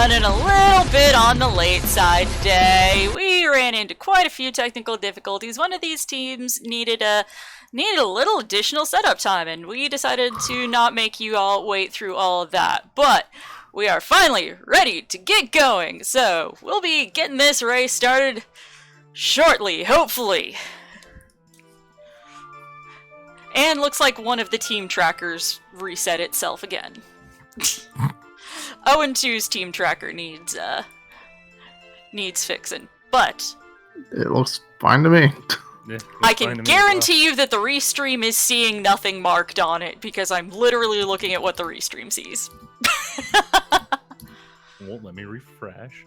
running a little bit on the late side today. We ran into quite a few technical difficulties. One of these teams needed a little additional setup time, and we decided to not make you all wait through all of that. But we are finally ready to get going, so we'll be getting this race started shortly, hopefully. And looks like one of the team trackers reset itself again. 0-2's team tracker needs fixing, but it looks fine to me. Yeah, I can guarantee you that the restream is seeing nothing marked on it because I'm literally looking at what the restream sees. Won't let me refresh.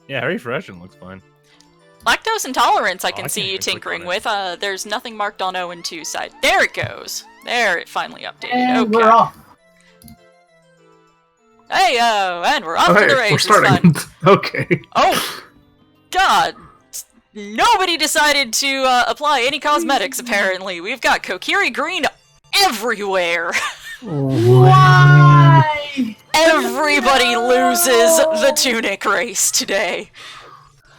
Yeah, refreshing looks fine. Lactose Intolerants I can see you tinkering with. There's nothing marked on 0-2's side. There it goes. There, it finally updated. And okay. we're off. Hey-o, and we're off to the race. We're starting. Okay. Oh, God. Nobody decided to apply any cosmetics, apparently. We've got Kokiri Green everywhere. Why? Everybody loses the tunic race today.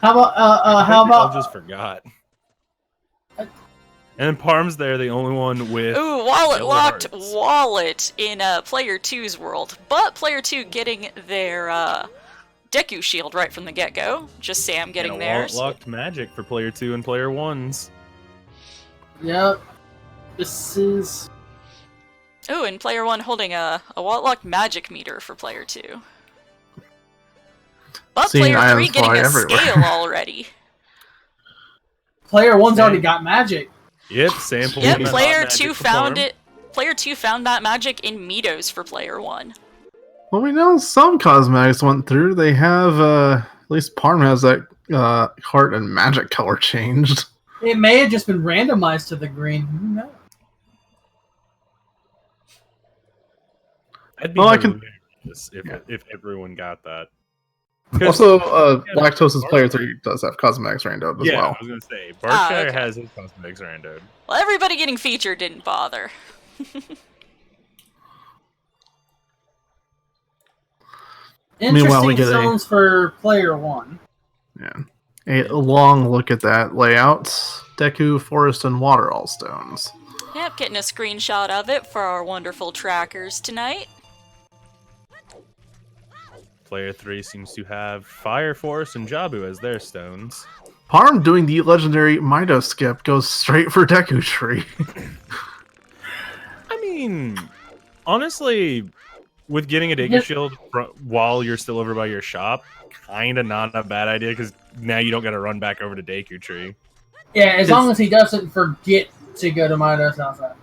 How about, I just forgot. And Parm's there, the only one with... Ooh, Wallet locked hearts. Wallet in Player 2's world. But Player 2 getting their Deku shield right from the get-go. Just Sam getting theirs. Wallet locked magic for Player 2 and Player 1's. Yep. This is... Ooh, and Player 1 holding a Wallet locked magic meter for Player 2. But Seeing Player 3 getting a everywhere. scale already. Player 1's already got magic. Yep, sample. Yep, Player 2 found it. Player 2 found that magic in Mitos for Player 1. Well, we know some cosmetics went through. They have, at least Parm has that heart and magic color changed. It may have just been randomized to the green. Who knows? I'd be Well, I really can- nervous if everyone got that. Also, Lactose's Player 3 does have cosmetics randomed as Yeah, well. I was gonna say Berkshire okay. has his cosmetics randomed. Well, everybody getting featured didn't bother. Meanwhile, we Interesting get a- zones for Player 1. Yeah. A long look at that layout. Deku, Forest, and Water all stones. Yep, getting a screenshot of it for our wonderful trackers tonight. Player 3 seems to have Fire, Forest, and Jabu as their stones. Parm doing the legendary Mido skip goes straight for Deku Tree. I mean, honestly, with getting a Deku Shield while you're still over by your shop, kinda not a bad idea, because now you don't gotta run back over to Deku Tree. Yeah, as long as he doesn't forget to go to Midas outside.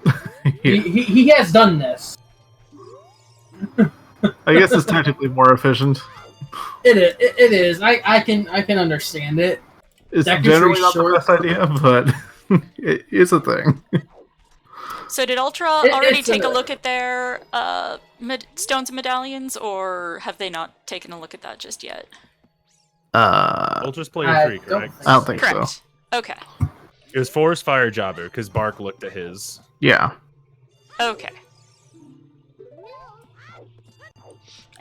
Yeah. He has done this. I guess it's technically more efficient. It is. I can understand it. It's Deku generally Tree's not short. the best idea, but it's a thing. So did Ultra It- already it's take a a- look at their stones and medallions, or have they not taken a look at that just yet? Ultra's Player I 3, don't correct? think I don't think Correct. so. Okay. It was Forest, Fire, Jabu, because Bark looked at his. Yeah. Okay.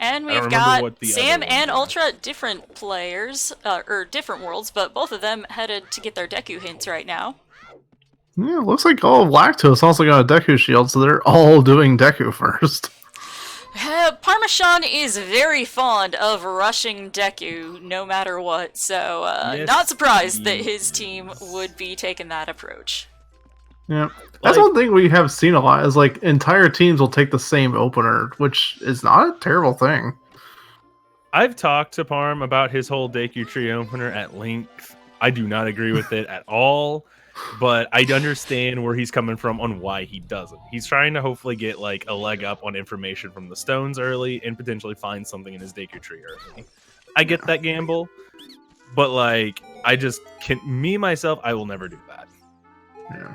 And I don't we've remember got what the Sam other and ones Ultra, different players, or different worlds, but both of them headed to get their Deku hints right now. Yeah, looks like all of Lactose also got a Deku shield, so they're all doing Deku first. Parmesan is very fond of rushing Deku, no matter what, so Yes, not surprised that he his team would be taking that approach. Yeah. That's Like- one thing we have seen a lot, is like entire teams will take the same opener, which is not a terrible thing. I've talked to Parm about his whole Deku Tree opener at length. I do not agree with it at all, but I understand where he's coming from on why he does it. He's trying to hopefully get like a leg up on information from the stones early and potentially find something in his Deku Tree early. I get that gamble, but like I just can myself, I will never do that. Yeah.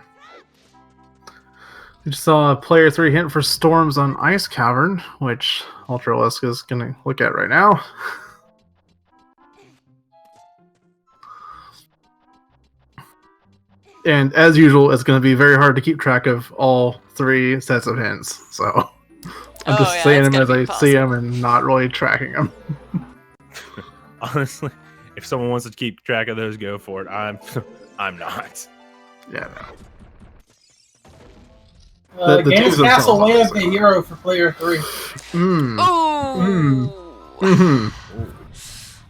We just saw a Player 3 hint for Storms on Ice Cavern, which Ultralisk is going to look at right now. And as usual, it's going to be very hard to keep track of all three sets of hints. So I'm just saying him as I see him and not really tracking him. Honestly, if someone wants to keep track of those, go for it. I'm not. Yeah, no. The Games twos Castle themselves, way of the obviously. hero for player 3. Ooh.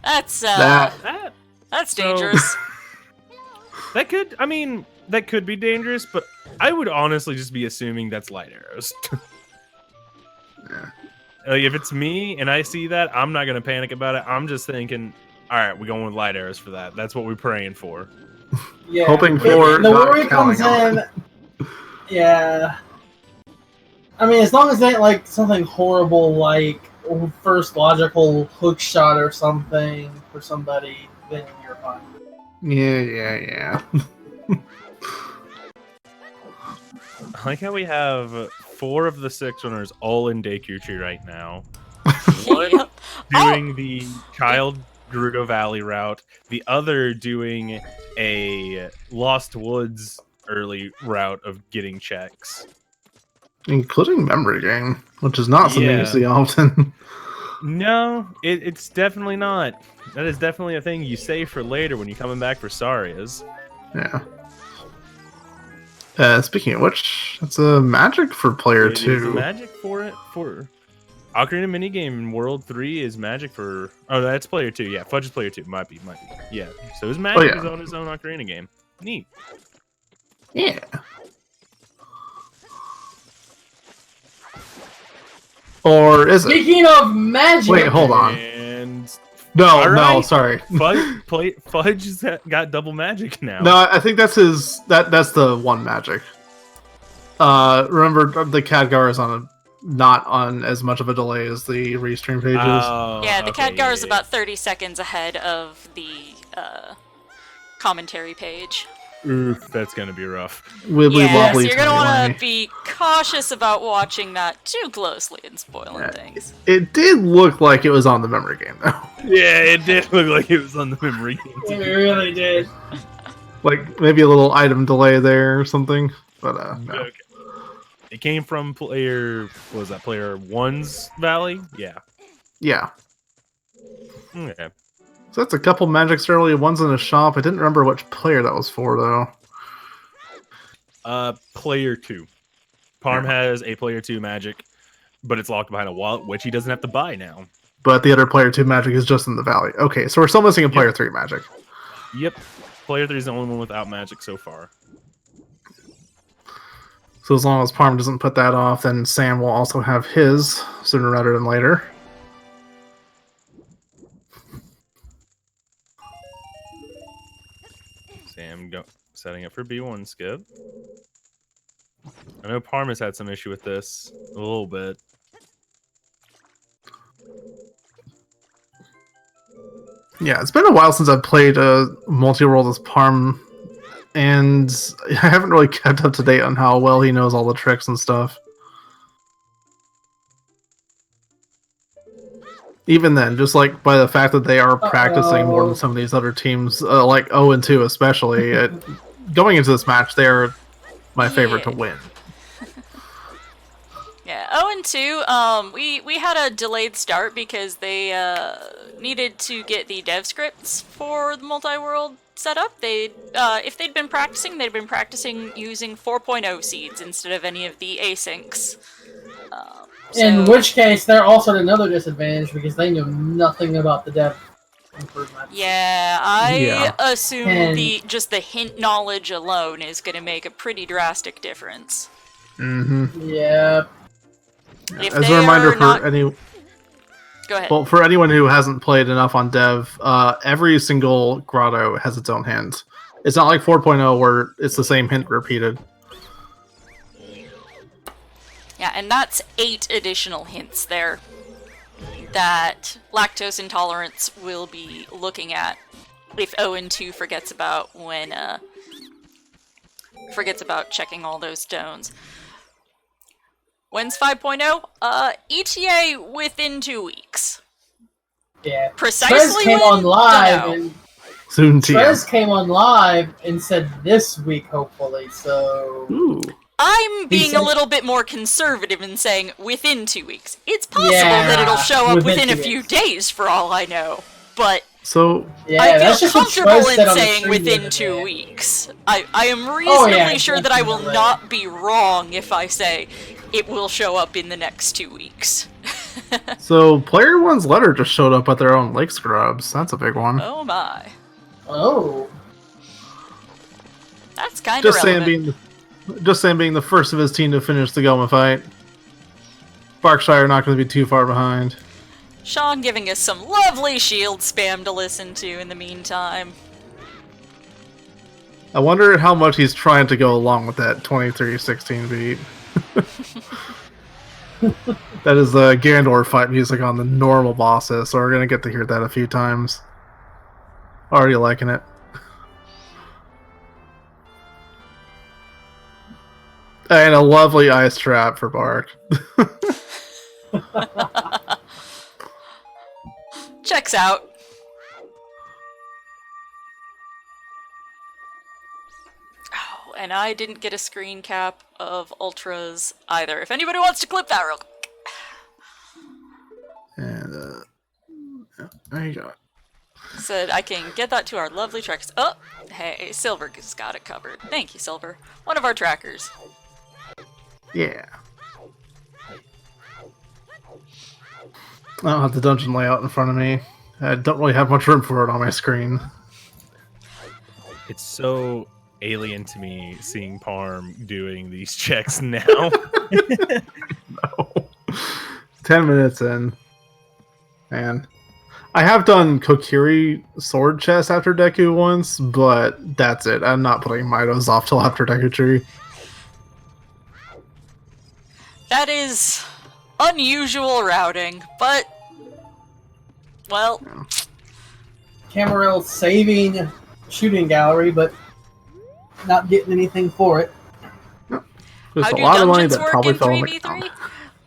That's that's dangerous. That could be dangerous, but I would honestly just be assuming that's light arrows. Yeah. Like, if it's me and I see that, I'm not gonna panic about it. I'm just thinking, all right, we're going with light arrows for that. That's what we're praying for. Yeah. Hoping for the not worry comes counting on in. Yeah. I mean, as long as they ain't like something horrible like first logical hook shot or something for somebody, then you're fine. Yeah. I like how we have 4 of the 6 runners all in Deku Tree right now. One Yep. doing the Child Gerudo Valley route, the other doing a Lost Woods early route of getting checks. Including memory game, which is not something you Yeah. see often. No, it's definitely not. That is definitely a thing you save for later when you're coming back for Sarias. Yeah. Speaking of which, it's a magic for player It is 2. magic for it. For Ocarina minigame in World 3 is magic for... Oh, that's player 2. Yeah, Fudge is player 2. Might be. Yeah. So his magic is on his own Ocarina game. Neat. Yeah. Or is it? Speaking of magic, Wait, hold on. And No, Alright. sorry. Fudge has got double magic now. No, I think that's his. That's the one magic. Remember the Khadgar is not on as much of a delay as the restream pages. Oh, Yeah, the okay, Khadgar is yeah. about 30 seconds ahead of the commentary page. Oof, that's gonna be rough. Wibbly Yeah, so wobbly you're gonna want tiny. to be cautious about watching that too closely and spoiling things. It did look like it was on the memory game though. Yeah, it did look like it was on the memory game. it really did. Like maybe a little item delay there or something. But no. Okay. It came from player... What was that? Player 1's Valley? Yeah. Yeah. Okay. So that's a couple magics early. One's in a shop. I didn't remember which player that was for though. Player 2. Parm has a player 2 magic, but it's locked behind a wallet, which he doesn't have to buy now. But the other player 2 magic is just in the valley. Okay, so we're still missing a player 3 magic. Yep. Player 3 is the only one without magic so far. So as long as Parm doesn't put that off, then Sam will also have his sooner rather than later. Sam setting up for B1 skip. I know Parm has had some issue with this a little bit. Yeah, it's been a while since I've played a multi-world as Parm, and I haven't really kept up to date on how well he knows all the tricks and stuff. Even then, just like by the fact that they are practicing more than some of these other teams, like 0 and 2 especially, going into this match, they're my favorite to win. Yeah, 0 and 2. We had a delayed start because they needed to get the dev scripts for the multi-world setup. They if they'd been practicing, they'd been practicing using 4.0 seeds instead of any of the asyncs. In which case, they're also at another disadvantage because they know nothing about the dev improvement. Yeah, I Yeah. assume And- just the hint knowledge alone is going to make a pretty drastic difference. Mm-hmm. Yeah. If As they a reminder are for not... any, Go ahead. well, for anyone who hasn't played enough on dev, every single grotto has its own hint. It's not like 4.0 where it's the same hint repeated. Yeah, and that's 8 additional hints there that Lactose Intolerants will be looking at if 0 and 2 forgets about checking all those stones. When's 5.0? ETA within 2 weeks. Yeah. Precisely Trez came when? on live Dunno. and Soon, TM. Trez came on live and said this week, hopefully. So Ooh. I'm being said- a little bit more conservative in saying within 2 weeks. It's possible Yeah, that it'll show up within a 2 few weeks. days, for all I know. But So Yeah, I that's feel just what comfortable Troy in said on the saying stream the within other 2 day. weeks. I am reasonably sure that I will definitely. not be wrong if I say it will show up in the next 2 weeks. So Player One's letter just showed up at their own lake scrubs. That's a big one. Oh my. Oh. That's kind of Just saying, relevant. being the first of his team to finish the Goma fight. Berkshire not going to be too far behind. Sean giving us some lovely shield spam to listen to in the meantime. I wonder how much he's trying to go along with that 23-16 beat. That is the Ganondorf fight music on the normal bosses, so we're going to get to hear that a few times. Already liking it. And a lovely ice trap for Bark. Checks out. Oh, and I didn't get a screen cap of Ultras either. If anybody wants to clip that real quick. And, yeah, there you go. Said I can get that to our lovely trackers. Oh, hey, Silver's got it covered. Thank you, Silver. One of our trackers. Yeah. I don't have the dungeon layout in front of me. I don't really have much room for it on my screen. It's so alien to me seeing Parm doing these checks now. No. 10 minutes in. Man. I have done Kokiri sword chest after Deku once, but that's it. I'm not putting Mitos off till after Deku Tree. That is unusual routing, but well, Camarel saving shooting gallery, but not getting anything for it. There's how a do lot of money dungeons that work probably in fell on the 3v3?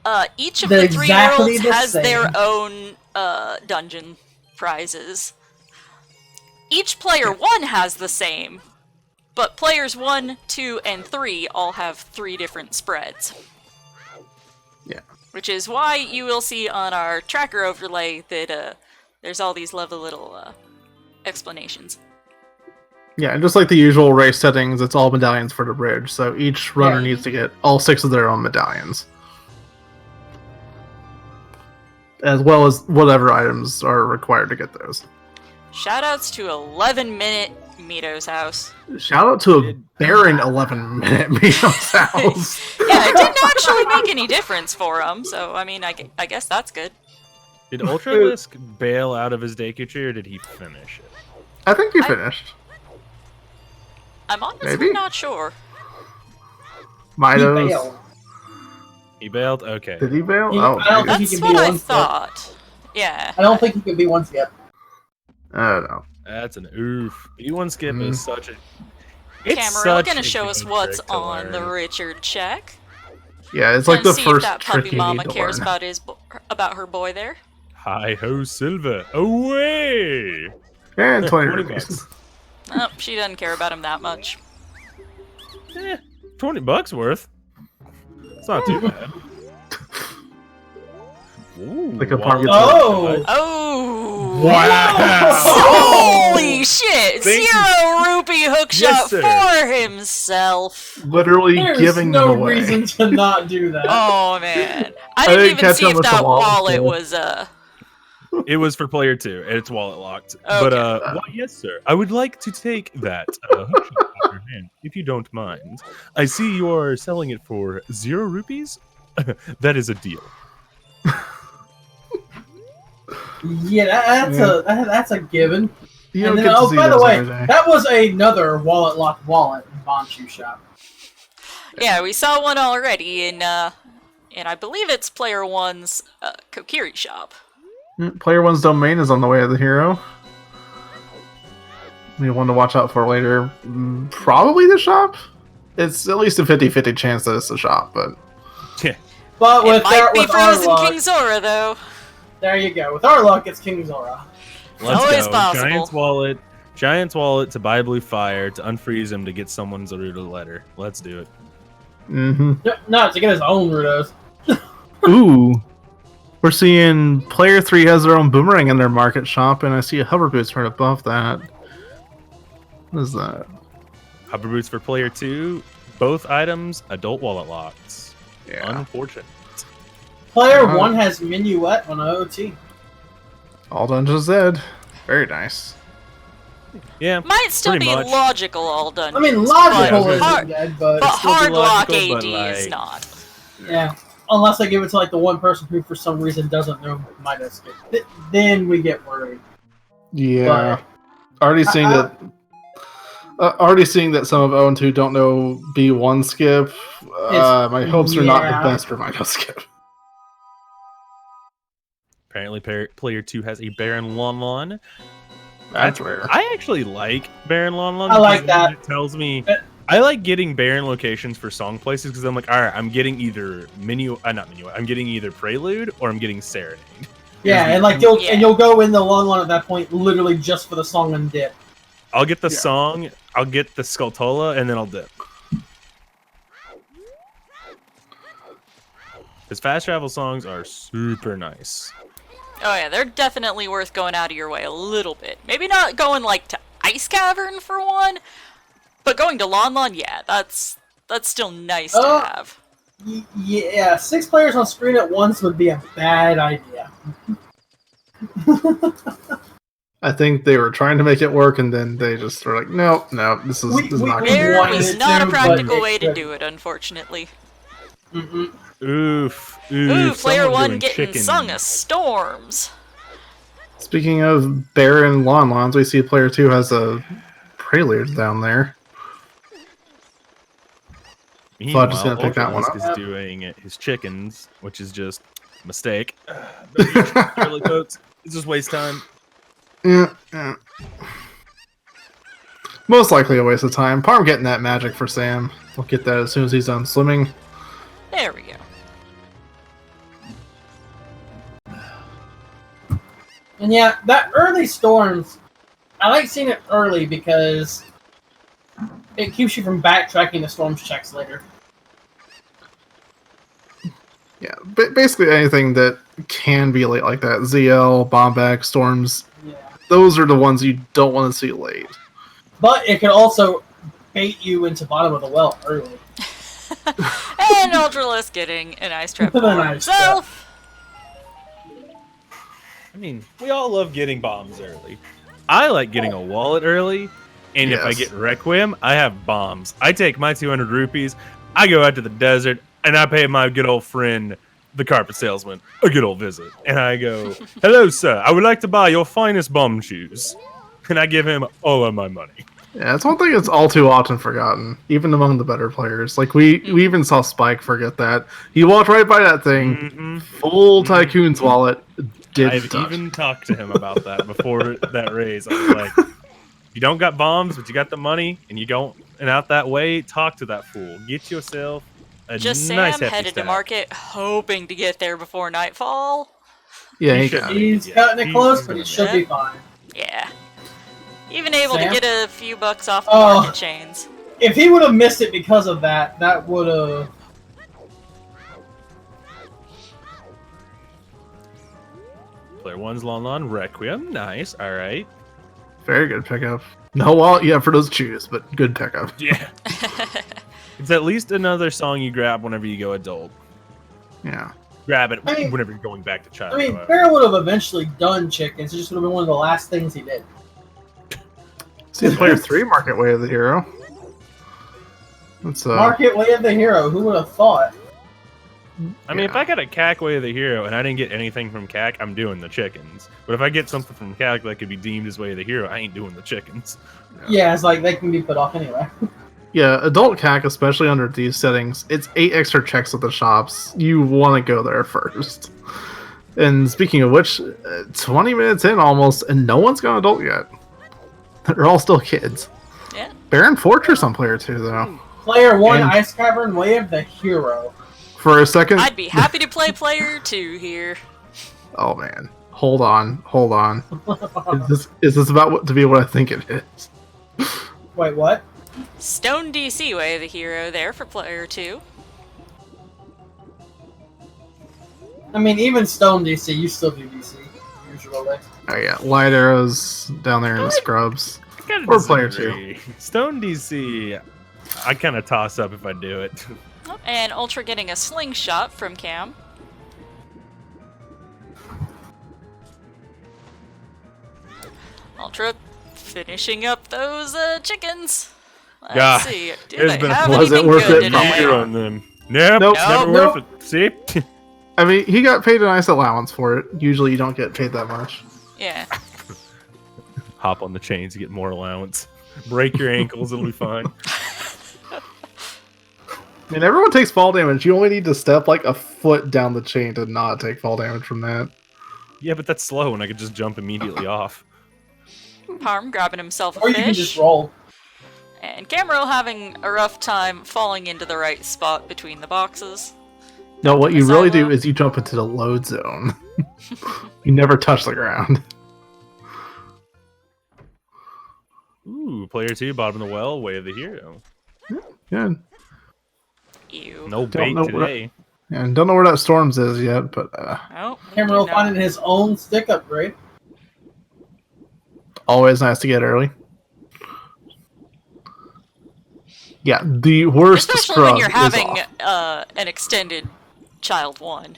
ground. Each of They're the three exactly worlds the has their same. own dungeon prizes. Each player 1 has the same, but players 1, 2, and 3 all have 3 different spreads. Yeah. Which is why you will see on our tracker overlay that there's all these lovely little explanations. Yeah, and just like the usual race settings, it's all medallions for the bridge, so each runner Yeah. needs to get all 6 of their own medallions. As well as whatever items are required to get those. Shoutouts to 11-minute Mito's house. Shout out to a barren 11-minute Mito's house. Yeah, it didn't actually make any difference for him, so I mean, I guess that's good. Did Ultralisk bail out of his Deku Tree, or did he finish it? I think he finished. I'm honestly Maybe? not sure. He Mitos. bailed. He bailed? Okay. Did he bail? He- Oh, I don't maybe. think he That's can be what I one step. thought. Yeah. I don't think he can be one step. Oh, no. That's an oof. E1 skip Mm. is such a... It's Camera, such gonna a show us good what's trick to on the learn. Richard check. Yeah, it's like Gonna the see first if that trick puppy you mama need to cares learn. about her boy there. Hi ho, Silva. Away! And 20 $20 rupees. Oh, she doesn't care about him that much. $20 worth. It's not too bad. Ooh, Like a wallet pocket device. Oh! Wow! Holy shit! Thank you. 0 rupee hookshot sir. for himself. Literally There's giving no them away. reason to not do that. Oh man, I didn't didn't even catch see how if much the that wallet wallet was was It was for player 2, and it's wallet locked. Okay. But well, yes, sir. I would like to take that hookshot off your hand, if you don't mind. I see you are selling it for 0 rupees. That is a deal. Yeah, that's a given. You And don't then, get to see by the those way, every day. that was another wallet locked wallet in Bonshu shop. Yeah, we saw one already in I believe it's player 1's Kokiri shop. Player 1's domain is on the way of the hero. You one to watch out for later. Probably the shop? It's at least a 50-50 chance that it's the shop, but... But It with might be our frozen luck, King Zora though. there you go. With our luck, it's King Zora. Let's Always go. possible. Giant's wallet to buy blue fire to unfreeze him to get someone's Aruda letter. Let's do it. Mm-hmm. No, to get his own Rudos. Ooh. We're seeing player 3 has their own boomerang in their market shop, and I see a hover boots right above that. What is that? Hover boots for player 2. Both items, adult wallet locks. Yeah. Unfortunate. Player 1 has Minuet on OT. All Dungeons Zed. Very nice. Yeah. Might still pretty be much. logical all done. I mean, logical but isn't hard- dead, but But still be hard lock logical, AD but, is like- not. yeah. Unless they give it to like the one person who for some reason doesn't know Midas skip. Then we get worried. Yeah. Already seeing that. Already seeing that some of 0 and 2 don't know B1 skip. My hopes are not the best for Midas skip. Apparently, player 2 has a Baron Lon. That's rare. I actually like Baron Lon. I like that. It tells me I like getting Baron locations for song places because I'm like, all right, I'm getting either I'm getting either Prelude or I'm getting Serenade. Yeah, and like you'll go in the long one at that point, literally just for the song and dip. I'll get the song, I'll get the Skulltula, and then I'll dip. His fast travel songs are super nice. Oh yeah, they're definitely worth going out of your way a little bit. Maybe not going like to Ice Cavern for one, but going to Lon Lon, yeah, that's still nice to have. Yeah, 6 players on screen at once would be a bad idea. I think they were trying to make it work, and then they just were like, no, this is not going to There work. was it not to, a practical but way it to could. do it, unfortunately. Oof. Ooh, player someone 1 doing getting chicken. sung a storms. Speaking of Baron Lon Lons, we see player 2 has a Prelude down there. So I'm just gonna pick that one up. Is doing his chickens, which is just a mistake. Early coats. It's just waste time. Yeah. Most likely a waste of time. Parm getting that magic for Sam. We'll get that as soon as he's done swimming. There we go. And yeah, that early storms, I like seeing it early because it keeps you from backtracking the storms checks later. Yeah, basically anything that can be late like that. ZL, Bombback, Storms, Yeah. those are the ones you don't want to see late. But it can also bait you into bottom of the well early. And Ultralisk getting an ice trap An for ice himself. I mean, we all love getting bombs early. I like getting a wallet early, and if I Yes. get Requiem, I have bombs. I take my 200 rupees, I go out to the desert, and I pay my good old friend, the carpet salesman, a good old visit. And I go, hello, sir, I would like to buy your finest bomb shoes. And I give him all of my money. Yeah, it's one thing that's all too often forgotten, even among the better players. Like, we even saw Spike forget that. He walked right by that thing, full Tycoon's wallet, I've even talked to him about that before that raise. I was like, you don't got bombs, but you got the money, and you go and out that way, talk to that fool. Get yourself a Just nice Sam hefty headed to stack. market, hoping to get there before nightfall. Yeah, He he should got it. He's Yeah, cutting it he's close, but doing he should that. be fine. Yeah. Even able Sam? to get a few bucks off the Oh. market chains. If he would have missed it because of that, that would have. Player 1's Lon Lon Requiem. Nice. All right. Very good pickup. No wallet yet for those shoes, but good pickup. Yeah. It's at least another song you grab whenever you go adult. Yeah. Grab it I mean- whenever you're going back to child. I mean, however. Bear would have eventually done chickens. It just would have been one of the last things he did. See player 3 market way of the hero. That's Market Way of the Hero. Who would have thought? I mean, if I got a CAC Way of the Hero and I didn't get anything from CAC, I'm doing the chickens. But if I get something from CAC that could be deemed as Way of the Hero, I ain't doing the chickens. Yeah, it's like they can be put off anyway. Yeah, adult CAC, especially under these settings, it's 8 extra checks at the shops. You want to go there first. And speaking of which, 20 minutes in almost, and no one's gone adult yet. They're all still kids. Yeah. Baron Fortress on player 2, though. Player 1, And- Ice Cavern, Way of the Hero. For a second... I'd be happy to play player 2 here. Oh, man. Hold on. Is this about to be what I think it is? Wait, what? Stone DC Way of the Hero there for player 2. I mean, even Stone DC, you still do DC usually. Oh yeah, light arrows down there in the scrubs. Kinda Or player disagree. Stone DC, I kind of toss up if I do it. And Ultra getting a slingshot from Cam. Ultra finishing up those chickens. Let's Yeah, see. Do it's they been a have pleasant anything worth good it. today? on them. Nope, Nope. never Nope. worth it. See? I mean, he got paid a nice allowance for it. Usually, you don't get paid that much. Yeah. Hop on the chains to get more allowance. Break your ankles, it'll be fine. I mean, everyone takes fall damage. You only need to step like a foot down the chain to not take fall damage from that. Yeah, but that's slow, and I could just jump immediately off. Parm grabbing himself a Or you can fish. just roll. And Camero having a rough time falling into the right spot between the boxes. No, what you really do Silo. is you jump into the load zone. You never touch the ground. Ooh, player 2, bottom of the well, way of the hero. Good. Ew. No Don't bait know what- today. And don't know where that storms is yet, but Oh, Cameron no. finding his own stick upgrade. always nice to get early. Yeah, the worst Especially scrub when you're is having off. an extended child one.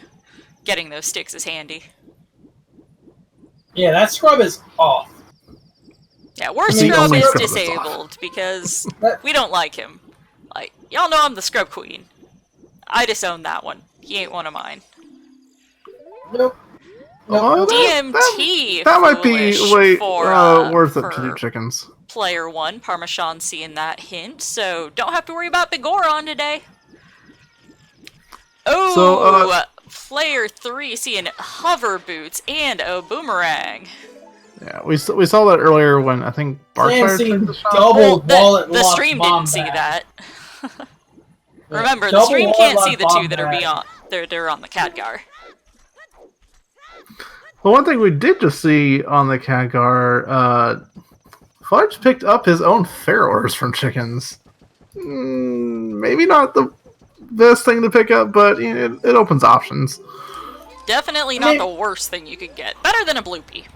Getting those sticks is handy. Yeah, that scrub is off. Yeah, worst The scrub only is scrub that's off. disabled because That- we don't like him. Like, y'all know I'm the scrub queen. I disown that one. He ain't one of mine. Nope. Oh, Nope. DMT That might be foolish worth it to for do chickens. player 1. Parmesan seeing that hint, so don't have to worry about Big Goron today. Oh, So, player 3 seeing hover boots and a boomerang. Yeah, we saw that earlier when I think Barkfire Fancy took the shot. double The wallet the lock stream bomb didn't see back. that. Yeah, Remember, the double stream wallet can't lock see the bomb two that are back. beyond. They're on the Khadgar. But one thing we did just see on the Khadgar, Fudge picked up his own Pharaohs from chickens. Maybe not the best thing to pick up, but it opens options. Definitely I not mean- the worst thing you could get. Better than a bloopy.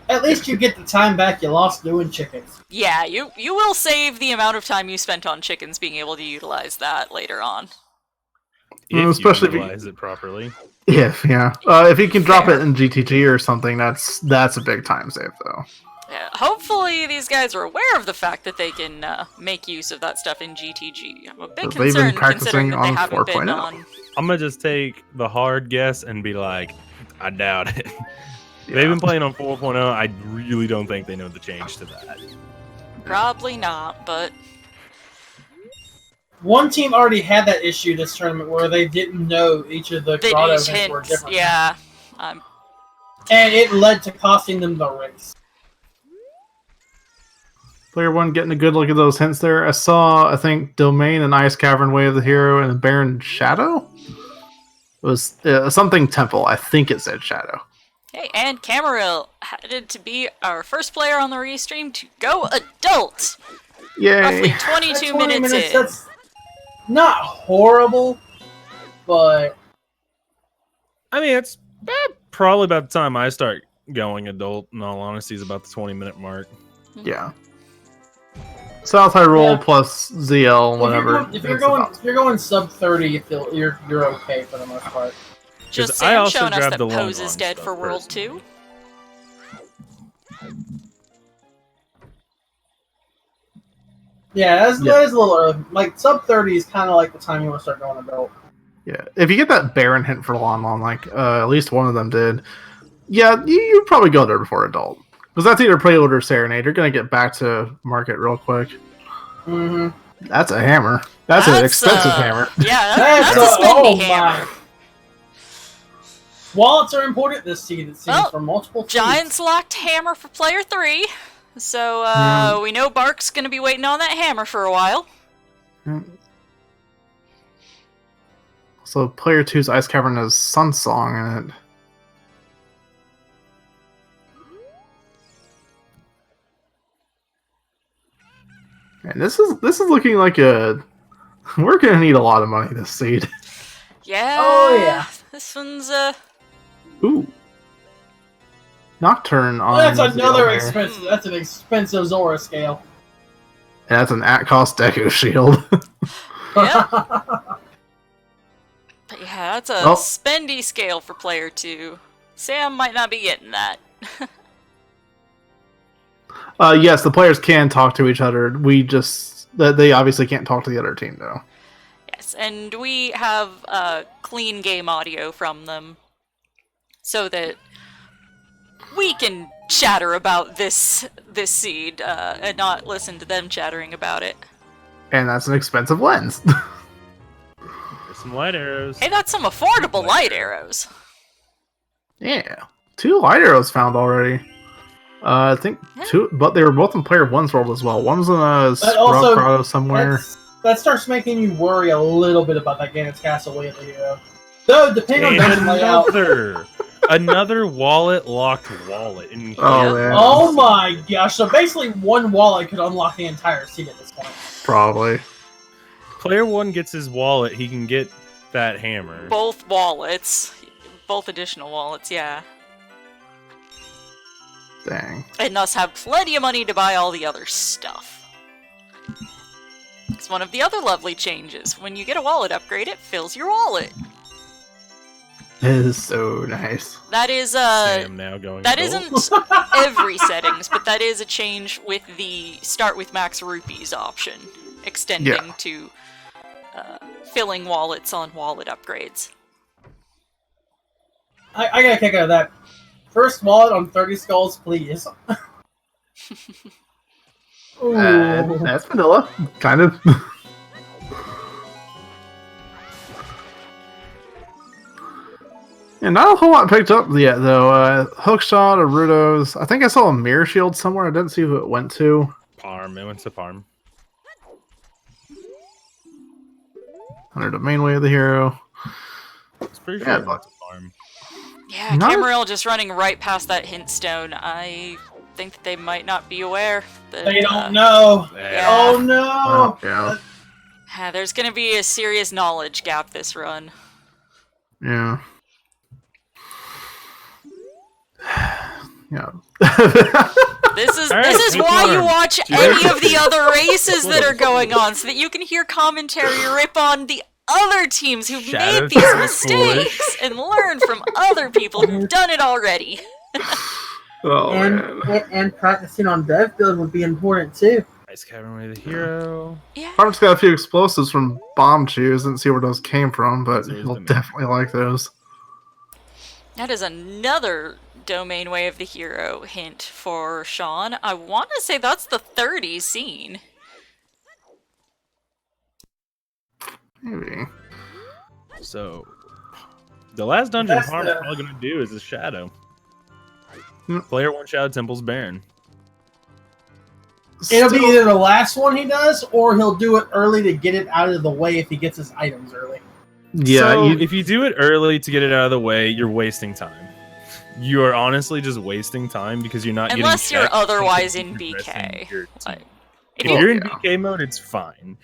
At least you get the time back you lost doing chickens. Yeah, you will save the amount of time you spent on chickens being able to utilize that later on. If especially if you you- utilize it properly. If you can drop Fair. it in GTG or something, that's a big time save though. Yeah, hopefully these guys are aware of the fact that they can make use of that stuff in GTG. I'm a bit Have they been concerned considering practicing that they on haven't been 4.0? on. I'm gonna just take the hard guess and be like, I doubt it. They've been playing on 4.0. I really don't think they know the change to that. Probably not, but One team already had that issue this tournament where they didn't know each of the they grotto use hints were hints. different. Yeah. And it led to costing them the race. Player 1 getting a good look at those hints there. I saw, I think, Domain and Ice Cavern, Way of the Hero, and Baron Shadow. It was something Temple. I think it said Shadow. Hey, and Camaril headed to be our first player on the restream to go adult. Yay! Roughly That's 22 20 minutes in. That's not horrible, but I mean, it's probably about the time I start going adult. In all honesty, is about the 20-minute mark. Yeah. South High Roll Yeah. plus ZL, whatever. if you're It's going about- if you're going sub 30, you're okay for the most part. Just 'Cause I Sam also showing us grabbed that the long Pose is arm dead stuff for World personally. 2. Yeah, Yeah. that is a little early. Like sub 30 is kind of like the time you want to start going adult. Yeah, if you get that Baron hint for Lon, like at least one of them did, yeah, you'd probably go there before adult. Because that's either Prelude or Serenade. You're going to get back to market real quick. Mm-hmm. That's a hammer. That's an expensive hammer. Yeah, That's that's a spendy oh hammer. my. Wallets are important this season, it seems, Well, for multiple teams. Giants locked hammer for player 3. So we know Bark's gonna be waiting on that hammer for a while. So player 2's Ice Cavern has Sun Song in it. And this is looking like a. We're gonna need a lot of money this seed. Yeah. Oh, yeah. This one's Ooh. Nocturne on. That's another Zelda. expensive. That's an expensive Zora scale. Yeah, that's an at-cost Deku shield. yeah. But yeah, that's a Well- spendy scale for player 2. Sam might not be getting that. Yes, the players can talk to each other. They obviously can't talk to the other team though. Yes, and we have clean game audio from them so that we can chatter about this seed and not listen to them chattering about it. And that's an expensive lens. There's some light arrows. Hey, that's some affordable light arrows. Yeah, 2 light arrows found already. I think Yeah. 2, but they were both in player 1's world as well. One's in a But also, scrub grotto somewhere. that starts making you worry a little bit about that Ganon's Castle way of the hero. Though, depending on dungeon layout. Another locked wallet. In Oh, here. man. Oh my gosh! So basically, one wallet could unlock the entire seat at this point. Probably. Player 1 gets his wallet, he can get that hammer. Both wallets. Both additional wallets, yeah. Dang. And thus have plenty of money to buy all the other stuff. It's one of the other lovely changes. When you get a wallet upgrade, it fills your wallet. It is so nice. That is Sam now going that gold. isn't every settings, but that is a change with the start with max rupees option, extending Yeah. to filling wallets on wallet upgrades. I got a kick out of that. First wallet on 30 skulls, please. Ooh. That's vanilla, kind of. And not a whole lot picked up yet, though. Hookshot, Arudos. I think I saw a mirror shield somewhere. I didn't see who it went to. Parm, it went to Parm. Under the main way of the hero. It's pretty Yeah, sure it went to Parm. Yeah, Not- Camarilla just running right past that hint stone. I think that they might not be aware that They don't know. Yeah. Oh no! Yeah. There's gonna be a serious knowledge gap this run. Yeah. Yeah. This is All right, this is keep why you going. watch Dude. any of the other races that are going on, so that you can hear commentary rip on the other teams who've Shadow made these Foolish. mistakes and learn from other people who've done it already. Oh, man. And practicing on dev build would be important too. Nice cavern way of the hero. Yeah. Harp's got a few explosives from bomb chews. Didn't see where those came from, but There's he'll the man. definitely like those. That is another domain way of the hero hint for Sean. I want to say that's the 30 scene. Maybe. So, the last dungeon That's Parm's the- probably going to do is a shadow. Mm. Player 1 Shadow Temple's Baron. It'll be Still- either the last one he does, or he'll do it early to get it out of the way if he gets his items early. Yeah, So, you, if you do it early to get it out of the way, you're wasting time. You are honestly just wasting time because you're not Unless getting you're checks otherwise and in progressing BK. your team. Like, If if you- you're in yeah. BK mode, it's fine.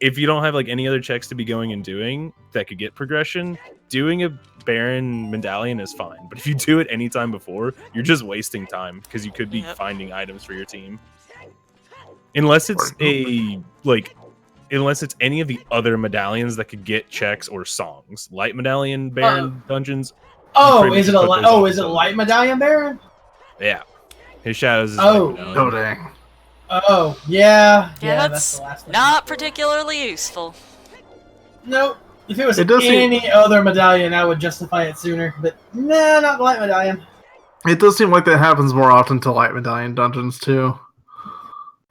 If you don't have like any other checks to be going and doing that could get progression, doing a Baron medallion is fine. But if you do it anytime before, you're just wasting time because you could be Yep. finding items for your team. Unless it's unless it's any of the other medallions that could get checks or songs. Light medallion Baron dungeons. Oh, pretty is it much a put li- those oh on is it a the light medallion Baron? Yeah. His shadows is Oh. light medallion. oh dang. Oh yeah, Yeah, that's the that's last one. not particularly useful. Nope. If it was It does seem- any other medallion, I would justify it sooner. But nah, not the light medallion. It does seem like that happens more often to light medallion dungeons too.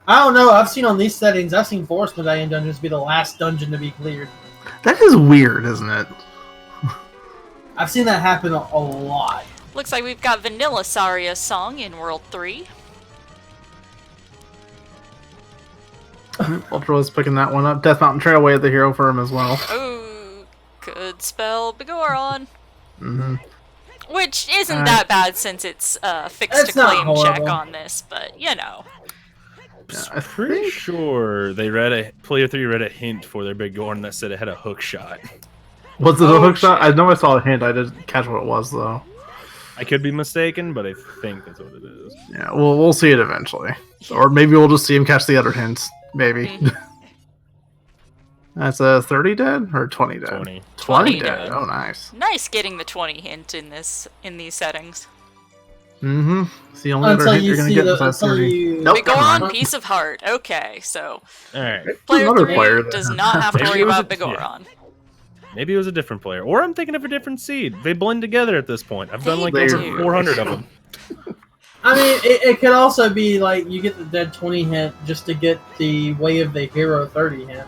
I don't know. I've seen on these settings, I've seen forest medallion dungeons be the last dungeon to be cleared. That is weird, isn't it? I've seen that happen a lot. Looks like we've got Vanilla Saria's song in World 3. Ultra was picking that one up. Death Mountain Trailway at the hero for him as well. Oh, could spell Begoron. Hmm. Which isn't Uh, that bad since it's fixed It's to not claim check horrible. on this, but you know. Yeah, I Pretty think sure they read player 3 read a hint for their big horn that said it had a hook shot. Was it a Oh, hook shot? shit. I know I saw a hint. I didn't catch what it was though. I could be mistaken, but I think that's what it is. Yeah, we'll see it eventually, or maybe we'll just see him catch the other hints. Maybe. That's a 30 dead or 20 dead. 20. 20 dead. dead. Oh, nice. Nice getting the 20 hint in these settings. Mm-hmm. It's the only other Until hint you you're gonna see get the besides until 30. you. Nope. Big never mind. Oron, piece of heart. Okay, so All right. player another 3 player that- does not have to Maybe worry it was about a- Big yeah. Oron. Maybe it was a different player, or I'm thinking of a different seed. They blend together at this point. I've done like They over do. 400 of them. I mean, it could also be like you get the dead 20 hint just to get the Way of the Hero 30 hint.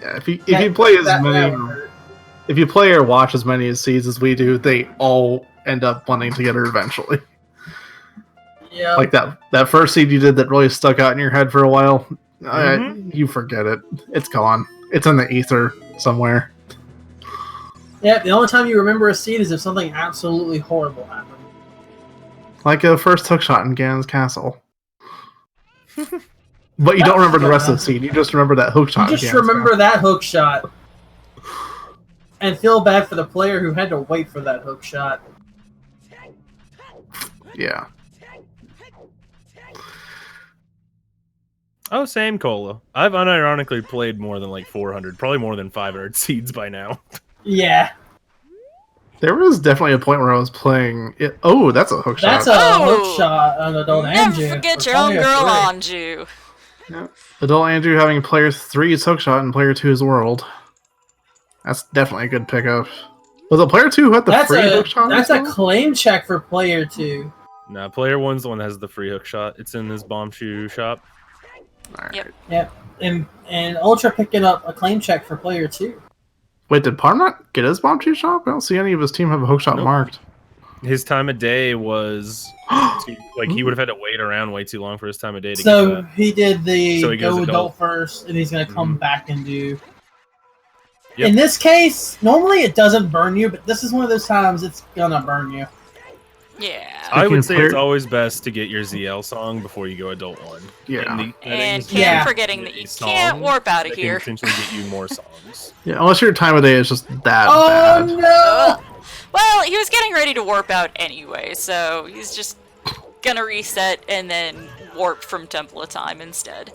Yeah, if you play as that many, would hurt. if you play or watch as many seeds as we do, they all end up blending together eventually. Yeah. Like that first seed you did that really stuck out in your head for a while. Mhm. You forget it. It's gone. It's in the ether somewhere. Yeah, the only time you remember a seed is if something absolutely horrible happened. Like a first hook shot in Ganon's castle. But you don't remember the rest of the seed. You just remember that hook shot. You in just Ganon's remember that hook shot. And feel bad for the player who had to wait for that hook shot. castle. Yeah. Oh, same Cola. I've unironically played more than like 400, probably more than 500 seeds by now. Yeah. There was definitely a point where I was playing it. Oh, that's a hook That's shot. a Oh! hook shot on Adult Never Andrew. forget for your own player girl 3. Anju. Adult Andrew having player 3's hook shot and player 2's world. That's definitely a good pickup. Was it player 2 who had the That's free a hook shot? that's as a well? claim check for player 2. Nah, player 1's the one that has the free hook shot. It's in this bomb shoe shop. Alright. Yep. And Ultra picking up a claim check for player 2. Wait, did Parm not get his bomb shoe shop? I don't see any of his team have a hook shot Nope. marked. His time of day was like he would have had to wait around way too long for his time of day to get So that. he did the So he goes go adult. adult first, and he's gonna come Mhm. back and do. Yep. In this case, normally it doesn't burn you, but this is one of those times it's gonna burn you. Yeah. I Speaking would of say player- it's always best to get your ZL song before you go adult 1. Yeah. In the And settings, Cam Yeah. forgetting that get you a can't song warp out of that here. can potentially get you more songs. Yeah, unless your time of day is just that Oh bad. no! Well, he was getting ready to warp out anyway, so he's just gonna reset and then warp from Temple of Time instead.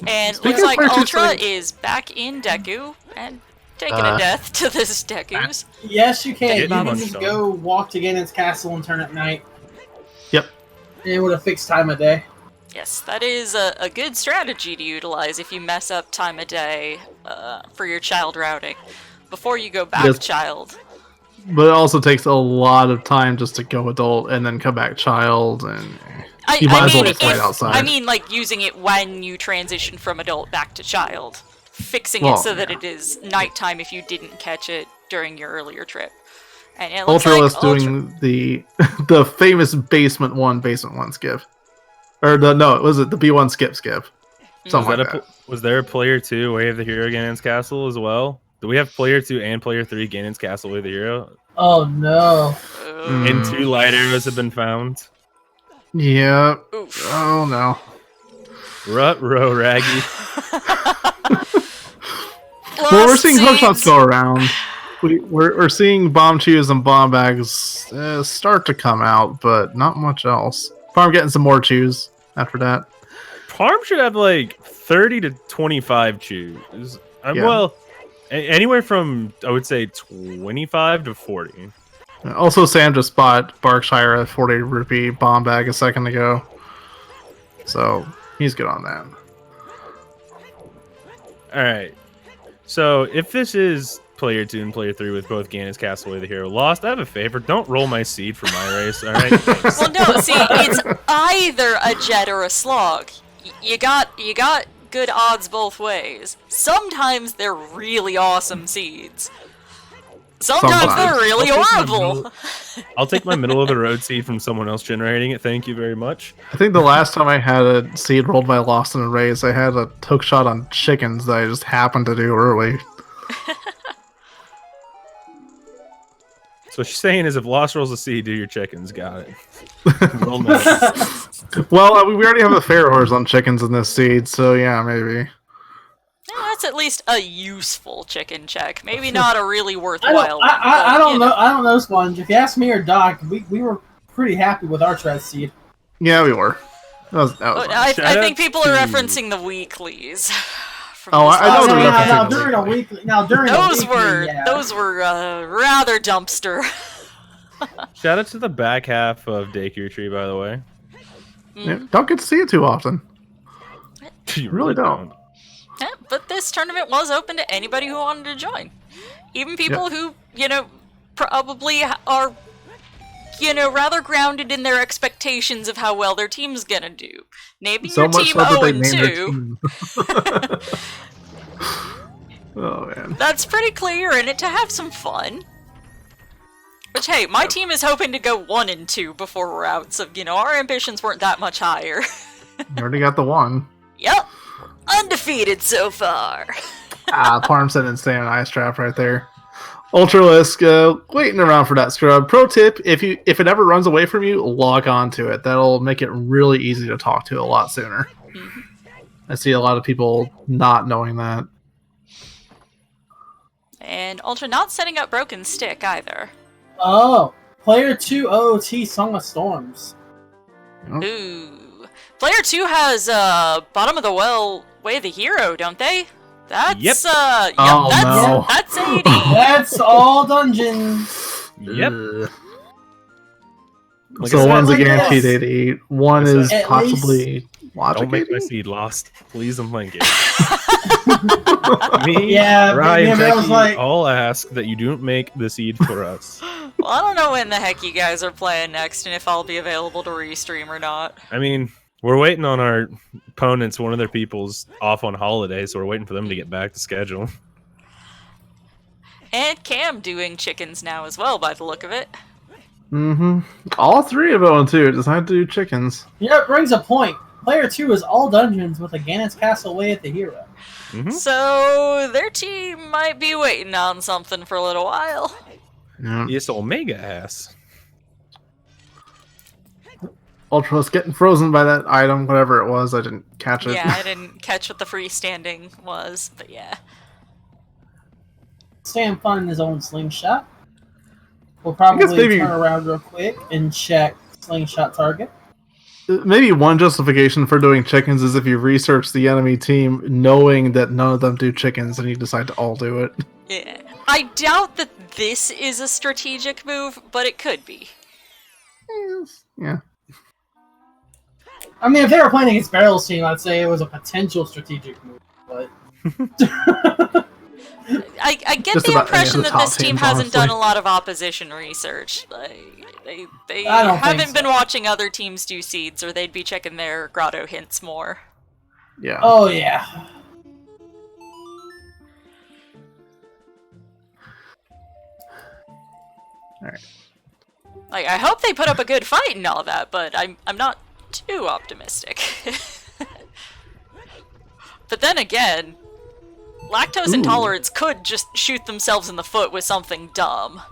And Speaking looks of like player two, Ultra like- is back in Deku and taking a death to this Deku's. Yes, you can. Get You my can money, just son. go walk to Ganon's castle and turn at night. Yep. It would have fixed time of day. Yes, that is a good strategy to utilize if you mess up time of day for your child routing. Before you go back Yes. child. But it also takes a lot of time just to go adult and then come back child, and you might as well just wait outside. I mean, like, using it when you transition from adult back to child. Fixing Well, it so that yeah. it is nighttime if you didn't catch it during your earlier trip. And it looks Ultralist like doing the the famous basement one skip, or the B1 skip. Something like that. Was there a player 2 Way of the Hero Ganon's Castle as well? Do we have player 2 and player 3 Ganon's Castle Way of the Hero? Oh no! Mm. And 2 light arrows have been found. Yeah. Oof. Oh no. Rut-row, Raggy. Well, we're seeing hook Lost shots seeds. go around. We're seeing bomb chews and bomb bags start to come out, but not much else. Farm getting some more chews after that. Parm should have like 30 to 25 chews. Yeah. Well, anywhere from, I would say, 25 to 40. Also, Sam just bought Berkshire a 40 rupee bomb bag a second ago, so he's good on that. All right. So if this is player 2 and player 3 with both Ganon's Castle Way of the Hero lost, I have a favor. Don't roll my seed for my race. All right. Thanks. Well, no, see, it's either a jet or a slog. You got good odds both ways. Sometimes they're really awesome seeds. Sometimes they're Sometimes. really I'll take my horrible. I'll take my middle of the road seed from someone else generating it. Thank you very much. I think the last time I had a seed rolled by Lost in a Race, I had a hook shot on chickens that I just happened to do early. So what she's saying is if Lost rolls a seed, do your chickens. Got it. Roll that. Well, we already have a fair horse on chickens in this seed, so yeah, maybe. Yeah, that's at least a useful chicken check. Maybe not a really I worthwhile one. don't know. I don't know, Sponge. If you ask me or Doc, we were pretty happy with our Trez seed. Yeah, we were. That was I fun. think people are referencing the weeklies. Oh, I know they're referencing now the during a weekly. Now during those a weekly, were yeah. those were rather dumpster. Shout out to the back half of Daycare Tree, by the way. Yeah, don't get to see it too often. You Really don't. Yeah, but this tournament was open to anybody who wanted to join. Even people who, probably are, rather grounded in their expectations of how well their team's gonna do. Naming So your much team so that 0 they and named their 2. team. Oh man. That's pretty clear. You're in it to have some fun. Which, hey, my team is hoping to go 1 and 2 before we're out, so, our ambitions weren't that much higher. You already got the one. Yep. Undefeated so far. Parm said insane on Ice Trap right there. Ultralisk, waiting around for that scrub. Pro tip, if it ever runs away from you, log on to it. That'll make it really easy to talk to a lot sooner. Mm-hmm. I see a lot of people not knowing that. And Ultra not setting up Broken Stick either. Oh, player 2 OOT Song of Storms. Yep. Ooh. Player 2 has Bottom of the Well Way of the Hero, don't they? That's Yep. That's 80. That's all dungeons. Yep. Ugh. Like I So said, one's a like guaranteed this. 88. One Like I is said. At possibly logic. Don't make my 88? seed lost. Please don't think it. Me, Yeah, Ryan, I was Becky, like- all ask that you don't make the seed for us. Well, I don't know when the heck you guys are playing next and if I'll be available to restream or not. I mean, we're waiting on our opponents. One of their people's off on holiday, so we're waiting for them to get back to schedule. And Cam doing chickens now as well, by the look of it. Mm-hmm. All three of them, too, decided to do chickens. It brings a point. Player 2 is all dungeons with a Ganon's Castle Way at the Hero. Mhm. So their team might be waiting on something for a little while. Yeah. Yes, Omega ass. Ultra was getting frozen by that item, whatever it was. I didn't catch it. Yeah, I didn't catch what the freestanding was, but yeah. Staying fun in his own slingshot. We'll guess probably maybe- turn around real quick and check slingshot target. Maybe one justification for doing chickens is if you research the enemy team knowing that none of them do chickens and you decide to all do it. Yeah. I doubt that this is a strategic move, but it could be. Yeah. I mean, if they were playing against Barrel's team, I'd say it was a potential strategic move, but... I get Just the about any of impression the that top this team teams, hasn't done honestly. a lot of opposition research. They I don't think haven't so. been watching other teams do seeds, or they'd be checking their grotto hints more. Yeah. Oh, yeah. Like, I hope they put up a good fight and all that, but I'm not too optimistic. But then again, Lactose Intolerants could just shoot themselves in the foot with something dumb.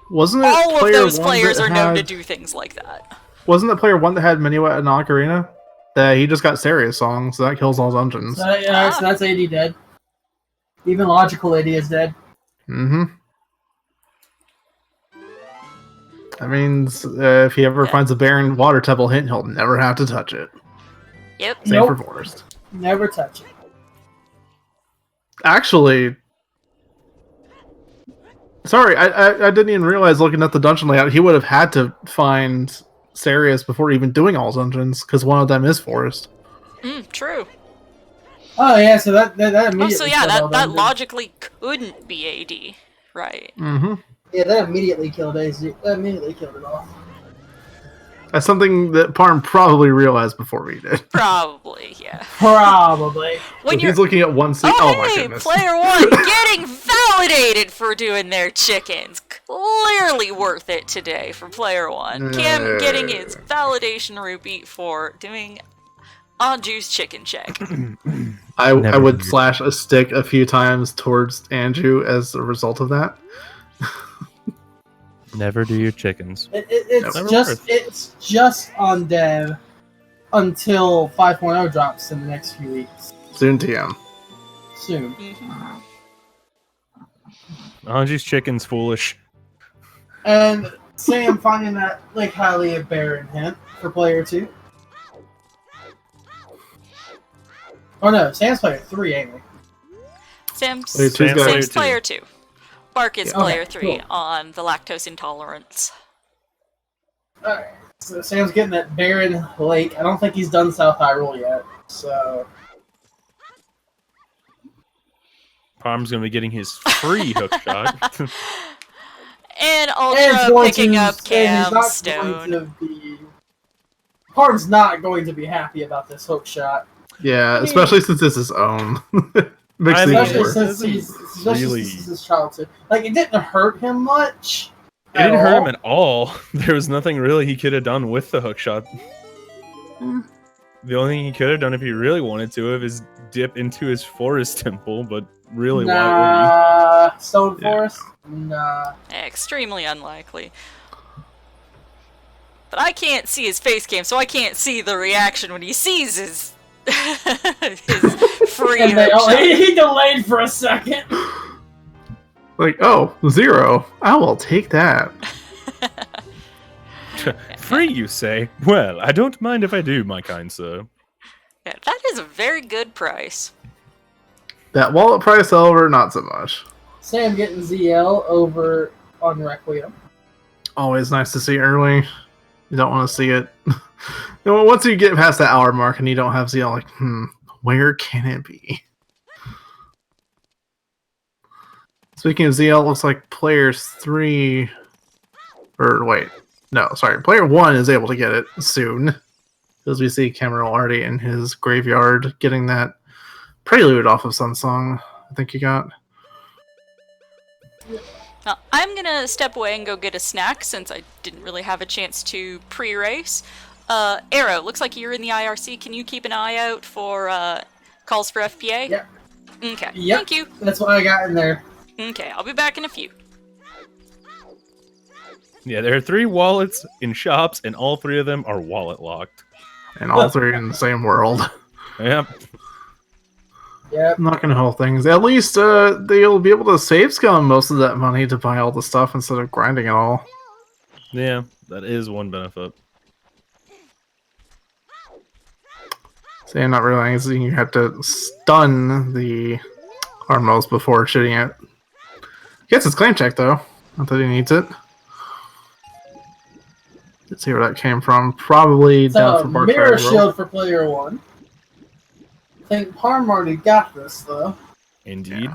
Wasn't it All of player those one players that are known to had- do things like that. Wasn't it player one that had Minuet and Ocarina? That he just got serious songs, so that kills all dungeons. So, so that's AD dead. Even logical AD is dead. Mm-hmm. That means if he ever finds a barren water temple hint, he'll never have to touch it. Yep. Same Nope. for Forest. Never touch it. Actually, sorry, I didn't even realize looking at the dungeon layout, he would have had to find Sarius before even doing all dungeons, because one of them is Forest. True. Oh, yeah, so that immediately... Oh, so yeah, killed all that dungeons. logically couldn't be AD. Right. Mm-hmm. Yeah, that immediately killed AZ. That immediately killed it off. That's something that Parm probably realized before we did. Probably, yeah. Probably. When If you're he's looking at one seat. Oh, Oh my hey, goodness. player one getting validated for doing their chickens. Clearly worth it today for player one. Cam getting his validation rupee for doing a juice chicken check. I Never would did. slash a stick a few times towards Andrew as a result of that. Never do your chickens. Never It's just on dev until 5.0 drops in the next few weeks. Soon TM. soon. Mhm. Anji's chicken's foolish. And Sam finding that Lake Hylia Baron hint for player 2. Oh no, Sam's player 3, ain't he? Sam's Wait, two's got- Sam's player 2. Bark is Yeah. player Okay, 3 cool. on the lactose intolerance. Alright, so Sam's getting that Baron Lake. I don't think he's done South Hyrule yet, so... Parm's gonna be getting his free hook shot. And And Ultra going picking to- up and he's Cam's not stone. going to be... Parm's not going to be happy about this hook shot. Yeah, especially since it's his own. Makes I it mean, even Especially worse. since Really- this is his childhood. Like, it didn't hurt him much. It didn't at hurt all. him at all. There was nothing really he could have done with the hook shot. The only thing he could have done if he really wanted to is dip into his forest temple, but really, why Nah, Stone Yeah. Forest? Nah. Extremely unlikely. But I can't see his face cam, so I can't see the reaction when he sees his his free And hook shot. he delayed for a second. Like, oh, 0. I will take that. would he? Free, you say? Well, I don't mind if I do, my kind sir. Yeah, that is a very good price. That wallet price, however, not so much. Sam getting ZL over on Requiem. Always nice to see early. You don't want to see it. You know, once you get past that hour mark and you don't have ZL, like, where can it be? Speaking of ZL, it looks like players 3... Or, wait. No, sorry. Player 1 is able to get it soon. Because we see Cameron already in his graveyard getting that prelude off of Sunsong, I think he got. Now, I'm gonna step away and go get a snack since I didn't really have a chance to pre-race. Arrow, looks like you're in the IRC. Can you keep an eye out for calls for FPA? Yep. Okay, Yep. thank you. That's what I got in there. Okay, I'll be back in a few. Yeah, there are 3 wallets in shops, and all 3 of them are wallet locked. And all 3 in the same world. Yep. Yep. I'm not going to hold things. At least they'll be able to save scum most of that money to buy all the stuff instead of grinding it all. Yeah, that is one benefit. So I'm not realizing you have to stun the Armos before shooting it. Gets his claim check though. Not that he needs it. Let's see where that came from. Probably down So, from Bark mirror Fire shield for player 1. I think Parm already got this, though. Indeed.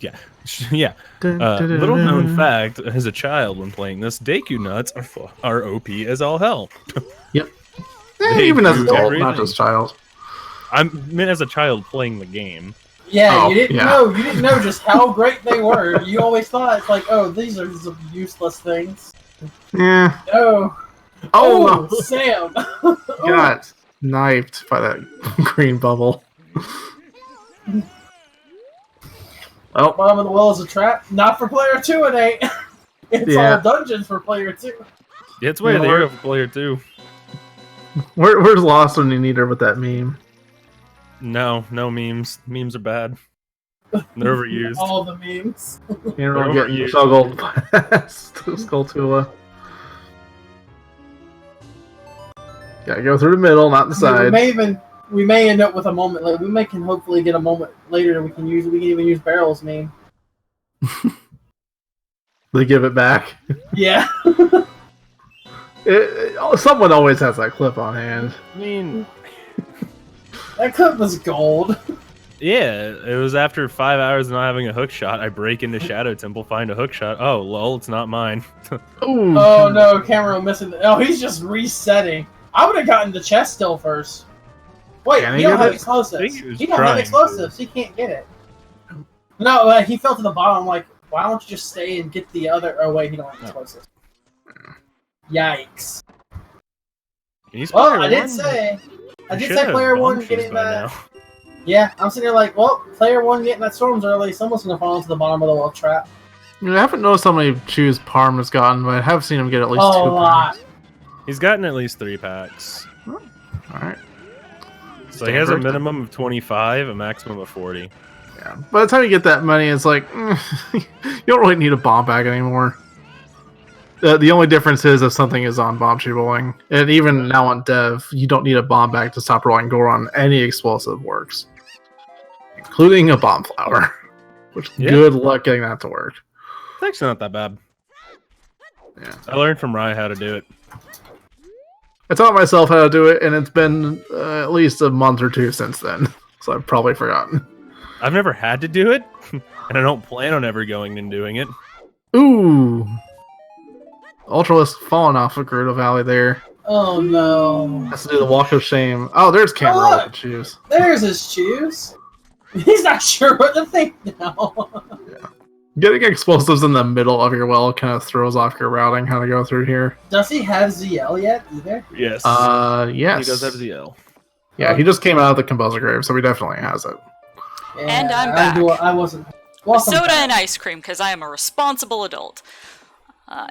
Yeah. Yeah. Little known fact, as a child when playing this, Deku nuts are OP as all hell. They Even as do an adult, everything. not just child. I meant as a child playing the game. Yeah, Oh, you didn't yeah. know. You didn't know just how great they were. You always thought it's like, oh, these are some useless things. Yeah. No. Oh, no. Sam. Got knifed by that green bubble. Oh, Bottom of the well is a trap. Not for player 2, it ain't. It's Yeah. all dungeons for player 2. Yeah, it's way Yeah, there we're- of player 2. where's Lost when you need her with that meme? No memes. Memes are bad. They're overused. All the memes. You know, getting overused. juggled past Skulltula. Gotta go through the middle, not the I mean, side. we may end up with a moment. Like, we can hopefully get a moment later. We can even use Barrel's meme. They give it back. Yeah. Someone always has that clip on hand. I mean, That clip was gold. yeah, it was after 5 hours of not having a hook shot. I break into Shadow Temple, find a hook shot. Oh, lol, it's not mine. Ooh. Oh no, Cameron missing. Oh, he's just resetting. I would have gotten the chest still first. Wait, Can he he don't get have it? explosives. I think he was He don't have trying explosives. He can't get it. No, he fell to the bottom. Like, why don't you just stay and get the other? Oh wait, he don't have explosives. Yikes. He's Well, player I did one. say He should say have player one bombs getting by that. now. Yeah, I'm sitting there like, well, player 1 getting that storms early. Someone's gonna fall into the bottom of the well trap. I haven't noticed how many chews Parm has gotten, but I have seen him get at least Oh, 2. a lot. He's gotten at least 3 packs. All right. So he has a minimum of 25, a maximum of 40. Yeah. By the time you get that many, it's like you don't really need a bomb bag anymore. The only difference is if something is on bomb tree rolling, and even now on dev, you don't need a bomb bag to stop rolling gore on any explosive works, including a bomb flower. Which good luck getting that to work. It's actually not that bad. Yeah, I learned from Rye how to do it. I taught myself how to do it, and it's been at least a month or 2 since then, so I've probably forgotten. I've never had to do it, and I don't plan on ever going and doing it. Ooh. Ultralisk falling off of Gerudo Valley there. Oh no. Has to do the walk of shame. Oh, there's Camera with the shoes. There's his shoes. He's not sure what to think now. Yeah. Getting explosives in the middle of your well kind of throws off your routing how to go through here. Does he have ZL yet either? Yes. Yes. He does have ZL. Yeah, he just came out of the Composer Grave, so he definitely has it. Yeah, And I'm back. I wasn't. Welcome Soda back. and ice cream, because I am a responsible adult.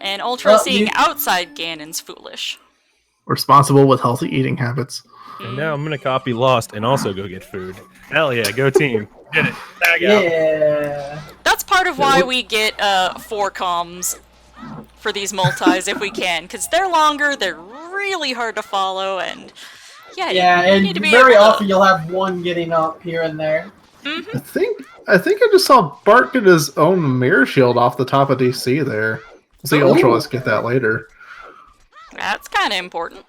And Ultra seeing outside Ganon's foolish. Responsible with healthy eating habits. And now I'm gonna copy Lost and also go get food. Hell yeah, go team. Get it. Tag out. Yeah. That's part of why we get 4 comms for these multis if we can, because they're longer, they're really hard to follow, and Yeah, you and need to be very able to- often you'll have one getting up here and there. I think I just saw Bart get his own mirror shield off the top of DC there. We'll see Ultralisk get that later. That's kind of important.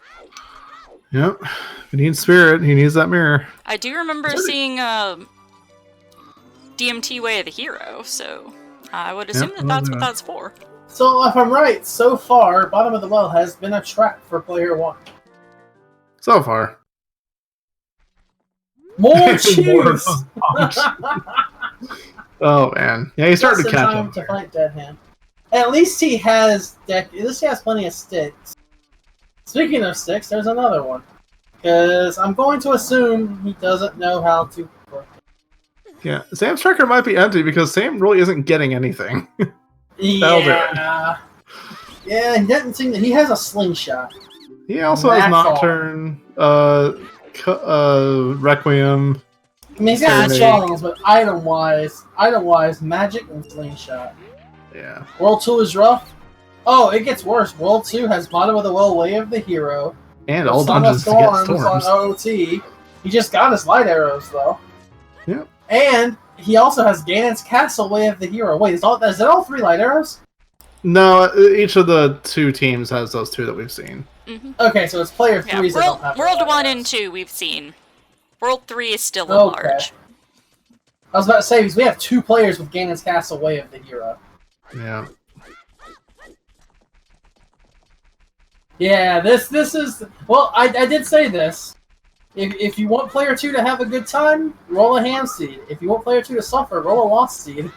Yep. If he needs spirit, he needs that mirror. I do remember seeing DMT Way of the Hero, so I would assume that that's what that's for. So if I'm right, so far, Bottom of the Well has been a trap for player 1. So far. More cheese! Oh man. Yeah, he's starting to Just in catch time up. to fight Dead Hand. At least he has at least he has plenty of sticks. Speaking of sticks, there's another one. Because I'm going to assume he doesn't know how to work. Yeah. Sam's tracker might be empty because Sam really isn't getting anything. That'll do it. Yeah, he doesn't seem that he has a slingshot. He also has Nocturne, Requiem. I mean, he's got Serenade. songs, but item-wise, magic and slingshot. Yeah. World 2 is rough. Oh, it gets worse. World 2 has Bottom of the Well, Way of the Hero. And all Son of dungeons to get Storms storms. on OT. He just got his light arrows, though. Yep. And he also has Ganon's Castle, Way of the Hero. Wait, is that all 3 light arrows? No, each of the 2 teams has those 2 that we've seen. Okay, so it's player 3's Yeah, that don't have World light 1 arrows. and 2 we've seen. World 3 is still Okay. large. I was about to say, because we have 2 players with Ganon's Castle, Way of the Hero. Yeah. Yeah, this is... Well, I did say this. If you want player 2 to have a good time, roll a hand seed. If you want player 2 to suffer, roll a lost seed.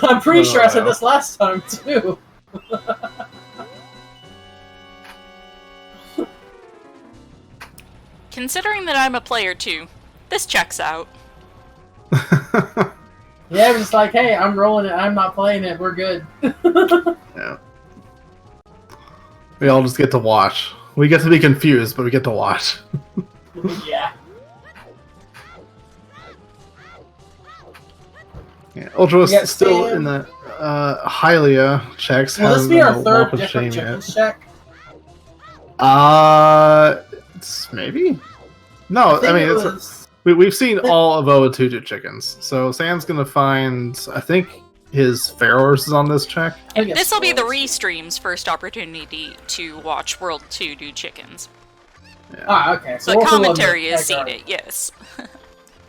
I'm pretty sure I said this last time, too. Considering that I'm a player 2, this checks out. Yeah, I'm just like, hey, I'm rolling it, I'm not playing it, we're good. Yeah. We all just get to watch. We get to be confused, but we get to watch. Yeah. Yeah, Ultra was Yeah, still Sam. in the Hylia checks. Will this hasn't be our done the third Walk of different Shame yet. chickens check? Maybe. No, I mean we've seen all of OO2 do chickens. So Sam's gonna find. I think his Pharaohs is on this check. I guess This will be the yours. restream's first opportunity to watch World 2 do chickens. Ah, okay. So The we'll do one commentary with has seen Edgar. it, yes.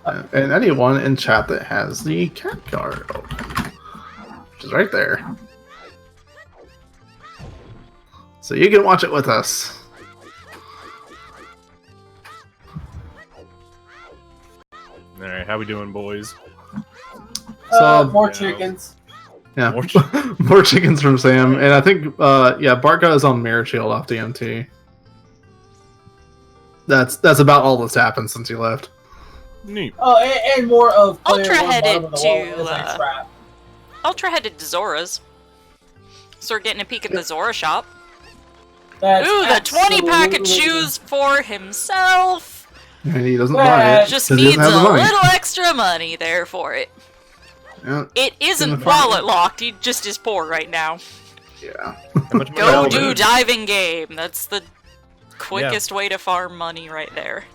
And anyone in chat that has the cat card open, which is right there. So you can watch it with us. Alright, how we doing, boys? More Yeah. chickens. Yeah, More more chickens from Sam, and I think Bart got his own mirror shield off DMT. That's about all that's happened since he left. Neat. Oh, and more of player Ultra one headed bottom of the wall to, as a trap. Ultra headed to Zora's. Start getting a peek at the Zora shop. That's Ooh, the 20-pack of absolutely- shoes for himself. And he doesn't buy it. Just 'cause he needs doesn't a have the money. little extra money there for it. Yeah. It In isn't the farm. wallet locked. He just is poor right now. Yeah. How much money Go will do it? diving game. That's the quickest way to farm money right there.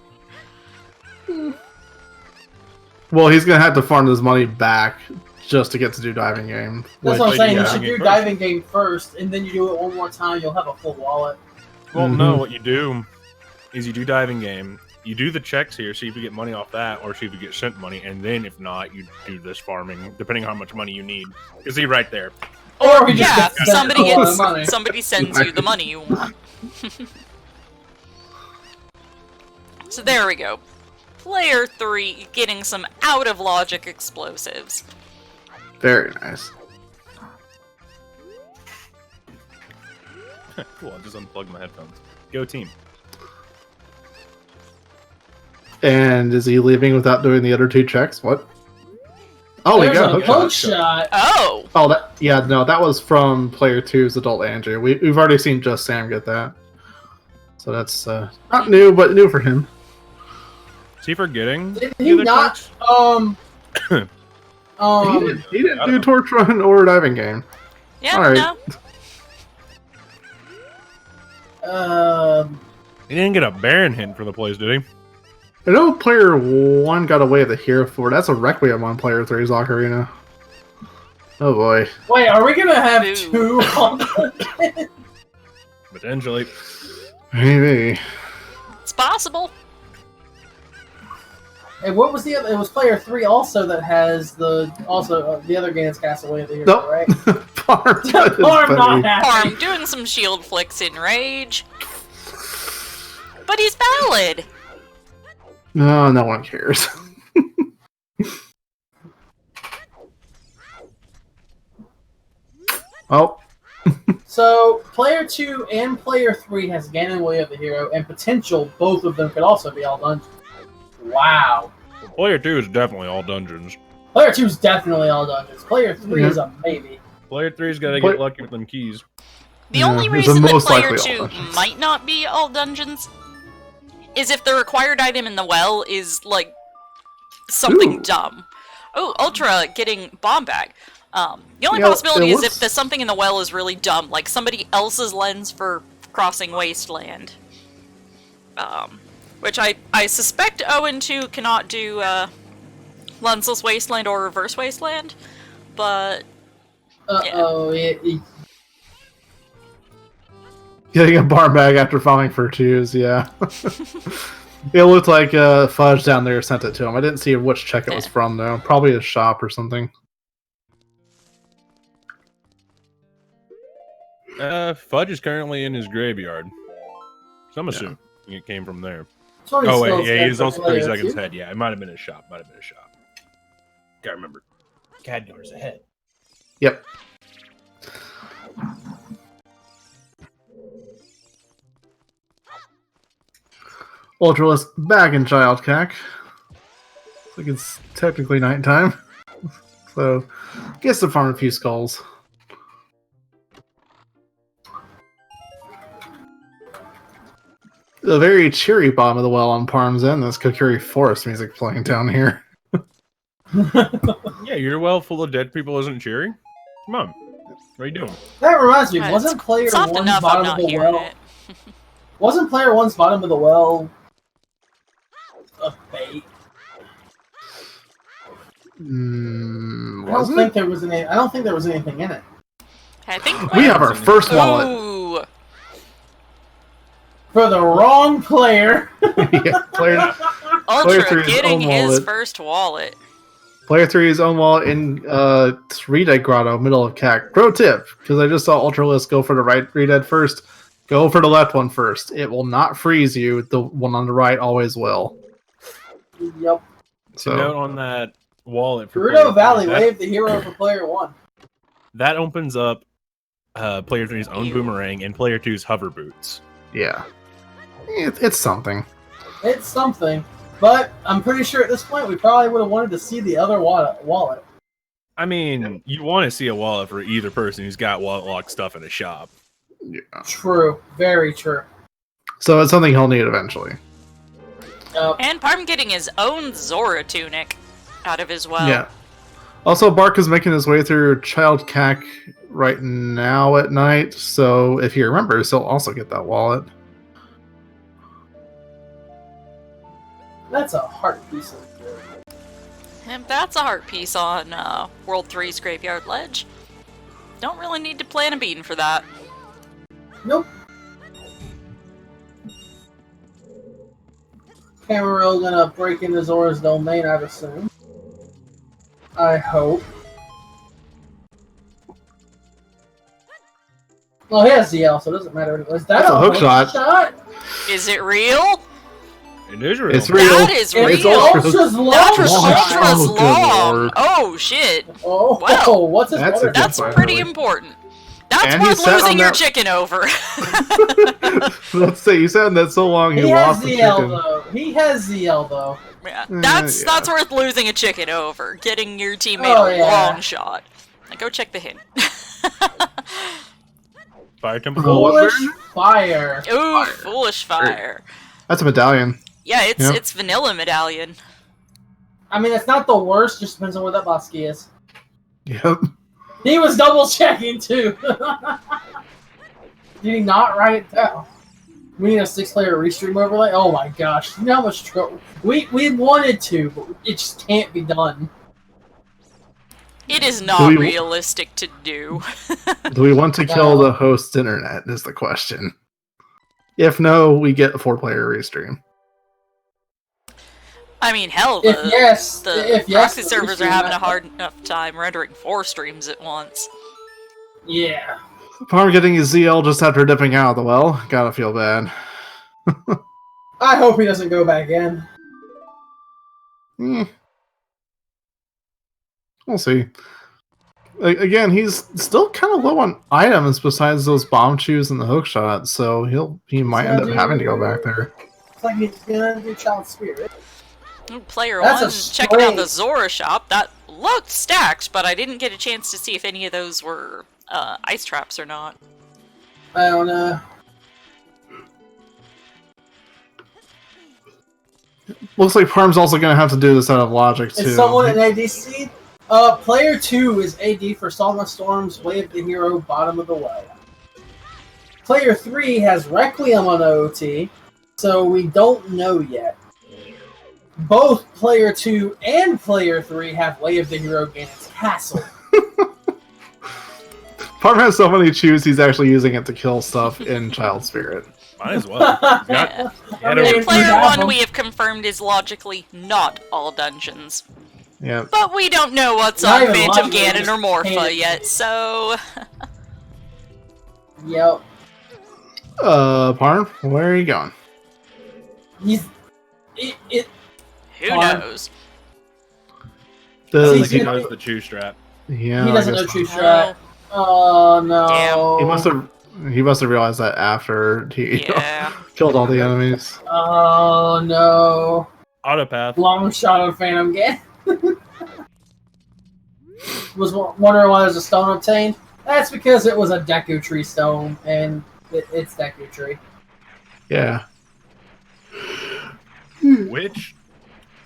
Well, he's gonna have to farm his money back just to get to do diving game. That's which- what I'm saying. You yeah. should do diving game first, and then you do it one more time. You'll have a full wallet. Well, no, what you do is you do diving game. You do the checks here, see if you get money off that, or see if you get sent money, and then if not, you do this farming, depending on how much money you need. You see right there. Or he just Yeah, gets sent somebody a lot of money. somebody sends you the money you want. So there we go. Player 3 getting some out of logic explosives. Very nice. Cool, I just unplugged my headphones. Go team. And is he leaving without doing the other 2 checks? What? Oh, he There's got a a hook hook shot. shot. Oh! Oh, that was from player 2's adult Andrew. We've already seen Just Sam get that. So that's not new, but new for him. Is he forgetting? Did the he other not? checks? He didn't do Torch Run or diving game. Yeah, Alright. no. He didn't get a Baron hint from the place, did he? I know player 1 got away with the Hero 4. That's a Requiem on player 3's Ocarina. Oh boy. Wait, are we gonna have Boo. 2 on the Potentially. Maybe. It's possible. And what was the other? It was player 3 also that has the other game that's cast away the hero, Nope. right? Farm is Farm not funny. happy. Farm doing some shield flicks in rage. But he's valid. No, no one cares. Oh, So player 2 and player 3 has Ganon of the hero, and potential both of them could also be all dungeons. Wow. Player 2 is definitely all dungeons. Player 2 is definitely all dungeons. Player 3 is a maybe. Player 3's gotta Play- get lucky with them keys. The Yeah, only it's the reason that most player likely 2 all dungeons. might not be all dungeons is if the required item in the well is, like, something Ooh. dumb. Oh, Ultra getting bomb bag. The only Yeah, possibility it is looks- if the something in the well is really dumb, like somebody else's lens for crossing wasteland. Which I suspect Owen 2 cannot do lensless wasteland or reverse wasteland, but Uh-oh. getting a bar bag after falling for 2s, yeah. It looked like Fudge down there sent it to him. I didn't see which check it was from, though. Probably a shop or something. Fudge is currently in his graveyard. So I'm assuming it came from there. Sorry, Oh, wait, Skulls yeah, got he's also player 30 seconds 2. ahead. Yeah, it might have been a shop. Gotta remember. Cadgar's ahead. Yep. Ultralist back in Child Cack. Looks like it's technically nighttime. So, gets to farm a few skulls. The very cheery bottom of the well on Parm's End. There's Kokiri Forest music playing down here. Yeah, your well full of dead people isn't cheering? Come on. What are you doing? That reminds me, it's wasn't player soft 1's enough I'm bottom not of the hearing well? it. Wasn't player 1's bottom of the well a bait? I don't Wasn't think it? there was any. I don't think there was anything in it. I think We have our first wallet. Ooh. For the wrong player. Yeah, player Ultra three's getting own his wallet. first wallet. Player 3's own wallet in Redead Grotto, middle of CAC. Pro tip, because I just saw Ultralist go for the right Redead first. Go for the left one first. It will not freeze you. The one on the right always will. Yep. So Note on that wallet for Gerudo player Valley three, waved the hero for player 1. that opens up player 3's own Ew. boomerang and player 2's hover boots. yeah, it's something. It's something. But I'm pretty sure at this point we probably would have wanted to see the other wallet. I mean, you want to see a wallet for either person who's got wallet lock stuff in a shop. Yeah. True. Very true. So it's something he'll need eventually. And Parm getting his own Zora tunic out of his well. Yeah. Also, Bark is making his way through Child Cack right now at night, so if he remembers, he'll also get that wallet. That's a heart piece of And that's a heart piece on World 3's Graveyard Ledge. Don't really need to plan a bean for that. Nope. Cameron gonna break into Zora's domain, I'd assume. I hope. Well, he has ZL, so it doesn't matter. Is that That's a hook shot. Is it real? It is real. It's real. That is real. It's Ultra's long. That was Ultra's Oh, good long. lord. Oh shit. Oh, Wow. what's his That's water? a That's Finally. pretty important. That's And he worth sat on losing your that- chicken over. Let's say you said that so long He he has lost the ZL chicken. though. He has ZL though. Yeah, Yeah. that's worth losing a chicken over. Getting your teammate Oh, a yeah. long shot. Now go check the hint. Fire Temple Oh, Gold. what? Foolish fire. Ooh, foolish fire. That's a medallion. Yeah, it's Yep. it's vanilla medallion. I mean, it's not the worst. Just depends on where that Bosky is. Yep. He was double checking too. Did he not write it down? We need a 6-player restream overlay. Oh my gosh! You know how much trouble we wanted to, but it just can't be done. It is not we- realistic to do. Do we want to kill No. the host's internet is the question. If no, we get a 4-player restream. I mean, hell, If the yes, if yes, proxy the servers are restream having a might- hard enough time rendering 4 streams at once. Yeah. Farm getting his ZL just after dipping out of the well. Gotta feel bad. I hope he doesn't go back in. Hmm. We'll see. Again, he's still kind of low on items besides those bomb shoes and the hook shot, so he might end up having to go back there. It's like he's gonna do Child Spirit. Ooh, Player That's a 1 checking out the straight- Zora shop. That looked stacked, but I didn't get a chance to see if any of those were ice traps or not. I don't know. Looks like Parm's also going to have to do this out of logic, too. Is someone in ADC? Player 2 is AD for Song of Storms, Way of the Hero, Bottom of the Well. Player 3 has Requiem on OT, so we don't know yet. Both Player 2 and Player 3 have Way of the Hero Ganon's Castle. Parm has so many chews, he's actually using it to kill stuff in Child Spirit. Might as well. Yeah. Got I mean, And if Player you have 1 them- we have confirmed is logically not all dungeons. Yeah. But we don't know what's Not on even Phantom logically, Ganon just or Morpha painted. yet, so... Yep. Parm, where are you going? He's... Who Fine. knows? Does like he he- knows the chew strap. Yeah, He I doesn't guess know True so. Strat. Oh no. Damn. He must have realized that after he Yeah. killed all the enemies. Oh no. Autopath. Long shot of Phantom Ganon. Was wondering why there's a stone obtained? That's because it was a Deku Tree stone, and it's Deku Tree. Yeah. Which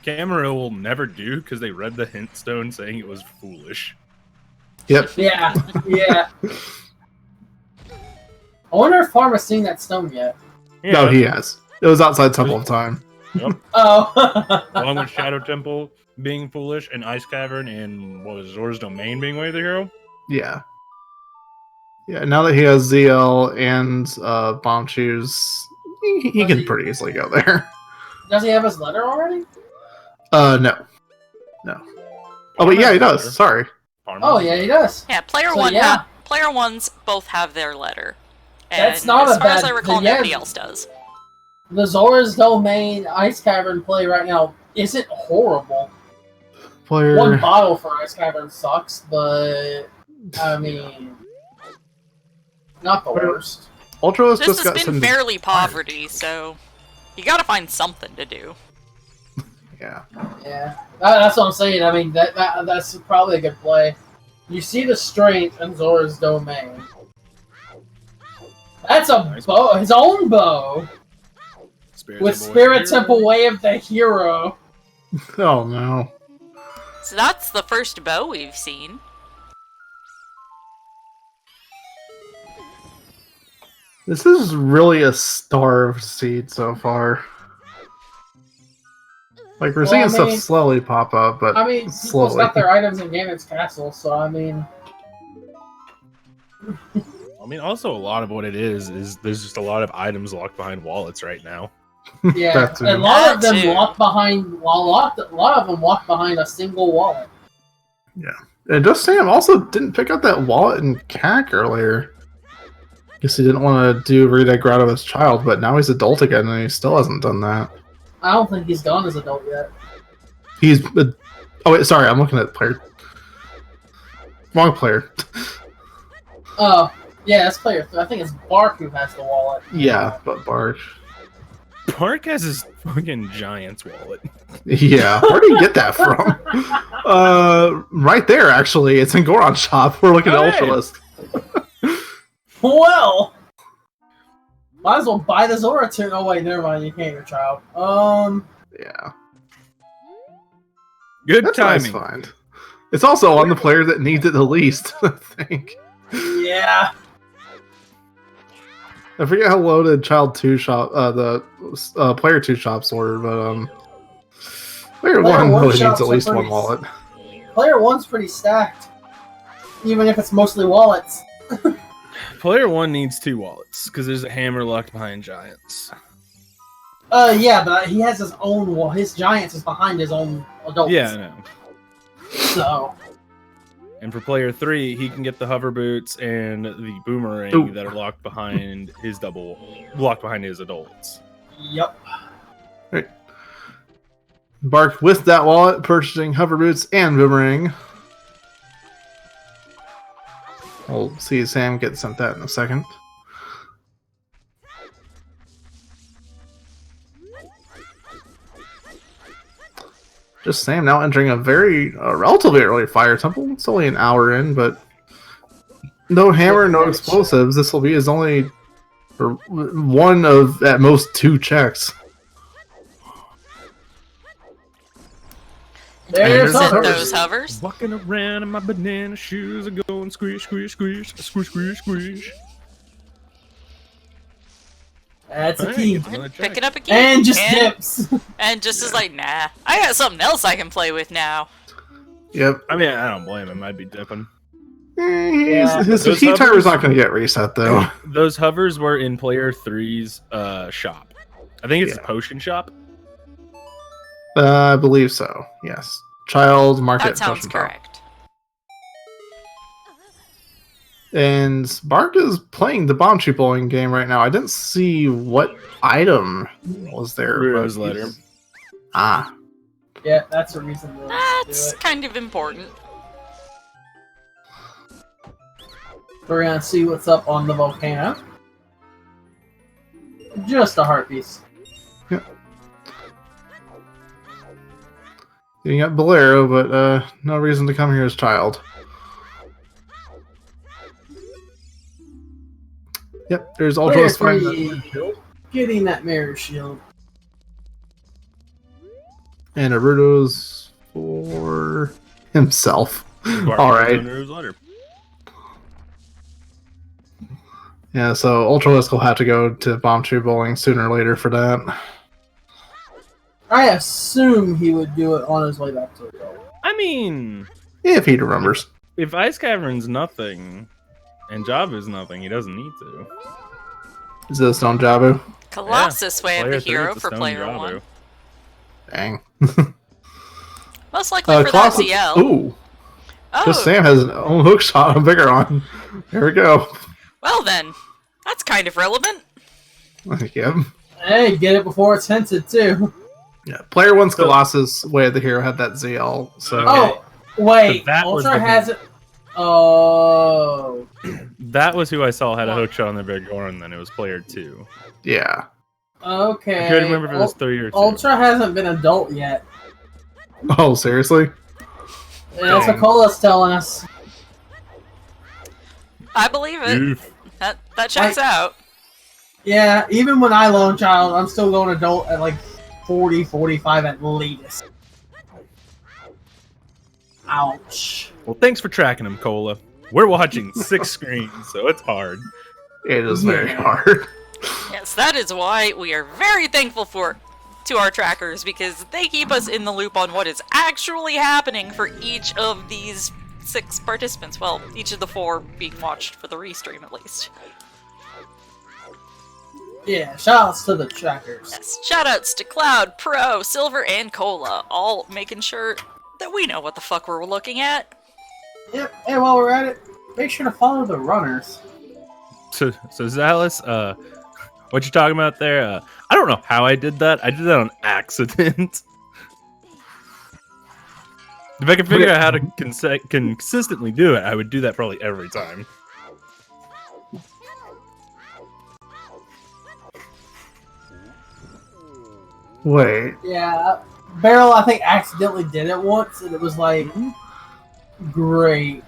Camera will never do because they read the hint stone saying it was foolish. Yep. Yeah, yeah. I wonder if Farm has seen that stone yet. Yeah, No, he has. It was outside Temple of Time. Oh. along with Shadow Temple being foolish and Ice Cavern and what was Zora's Domain being Way of the Hero. Yeah. Yeah, now that he has ZL and Bomb Shoes, he can pretty easily go there. Does he have his letter already? No. No. Oh, but yeah, he does. Sorry. Parma. Oh yeah, he does. Yeah, player So, one. yeah. Player ones both have their letter. And That's not as a far as bad- I recall, yeah. nobody else does. The Zora's Domain Ice Cavern play right now isn't horrible. Player. One bottle for Ice Cavern sucks, but I mean, not the worst. Ultra's This just has got been some. fairly poverty, so you gotta find something to do. Yeah. Yeah, that's what I'm saying. I mean, that's probably a good play. You see the strength in Zora's domain. That's a bow, his own bow, with Spirit Temple Way of the Hero. Oh no. So that's the first bow we've seen. This is really a starved seed so far. Like, we're seeing stuff slowly pop up, but I mean, slowly. people's got their items in Ganon's castle, so I mean... Also a lot of what it is there's just a lot of items locked behind wallets right now. Yeah, and a lot of them locked behind... Well, a lot of them locked behind a single wallet. Yeah. And just Sam also didn't pick up that wallet in CAC earlier. Guess he didn't want to do Read Grotto of his child, but now he's adult again and he still hasn't done that. I don't think he's gone as adult yet. He's... Oh wait, sorry, I'm looking at player. Wrong player. Oh, yeah, that's player 3. I think it's Bark who has the wallet. Yeah, but Bark. Bark has his fucking Giant's wallet. Yeah, where do you get that from? Right there, actually. It's in Goron's shop. We're looking at Ultralist. Well, might as well buy the Zora tune. Oh wait, never mind. You can't, your child. Yeah. Good That's timing. Nice find. It's also on the player that needs it the least, I think. Yeah. I forget how low did Child 2 shop, the Player 2 shops were, but Player 1 really needs at least one wallet. Player 1's pretty stacked, even if it's mostly wallets. Player 1 needs 2 wallets because there's a hammer locked behind Giants. Yeah, but he has his own wall. His Giants is behind his own adults. Yeah, I know. So. And for player 3, he can get the hover boots and the boomerang that are locked behind his adults. Yep. Right. Bark with that wallet, purchasing hover boots and boomerang. We'll see Sam get sent that in a second. Just Sam now entering a relatively early fire temple. It's only an hour in, but no hammer, no explosives. This will be his only, or one of at most 2 checks. There's those hovers. Walking around in my banana shoes and going squish, squish, squish, squish, squish, squish. That's a key. Pick it up again. And just dips. And just is like, nah. I got something else I can play with now. Yep. I mean, I don't blame him. I'd be dipping. His heat timer's not going to get reset, though. Those hovers were in player 3's shop. I think it's a potion shop. I believe so, yes. Child Market. That sounds correct. And Bark is playing the bomb tree bowling game right now. I didn't see what item was there. Rudo's letter. Ah. Yeah, that's a reason to That's do it. kind of important. We're gonna see what's up on the volcano. Just a heart piece. Yep. You got Bolero, but no reason to come here as Child. Yep, there's Ultra's getting that mirror shield. And Naruto's for himself. Alright. Yeah, so Ultralisk will have to go to Bomb Tree Bowling sooner or later for that. I assume he would do it on his way back to the goal. I mean... If he remembers. If Ice Cavern's nothing, and Jabu's nothing, he doesn't need to. Is this on Jabu? Colossus Way of the Player Hero 3 for Stone player Jabu. 1. Dang. Most likely for that ZL. Ooh. Oh, Just Sam has his own hook shot on Vigor. Here we go. well then. That's kind of relevant. Yep. Hey, get it before it's hinted, too. Yeah, player 1's Colossus Way of the Hero had that ZL, so... Oh, wait. So that was Ultra the has it... Oh... That was who I saw had a hook shot on the big horn, then it was player 2. Yeah. Okay. I couldn't remember if it was 3 or 2. Ultra hasn't been adult yet. Oh, seriously? Yeah, that's what Cola's telling us. I believe it. Oof. That checks out. Yeah, even when I lone child, I'm still going adult at like 40, 45 at latest. Ouch. Well, thanks for tracking him, Cola. We're watching 6 screens, so it's hard. It is very Yeah. hard. Yes, that is why we are very thankful to our trackers, because they keep us in the loop on what is actually happening for each of these 6 participants. Well, each of the 4 being watched for the restream, at least. Yeah, shoutouts to the trackers. Yes, shoutouts to Cloud, Pro, Silver, and Cola, all making sure that we know what the fuck we're looking at. Yep, and while we're at it, make sure to follow the runners. So Zalus, what you talking about there? I don't know how I did that. I did that on accident. If I could figure out how to consistently do it, I would do that probably every time. Wait. Yeah, Barrel, I think, accidentally did it once, and it was like, great.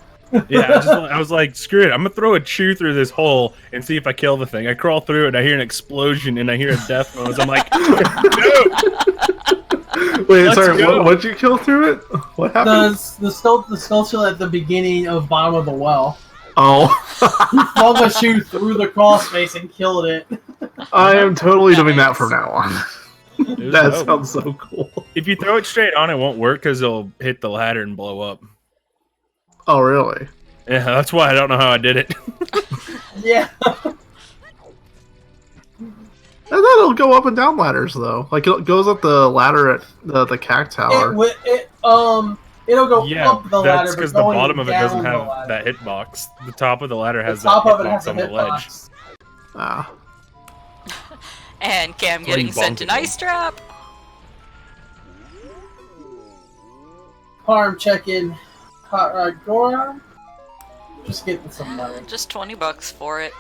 Yeah, I was like, screw it. I'm gonna throw a chew through this hole and see if I kill the thing. I crawl through it, and I hear an explosion, and I hear a death noise. I'm like, no! Wait, Let's sorry, go. what'd you kill through it? What happened? The sculpture at the beginning of bottom of the well. Oh. He flung a shoe through the crawl space and killed it. I am totally doing that from now on. It was That dope. sounds so cool. If you throw it straight on, it won't work because it'll hit the ladder and blow up. Oh, really? Yeah, that's why I don't know how I did it. Yeah. I thought it'll go up and down ladders, though. Like, it goes up the ladder at the CAC tower. It'll go Yeah, up the ladder, that's because but the going bottom of it down doesn't the have ladder. that hitbox. The top of the ladder has The top that of it has hitbox a on the ledge. hitbox. Ah. And Cam Where you getting sent bonking an ice trap. Farm check-in. Hot Rod Goron. Just getting some money. Just $20 for it.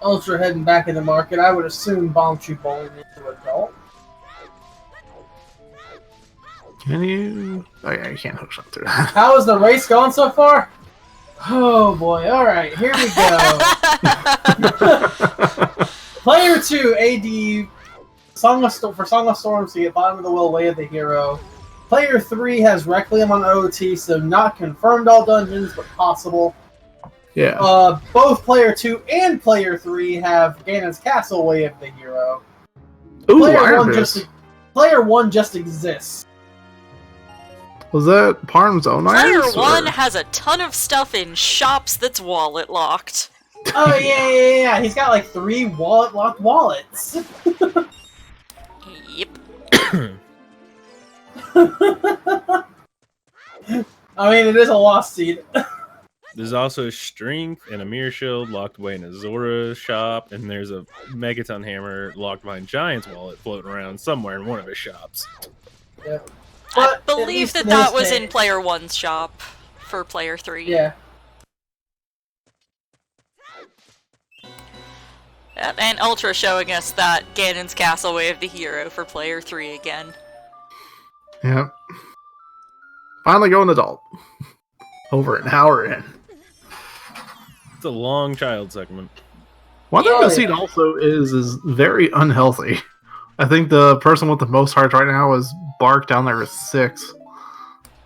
Ultra heading back in the market. I would assume Bomb Troop bowling into adult. Can you? Oh, yeah, you can't hook shot through that. How is the race going so far? Oh boy, alright, here we go. Player 2, AD, for Song of Storms to get bottom of the well, Way of the Hero. Player 3 has Requiem on OT, so not confirmed all dungeons, but possible. Yeah. Both Player 2 and Player 3 have Ganon's Castle, Way of the Hero. Ooh, Player 1 just exists. Was that Parm's own Player irons? 1 or- has a ton of stuff in shops that's wallet locked. Oh, yeah. He's got like 3 wallet-locked wallets. Yep. I mean, it is a lost seed. There's also a strength and a mirror shield locked away in a Zora shop, and there's a Megaton hammer locked behind Giant's wallet floating around somewhere in one of his shops. Yep. I But at believe least that in that this was day- in Player 1's shop for Player 3. Yeah. Yep, and Ultra showing us that Ganon's Castle Way of the Hero for Player 3 again. Yep. Finally going adult. Over an hour in. It's a long child segment. One thing Oh, I've seen yeah. also is very unhealthy. I think the person with the most hearts right now is Bark down there with 6.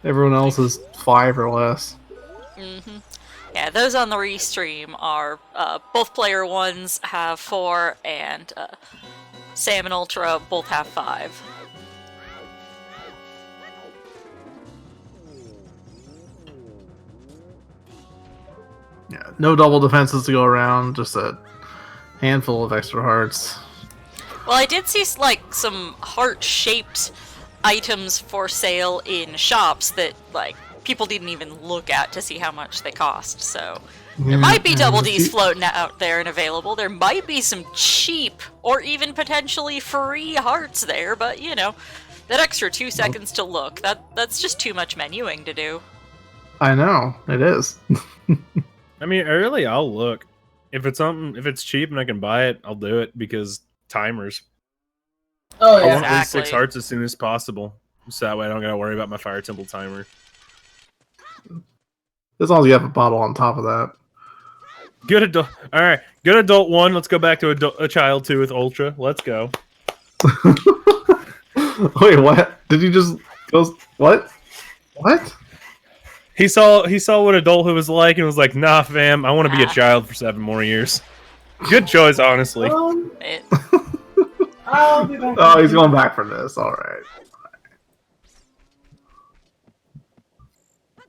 Everyone else is 5 or less. Mm-hmm. Yeah, those on the restream are both Player 1s have 4, and Sam and Ultra both have 5. Yeah, no double defenses to go around, just a handful of extra hearts. Well, I did see like some heart-shaped items for sale in shops that like people didn't even look at to see how much they cost. So there might be double Ds floating out there and available. There might be some cheap or even potentially free hearts there, but you know, that extra 2 seconds to look, that's just too much menuing to do. I know, it is. I mean, early I'll look. If it's cheap and I can buy it, I'll do it because timers. Oh I yeah. want those 6 Exactly. hearts as soon as possible, so that way I don't gotta worry about my Fire Temple timer. As long as you have a bottle on top of that. Good adult. All right, good adult 1. Let's go back to a child 2 with Ultra. Let's go. Wait, what? Did you just go? What? What? He saw what adulthood was like and was like, "Nah, fam, I want to be a Ah. child for 7 more years." Good choice, honestly. It, I'll be back. Oh, he's going back for this. All right.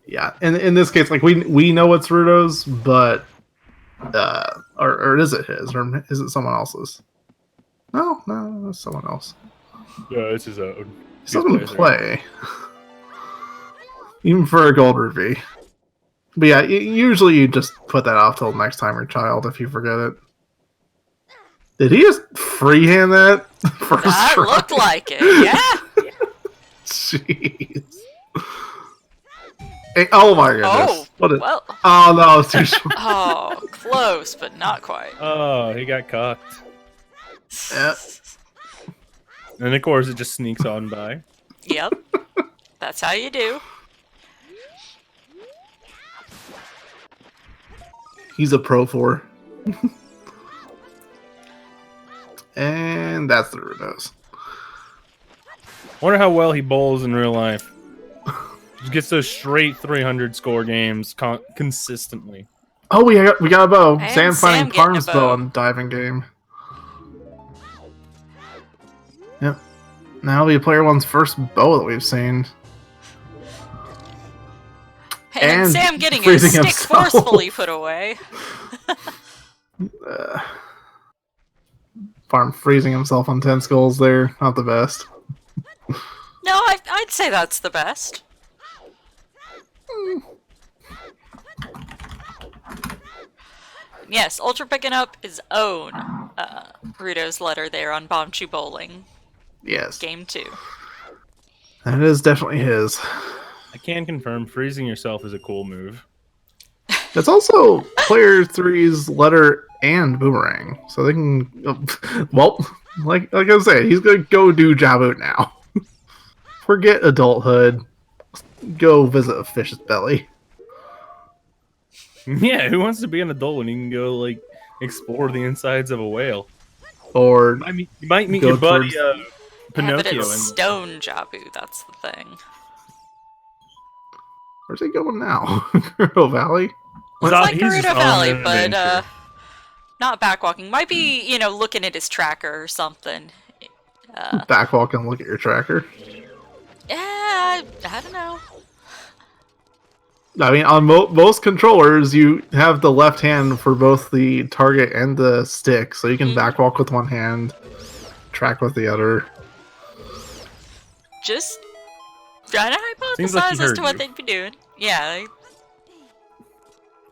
Yeah, in this case, like we know it's Rudo's, but or is it his, or is it someone else's? No, it's someone else. Yeah, it's his own. He doesn't play, even for a gold rupee. But yeah, usually you just put that off till next time your child if you forget it. Did he just freehand that first that try? looked like it. Yeah. Jeez. Hey, oh my goodness! Oh, What? well. Oh no, it's too short. Oh, close, but not quite. Oh, he got cocked. Yeah. And of course, it just sneaks on by. Yep. That's how you do. He's a pro 4. And that's the Rudos. Wonder how well he bowls in real life. Just gets those straight 300 score games consistently. Oh, we got a bow. And Sam finding Sam getting a Parm's bow. bow on diving game. Yep. Now we player 1's first bow that we've seen. And And Sam getting his freezing stick himself. forcefully put away. Farm freezing himself on 10 skulls there. Not the best. No, I'd say that's the best. Yes, Ultra picking up his own Rudo's letter there on Bombchu Bowling, Yes. game 2. That is definitely his. I can confirm freezing yourself is a cool move. It's also player 3's letter and boomerang. So they can... Well, like I say, he's going to go do Jaboot now. Forget adulthood. Go visit a fish's belly. Yeah, who wants to be an adult when you can go like explore the insides of a whale? Or I mean, you might meet Go your buddy towards- Yeah, but Pinocchio. it's and Stone Jabu, that's the thing. where's he going now? Gerudo Valley? Looks like he's just Gerudo on Valley, an but adventure. not backwalking. Might be, looking at his tracker or something. Backwalk and look at your tracker. Yeah, I don't know. I mean, on most controllers, you have the left hand for both the target and the stick, so you can backwalk with one hand, track with the other. Just trying to Seems like he hypothesize as heard to what you. they'd be doing. Yeah,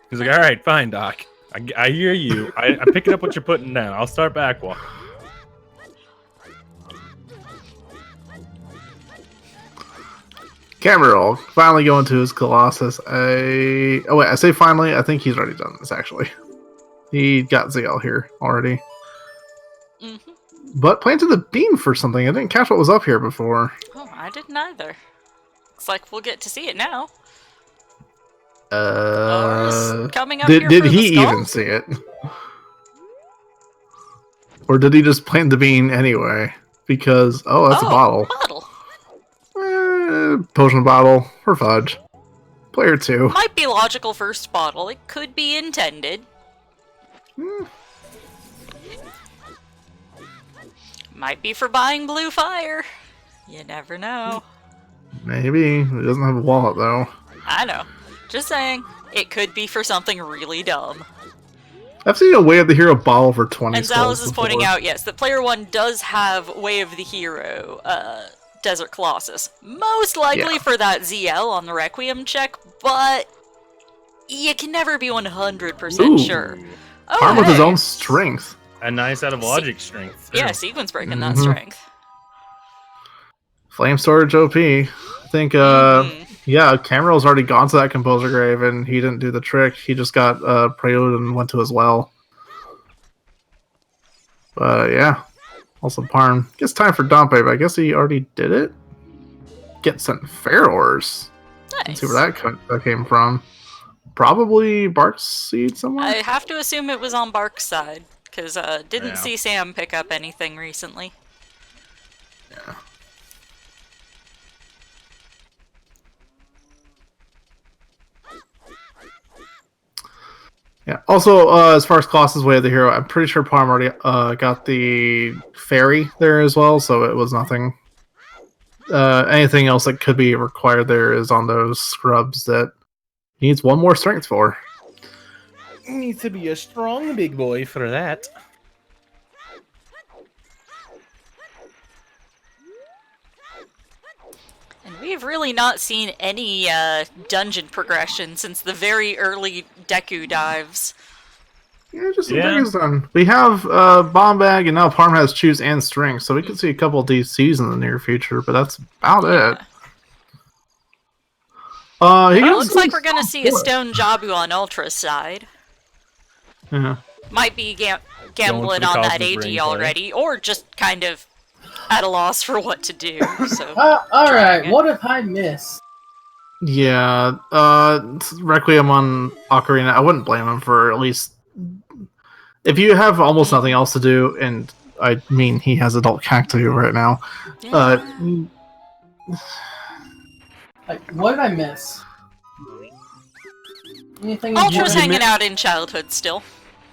He's like, all right, fine, Doc. I hear you. I'm picking up what you're putting down. I'll start backwalking. Camera roll. Finally going to his Colossus. Oh wait, I say finally. I think he's already done this actually. He got ZL here already. hmm But planted the beam for something. I didn't catch what was up here before. Oh, I didn't either. Looks like we'll get to see it now. Coming up here Did for the he skull? even see it? Or did he just plant the bean anyway? Because, oh, that's a bottle. Bottle. Potion bottle for fudge. Player 2. Might be logical first bottle. It could be intended. Might be for buying blue fire. You never know. Maybe. He doesn't have a wallet, though. I know. Just saying. It could be for something really dumb. I've seen a Way of the Hero bottle for 20 And skulls Zalaz is pointing before. out, yes, that player 1 does have Way of the Hero, Desert Colossus. Most likely Yeah. for that ZL on the Requiem check, but you can never be 100% Ooh. sure. Oh, Armed with his hey. own strength. A nice out of logic strength. too. Yeah, Sequence breaking that Mhm. strength. Flame storage OP. I think, yeah, Cameral's already gone to that Composer Grave and he didn't do the trick. He just got Prelude and went to his well. Yeah. Also, Parm. Guess time for Dompe, but I guess he already did it. Get sent Ferors. Nice. Let's see where that came from. Probably Bark's seed somewhere? I have to assume it was on Bark's side, because didn't Yeah. see Sam pick up anything recently. Yeah. Yeah. Also, as far as Colossus Way of the Hero, I'm pretty sure Parm already got the fairy there as well, so it was nothing. Anything else that could be required there is on those scrubs that he needs one more strength for. Needs to be a strong big boy for that. And we've really not seen any dungeon progression since the very early Deku dives. Yeah, just some things done. We have Bomb Bag, and now Parm has Choose and Strength, so we could see a couple of DCs in the near future, but that's about it. It looks like we're gonna see a Stone Jabu on Ultra's side. Yeah. Might be gambling on that AD already, or just kind of at a loss for what to do. So. Alright, what if I miss? Yeah, Requiem on Ocarina, I wouldn't blame him for at least... If you have almost nothing else to do, and I mean he has adult cacti right now, Like, what did I miss? Anything Ultra's important? hanging out in childhood still.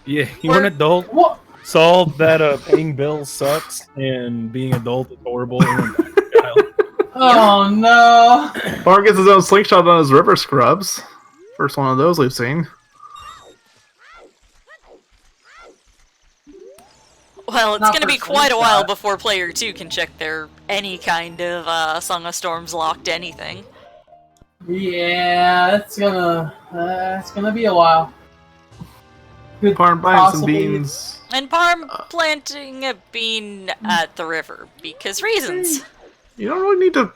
Yeah, you want an adult? What? Solve that paying bills sucks and being adult is horrible. And Oh no! Parm gets his own slingshot on his river scrubs. First one of those we've seen. Well, it's Not going to be for quite a while screenshot. before player 2 can check their any kind of Song of Storms locked anything. Yeah, it's gonna be a while. Could Parm buying some possibly- beans. And Parm planting a bean at the river, because reasons. You don't really need to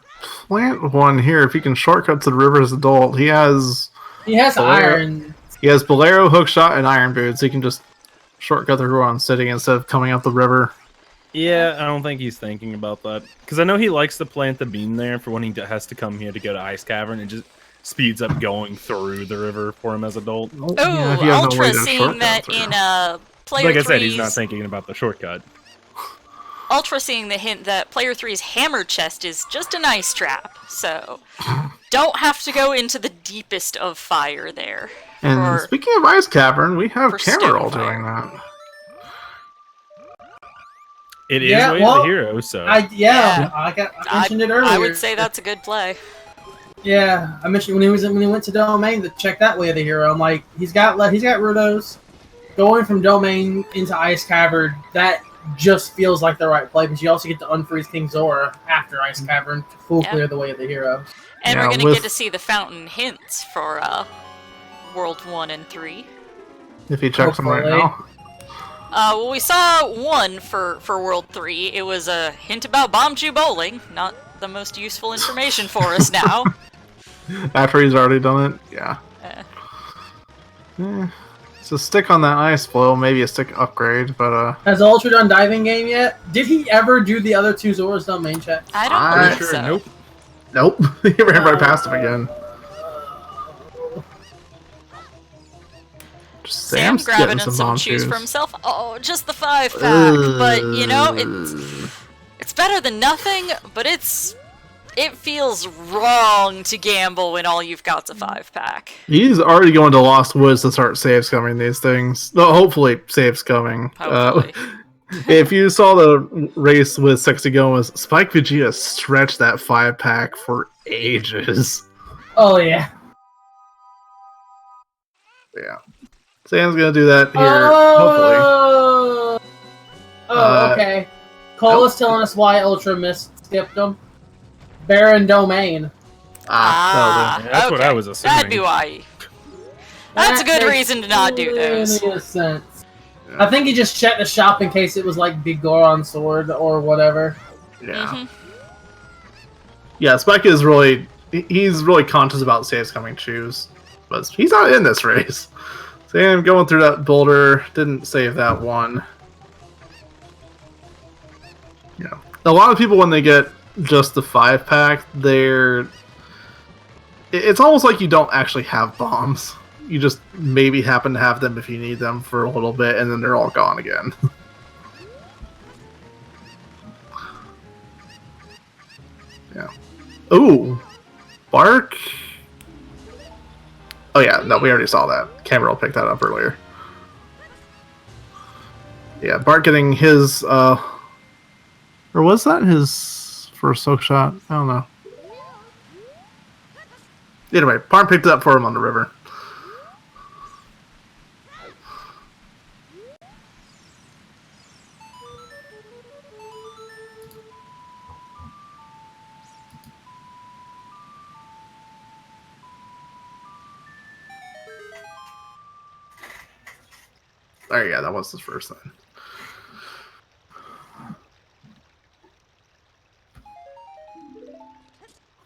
plant one here if you can shortcut to the river as adult. He has Bolero. iron. He has Bolero, Hookshot, and Iron Boots. So he can just shortcut the Huron City instead of coming up the river. yeah, I don't think he's thinking about that. Because I know he likes to plant the bean there for when he has to come here to go to Ice Cavern. It just speeds up going through the river for him as adult. Oh, Yeah, if you have no way Ultra to seeing shortcut that through. in player Like I 3's... said, he's not thinking about the shortcut. Ultra seeing the hint that player 3's hammer chest is just an ice trap, so don't have to go into the deepest of fire there. And for- speaking of Ice Cavern, we have for Cameron Stonefire. doing that. It is Yeah, Way well, of the Hero, so... I Yeah. mentioned it earlier. I would say that's a good play. Yeah, I mentioned when he went to Domain to check that Way of the Hero. I'm like, he's got Rudos. Going from Domain into Ice Cavern, that just feels like the right play because you also get to unfreeze King Zora after Ice Cavern to full Yeah. clear the Way of the Hero. And Yeah, we're gonna with- get to see the fountain hints for World 1 and 3. If he checks them right Hopefully. now. Well, we saw one for World 3. It was a hint about Bombchu Bowling. Not the most useful information for us now. After he's already done it, yeah. So stick on that ice flow, maybe a stick upgrade, but Has Ultra done diving game yet? Did he ever do the other two Zoras Domain check? I don't I'm think sure, so. nope. nope. He ran right past him again. Sam's getting grabbing some bomb shoes shoes. for himself. Oh, just the 5-pack. But, you know, it's better than nothing, but it feels wrong to gamble when all you've got's a 5-pack. He's already going to Lost Woods to start saves coming these things. No, hopefully saves coming. Hopefully. If you saw the race with Sexy Gomez, Spike Vegeta stretched that 5-pack for ages. Oh yeah. Yeah. Sam's gonna do that here, hopefully. Okay. Cole is telling us why Ultra skipped him. Baron Domain. That'll do. Yeah, that's what I was assuming. That'd be why. That's a good That reason to not do those. plenty of sense. I think he just checked the shop in case it was like Big Goron sword or whatever. Yeah. Mhm. Yeah, Spike is really... He's really conscious about saves coming shoes. But he's not in this race. Sam going through that boulder. Didn't save that one. Yeah. A lot of people, when they get just the 5-pack, it's almost like you don't actually have bombs. You just maybe happen to have them if you need them for a little bit, and then they're all gone again. Yeah. Ooh. Bark. Oh yeah, no, we already saw that. Cameron picked that up earlier. Yeah, Bart getting his, or was that his first soak shot? I don't know. Anyway, Bart picked it up for him on the river. Oh yeah, that was his first thing.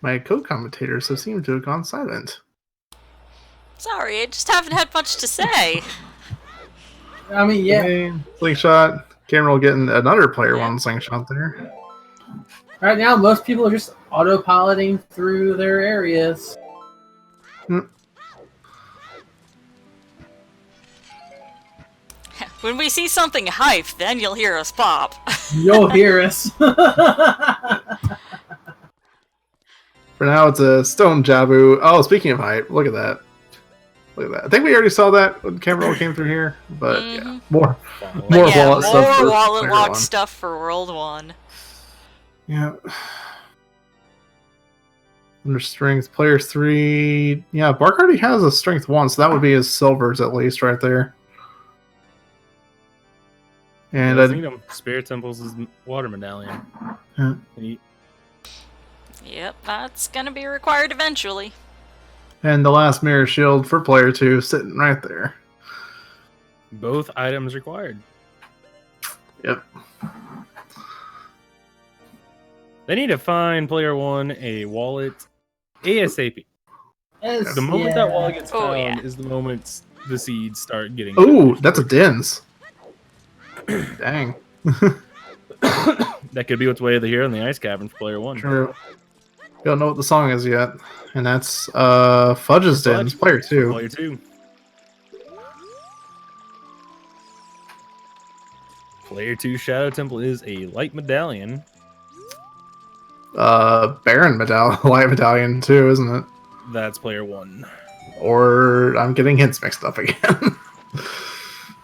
My co-commentators have seemed to have gone silent. Sorry, I just haven't had much to say. I mean, yeah. Okay, slingshot. Cameron getting another player one slingshot there. Right now, most people are just autopiloting through their areas. When we see something hype, then you'll hear us pop. You'll hear us. For now, it's a stone Jabu. Oh, speaking of hype, look at that. Look at that. I think we already saw that when Cameron came through here, but yeah, more wallet stuff. More for wallet player lock one. stuff for World 1. Yeah. Under strength, player 3. Yeah, Bark already has a strength 1, so that would be his silvers at least right there. And I think Spirit Temple's is water medallion. Yeah. Yep, that's gonna be required eventually. And the last mirror shield for player 2 sitting right there. Both items required. Yep. They need to find player 1 a wallet ASAP. The moment that wallet gets found is the moment the seeds start getting... Ooh, that's a Dins. Dang. That could be what's way of the hero in the ice cavern for player 1. True. Don't know what the song is yet. And that's Fudge's Dins, player 2. Player 2. Player 2 Shadow Temple is a light medallion. Baron medallion, light medallion too, isn't it? That's player 1. Or I'm getting hints mixed up again.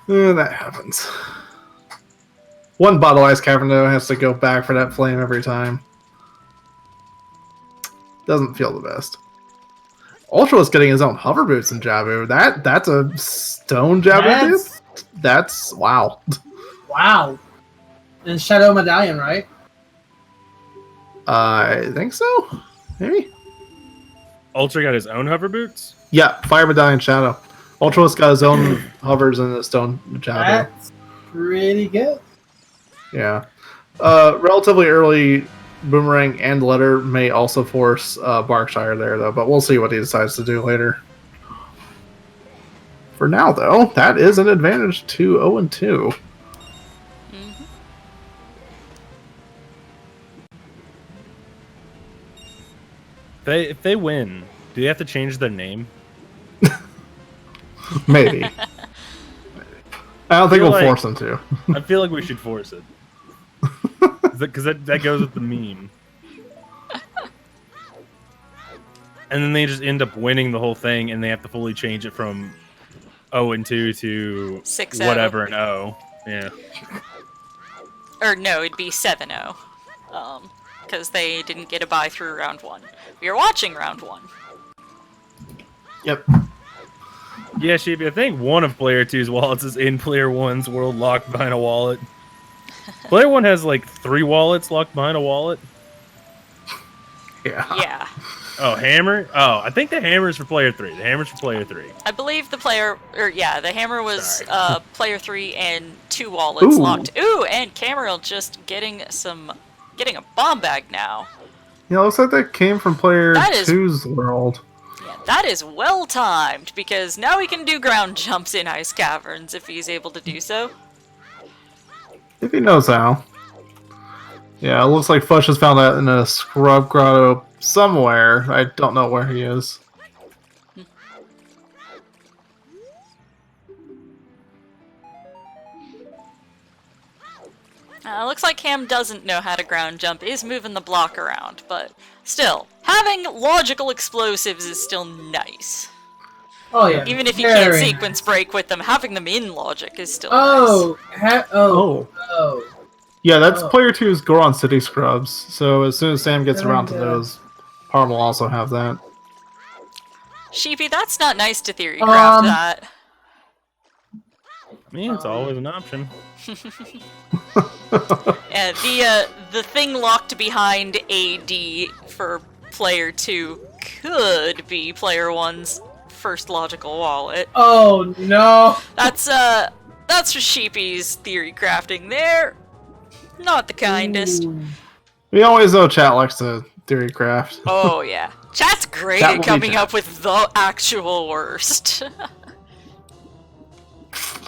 That happens. One bottle ice cavern though has to go back for that flame every time. Doesn't feel the best. Ultra was getting his own hover boots in Jabu. That's a stone Jabu dude? That's wow. Wow. And Shadow Medallion, right? I think so. Maybe. Ultra got his own hover boots? Yeah, Fire Medallion Shadow. Ultra's got his own hovers in the stone Jabu. That's pretty good. Yeah. Relatively early Boomerang and Letter may also force Barkshire there, though, but we'll see what he decides to do later. For now, though, that is an advantage to 0-2. If they win, do they have to change their name? Maybe. I don't think we'll force them to. I feel like we should force it. Because that goes with the meme. And then they just end up winning the whole thing, and they have to fully change it from 0-2 to 6-0. whatever and 0. Yeah. Or no, it'd be 7-0. Because they didn't get a bye through round 1. We are watching round 1. Yep. Yeah, Sheepy, I think one of player 2's wallets is in player 1's world locked behind a wallet. Player 1 has like 3 wallets locked behind a wallet. Yeah. Yeah. Oh, hammer? Oh, I think the hammer is for player 3. The hammer's for player 3. I believe the hammer was player 3 and 2 wallets locked. Ooh, and Cameron just getting a bomb bag now. Yeah, looks like that came from player 2's world. Yeah, that is well timed, because now he can do ground jumps in ice caverns if he's able to do so. If he knows how. Yeah, it looks like Fush has found that in a scrub grotto somewhere. I don't know where he is. Looks like Cam doesn't know how to ground jump, is moving the block around, but still, having logical explosives is still nice. Oh yeah. Even if you can't very sequence nice. break with them, having them in logic is still Oh, Oh. oh. Yeah, that's Oh. player 2's Goron City Scrubs. So as soon as Sam gets Very around to good. those, Parm will also have that. nice. Sheepy, that's not nice to theory craft that. I mean, it's always an option. Yeah, the thing locked behind AD for player 2 could be player 1's first logical wallet. Oh no. That's for Sheepy's theory crafting there. Not the kindest. Ooh. We always know chat likes to theory craft. Oh yeah. Chat's great That at will be coming chat. up with the actual worst.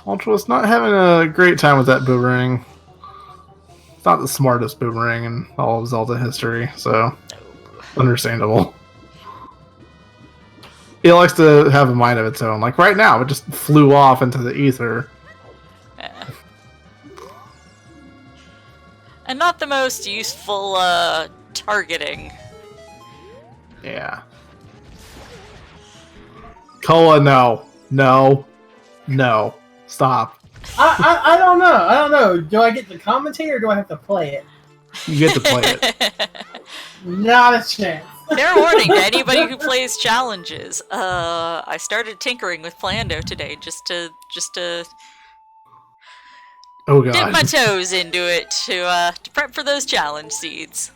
Ultra's not having a great time with that boomerang. It's not the smartest boomerang in all of Zelda history, so understandable. It likes to have a mind of its own. Like right now, it just flew off into the ether. Yeah. And not the most useful targeting. Yeah. Koa, no. No. No. Stop. I don't know. I don't know. Do I get to commentate or do I have to play it? You get to play it. Not a chance. Fair warning to anybody who plays challenges. I started tinkering with Plando today just to Oh dip god. my toes into it to prep for those challenge seeds.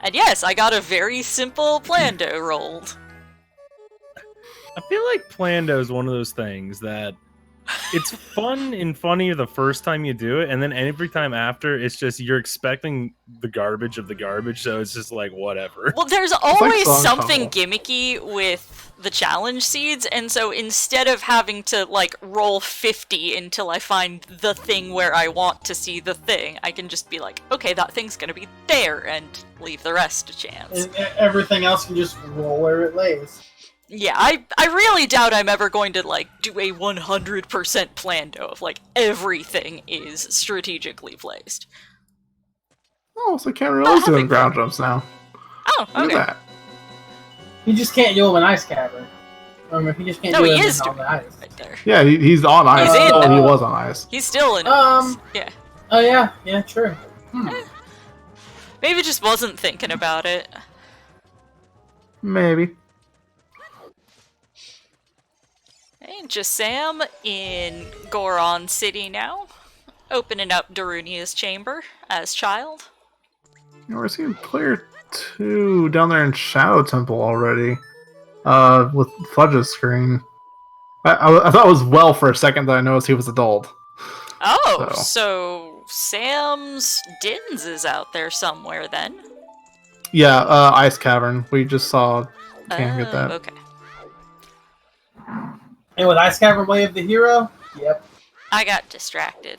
And yes, I got a very simple Plando rolled. I feel like Plando is one of those things that it's fun and funny the first time you do it, and then every time after, it's just you're expecting the garbage of the garbage, so it's just like whatever. Well, there's like always Song something Tunnel. gimmicky with the challenge seeds, and so instead of having to, like, roll 50 until I find the thing where I want to see the thing, I can just be like, okay, that thing's gonna be there, and leave the rest to chance. And everything else can just roll where it lays. Yeah, I really doubt I'm ever going to, like, do a 100% Plando of, like, everything is strategically placed. Oh, so Cameron's doing ground jumps now. Oh, Look okay. at that. You just can't do it in ice cavern. He just can't No, do he it is on doing the it ice. right there. Yeah, he's on ice. He's in Oh, he now. was on ice. He's still in yeah. Oh yeah, true. Maybe just wasn't thinking about it. Maybe. And just Sam in Goron City now, opening up Darunia's chamber as child. You know, we're seeing player 2 down there in Shadow Temple already. With Fudge's screen. I thought it was well for a second that I noticed he was adult. Oh, so Sam's Dins is out there somewhere then. Yeah, Ice Cavern. We just saw Cam get that. Okay. And with ice cavern way of the hero, yep. I got distracted.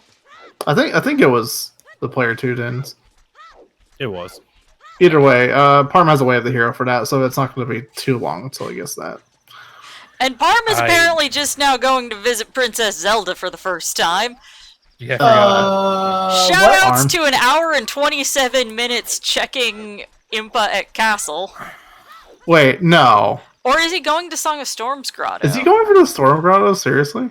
I think it was the player 2 dins. It was. Either way, Parm has a way of the hero for that, so it's not going to be too long until he gets that. And Parm is apparently just now going to visit Princess Zelda for the first time. Yeah. Shoutouts to an hour and 27 minutes checking Impa at Castle. Wait, no. Or is he going to Song of Storms Grotto? Is he going for the Storm Grotto? Seriously?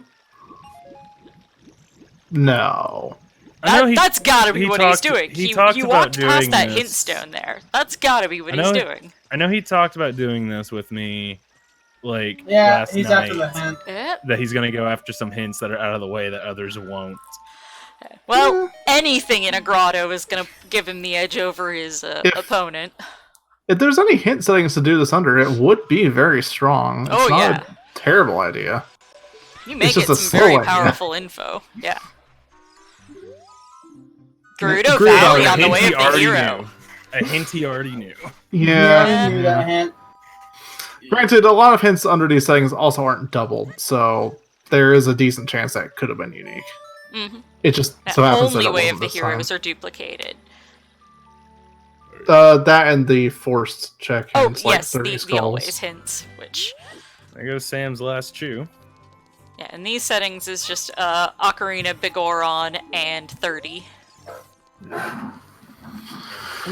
No. That's gotta be what he's doing. He walked past that this. hint stone there. That's gotta be what he's doing. I know he talked about doing this with me, like, Yeah, last he's night. after the hint. That he's gonna go after some hints that are out of the way that others won't. Well, anything in a grotto is gonna give him the edge over his opponent. If there's any hint settings to do this under, it would be very strong. It's not a terrible idea. You may It's get just a some very slow idea. powerful info. Yeah. Gerudo Valley on the way of the hero. A hint he already knew. Yeah. I knew that hint. Granted, a lot of hints under these settings also aren't doubled, so there is a decent chance that could have been unique. Mm-hmm. It just so happens that only it way wasn't of the this heroes time. are duplicated. That and the forced check Oh, hints, like yes, 30 the skulls. always hints, which... There goes Sam's last chew. Yeah, in these settings is just Ocarina, Bigoron, and 30.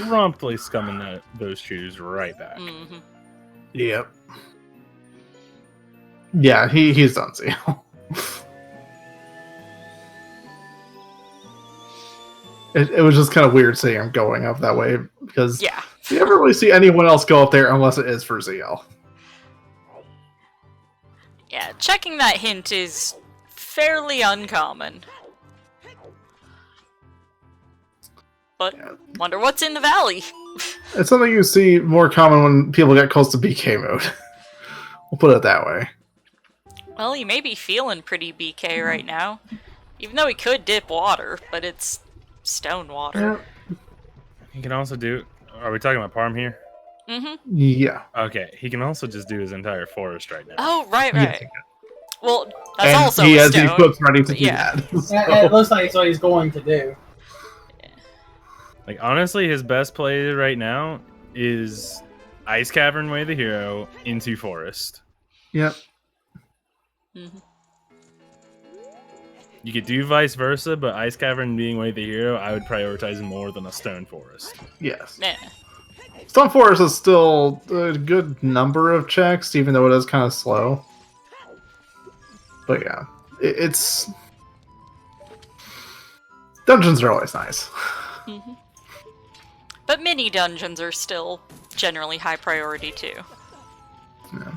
Promptly scumming those chews right back. Mm-hmm. Yep. Yeah, he's done Zeal. It was just kind of weird seeing him going up that way because Yeah. you never really see anyone else go up there unless it is for Zeal. Yeah, checking that hint is fairly uncommon. But wonder what's in the valley. It's something you see more common when people get close to BK mode. We'll put it that way. Well, he may be feeling pretty BK right now. Even though he could dip water, but it's stone water. He can also do... Are we talking about Parm here? Mm-hmm. Yeah. Okay, he can also just do his entire forest right now. Oh, right. Yes. Well, that's And also he a has the stone. equips ready to do yeah. that. It looks like it's what he's going to do. Like, honestly, his best play right now is Ice Cavern Way the Hero into Forest. Yep. Mm-hmm. You could do vice versa, but Ice Cavern being Way the Hero, I would prioritize more than a Stone Forest. Yes. Yeah. Stone Forest is still a good number of checks, even though it is kind of slow. But yeah, it's... Dungeons are always nice. Mm-hmm. But mini dungeons are still generally high priority too. Yeah.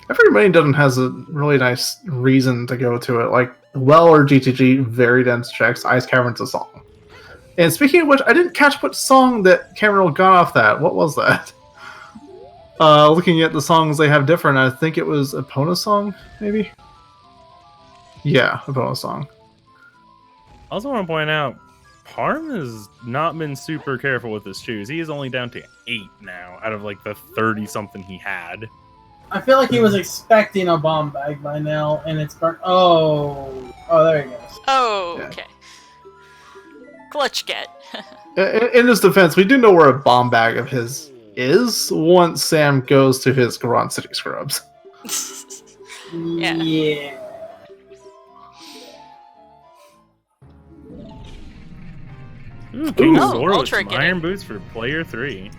Every mini dungeon has a really nice reason to go to it. Like, Well or GTG, very dense checks. Ice Cavern's a song. And speaking of which, I didn't catch what song that Cameron got off that. What was that? Looking at the songs they have different, I think it was Epona's song, maybe? Yeah, Epona's song. I also want to point out, Parm has not been super careful with his chews. He is only down to 8 now, out of like the 30-something he had. I feel like he was expecting a bomb bag by now, and it's burnt. Oh, there he goes. Oh, Yeah. okay. Clutch get. In his defense, we do know where a bomb bag of his is once Sam goes to his Goron City Scrubs. Yeah. Yeah. Ooh, King Oh, Zora with Ultra some getting- Iron Boots for player 3.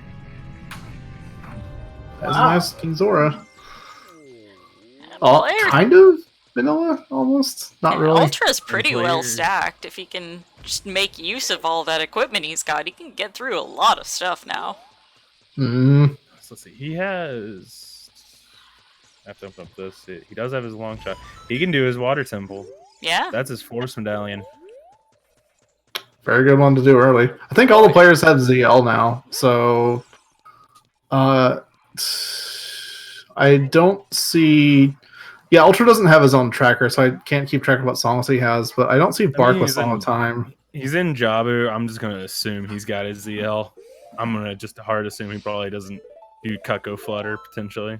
That's Wow. nice, King Zora. Player- Kind of vanilla, almost. Not Yeah, really. Ultra's pretty Player- well stacked. If he can just make use of all that equipment he's got, he can get through a lot of stuff now. Mm. So let's see. He has... I have to open up this. He does have his long shot. He can do his water temple. Yeah. That's his force medallion. Very good one to do early. I think all the players have ZL now, so I don't see. Yeah, Ultra doesn't have his own tracker, so I can't keep track of what songs he has. But I don't see Bark with he's Song in- of Time. He's in Jabu. I'm just going to assume he's got his ZL. I'm going to just hard assume he probably doesn't do Cucko Flutter, potentially.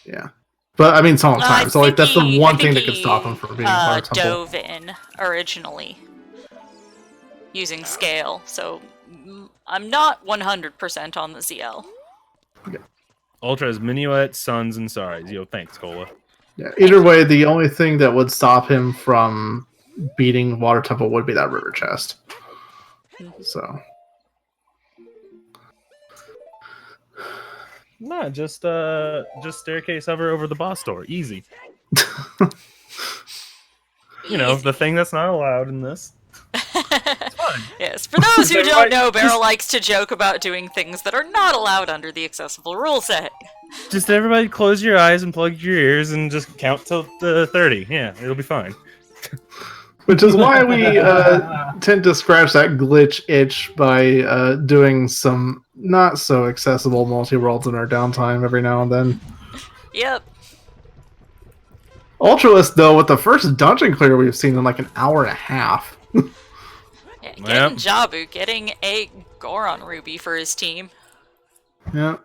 Yeah, but I mean Song of Time. So like that's the one thing that could could stop him from being Bark Temple. dove in originally using scale, so I'm not 100% on the ZL. Ultra has Minuet, Suns, and Saris. Yo, thanks, Cola. Yeah. Either way, the only thing that would stop him from beating Water Temple would be that River Chest. So. Nah, just staircase hover over the boss door. Easy. You know, the thing that's not allowed in this. It's fine. Yes, for those who don't Everybody- know, Beryl likes to joke about doing things that are not allowed under the accessible rule set. Just everybody close your eyes and plug your ears and just count till 30. Yeah, it'll be fine. Which is why we tend to scratch that glitch itch by doing some not so accessible multi-worlds in our downtime every now and then. Yep. Ultralist, though, with the first dungeon clear we've seen in like an hour and a half. Yeah, getting Yep. Jabu, getting a Goron Ruby for his team. Yeah.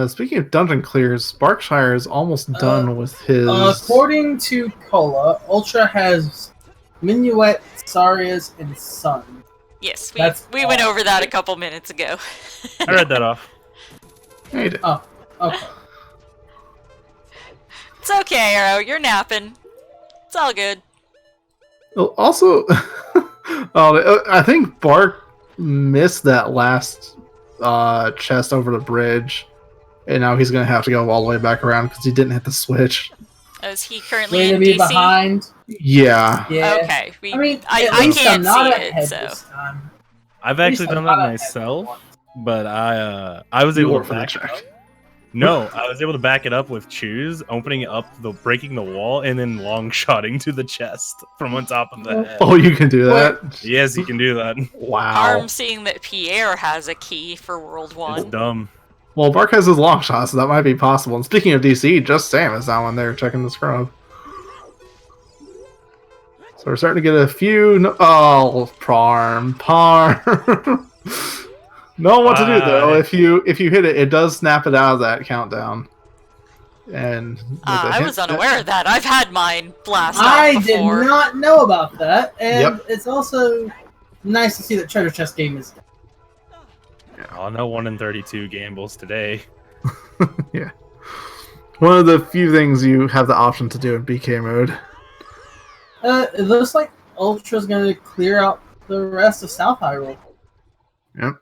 Speaking of dungeon clears, Berkshire is almost done with his. According to Cola, Ultra has Minuet, Sarias, and Sun. Yes, That's we went all. over that a couple minutes ago. I read that off. Yeah, he did. Oh, okay. It's okay, Arrow. You're napping. It's all good. Well, also, I think Bark missed that last chest over the bridge, and now he's gonna have to go all the way back around because he didn't hit the switch. Is he currently Way to in be DC? behind. Yeah. Yeah. Okay. I mean, I at least can't I'm not see it, ahead so. this time. I've At least actually I'm done that not ahead myself, once. but I was You able work to for the back it up. check. No, I was able to back it up with choose, opening it up, breaking the wall, and then long shotting to the chest from on top of the head. Oh, you can do that? Yes, you can do that. Wow. Harm seeing that Pierre has a key for World It's 1. dumb. Well, Bark has his long shot, so that might be possible. And speaking of DC, just Sam is now in there checking the scrub. So we're starting to get a few. Oh, Parm. Know what to do though. If you hit it, it does snap it out of that countdown. And with a I hint was unaware of that. I've had mine blast off I before. did not know about that, and Yep. it's also nice to see that Treasure Chest game is. Oh, no 1 in 32 gambles today. Yeah. One of the few things you have the option to do in BK mode. It looks like Ultra's going to clear out the rest of South Hyrule. Yep.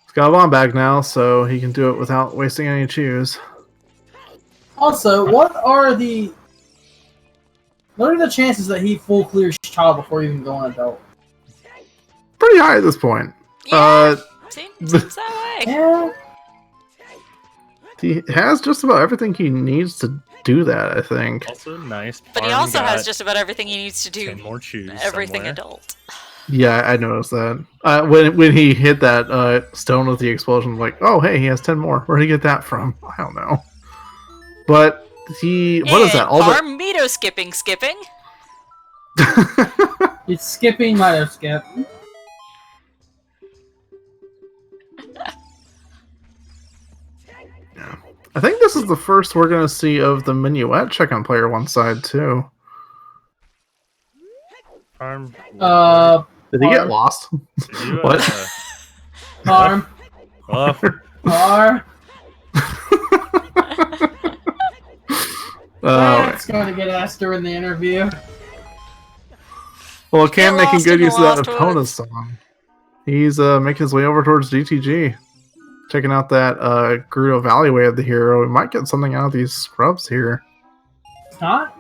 He's got a bomb bag now, so he can do it without wasting any chews. Also, what are the chances that he full clears child before even going adult? Pretty high at this point. Yeah, seems that way. Yeah, He has just about everything he needs to do that, I think. Also nice. But he Parm also has got just about everything he needs to do 10 more choose everything somewhere. adult. Yeah, I noticed that. When he hit that stone with the explosion, like, oh, hey, he has 10 more. Where'd he get that from? I don't know. But what is that? All the... Parmito skipping. he's skipping Mito Skip. I think this is the first we're going to see of the Minuet check on player one side, too. Parm, Did he get Parm. lost? did you, What? Parm. oh, Parm. Oh, That's going to get asked during the interview. well, Cam Get making lost good in the use of that Lost Epona Woods. song. He's making his way over towards DTG. Checking out that Gerudo Valley way of the hero. We might get something out of these scrubs here. It's not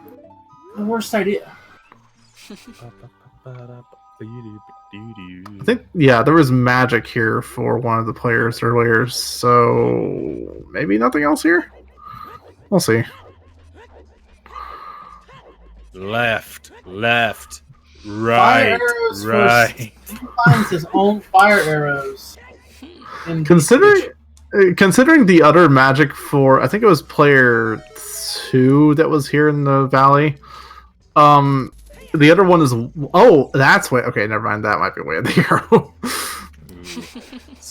the worst idea. I think, yeah, there was magic here for one of the players earlier, so maybe nothing else here? We'll see. left, Fire right, arrows right. He finds his own fire arrows. in Considering the other magic for, I think it was player 2 that was here in the valley. The other one is, oh, that's way, okay, never mind, that might be way of the hero.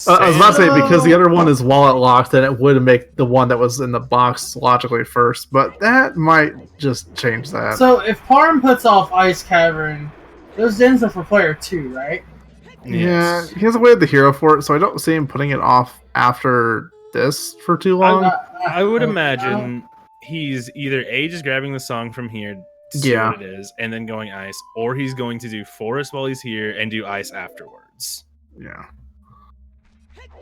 I was about to say, because the other one is wallet locked, then it would make the one that was in the box logically first, but that might just change that. So if Parm puts off Ice Cavern, those ends are for player 2, right? Yeah, he has a way of the hero for it, so I don't see him putting it off after this for too long. I would imagine he's either just grabbing the song from here to see Yeah. what it is, and then going ice, or he's going to do forest while he's here and do ice afterwards. Yeah.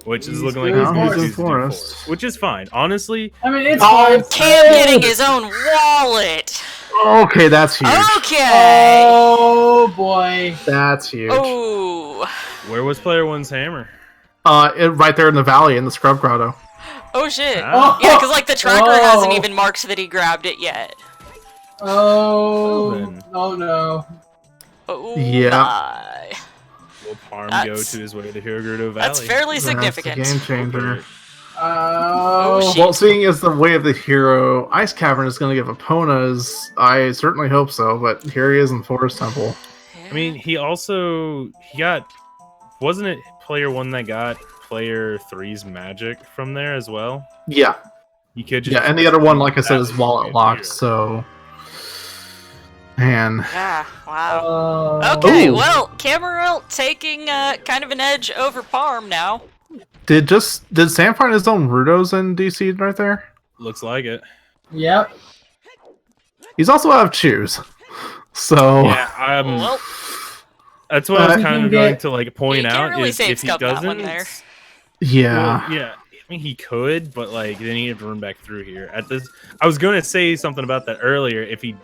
Which is He's looking like doing he's going to forest. choose to do forest, which is fine. Honestly, I mean, it's Oh, fine. Cam getting his own wallet. Okay, that's huge. Okay. Oh boy. That's huge. Oh. where was player one's hammer? Right there in the valley in the scrub grotto. Oh shit. Ah. Yeah, because like the tracker hasn't Oh. even marked that he grabbed it yet. Oh. Well, then. Oh no. Oh Yeah. my. Will Parm That's- go to his way to Gerudo Valley? That's fairly That's a significant. game changer. Oh. shit. Well, seeing as the way of the hero, Ice Cavern is going to give Eponas, I certainly hope so, but here he is in Forest Temple. I mean, he got, wasn't it player one that got player 3's magic from there as well. Yeah. You could just Yeah, and the other one, like I said, is that wallet way locked, here. so... Man. Yeah, wow. Oh. Okay, Ooh. well, Camarel taking kind of an edge over Parm now. Did Sam find his own Rudos in DC right there? Looks like it. Yep. He's also out of chews. So... Yeah, Well, that's what I was You kind can of going get- to like point you can't out really is save if he Scub that one doesn't. there. Yeah. Well, yeah. I mean, he could, but like then he'd have to run back through here. At this, I was going to say something about that earlier. If he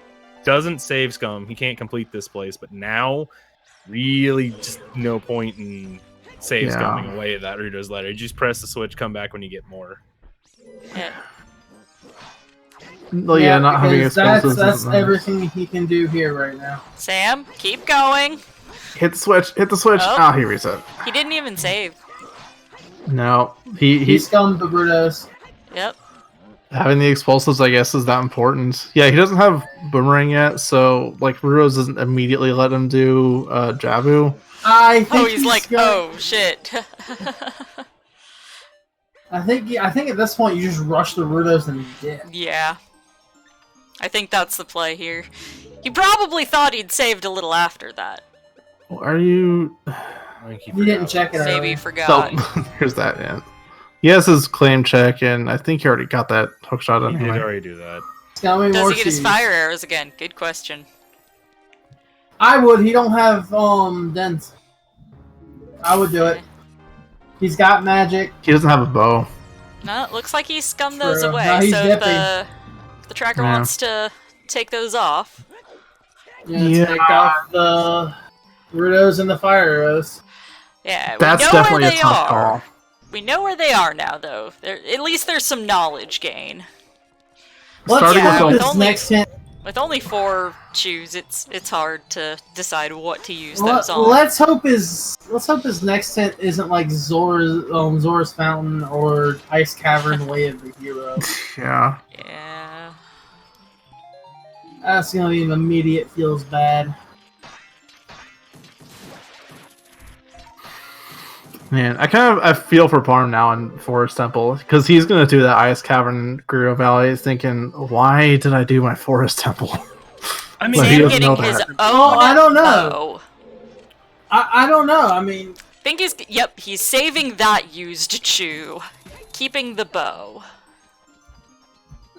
doesn't save Scum, he can't complete this place. But now, really, just no point in save scumming away that Rudo's ladder. You just press the switch, come back when you get more. yeah. Well, yeah, not having because explosives. that's isn't nice. everything he can do here right now. Sam, keep going. Hit the switch. Hit the switch. Oh. Ah, he reset. He didn't even save. No, He he's scummed the Brutos. Yep. having the explosives. I guess is that important. Yeah, he doesn't have boomerang yet, so like Rudos doesn't immediately let him do Jabu. I think Oh, he's like, oh shit. I think at this point you just rush the Rudos and dip. Yeah. I think that's the play here. He probably thought he'd saved a little after that. Are you? I think He didn't check it Maybe earlier. he forgot. So here's that. Yeah. He has his claim check, and I think he already got that hook shot He anyway. did already do that. Scummy Does more he get his cheese. fire arrows again? Good question. I would. He don't have dents. I would do it. He's got magic. He doesn't have a bow. No, it looks like he scummed those True. away. No, he's so if dipping. the tracker Yeah. wants to take those off. Yeah. Take off the Rudos and the fire arrows. Yeah, we That's know definitely where a they tough are. call. We know where they are now, though. At least there's some knowledge gain. Let's Starting with hope the- this only- next hint. With only 4 chews, it's hard to decide what to use those on. Let's hope his next hint isn't like Zora's Fountain or Ice Cavern Way of the Hero. Yeah. Yeah. That's gonna be an immediate feels bad. Man, I feel for Parm now in Forest Temple because he's gonna do that Ice Cavern Guru Valley, thinking, why did I do my Forest Temple? I mean, But he Sam doesn't know getting his that. own I don't know. bow. I don't know. I mean, Think he's saving that used chew, keeping the bow.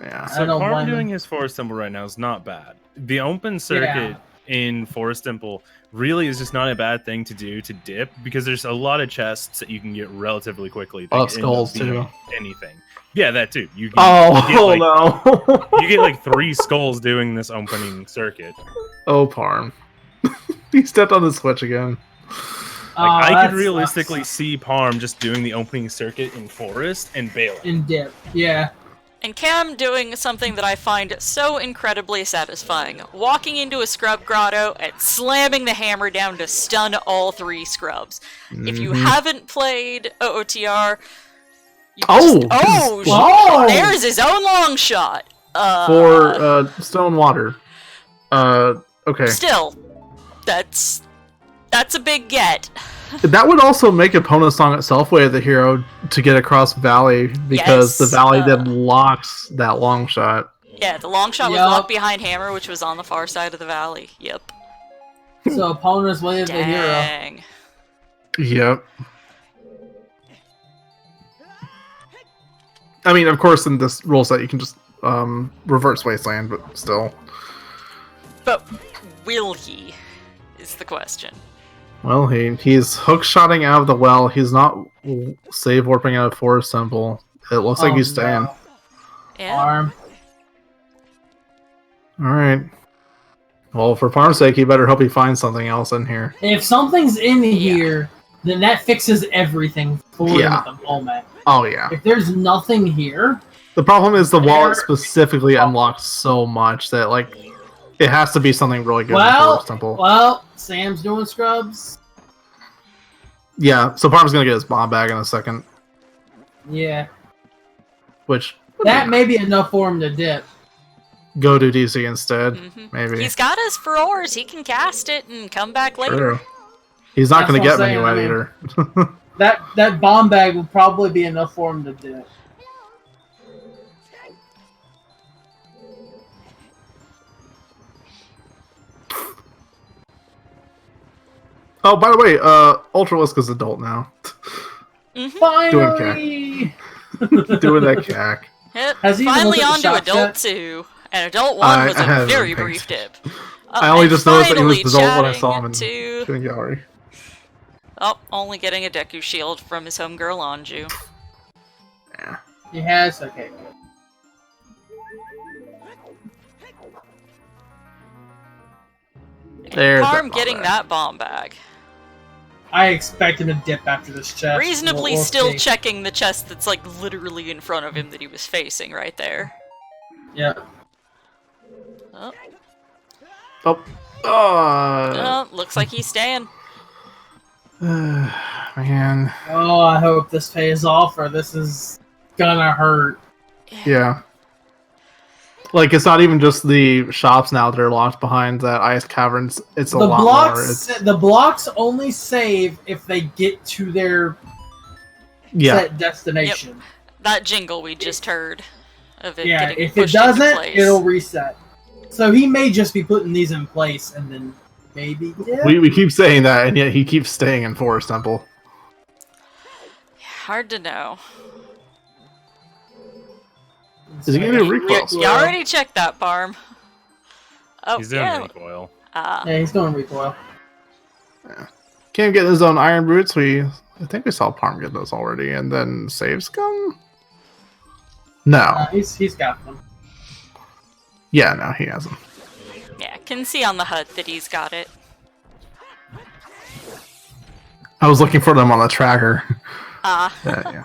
Yeah. I So don't Parm blame doing him. his Forest Temple right now is not bad. The open circuit in Forest Temple really is just not a bad thing to do to dip because there's a lot of chests that you can get relatively quickly. that Oh, can end up skulls, being too. Anything. Yeah, that too. You get, Oh, you get, like, no. you get like 3 skulls doing this opening circuit. Oh, Parm. He stepped on the switch again. Like I that could realistically sucks. see Parm just doing the opening circuit in Forest and bailing. In dip. Yeah. And Cam doing something that I find so incredibly satisfying. Walking into a scrub grotto and slamming the hammer down to stun all 3 scrubs. If you Mhm. haven't played OOTR, you Oh! just, oh, Whoa! there's his own long shot. For stone water. Okay. Still, that's a big get. That would also make opponent's song itself way of the hero to get across valley because Yes, the valley then locks that long shot. Yeah, the long shot was Yup. locked behind hammer, which was on the far side of the valley. Yep. So opponent's Way of the Hero. Dang. Yep. I mean, of course, in this rule set, you can just reverse Wasteland, but still. But will he? Is the question. Well, he's hook-shotting out of the well. He's not save warping out of Forest Temple. It looks like he's staying. No. Yeah. Arm. Alright. Well, for Parm's sake, you better hope he finds something else in here. If something's in here, then that fixes everything for him Yeah. at the moment. Oh, yeah. If there's nothing here, The problem is the wallet There- specifically unlocks so much that, like, it has to be something really good in well, Forest Temple. well, Sam's doing scrubs. Yeah, so Parm's gonna get his bomb bag in a second, Yeah, which that may be enough for him to dip. go to DC instead, Mhm. maybe. He's got his Feroars. He can cast it and come back later. True. He's not That's gonna what get I'm saying, Minuet I mean- either. That bomb bag will probably be enough for him to do it. Oh, by the way, Ultralisk is adult now. Finally! Doing that cack. Yep, Has he even finally looked at the on to shots Adult yet? 2. And Adult 1 was I a haven't very paid brief dip. I only and just noticed that he was finally adult when I saw him chatting in to... the gallery. Oh, only getting a Deku shield from his homegirl Anju. Yeah. He has? Okay. There's Parm that getting bag. that bomb bag. I expect him to dip after this chest. Reasonably We'll still see. checking the chest that's like literally in front of him that he was facing right there. Yeah. Oh, looks like he's staying. Man. Oh, I hope this pays off, or this is gonna hurt. Yeah. Like, it's not even just the shops now that are locked behind that ice caverns. It's a lot more. The blocks only save if they get to their set destination. That jingle we just heard of it Yeah, getting if it pushed into doesn't, place. it'll reset. So he may just be putting these in place and then maybe dip. We keep saying that, and yet he keeps staying in Forest Temple. Hard to know. Is he gonna do recoil? You already checked that, Parm. Oh, He's doing yeah. recoil. Yeah, he's doing recoil. Can't get his own iron boots. I think we saw Parm get those already, and then saves come. No. He's got them. Yeah, no, he hasn't. Yeah, can see on the HUD that he's got it. I was looking for them on the tracker. Yeah.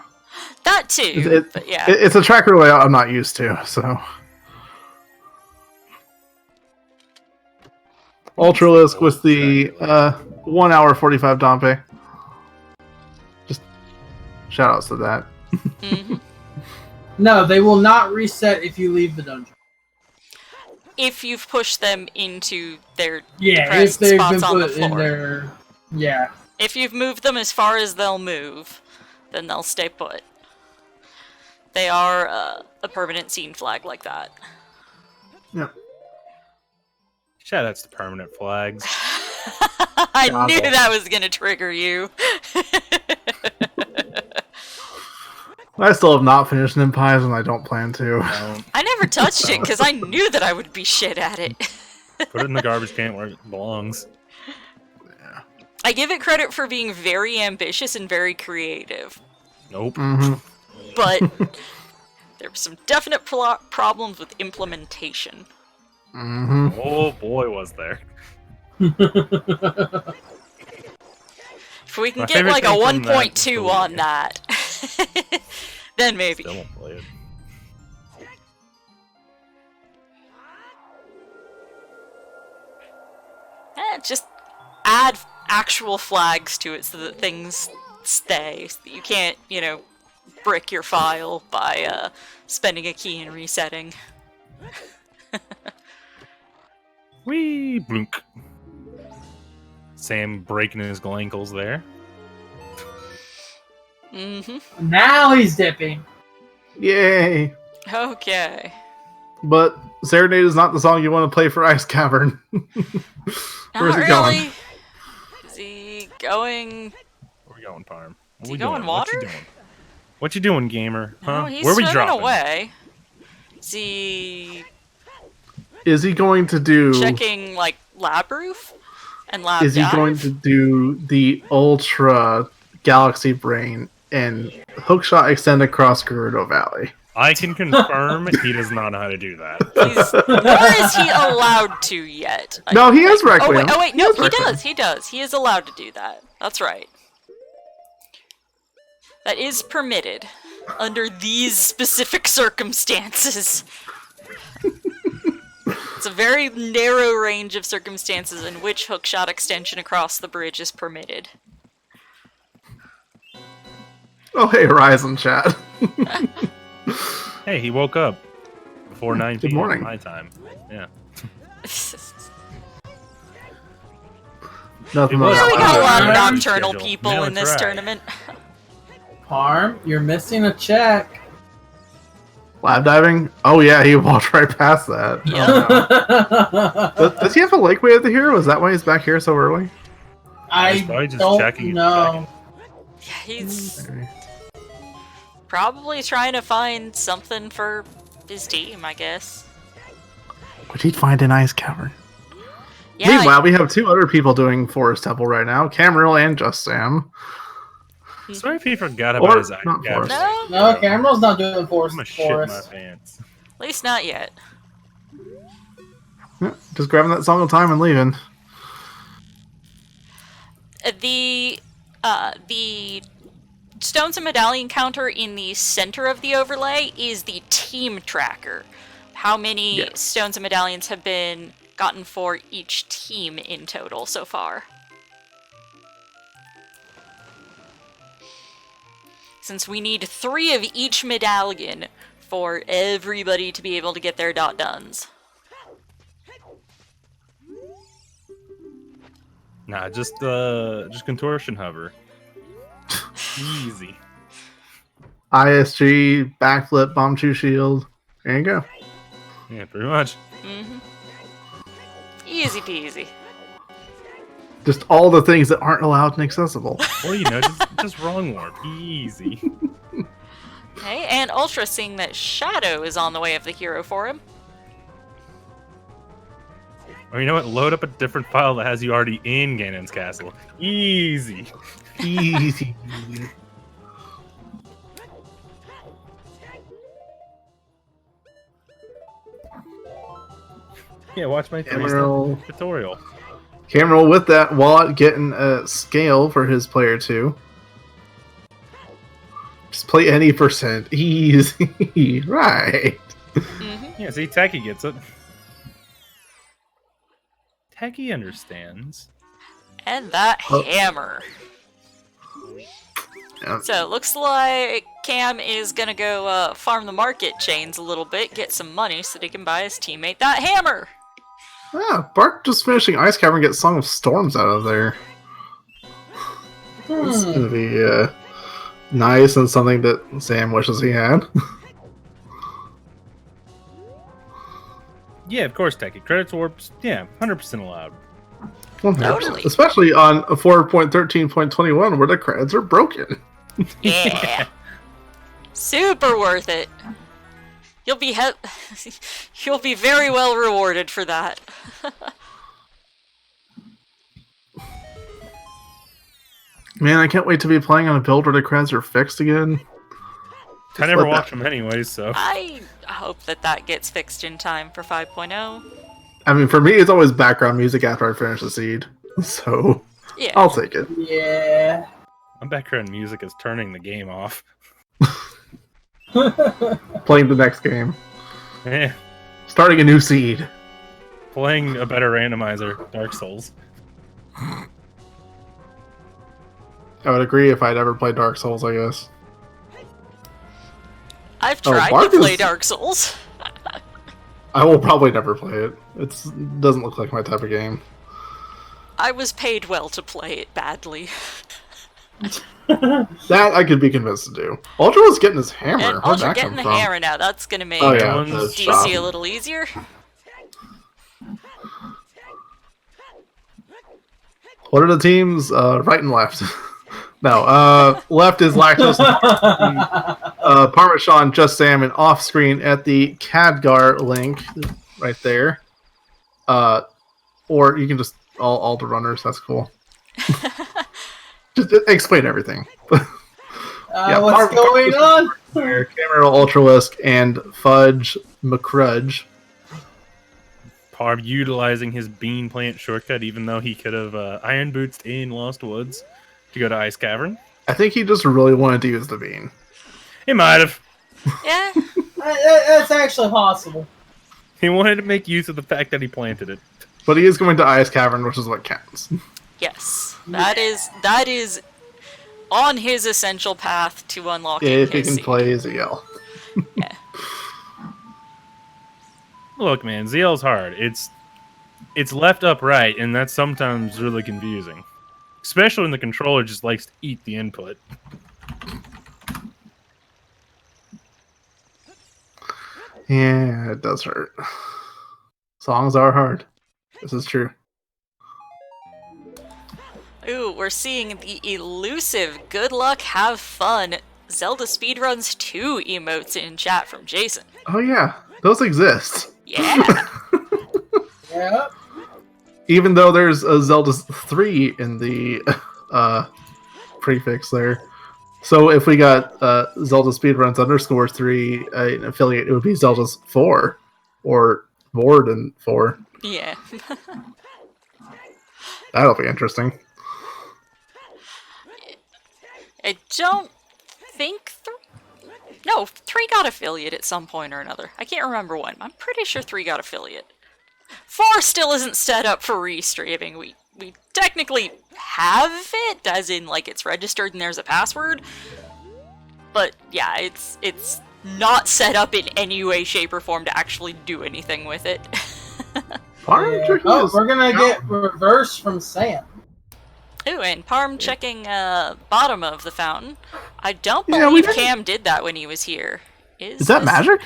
That too, but yeah. It's a tracker layout I'm not used to, so. Ultralisk with the 1 hour 45 Dompe. Just shout outs to that. Mm-hmm. No, they will not reset if you leave the dungeon. If you've pushed them into their Yeah, if depressed they've spots been on the put in floor. their... Yeah. If you've moved them as far as they'll move, then they'll stay put. They are a permanent scene flag like that. Yep. Shout outs to permanent flags. I knew that was gonna trigger you. I still have not finished Nim Pies, and I don't plan to. I never touched it because I knew that I would be shit at it. Put it in the garbage can where it belongs. I give it credit for being very ambitious and very creative, Nope. but there were some definite problems with implementation. Oh boy, was there. If we can My get favorite like a thing from that 1.2 was on that, then maybe. Still won't play it. Just add actual flags to it so that things stay. So that you can't, brick your file by spending a key and resetting. Wee blunk. Sam breaking his ankles there. Now he's dipping. Yay! Okay. But Serenade is not the song you want to play for Ice Cavern. Where's Not he going? really. Is he going? Where we going, Parm? Is he going water? What you doing? What you doing, gamer? Huh? No, he's Where we swimming dropping? away. Is he Is he going to do... checking, like, lab roof? And lab Is he dive? going to do the Ultra Galaxy Brain and hookshot extend across Gerudo Valley? I can confirm he does not know how to do that. Nor is he allowed to yet. No, he is Requiem. Oh wait, no, has he Requiem. does. He does. He is allowed to do that. That's right. That is permitted under these specific circumstances. It's a very narrow range of circumstances in which hookshot extension across the bridge is permitted. Oh, hey, Horizon chat. Hey, he woke up before 9 Good p.m. morning. my time. Yeah. Nothing It was- Yeah, we got a lot of Yeah. nocturnal Schedule. people No, in it's this right. tournament. Parm, you're missing a check. Lab diving? Oh yeah, he walked right past that. Yeah. Oh, no. Does he have a lake way of the hero? Is that why he's back here so early? He's probably I just don't checking know. Yeah, he's Maybe. probably trying to find something for his team, I guess. Would he find an ice cavern? Yeah, Meanwhile, we have 2 other people doing Forest Temple right now, Cameron and Just Sam. Sorry if he forgot Or about his eye not cavern. Forest. no, No, Cameron's not doing forest. I'm gonna shit my forest. pants. at least not yet. Yeah, just grabbing that song of time and leaving. The Stones and Medallion counter in the center of the overlay is the team tracker. How many Yes. Stones and Medallions have been gotten for each team in total so far? Since we need 3 of each medallion for everybody to be able to get their .dones. Nah, just contortion hover. Easy. ISG, backflip, bomb chew shield. There you go. Yeah, pretty much. Easy peasy. Just all the things that aren't allowed and accessible. Well, just wrong warp. Easy. Okay, and Ultra seeing that Shadow is on the way of the hero for him. Or you know what? Load up a different file that has you already in Ganon's castle. Easy. Easy. Yeah, watch my Emerald. tutorial. Cameron with that wallet getting a scale for his player 2. Just play any %. Easy. Right. Yeah, see, Techie gets it. Techie understands. And that Oh. hammer. Yeah. So it looks like Cam is gonna go farm the market chains a little bit, get some money so that he can buy his teammate that hammer. Ah, Bart just finishing Ice Cavern gets Song of Storms out of there. It's gonna be nice and something that Sam wishes he had. Yeah, of course, Techie. Credits warps, yeah, 100% allowed. 100%. Totally. Especially on 4.13.21 where the credits are broken. Yeah. Super worth it. You'll be you'll be very well rewarded for that. Man, I can't wait to be playing on a build where the credits are fixed again. I never let watch that- them anyways, so. I hope that gets fixed in time for 5.0. I mean, for me, it's always background music after I finish the seed. So, Yeah. I'll take it. Yeah. My background music is turning the game off. Playing the next game. Eh, Starting a new seed. playing a better randomizer, Dark Souls. I would agree if I'd ever played Dark Souls, I guess. I've Oh, tried Bark to play is- Dark Souls. I will probably never play it. It doesn't look like my type of game. I was paid well to play it badly. That I could be convinced to do. Ultra was getting his hammer. And Where'd Ultra that getting come the from? hammer now, that's gonna make Oh yeah, One's the DC shop. a little easier. What are the teams? Right and left. No, left is Lactose, Parmesan, Just Sam, and off screen at the Khadgar link right there. Or you can just all the runners. That's cool. Just explain everything. Yeah, What's going on? Camera Ultralisk and Fudge McCrudge. Parb utilizing his bean plant shortcut, even though he could have iron boots in Lost Woods to go to Ice Cavern. I think he just really wanted to use the bean. He might have. Yeah. That's actually possible. He wanted to make use of the fact that he planted it. But he is going to Ice Cavern, which is what counts. Yes. That is on his essential path to unlocking If he his can seed. play ZL. Yeah. Look, man, ZL's hard. It's left up right, and that's sometimes really confusing. Especially when the controller just likes to eat the input. Yeah, it does hurt. Songs are hard. This is true. Ooh, we're seeing the elusive good luck, have fun Zelda Speedruns 2 emotes in chat from Jason. Oh yeah, those exist. Yeah. Yeah. Even though there's a Zelda 3 in the prefix there. So if we got Zelda Speedruns _ 3 an affiliate, it would be Zelda's 4 or Ward and 4. Yeah. That'll be interesting. I don't think... No, 3 got affiliate at some point or another. I can't remember when. I'm pretty sure 3 got affiliate. 4 still isn't set up for restreaming. We technically have it, as in, like, it's registered and there's a password. But, yeah, it's not set up in any way, shape, or form to actually do anything with it. Yeah. Oh, we're gonna get reverse from Sam. Ooh, and Parm checking bottom of the fountain. I don't believe Cam did that when he was here. Is that magic?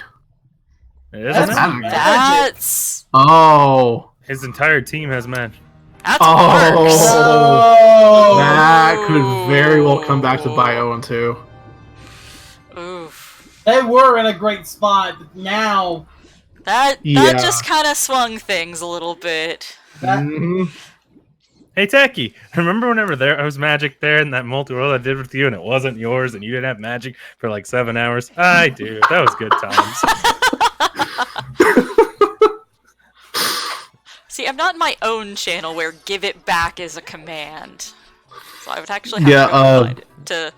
It is That's magic. magic. That's... Oh. His entire team has magic. That's Oh. worse. Oh. That could very well come back to buy 0-2. Oof. They were in a great spot, but now That Yeah. just kind of swung things a little bit. that Hey, Techie, remember whenever I was magic there in that multi-world I did with you and it wasn't yours and you didn't have magic for like 7 hours? I do. That was good times. See, I'm not in my own channel where give it back is a command. So I would actually have to go find it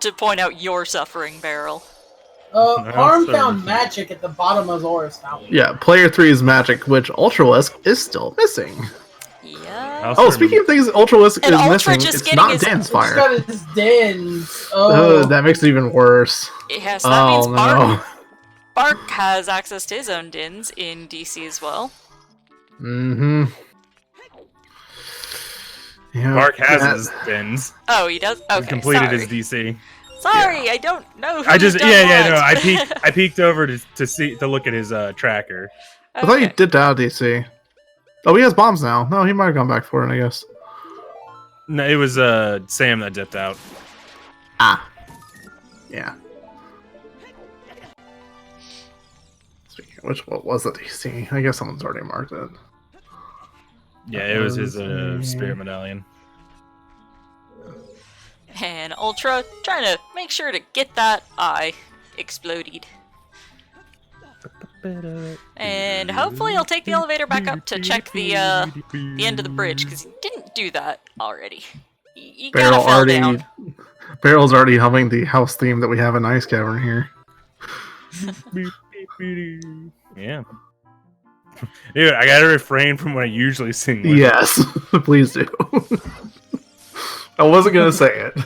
to point out your suffering, Barrel. Arm found magic at the bottom of Zora's Fountain. Yeah, player 3's magic, which Ultralisk is still missing. Yeah. Oh, speaking of things Ultralisk And is Ultra missing, just it's getting not his- Dan's He's fire. got his dens. Oh, That makes it even worse. Yes, that means Oh Bark, no. Bark has access to his own dins in DC as well. Mm-hmm. Yeah, Mark has his bins. Oh, he does? Okay, He completed sorry. his DC. Sorry, I don't know who I just done no. what. I peeked over to look at his tracker. I thought you Okay. did that DC. Oh, he has bombs now. No, he might have gone back for it, I guess. No, it was Sam that dipped out. Ah. Yeah. Speaking of which, what was the DC? I guess someone's already marked it. Yeah, it was his DC. spirit medallion. And Ultra trying to make sure to get that eye exploded. And hopefully he'll take the elevator back up to check the end of the bridge, because he didn't do that already. He kind of fell down. Barrel's already humming the house theme that we have in Ice Cavern here. Yeah. Dude, I gotta refrain from what I usually sing with. Yes, please do. I wasn't gonna say it.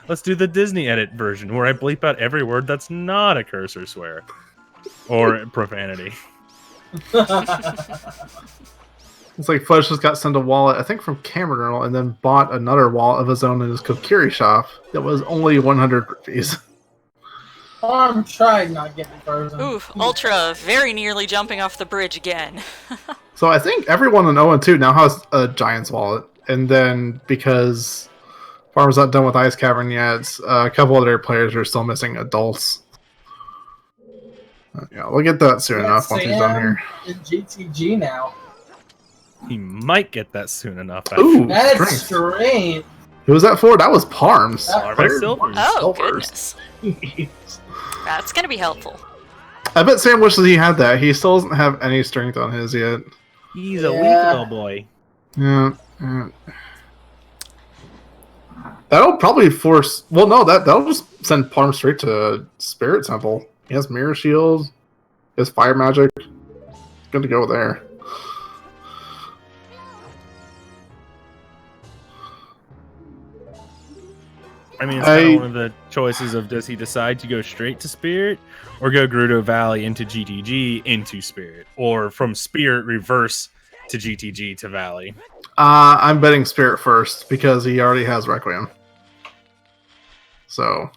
Let's do the Disney edit version where I bleep out every word that's not a curse or swear. Or profanity. It's like Fudge just got sent a wallet, I think from Cameron, and then bought another wallet of his own in his Kokiri shop that was only 100 rupees. Arm tried not getting frozen. Oof, Ultra very nearly jumping off the bridge again. So I think everyone in 0-2 now has a Giant's wallet, and then because Farmer's not done with Ice Cavern yet, a couple other players are still missing adults. Yeah, we'll get that soon enough once he's done here. In GTG now. He might get that soon enough. Ooh, That's strength. strange. Who was that for? That was Parms. Larvae Silvers. Oh, Silvers. goodness. That's gonna be helpful. I bet Sam wishes he had that. He still doesn't have any strength on his yet. He's a weak little boy. Yeah. That'll probably force... Well, no, that'll just send Parm straight to Spirit Temple. He has Mirror Shield. He has Fire Magic. Good to go there. I mean, it's kind of one of the choices of does he decide to go straight to Spirit or go Gerudo Valley into GTG into Spirit, or from Spirit reverse to GTG to Valley. I'm betting Spirit first because he already has Requiem. So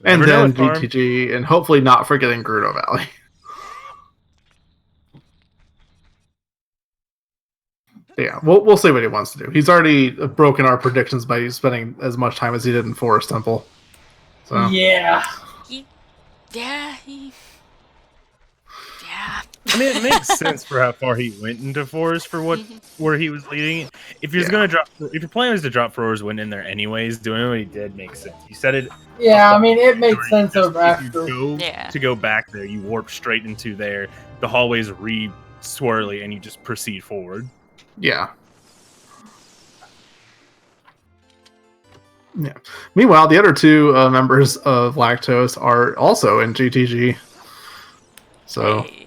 And Never know then with Parm. GTG, and hopefully not forgetting Gerudo Valley. Yeah, we'll see what he wants to do. He's already broken our predictions by spending as much time as he did in Forest Temple. So Yeah. Yeah. I mean, it makes sense for how far he went into Forest for where he was leading. If you're gonna drop, if your plan was to drop Forest Wind in there anyways, doing what he did makes sense. You said it. Yeah, I mean, it makes sense Just over if after. you go back there, you warp straight into there. The hallways swirly, and you just proceed forward. yeah. Yeah. Meanwhile, the other two members of Lactose are also in GTG. So Hey.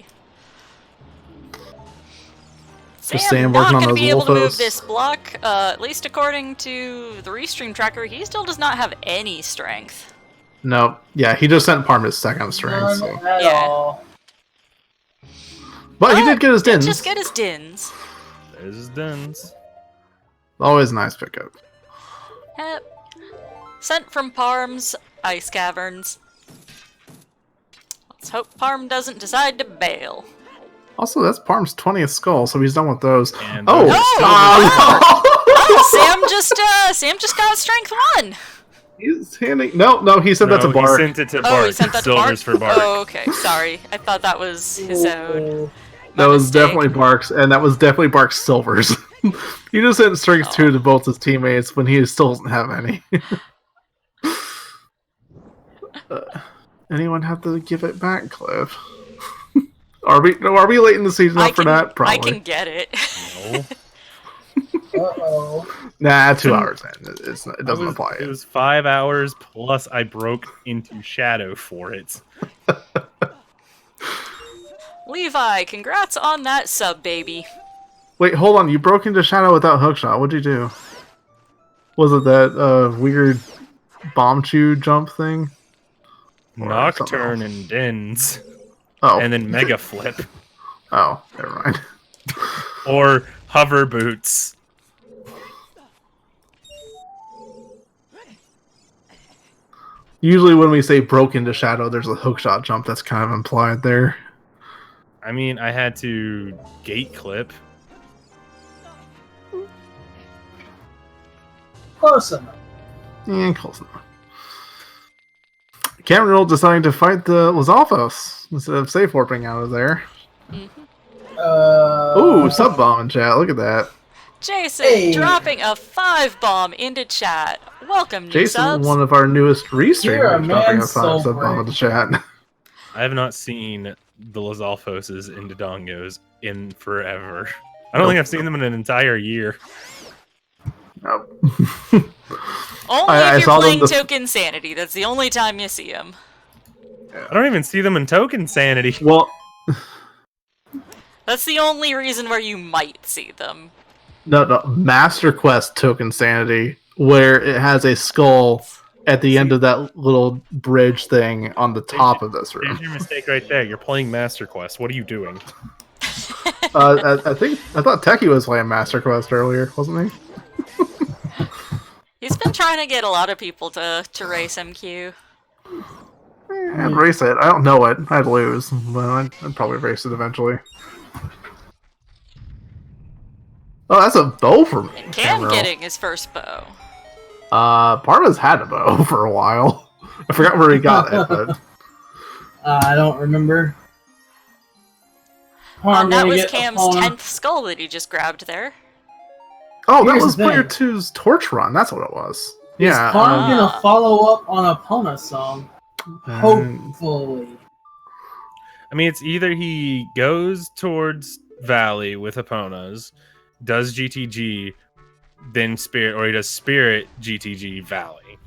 Just Sam Sam not working on going to those be able to move Wolfos. this block. At least according to the Restream tracker, he still does not have any strength. no, yeah, he just sent Parm his second strength. None So. at Yeah. all. But he did get his Did dins. just get his dins. There's his dens. Always a nice pickup. Yep. Sent from Parm's ice caverns. Let's hope Parm doesn't decide to bail. Also, that's Parm's 20th skull, so he's done with those. And Oh! Sam just got strength 1. He's handing. No, he said that to he Bart. sent it to Oh, Bart. he sent that to Bart? Silvers for Bart. Oh, okay. Sorry. I thought that was his own. That My was mistake. definitely Bark's, and that was definitely Bark's silvers. He just sent strength 2 to both his teammates when he still doesn't have any. Anyone have to give it back, Cliff? Are we late in the season up for that? I Probably. can get it. No. Uh-oh. Nah, 2 hours in. It doesn't apply It yet. was 5 hours plus I broke into Shadow for it. Levi, congrats on that sub, baby. Wait, hold on. You broke into Shadow without hookshot. What'd you do? Was it that weird bomb chew jump thing? Or Nocturne something and Dens. Oh. And then Mega Flip. Oh, never mind. Or Hover Boots. Usually when we say broke into Shadow, there's a hookshot jump that's kind of implied there. I mean, I had to gate clip. Close enough. Yeah, close enough. Cameron deciding to fight the Lizalfos instead of safe warping out of there. Ooh, sub bomb in chat. Look at that. Jason Hey. dropping a 5 bomb into chat. Welcome, new Jason, subs. one of our newest You're a restreamers, dropping man a 5 so sub bomb in the chat. I have not seen the Lizalfoses in Dodongos in forever. I don't think I've seen them in an entire year. Nope. Only I if saw you're them playing the- Token Sanity. That's the only time you see him. I don't even see them in Token Sanity. Well, That's the only reason where you might see them. no, Master Quest Token Sanity, where it has a skull at the end of that little bridge thing on the top of this room. Here's your mistake right there. You're playing Master Quest. What are you doing? I thought Techie was playing Master Quest earlier, wasn't he? He's been trying to get a lot of people to race MQ. I'd race it. I don't know it. I'd lose, but I'd probably race it eventually. Oh, that's a bow for me. And Cam getting his first bow. Parma's had a bow for a while. I forgot where he got it, but I don't remember. And that was Cam's 10th skull that he just grabbed there. oh, that Here's was the Player thing. 2's Torch Run. That's what it was. Is Yeah. Parm gonna follow up on Epona song? um, Hopefully. I mean, it's either he goes towards Valley with Eponas, does GTG, then Spirit, or he does Spirit, GTG, Valley.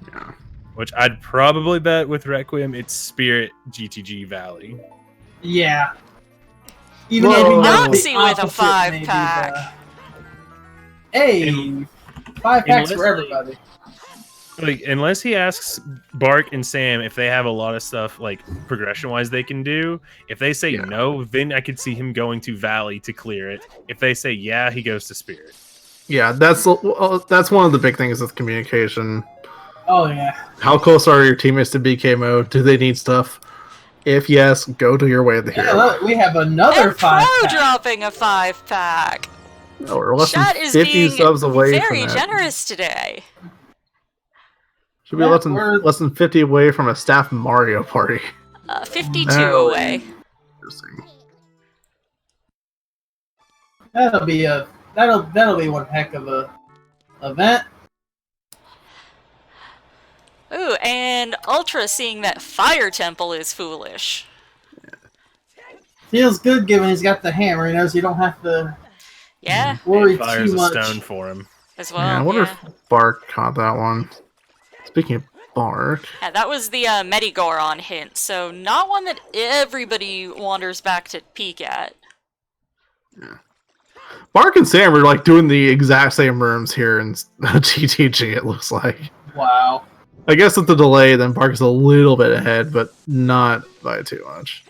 Yeah. Which I'd probably bet with Requiem, it's Spirit, GTG, Valley. Yeah. Even Whoa. if he does Noxy the with a opposite, 5-pack. Hey, In- 5 packs unless for everybody. Like, unless he asks Bark and Sam if they have a lot of stuff, like, progression-wise they can do, if they say Yeah. no, then I could see him going to Valley to clear it. If they say yeah, he goes to Spirit. Yeah, that's one of the big things with communication. Oh yeah. How close are your teammates to BK mode? Do they need stuff? If yes, go to your way of the hero. Yeah, look, we have another And Pro 5-pack. dropping a 5-pack. No, we're less Chat than is 50 being subs away very from that. generous today. Should be Yeah, less than 50 away from a staff Mario Party. 52 Oh. away. Interesting. That'll be one heck of a event. Ooh, and Ultra seeing that Fire Temple is foolish. Feels good given he's got the hammer. He knows you don't have to Yeah, worry Fire's too a much. stone for him. as Yeah, I well. wonder Yeah, if Bark caught that one. Speaking of Bark, yeah, that was the Medigoron hint, so not one that everybody wanders back to peek at. Bark and Sam are like doing the exact same rooms here in GTG, it looks like. Wow. I guess with the delay, then Bark is a little bit ahead, but not by too much.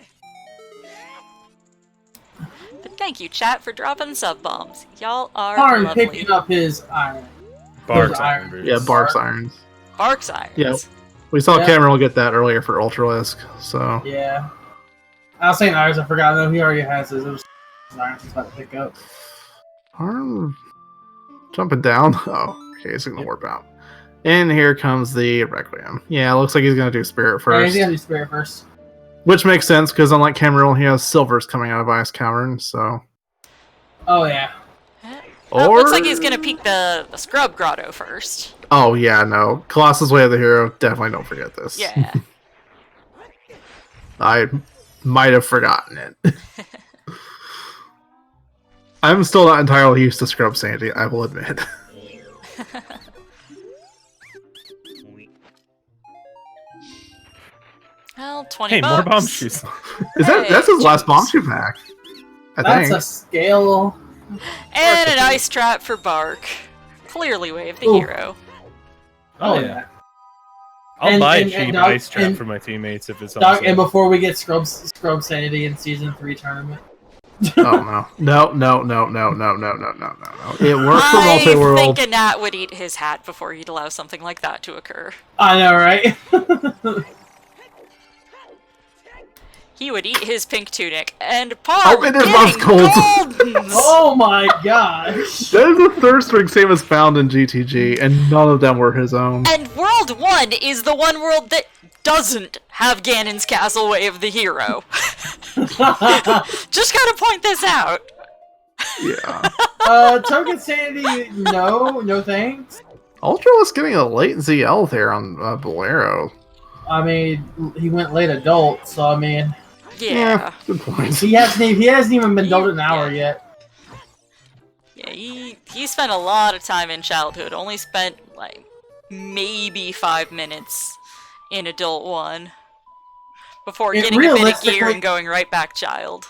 But thank you, chat, for dropping sub bombs. Y'all are Harn lovely. picking up his iron. Bark's iron. iron boots. Yeah, Bark's irons. Bark's irons. Yeah. We saw Yeah. Cameron get that earlier for Ultralisk, so... Yeah. I was saying irons, I forgot though. He already has his. It was irons he's about to pick up. Arm jumping down. Oh, okay, he's gonna warp out. And here comes the Requiem. Yeah, it looks like he's gonna do Spirit Yeah, first. he's gonna do spirit first. Which makes sense, because unlike Cameron, he has silvers coming out of Ice Cavern, so... Oh yeah. Or... Looks like he's gonna peek the Scrub Grotto first. Oh, yeah, no. Colossus Way of the Hero, definitely don't forget this. Yeah. I might have forgotten it. I'm still not entirely used to Scrub Sandy, I will admit. Well, 20 Hey, bucks. more bomb shoes. That's his last jeez. bomb shoe pack. I That's think. a scale. And an ice trap for Bark. Clearly Wave the Ooh. hero. Oh, yeah. yeah. I'll And- buy and- a cheap and Doc- ice trap and for my teammates if it's on Doc, and sale. before we get Scrub Sanity in Season 3 tournament. Oh no. No. It works for I multi-world. think a gnat would eat his hat before he'd allow something like that to occur. I know, right? He would eat his pink tunic, and Parm Oh, and his mom's getting gold. goldens! Oh my gosh! That is the third string Samus found in GTG, and none of them were his own. And World 1 is the one world that doesn't have Ganon's Castle Way of the Hero. Just gotta point this out. Yeah. Token Sanity, no thanks. Ultra was getting a late ZL there on Bolero. I mean, he went late adult, so I mean, Yeah. Good point. he hasn't even been adult an hour yet. Yeah, he spent a lot of time in childhood, only spent, like, maybe 5 minutes in Adult 1. Before It getting a bit of gear realistically- and going right back child.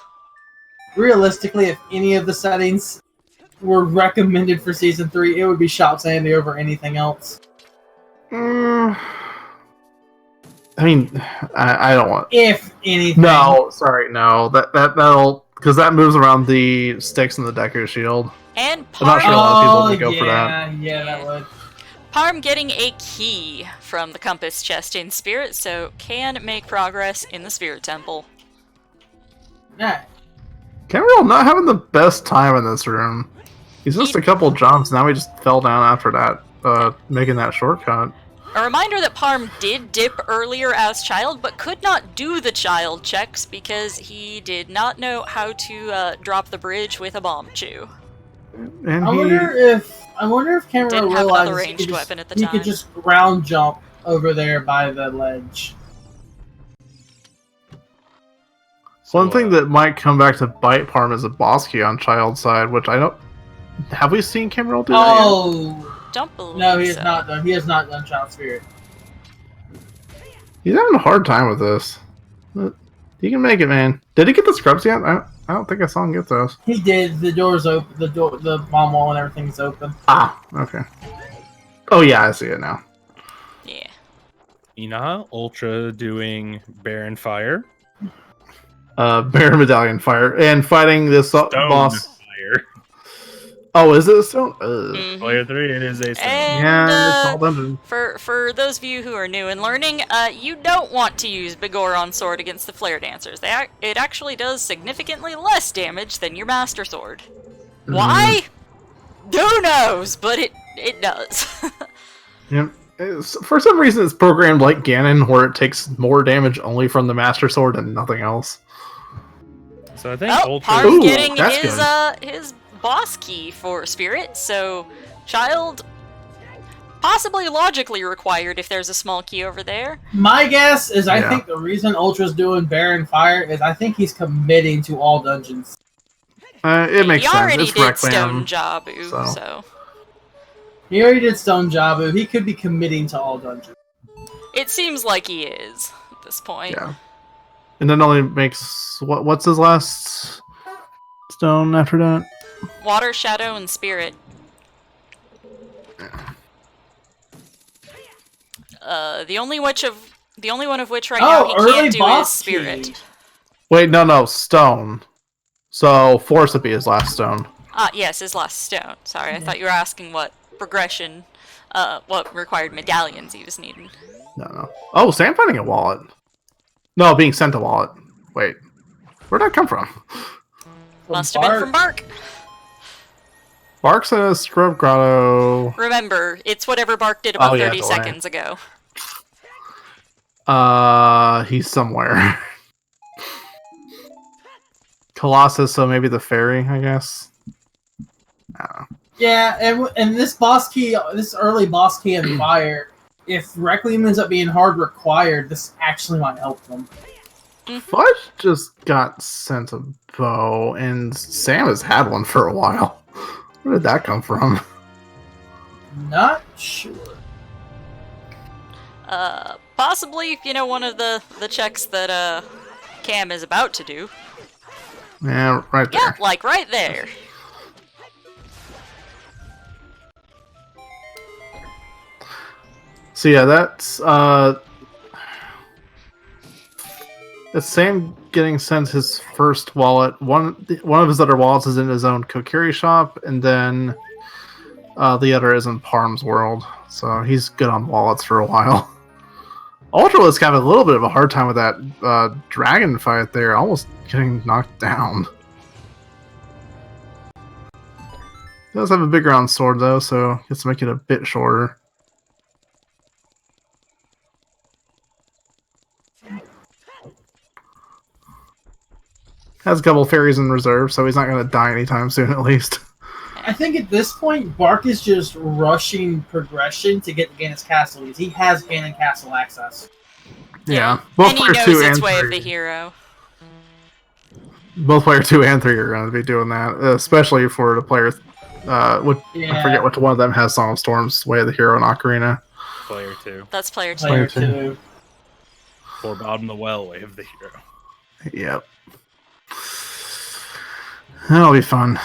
Realistically, if any of the settings were recommended for Season 3, it would be Shop Sandy over anything else. I mean, I don't want. If anything. No, sorry, no. That'll because that moves around the sticks in the Deku Shield. And I'm not Parm, sure a lot of people would go for that. Yeah, that would. Parm getting a key from the Compass chest in Spirit, so can make progress in the Spirit Temple. Yeah. Cameron not having the best time in this room. He's missed a couple jumps. Now he just fell down after that, making that shortcut. A reminder that Parm did dip earlier as child, but could not do the child checks because he did not know how to drop the bridge with a bomb chew. And I he, wonder if Cameron Didn't have another realized ranged weapon at the he time. could just round jump over there by the ledge. one thing that might come back to bite Parm is a boss key on child side, which I don't. Have we seen Cameron do that yet? Oh Don't believe no, he has so. not done. He has not done Child Spirit. He's having a hard time with this. But he can make it, man. Did he get the scrubs yet? I don't think I saw him get those. He did. The door's open. The bomb wall and everything's open. Ah, okay. Oh yeah, I see it now. Yeah. Ina, Ultra doing Baron Fire. Baron Medallion Fire and fighting this boss. Fire. Oh, is it a stone? Mhm. Player 3, it is a stone. And Yeah, it's all dungeon. for those of you who are new and learning, you don't want to use Bigoron Sword against the Flare Dancers. It actually does significantly less damage than your Master Sword. Why? Who knows? But it does. Yep. For some reason, it's programmed like Ganon, where it takes more damage only from the Master Sword and nothing else. So I think Oh, Ultra. Parm's Ooh, getting that's his boss key for Spirit, so Child possibly logically required if there's a small key over there. My guess is I Yeah. think the reason Ultra's doing Baron Fire is I think he's committing to all dungeons. It makes He sense. already It's did Stone Requiem. Jabu, so. so He already did Stone Jabu. He could be committing to all dungeons. it seems like he is at this point. Yeah. And then only makes what's his last stone after that? Water, Shadow, and Spirit. The only one of which right now he early can't do is boss Spirit. key. Wait, no, stone. So Force would be his last stone. Yes, his last stone. Sorry, I thought you were asking what progression, what required medallions he was needing. No. Oh, Sam finding a wallet. No, being sent a wallet. Wait, where'd that come from? Must have been from Bark. Bark says Scrub Grotto. Remember, it's whatever Bark did about Oh, yeah, 30 delay. seconds ago. He's somewhere. Colossus, so maybe the fairy, I guess. I don't know. Yeah, and this boss key, this early boss key in Fire, if Requiem ends up being hard required, this actually might help them. Fudge just got sent a bow, and Sam has had one for a while. Where did that come from? Not sure. Possibly, one of the checks that Cam is about to do. Yeah, right there. Yeah, like right there. So yeah, that's Sam getting sent his first wallet. One of his other wallets is in his own Kokiri shop, and then the other is in Parm's world. So he's good on wallets for a while. Ultra was having a little bit of a hard time with that dragon fight there, almost getting knocked down. He does have a big round sword though, so gets to make it a bit shorter. Has a couple fairies in reserve, so he's not going to die anytime soon, at least. I think at this point, Bark is just rushing progression to get to Ganon's Castle, because he has Ganon Castle access. Yeah, both And he player knows 2 its and way of 3. the hero. Both player 2 and 3 are going to be doing that, especially for the players. I forget which one of them has Song of Storms, Way of the Hero, and Ocarina. Player 2. That's player 2. Player Player 2. For Bottom the Well, Way of the Hero. Yep. That'll be fun.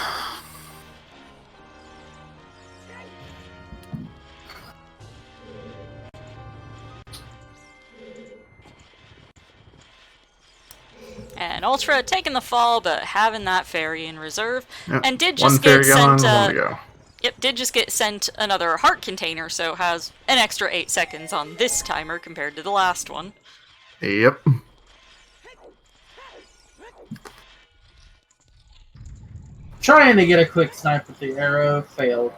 And Ultra taking the fall, but having that fairy in reserve. Yep. And did One just fairy get gone, sent. one to go. Yep, did just get sent another heart container, so has an extra 8 seconds on this timer compared to the last one. Yep. Trying to get a quick snipe with the arrow, failed.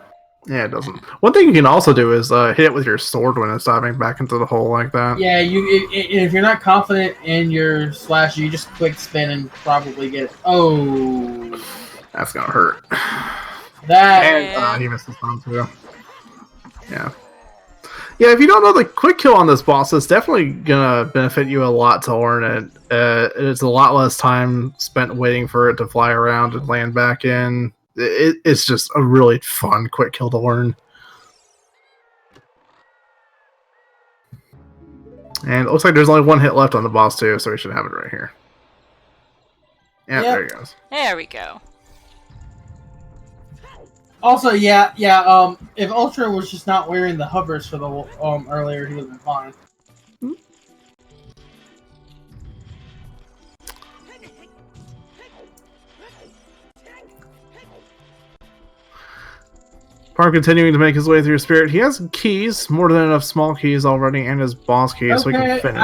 Yeah, it doesn't. One thing you can also do is hit it with your sword when it's diving back into the hole like that. Yeah, if you're not confident in your slash, you just quick spin and probably get it. Oh, That's gonna hurt. that And he missed his time too. Yeah. Yeah, if you don't know the quick kill on this boss, it's definitely gonna benefit you a lot to learn it. It's a lot less time spent waiting for it to fly around and land back in. It's just a really fun quick kill to learn. And it looks like there's only one hit left on the boss too, so we should have it right here. Yeah, Yep. there he goes. There we go. Also, if Ultra was just not wearing the hovers for the earlier, he would have been fine. Parm continuing to make his way through Spirit. He has keys, more than enough small keys already, and his boss keys, so he can finish.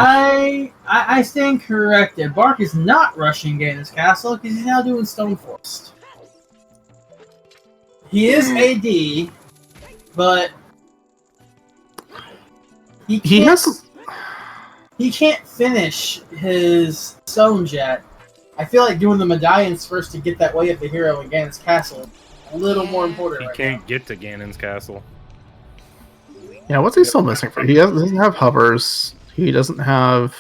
I stand corrected. Bark is not rushing Ganon's castle because he's now doing Stone Forest. He is AD, but he can't finish his stones yet. I feel like doing the medallions first to get that way of the hero in Ganon's castle a little more important. He can't get to Ganon's castle. Yeah, what's he still missing? He doesn't have hovers. He doesn't have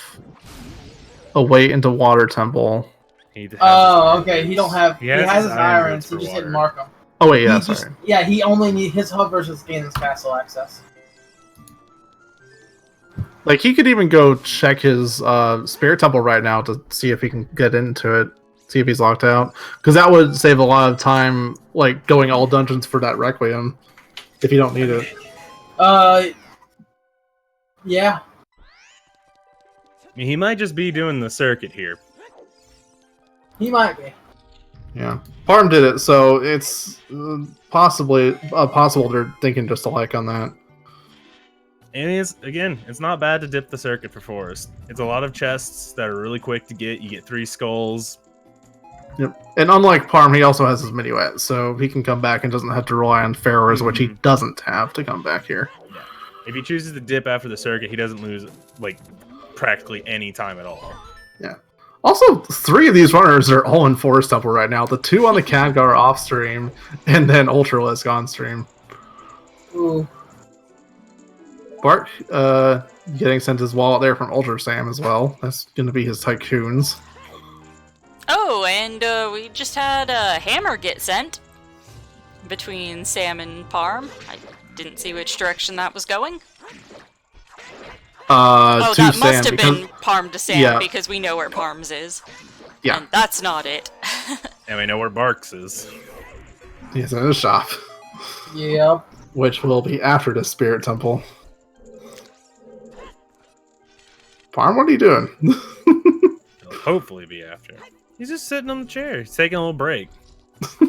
a way into Water Temple. Okay. He has his irons. He just water. didn't mark them. Oh wait, yeah, sorry. Yeah, he only needs his hovers with Ganon's castle access. Like, he could even go check his Spirit Temple right now to see if he can get into it. See if he's locked out. Because that would save a lot of time, like, going all dungeons for that Requiem. If you don't need it. Yeah. I mean, he might just be doing the circuit here. He might be. Yeah. Parm did it, so it's possibly possible they're thinking just alike on that. And it's not bad to dip the circuit for Forest. It's a lot of chests that are really quick to get. You get 3 skulls. Yep. And unlike Parm, he also has his Minuet, so he can come back and doesn't have to rely on Farrers, which he doesn't have to come back here. Yeah. If he chooses to dip after the circuit, he doesn't lose, like, practically any time at all. Yeah. Also, 3 of these runners are all in Forest Temple right now. The 2 on the Khadgar off stream, and then Ultralisk on stream. Ooh. Bark getting sent his wallet there from Ultra Sam as well. That's going to be his Tycoons. Oh, and we just had a hammer get sent between Sam and Parm. I didn't see which direction that was going. To that Sam, must have been Parm to Sam, yeah. because we know where Parm's is. Yeah. And that's not it. And we know where Barks is. He's in his shop. Yep. Which will be after the Spirit Temple. Parm, what are you doing? It'll hopefully be after. He's just sitting on the chair. He's taking a little break.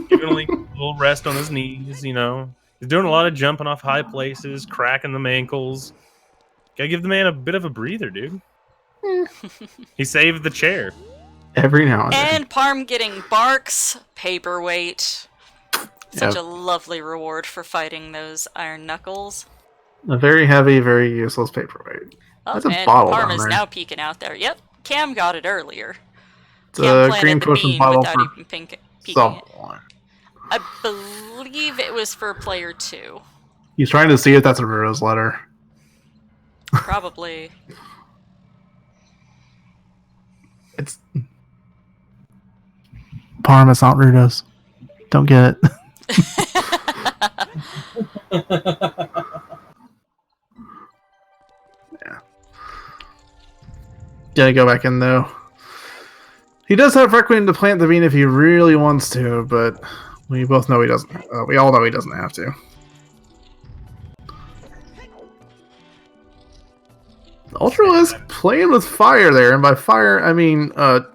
Giving a little rest on his knees, you know. He's doing a lot of jumping off high places, cracking them ankles. Gotta give the man a bit of a breather, dude. He saved the chair. Every now and then. And Parm getting Bark's paperweight. Such Yep. a lovely reward for fighting those iron knuckles. A very heavy, very useless paperweight. Oh, That's a and bottle Parm down is there. now peeking out there. Yep, Cam got it earlier. It's Cam a planted green the potion bean bottle without for even peeking it. someone. I believe it was for player 2. He's trying to see if that's a Ruro's letter. Probably. It's Parm, it's not Ruro's. Don't get it. Yeah. Gotta go back in though. He does have Requiem to plant the bean if he really wants to, but we both know he doesn't. We all know he doesn't have to. Ultralisk playing with fire there, and by fire I mean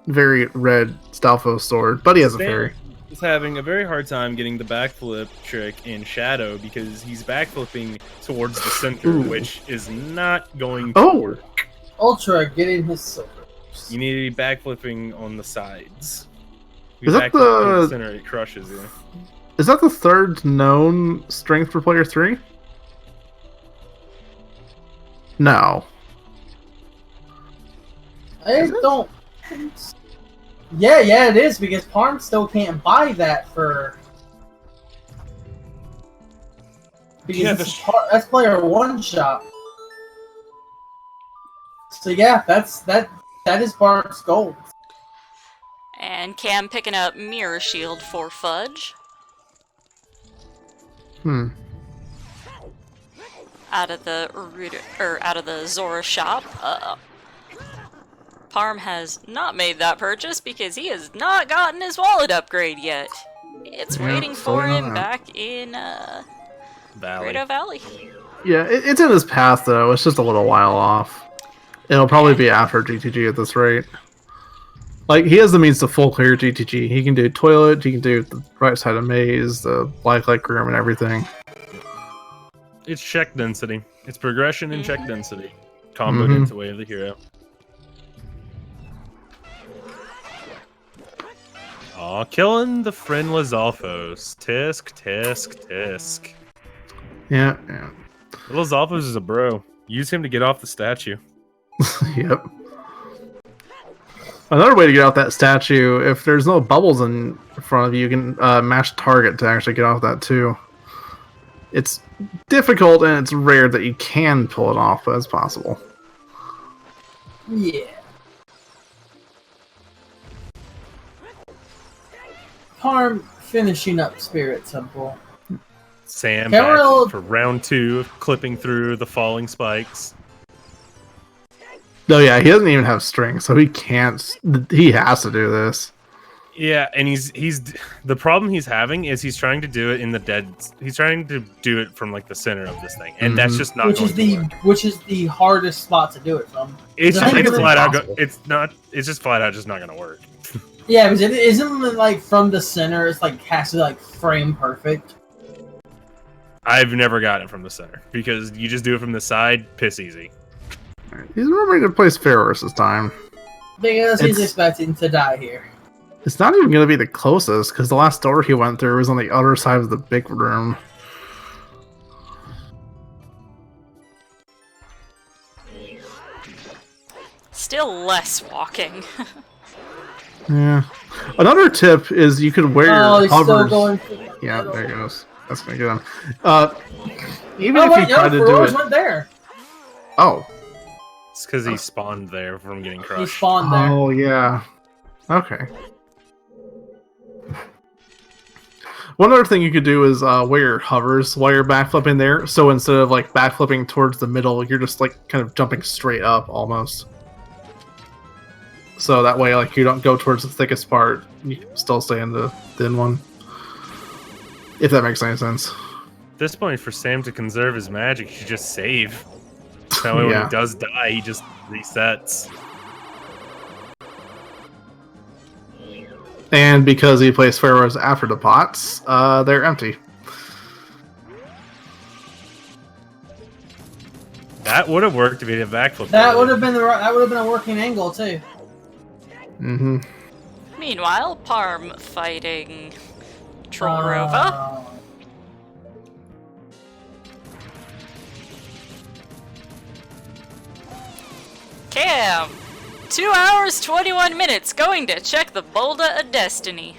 very red Stalfos sword, but he has a fairy. He's having a very hard time getting the backflip trick in Shadow because he's backflipping towards the center, Ooh. which is not going to work. Ultra getting his silver. You need to be backflipping on the sides. If Is you that backflip in the- center? It crushes you. Is that the third known strength for player 3? No. I don't. Yeah, it is because Parm still can't buy that for. Because that's player 1 shop. So yeah, that is Bark's goal. And Cam picking up Mirror Shield for Fudge. Out of the Zora shop. Parm has not made that purchase because he has not gotten his wallet upgrade yet. It's waiting for him back in Grado Valley. Yeah, it's in his path though. It's just a little while off. It'll probably be after GTG at this rate. Like, he has the means to full clear GTG. He can do Toilet, he can do the right side of Maze, the Lifelike Room, and everything. It's check density. It's progression and check density. Comboed into Way of the Hero. Aw, killing the friendless Alphos. Tisk, tisk, tisk. Yeah. Little Zalphos is a bro. Use him to get off the statue. Yep. Another way to get off that statue, if there's no bubbles in front of you, you can mash target to actually get off that too. It's difficult and it's rare that you can pull it off, but it's possible. Yeah. Harm finishing up Spirit Temple. Sam Carol- back for round 2 of clipping through the falling spikes. Oh yeah, he doesn't even have string, so he can't. He has to do this. Yeah, and he's the problem he's having is he's trying to do it in the dead. He's trying to do it from like the center of this thing, and that's just not. Which is the hardest spot to do it from. It's I think just it's flat out. impossible. It's just flat out just not gonna work. Yeah, because it isn't like from the center. It's like has to like frame perfect. I've never gotten it from the center because you just do it from the side, piss easy. He's remembering to place Pharaohs this time. Because he's expecting to die here. It's not even going to be the closest, because the last door he went through was on the other side of the big room. Still less walking. Yeah. Another tip is you could wear he's still hovers. going for the Yeah, middle. there he goes. That's going to get him. Even Oh, if wait, you try to do Feroz it... went there. Oh. It's because he spawned there from getting He crushed. spawned there. Oh, yeah. Okay. One other thing you could do is wear your hovers while you're backflipping there. So instead of like backflipping towards the middle, you're just like kind of jumping straight up almost. So that way, like you don't go towards the thickest part, you can still stay in the thin one. If that makes any sense. At this point, for Sam to conserve his magic, he should just save. That way, when Yeah. he does die, he just resets. And because he plays Pharaohs after the pots, they're empty. That would have worked if he did a backflip. That would have been a working angle too. Mm-hmm. Meanwhile, Parm fighting Trollrova. Cam! 2 hours, 21 minutes, going to check the Boulder of Destiny.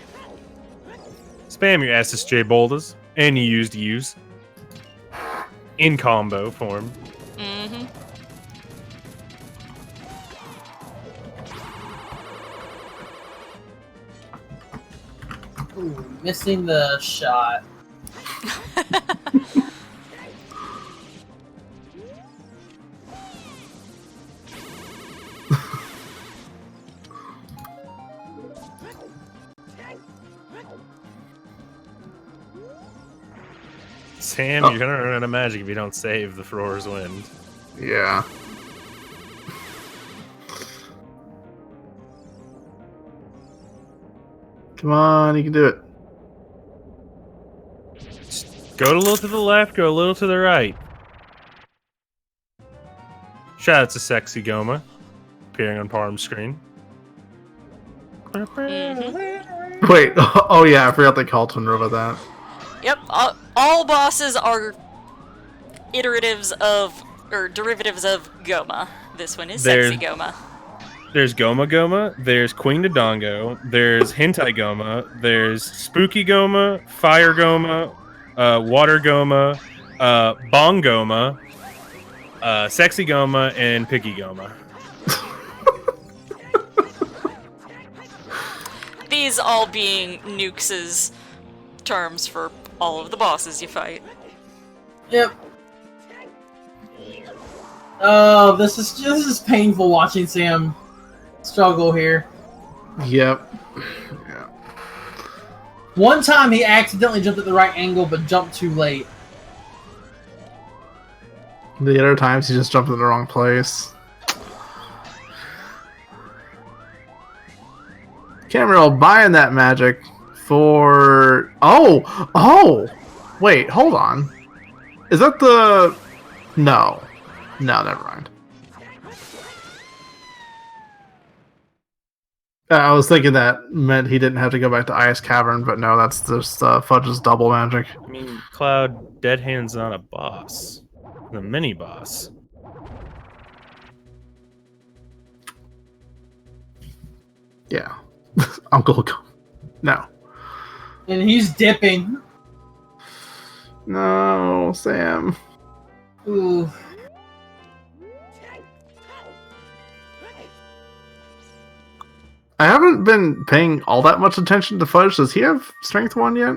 Spam your SSJ boulders, and you use in combo form. Mm-hmm. Ooh, missing the shot. Sam, you're gonna run out of magic if you don't save the Froar's Wind. Yeah. Come on, you can do it. Just go a little to the left, go a little to the right. Shout out to Sexy Goma, appearing on Parm's screen. Mm-hmm. Wait, oh yeah, I forgot they called Tunrova that. Yep, all bosses are iteratives of, or derivatives of Goma. This one is Sexy Goma. There's Goma Goma, there's Queen Dodongo, there's Hentai Goma, there's Spooky Goma, Fire Goma, Water Goma, Bong Goma, Sexy Goma, and Picky Goma. These all being Nukes' terms for all of the bosses you fight. Yep. Oh, this is painful watching Sam struggle here. Yep. Yeah. One time he accidentally jumped at the right angle, but jumped too late. The other times he just jumped in the wrong place. Cameron buying that magic for... Oh! Wait, hold on. Is that the... No. No, never mind. I was thinking that meant he didn't have to go back to Ice Cavern, but no, that's just Fudge's double magic. I mean, Cloud, Dead Hand's not a boss. The mini boss. Yeah. Uncle... No. And he's dipping. No, Sam. Ooh. I haven't been paying all that much attention to Fudge. Does he have Strength 1 yet?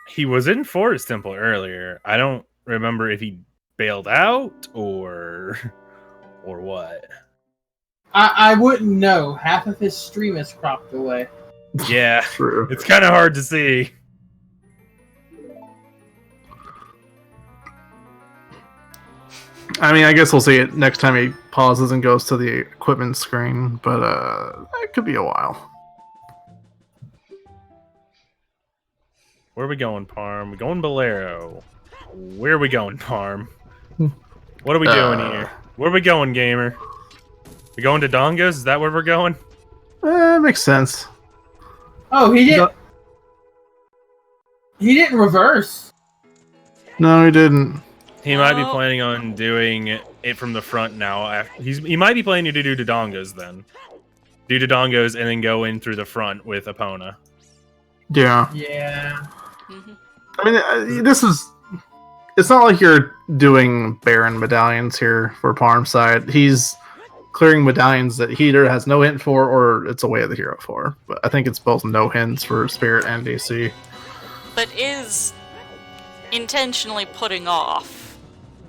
He was in Forest Temple earlier. I don't remember if he bailed out or what. I wouldn't know. Half of his stream is cropped away. Yeah, True. it's kind of hard to see. I mean, I guess we'll see it next time he pauses and goes to the equipment screen, but it could be a while. Where are we going, Parm? We're going Bolero. Where are we going, Parm? What are we doing here? Where are we going, gamer? We going to Dongos? Is that where we're going? Makes sense. Oh, he didn't. He didn't reverse. No, he didn't. He might be planning on doing it from the front now. He might be planning to do Dodongos then. Do Dodongos and then go in through the front with Epona. Yeah. Yeah. I mean, this is... It's not like you're doing Baron medallions here for Parm's side. He's clearing medallions that he either has no hint for or it's a Way of the Hero for. But I think it's both no hints for Spirit and DC. But is intentionally putting off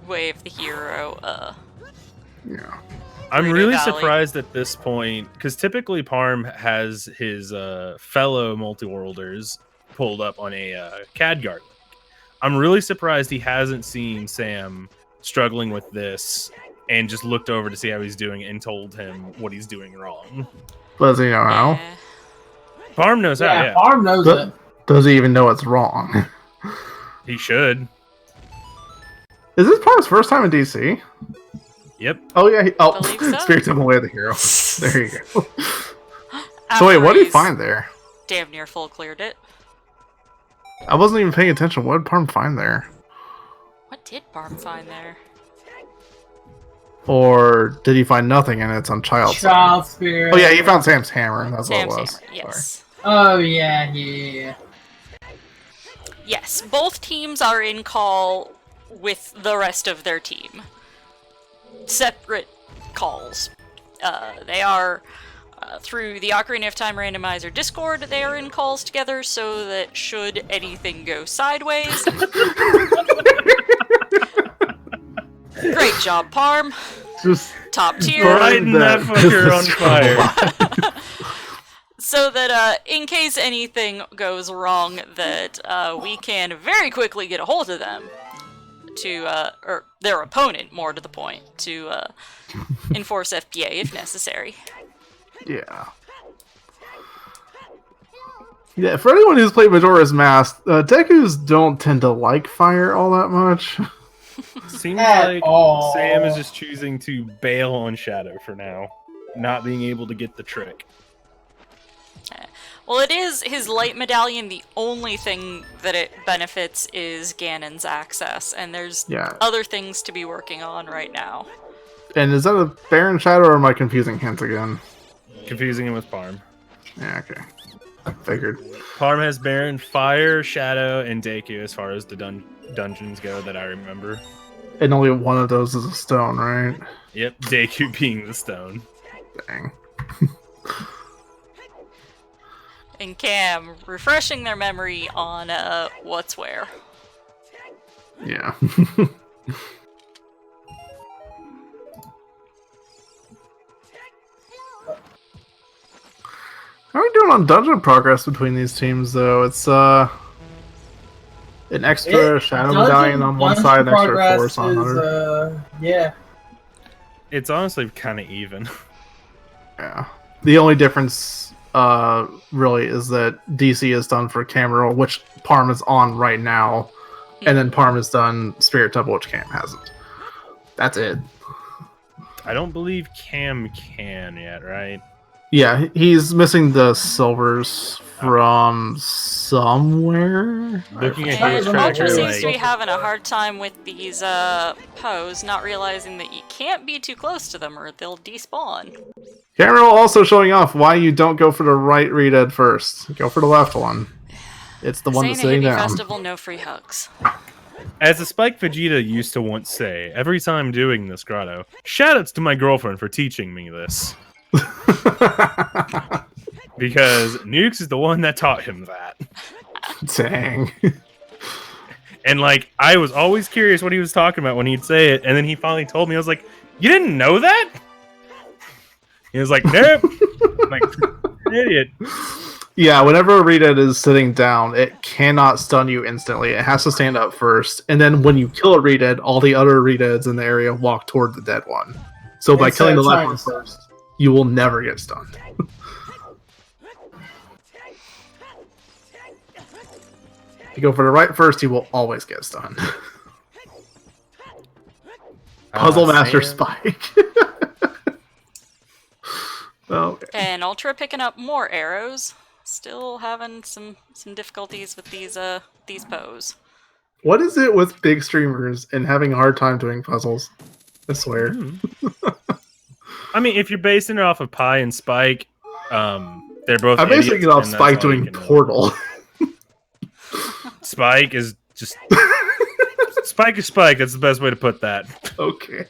Way of the Hero, Yeah. I'm Reno really Valley. surprised at this point, because typically Parm has his fellow multiworlders pulled up on a Khadgar. I'm really surprised he hasn't seen Sam struggling with this and just looked over to see how he's doing and told him what he's doing wrong. Does he know how? yeah. Parm knows how, Yeah, yeah. Farm knows it. Does he even know it's wrong? He should. Is this Parm's first time in DC? Yep. Oh, yeah. Believe so. Spirit Temple Way of the Hero. There you go. After So wait, what did he he's find there? Damn near full cleared it. I wasn't even paying attention. What did Parm find there? What did Barm find there? Or did he find nothing and it's on Child's side? Child Spirit. Oh yeah, he found Sam's hammer. That's Sam's what it was. hammer, yes. Oh, yeah. Yes, both teams are in call with the rest of their team. Separate calls. They are through the Ocarina of Time Randomizer Discord, they are in calls together so that should anything go sideways... Great job, Parm. Just Top tier. Lighting that fucker on fire. So that in case anything goes wrong, that we can very quickly get a hold of them to, or their opponent, more to the point, to enforce FPA if necessary. yeah. Yeah, for anyone who's played Majora's Mask, Dekus don't tend to like fire all that much. Seems At like all. Sam is just choosing to bail on Shadow for now, not being able to get the trick. Well, it is his light medallion. The only thing that it benefits is Ganon's access, and there's Yeah. other things to be working on right now. And is that a Baron Shadow or am I confusing hints again? Confusing him with Parm. Yeah, okay. Figured. Parm has Baron, Fire, Shadow, and Deku as far as the dungeons go that I remember. And only one of those is a stone, right? Yep, Deku being the stone. Dang. And Cam refreshing their memory on what's where. Yeah. How are we doing on dungeon progress between these teams, though? It's an extra shadow medallion on one side, an extra force on the other. Yeah. It's honestly kind of even. Yeah. The only difference, really, is that DC is done for camera roll, which Parm is on right now. and then Parm has done Spirit Temple, which Cam hasn't. That's it. I don't believe Cam can yet, right? Yeah, he's missing the silvers from somewhere. Looking at And his tracker, Ultra tracker, seems to be like, having a hard time with these Poes, not realizing that you can't be too close to them or they'll despawn. Cameron also showing off why you don't go for the right read first. Go for the left one. It's the one Saying that's a sitting hippie down. festival, no free hugs. as the Spike Vegeta used to once say, every time doing this grotto, shoutouts to my girlfriend for teaching me this. Because Nukes is the one that taught him that. Dang. And, like, I was always curious what he was talking about when he'd say it, and then he finally told me. I was like, you didn't know that? He was like, nope. I'm like, idiot. Yeah, whenever a Redead is sitting down, it cannot stun you instantly. It has to stand up first. And then when you kill a Redead, all the other Redeads in the area walk toward the dead one. So by killing the left one first, you will never get stunned. If you go for the right first, you will always get stunned. Puzzle Master Sam. Spike. Well, And Ultra picking up more arrows. Still having some difficulties with these Poes. what is it with big streamers and having a hard time doing puzzles? I swear. I mean, if you're basing it off of Pi and Spike, they're both. I'm basing idiots, it off and that's Spike all you doing can do. Portal. Spike is just. Spike is Spike. That's the best way to put that. Okay.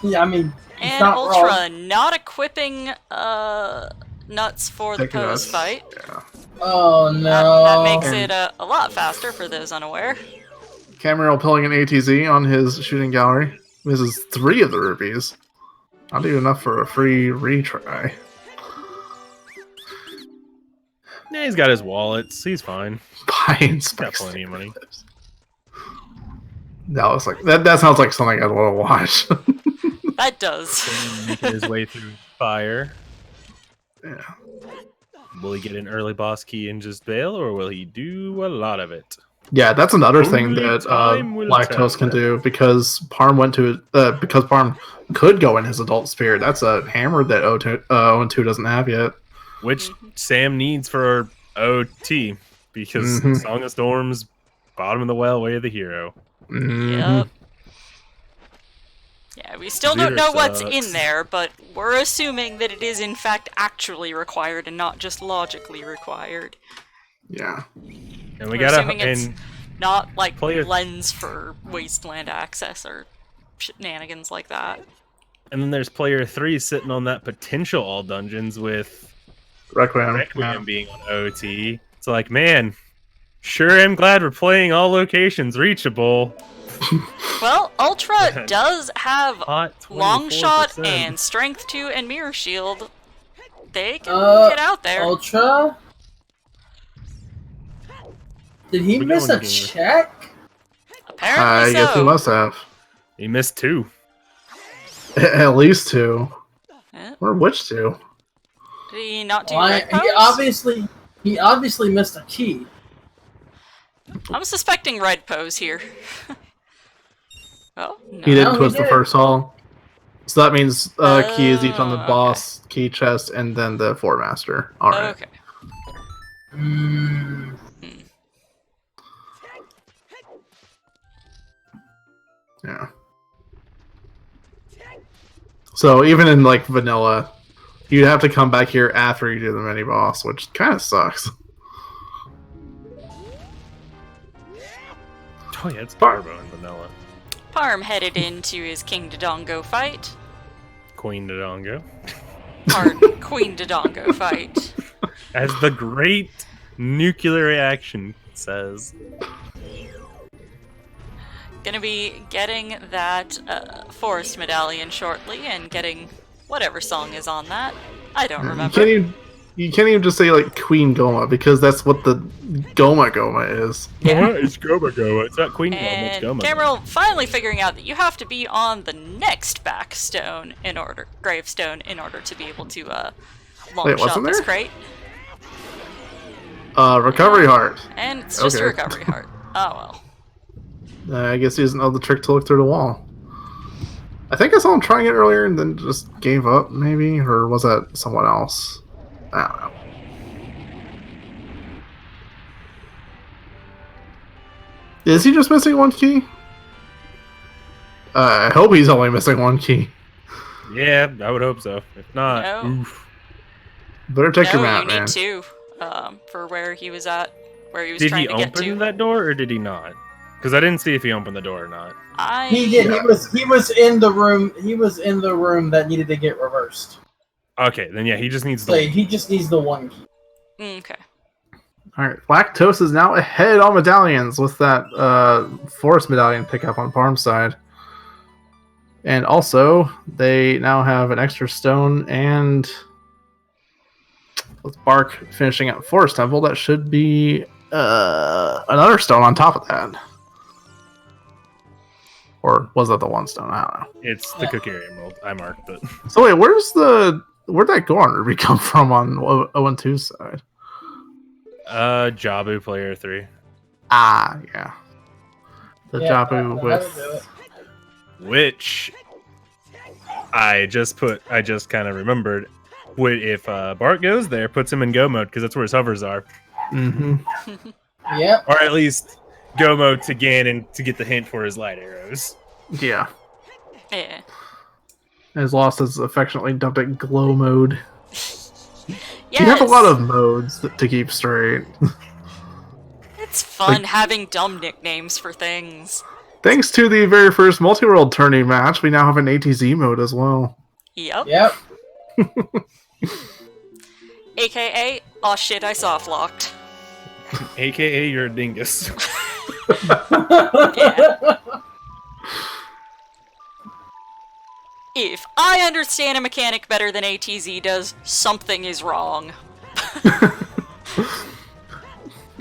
Yeah, I mean, And not Ultra wrong. not equiping nuts for the Taking Pose us. fight. Yeah. Oh no. That makes And- it a lot faster for those unaware. Cameron pulling an ATZ on his shooting gallery. Misses 3 of the rupees. Not even enough for a free retry. Yeah, he's got his wallets. He's fine. Buying Got Spike's plenty of money. That was like that sounds like something I'd want to watch. That does. Making his way through fire. Yeah. Will he get an early boss key and just bail, or will he do a lot of it? Yeah, that's another thing Only that time will Lactose tell. can do because Parm because Parm could go in his adult spirit. That's a hammer that 0-2 doesn't have yet. Which Sam needs for OT, because Mhm. Song of Storms, bottom of the well, way of the hero. Mhm. Yep. Yeah, we still don't Computer know what's sucks. in there, but we're assuming that it is in fact actually required and not just logically required. Yeah. And we We're gotta assuming it's and not like player- lens for wasteland access or shenanigans like that. and then there's player 3 sitting on that potential all dungeons with Requiem. Requiem being on OT. It's like, man, sure am glad we're playing all locations reachable. Well, Ultra does have Hot long shot 24%. and strength 2 and mirror shield. They can get out there. Ultra? Did he We miss going a to- check? Apparently I guess he so. must have. He missed 2. At least 2. Eh, Or which 2? Did he not do Why, red pose? he obviously missed a key. I'm suspecting red pose here. Oh, no. He didn't he twist the did. first hall. So that means key is each on the Oh, okay. boss, key chest, and then the 4 master. Alright. Okay. Mm, Yeah. So even in like vanilla, you'd have to come back here after you do the mini boss, which kind of sucks. Oh yeah, it's Turbo and Vanilla. Parm headed into his King Dodongo fight. Queen Dodongo. Pardon, Queen Dodongo fight. As the great nuclear reaction says. Gonna be getting that forest medallion shortly and getting whatever song is on that. I don't remember. You can't even just say like Queen Goma because that's what the Goma is. Yeah. It's Goma Goma. It's not Queen Goma, it's And Goma. Cameron finally figuring out that you have to be on the next gravestone in order to be able to long Wait, shot wasn't this there? crate. Recovery Heart. And it's just a Okay. recovery heart. Oh well. I guess he doesn't know the trick to look through the wall. I think I saw him trying it earlier and then just gave up, maybe? Or was that someone else? I don't know. Is he just missing one key? I hope he's only missing one key. Yeah, I would hope so. If not, No. oof. Better check your map, you man. need two for where he was at, where he was Did trying he to get to. open that door or did he not? Because I didn't see if he opened the door or not. He did. He was in the room. He was in the room that needed to get reversed. Okay, then yeah, he just needs So the. he just needs the one key. Okay. Alright, Lactose is now ahead on medallions with that forest medallion pickup on Parm's side. And also, they now have an extra stone and with Bark finishing at Forest Temple, that should be another stone on top of that. Or was that the one stone? I don't know. It's the Kokiri Emerald. I marked it. So wait, where'd that go on Ruby come from on 0-2's side? Jabu player 3. Ah, yeah. The Jabu that'll with... do it. Which I just kind of remembered. If Bart goes there, puts him in go mode because that's where his hovers are. Mm-hmm. Yep. Or at least go mode to Ganon to get the hint for his light arrows. Yeah. Yeah. His loss is affectionately dubbed it glow mode. Yes. You have a lot of modes to keep straight. It's fun having dumb nicknames for things. Thanks to the very first Multiworld tourney match, we now have an ATZ mode as well. Yep. Yep. AKA, oh shit, I soft locked. AKA you're a dingus. Yeah. If I understand a mechanic better than ATZ does, something is wrong.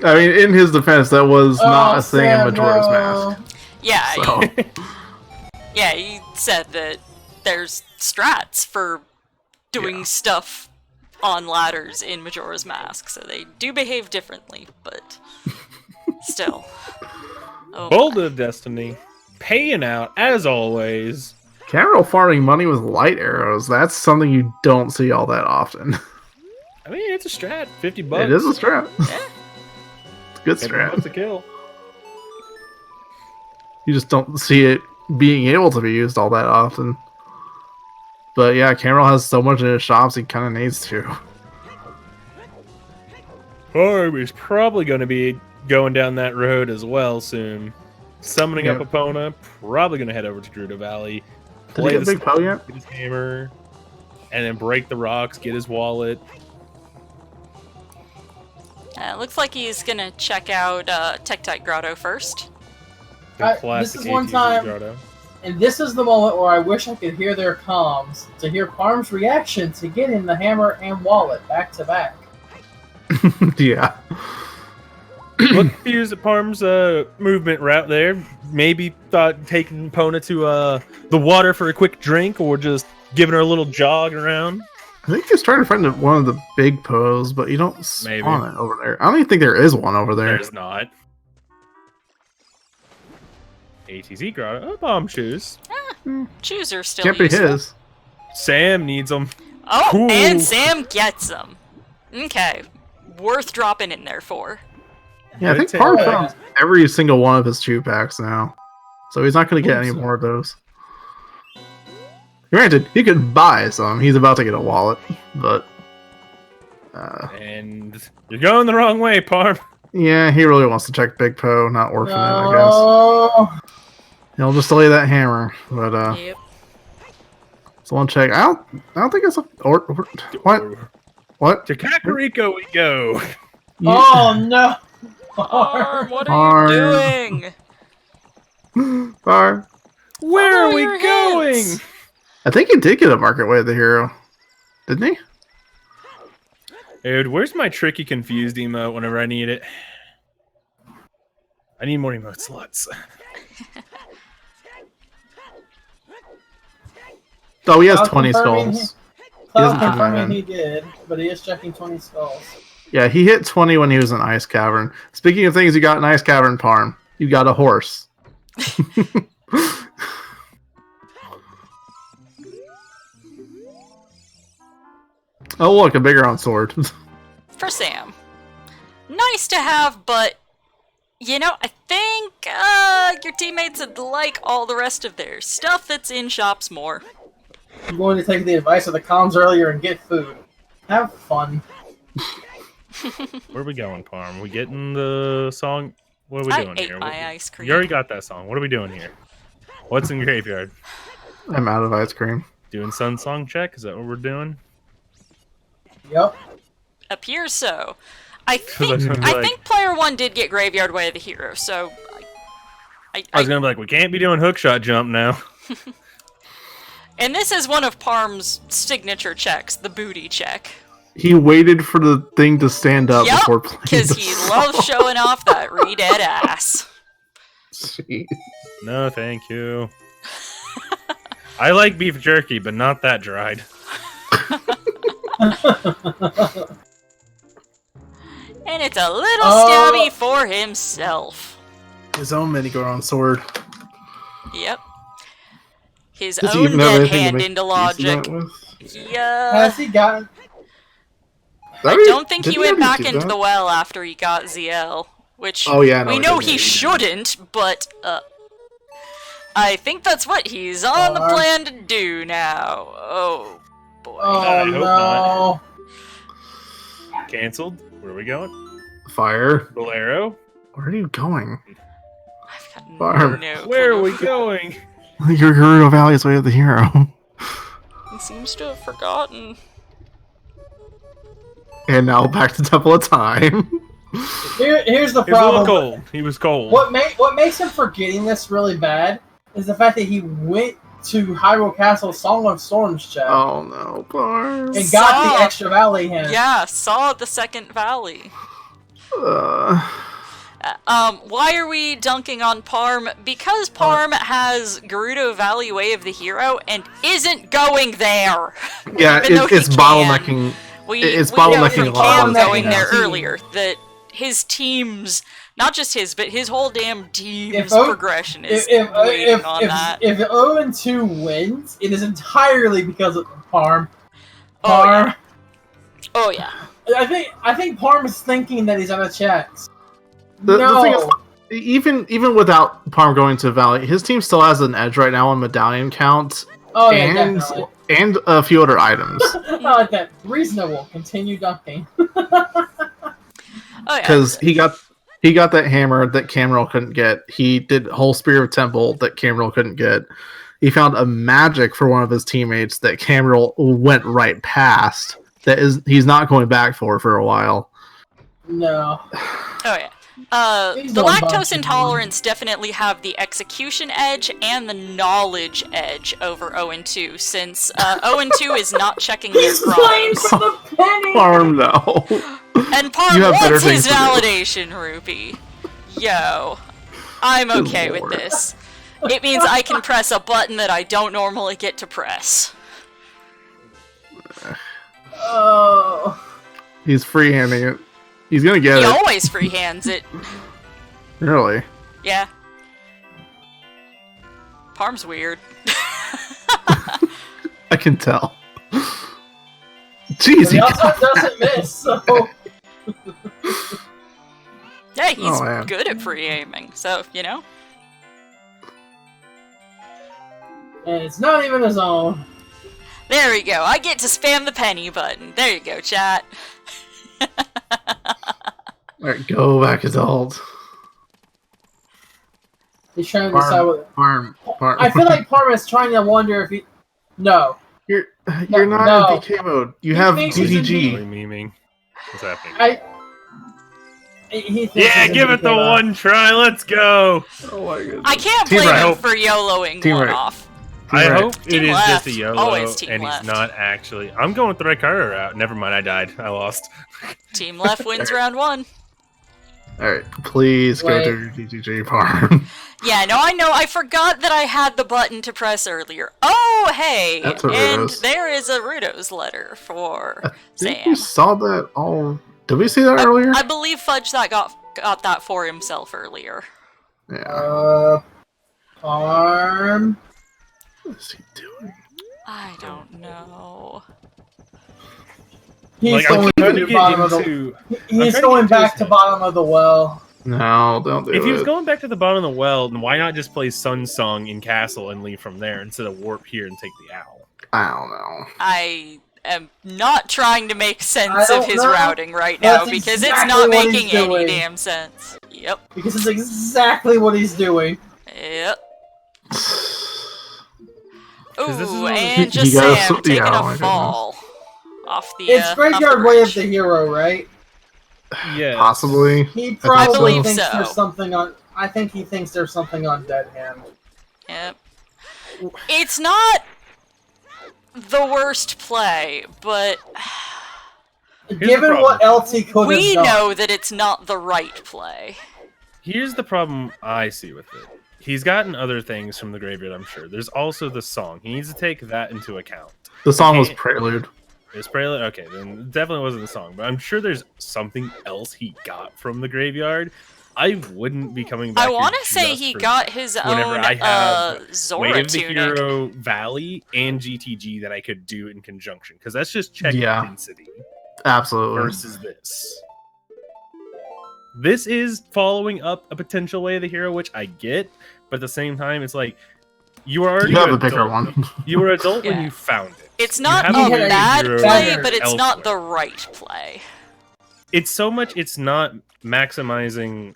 I mean, in his defense, that was not a thing in Majora's no. Mask. Yeah, So, yeah, he said that there's strats for doing stuff on ladders in Majora's Mask, so they do behave differently, but still. Oh Bold my. of Destiny. Paying out, as always. Cameron farming money with light arrows, that's something you don't see all that often. I mean, it's a strat. 50 bucks. It is a strat. Yeah. It's a good 50 strat. bucks a kill. You just don't see it being able to be used all that often. But yeah, Cameron has so much in his shops, he kind of needs to. Barb is probably going to be going down that road as well soon. Summoning up Epona, probably going to head over to Gerudo Valley. Did he get Big Poe yet? Get his hammer, and then break the rocks, get his wallet. Looks like he's gonna check out Tektite Grotto first. The This is classic one ATZ time- grotto. And this is the moment where I wish I could hear their comms to hear Parm's reaction to getting the hammer and wallet back to back. Yeah. Look confused at Parm's movement route there. Maybe thought taking Epona to the water for a quick drink, or just giving her a little jog around. I think he's trying to find one of the big Poes, but you don't spawn it over there. I don't even think there is one over there. There's not. ATZ grotto. Oh, bomb shoes. Shoes are still Can't be useful. his. Sam needs them. Oh, Cool. and Sam gets them. Okay, worth dropping in there for. Yeah, I Good think Parm take. found every single one of his chew packs now. So he's not going to get any more of those. Granted, he could buy some. He's about to get a wallet, but... And you're going the wrong way, Parm. yeah, he really wants to check Big Poe, not Orphan, I guess. Oh, He'll just delay that hammer, but Yep. so one check. I don't think it's a what? What? To Kakariko we go. oh no! Arm, what Arm. are you doing? Bar. Where Follow are we your going? hints. I think he did get a market way of the hero, didn't he? Dude, where's my tricky confused emote whenever I need it? I need more emote slots. Oh, he has Cloud 20 confirming skulls. Cloud doesn't have confirming that. he did, but he is checking 20 skulls. Yeah, he hit 20 when he was in Ice Cavern. Speaking of things you got in Ice Cavern, Parm, You got a horse. Oh look, a bigger on sword. For Sam. Nice to have, but you know, I think your teammates would like all the rest of their stuff that's in shops more. I'm going to take the advice of the comms earlier and get food. Have fun. Where are we going, Parm? We getting the song? What are we doing I ate here? my ice cream. You already got that song. What are we doing here? What's in graveyard? I'm out of ice cream. Doing Sun Song check? Is that what we're doing? Yep. Appears so. I think player 1 did get Graveyard Way of the Hero, so I was gonna be like, we can't be doing hookshot jump now. And this is one of Parm's signature checks, the booty check. He waited for the thing to stand up before playing because the he song. loves showing off that re-dead ass. Jeez. No, thank you. I like beef jerky, but not that dried. And it's a little stabby for himself. His own mini-Goron sword. Yep. His Does he own even have dead anything to hand make into use of logic. that with? Yeah. Has he gotten... I don't think he went back into the well after he got ZL, which Oh, yeah, no, we he know didn't. he shouldn't, but I think that's what he's on the plan to do now. Oh boy. I Oh, hope no. Cancelled. Where are we going? Fire. Bolero. Where are you going? I've got Fire. no Where are clue. we going? Your Gerudo Valley is way of the hero. He seems to have forgotten. And now back to Temple of Time. Here's the He was a little problem. cold. He was cold. What makes him forgetting this really bad is the fact that he went to Hyrule Castle's Song of Storms chat Oh no, Barnes. and got Saw. the extra valley hint. Yeah, saw the second valley. Why are we dunking on Parm? Because Parm has Gerudo Valley Way of the Hero and isn't going there. Yeah, Even though it's he bottlenecking. It's we know bottlenecking from a lot Cam of going things. there Team. earlier that his team's, not just his, but his whole damn team's If O- progression is waiting on that. If 0-2 wins, it is entirely because of Parm. Oh, Parm. yeah. Oh yeah. I think Parm is thinking that he's out of checks. The No. thing is, even without Parm going to Valley, his team still has an edge right now on medallion count Oh yeah, definitely. and a few other items. I like that. Reasonable. Continue dunking. Oh yeah. Because he got that hammer that Cameron couldn't get. He did whole Spear of Temple that Cameron couldn't get. He found a magic for one of his teammates that Cameron went right past. He's not going back for a while. No. Oh yeah. He's The not Lactose boxing. Intolerants definitely have the execution edge and the knowledge edge over 0-2, since 0-2 is not checking their He's playing grinds. for the penny. Parm, though. And Parm You have better wants his things to do. validation rupee. Yo. I'm okay with Lord. this. It means I can press a button that I don't normally get to press. Oh. He's freehanding it. He's gonna get He it. always freehands it. Really? Yeah. Parm's weird. I can tell. Jeez, But he also doesn't miss, so Yeah, he's Oh, man. good at free aiming, so, you know. and it's not even his own. There we go. I get to spam the penny button. There you go, chat. Alright, go back adult. He's trying to decide what. Parm. I feel like Parma is trying to wonder if he. No. You're No, not no. in DK mode. You He have thinks he's in Are you DDG. memeing? What's happening? He thinks Yeah, he's in give it the DK. one try. Let's go. Oh my goodness. I can't Team blame right. him for YOLOing Team one right. off. I Right. hope Team it is left. just a YOLO Always team and left. he's not actually. I'm going with the Ricard route. Never mind, I died. I lost. Team left wins round one. Alright, please go Wait. to your DDG, Parm. Yeah, no, I know. I forgot that I had the button to press earlier. Oh, hey! That's a And Rudos. there is a Rudos letter for I think Sam. we saw that all. Did we see that earlier? I believe Fudge that got that for himself earlier. Yeah. Arm. What is he doing? I don't know. He's Like, I'm going trying to to the get bottom of the. into. He's trying to going get into back his to head. bottom of the well. No, don't do If he was it. going back to the bottom of the well, then why not just play Sun Song in Castle and leave from there instead of warp here and take the owl? I don't know. I am not trying to make I sense don't of his know. routing right now That's because it's exactly not what he's making any doing. damn sense. Yep. Because it's exactly what he's doing. Yep. 'Cause this is Ooh, one of the- and He just goes- Sam taking yeah, oh my a goodness. fall off the. It's off Graveyard the Way of bridge. the Hero, right? Yeah, Possibly. He probably believe thinks so. there's something on. I think he thinks there's something on Dead Hand. Yep. It's not the worst play, but the Given what problem. else he could we have done. know that it's not the right play. Here's the problem I see with it. He's gotten other things from the graveyard, I'm sure. There's also the song. He needs to take that into account. The song was Okay. Prelude. Is Prelude? Okay, then it definitely wasn't the song. But I'm sure there's something else he got from the graveyard. I wouldn't be coming back. I want to say he got his whenever own I have Weight Zora of the tunic. Hero Valley and GTG that I could do in conjunction. Because that's just check Yeah. density Absolutely. versus this. This is following up a potential Way of the Hero, which I get. But at the same time, it's like, you are already You have an a bigger adult. one. You were adult when Yeah. you found it. It's You not have a Way of the bad Hero play, but it's not elsewhere. the right play. It's so much. It's not maximizing.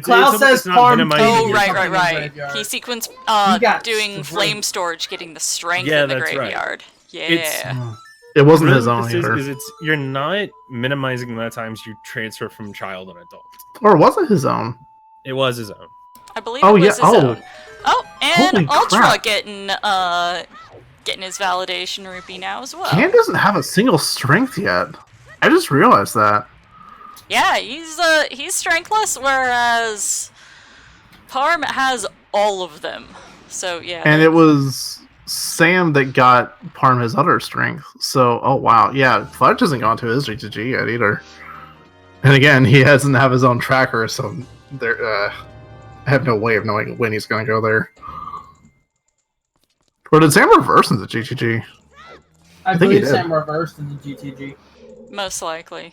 Klaus so much says it's not farm minimizing. Oh, Maybe your- right, something right, in right. graveyard. He sequenced You got doing strength. flame storage, getting the strength Yeah, in the that's right. graveyard. Yeah. It's- It wasn't Really his what own this is, either. it's you're not minimizing the amount of times you transfer from child and adult. Or was it his own? It was his own. I believe Oh, it was yeah, his oh. own. Oh, and Holy Ultra crap. getting his validation rupee now as well. Cam doesn't have a single strength yet. I just realized that. Yeah, he's strengthless, whereas Parm has all of them. So yeah. And it was Sam that got Parm his other strength. So, oh wow. Yeah, Fletch hasn't gone to his GTG yet either. And again, he doesn't have his own tracker, so there, I have no way of knowing when he's going to go there. Or did Sam reverse into GTG? I think he believe did. Sam reversed in the GTG. Most likely.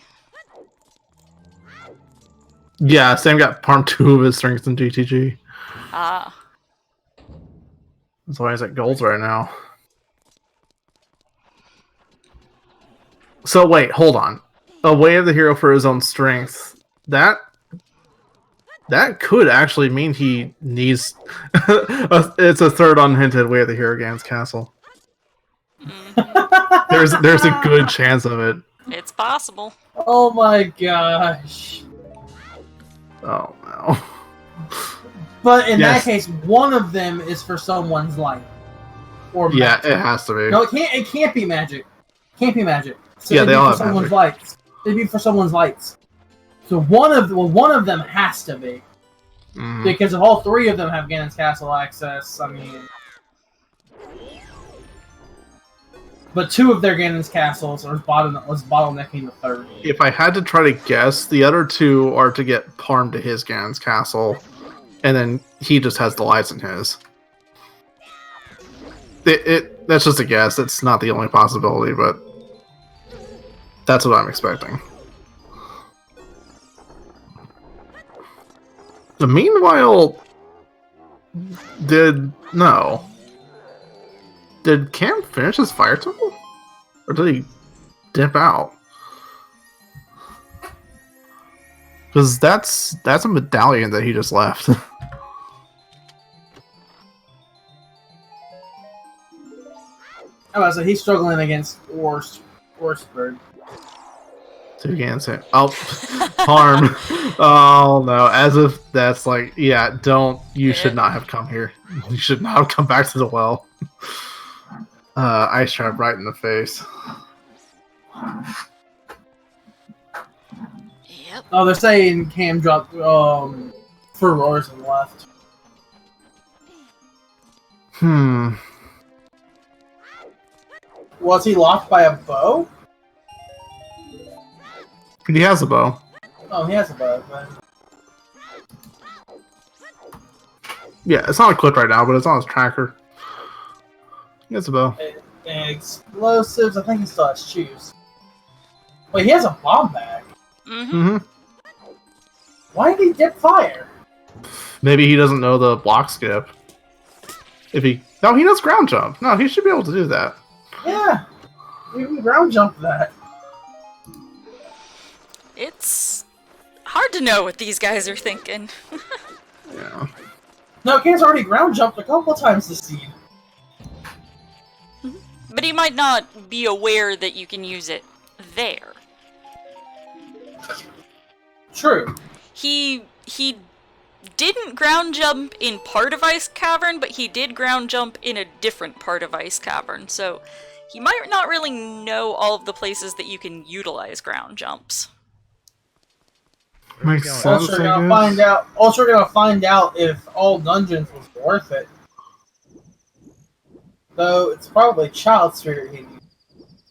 Yeah, Sam got Parm 2 of his strengths in GTG. Ah. That's why he's at golds right now. So wait, hold on. A Way of the Hero for his own strength. That could actually mean he needs... it's a third unhinted Way of the Hero against Castle. There's a good chance of it. It's possible. Oh my gosh. Oh no. But in Yes. that case, one of them is for someone's life. Or Yeah, magic. it has to be. No, it can't be magic. Can't be magic. So Yeah, it'd they be all for have someone's magic. lights. It'd be for someone's lights. So one of them has to be. Mm. Because if all three of them have Ganon's Castle access, I mean... But two of their Ganon's Castles was bottlenecking the third. If I had to try to guess, the other two are to get Parm to his Ganon's Castle, and then he just has the lights in his. That's just a guess. It's not the only possibility, but that's what I'm expecting. The meanwhile, did Cam finish his fire temple, or did he dip out? Because that's a medallion that he just left. Oh, so he's struggling against Orsberg. So you can't say, oh, harm. Oh no, as if that's like, yeah, you should not have come here. You should not have come back to the well. Ice trap right in the face. Yep. Oh, they're saying Cam dropped Furrours and left. Was he locked by a bow? He has a bow. Oh, he has a bow. But... Yeah, it's not equipped right now, but it's on his tracker. He has a bow. Explosives. I think he still has shoes. Wait, he has a bomb bag. Mm-hmm. Why did he dip fire? Maybe he doesn't know the block skip. No, he does ground jump. No, he should be able to do that. Yeah, we can ground jump that. It's hard to know what these guys are thinking. Yeah. No, King's already ground jumped a couple times this seed. But he might not be aware that you can use it there. True. He didn't ground jump in part of Ice Cavern, but he did ground jump in a different part of Ice Cavern, so he might not really know all of the places that you can utilize ground jumps. Makes sense. Also, we're gonna find out if all dungeons was worth it. Though it's probably Child Spirit he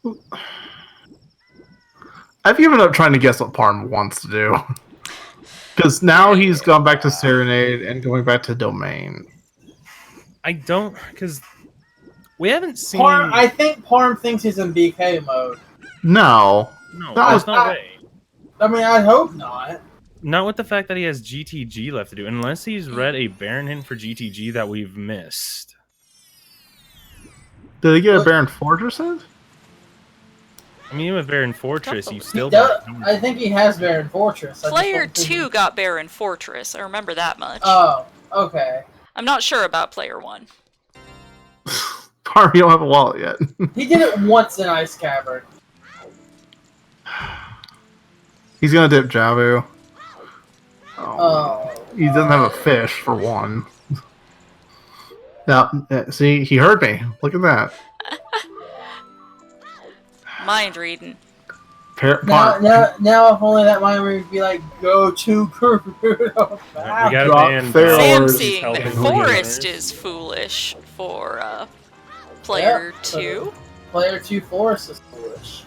needs. I've given up trying to guess what Parm wants to do. Because now he's gone back to Serenade and going back to Domain. I don't, because we haven't seen. I think Parm thinks he's in BK mode. No. No, That there's was- no way. I mean, I hope not. Not with the fact that he has GTG left to do, unless he's read a Baron hint for GTG that we've missed. Did he get a Baron Fortress in? I mean, even with Baron Fortress, you He still. does, I think he has Baron Fortress. I just Player don't think 2 got Baron Fortress, I remember that much. Oh, okay. I'm not sure about Player 1. Parm, you don't have a wallet yet. He did it once in Ice Cavern. He's gonna dip Javu. Oh. He doesn't have a fish, for one. See, he heard me. Look at that. Mind reading. Now, if only that mind would be like, go to Kurudo. We got a Drop ban. fair Sam Forest seeing that helping Forest homeowners. is foolish for Player 2. Player 2 Forest is foolish.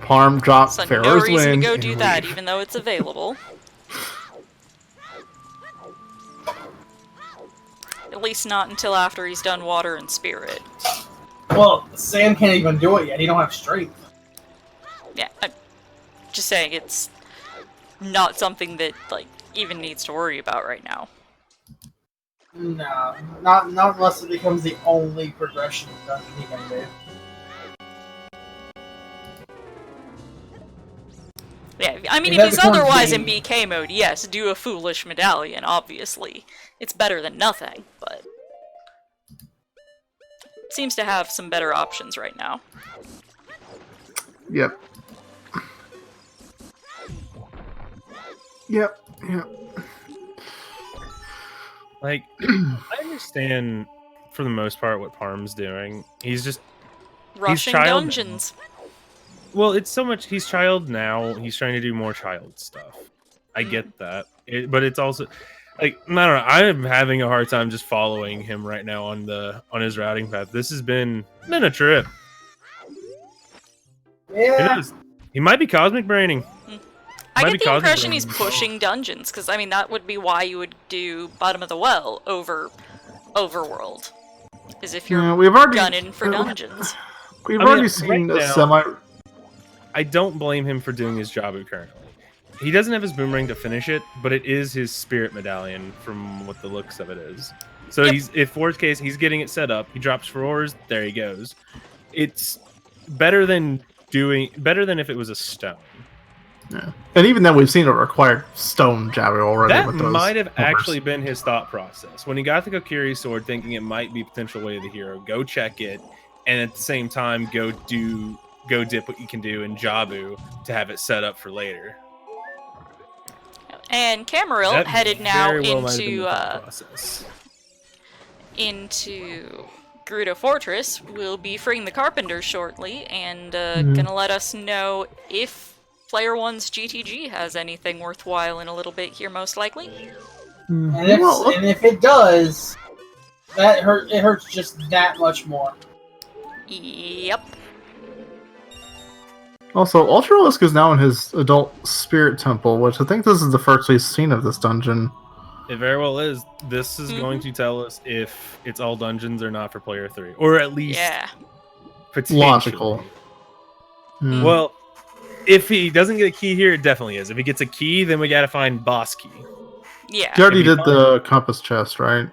Parm dropped So no Pharaoh's reason to Wind go and do that, leave. even though it's available. At least not until after he's done Water and Spirit. Well, Sam can't even do it yet. He don't have strength. Yeah, I'm just saying it's not something that, like, even needs to worry about right now. No, not unless it becomes the only progression dungeon he can do. Yeah, I mean, If if that he's becomes otherwise in the- BK mode, yes, do a foolish medallion, obviously. It's better than nothing, but seems to have some better options right now. Yep. Yep. Like, I understand for the most part what Parm's doing. He's just Rushing child- dungeons. well, it's so much. He's child now. He's trying to do more child stuff. I get that, but it's also like I don't know. I'm having a hard time just following him right now on his routing path. This has been a trip. Yeah. It is. He might be cosmic braining. I Might get be the causing impression he's problems. pushing dungeons, because, I mean, that would be why you would do Bottom of the Well over Overworld. Is if you're Yeah, we've already gunning for dungeons. We've I mean, already right seen a now- semi. I don't blame him for doing his Jabu currently. He doesn't have his boomerang to finish it, but it is his spirit medallion from what the looks of it is. So Yep. if worst case, he's getting it set up. He drops Roars, there he goes. It's better than if it was a stone. Yeah. And even then, we've seen a required stone Jabu already. That with those might have homers. actually been his thought process. When he got the Kokiri sword, thinking it might be potential way of the hero, go check it, and at the same time, go dip what you can do in Jabu to have it set up for later. And Camaril, That headed now very well might have been the thought into process. Gerudo Fortress, will be freeing the Carpenter shortly, and Mhm. gonna let us know if Player 1's GTG has anything worthwhile in a little bit here, most likely. Hmm. And if it does, it hurts just that much more. Yep. Also, Ultralisk is now in his adult spirit temple, which I think this is the first we've seen of this dungeon. It very well is. This is going to tell us if it's all dungeons or not for player 3, or at least potentially. Logical. Well, if he doesn't get a key here, it definitely is. If he gets a key, then we gotta find boss key. Yeah. He already did the compass chest, right?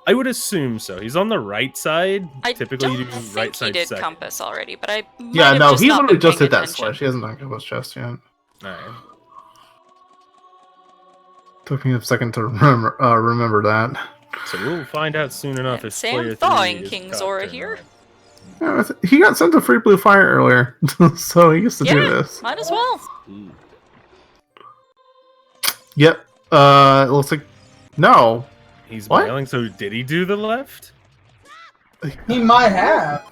I would assume so. He's on the right side. I Typically, don't you do think right he side did second. compass already, but I might Yeah, have no, just he not literally been just paying did that attention. switch. He hasn't done compass chest yet. Alright. Took me a second to remember that. So we'll find out soon enough And if Sam player 3 thawing is King cocked Zora or here. Yeah, he got sent to Free Blue Fire earlier, so he used to do this. Might as well. not. Yep. It looks like no. He's What? bailing. So did he do the left? He might have.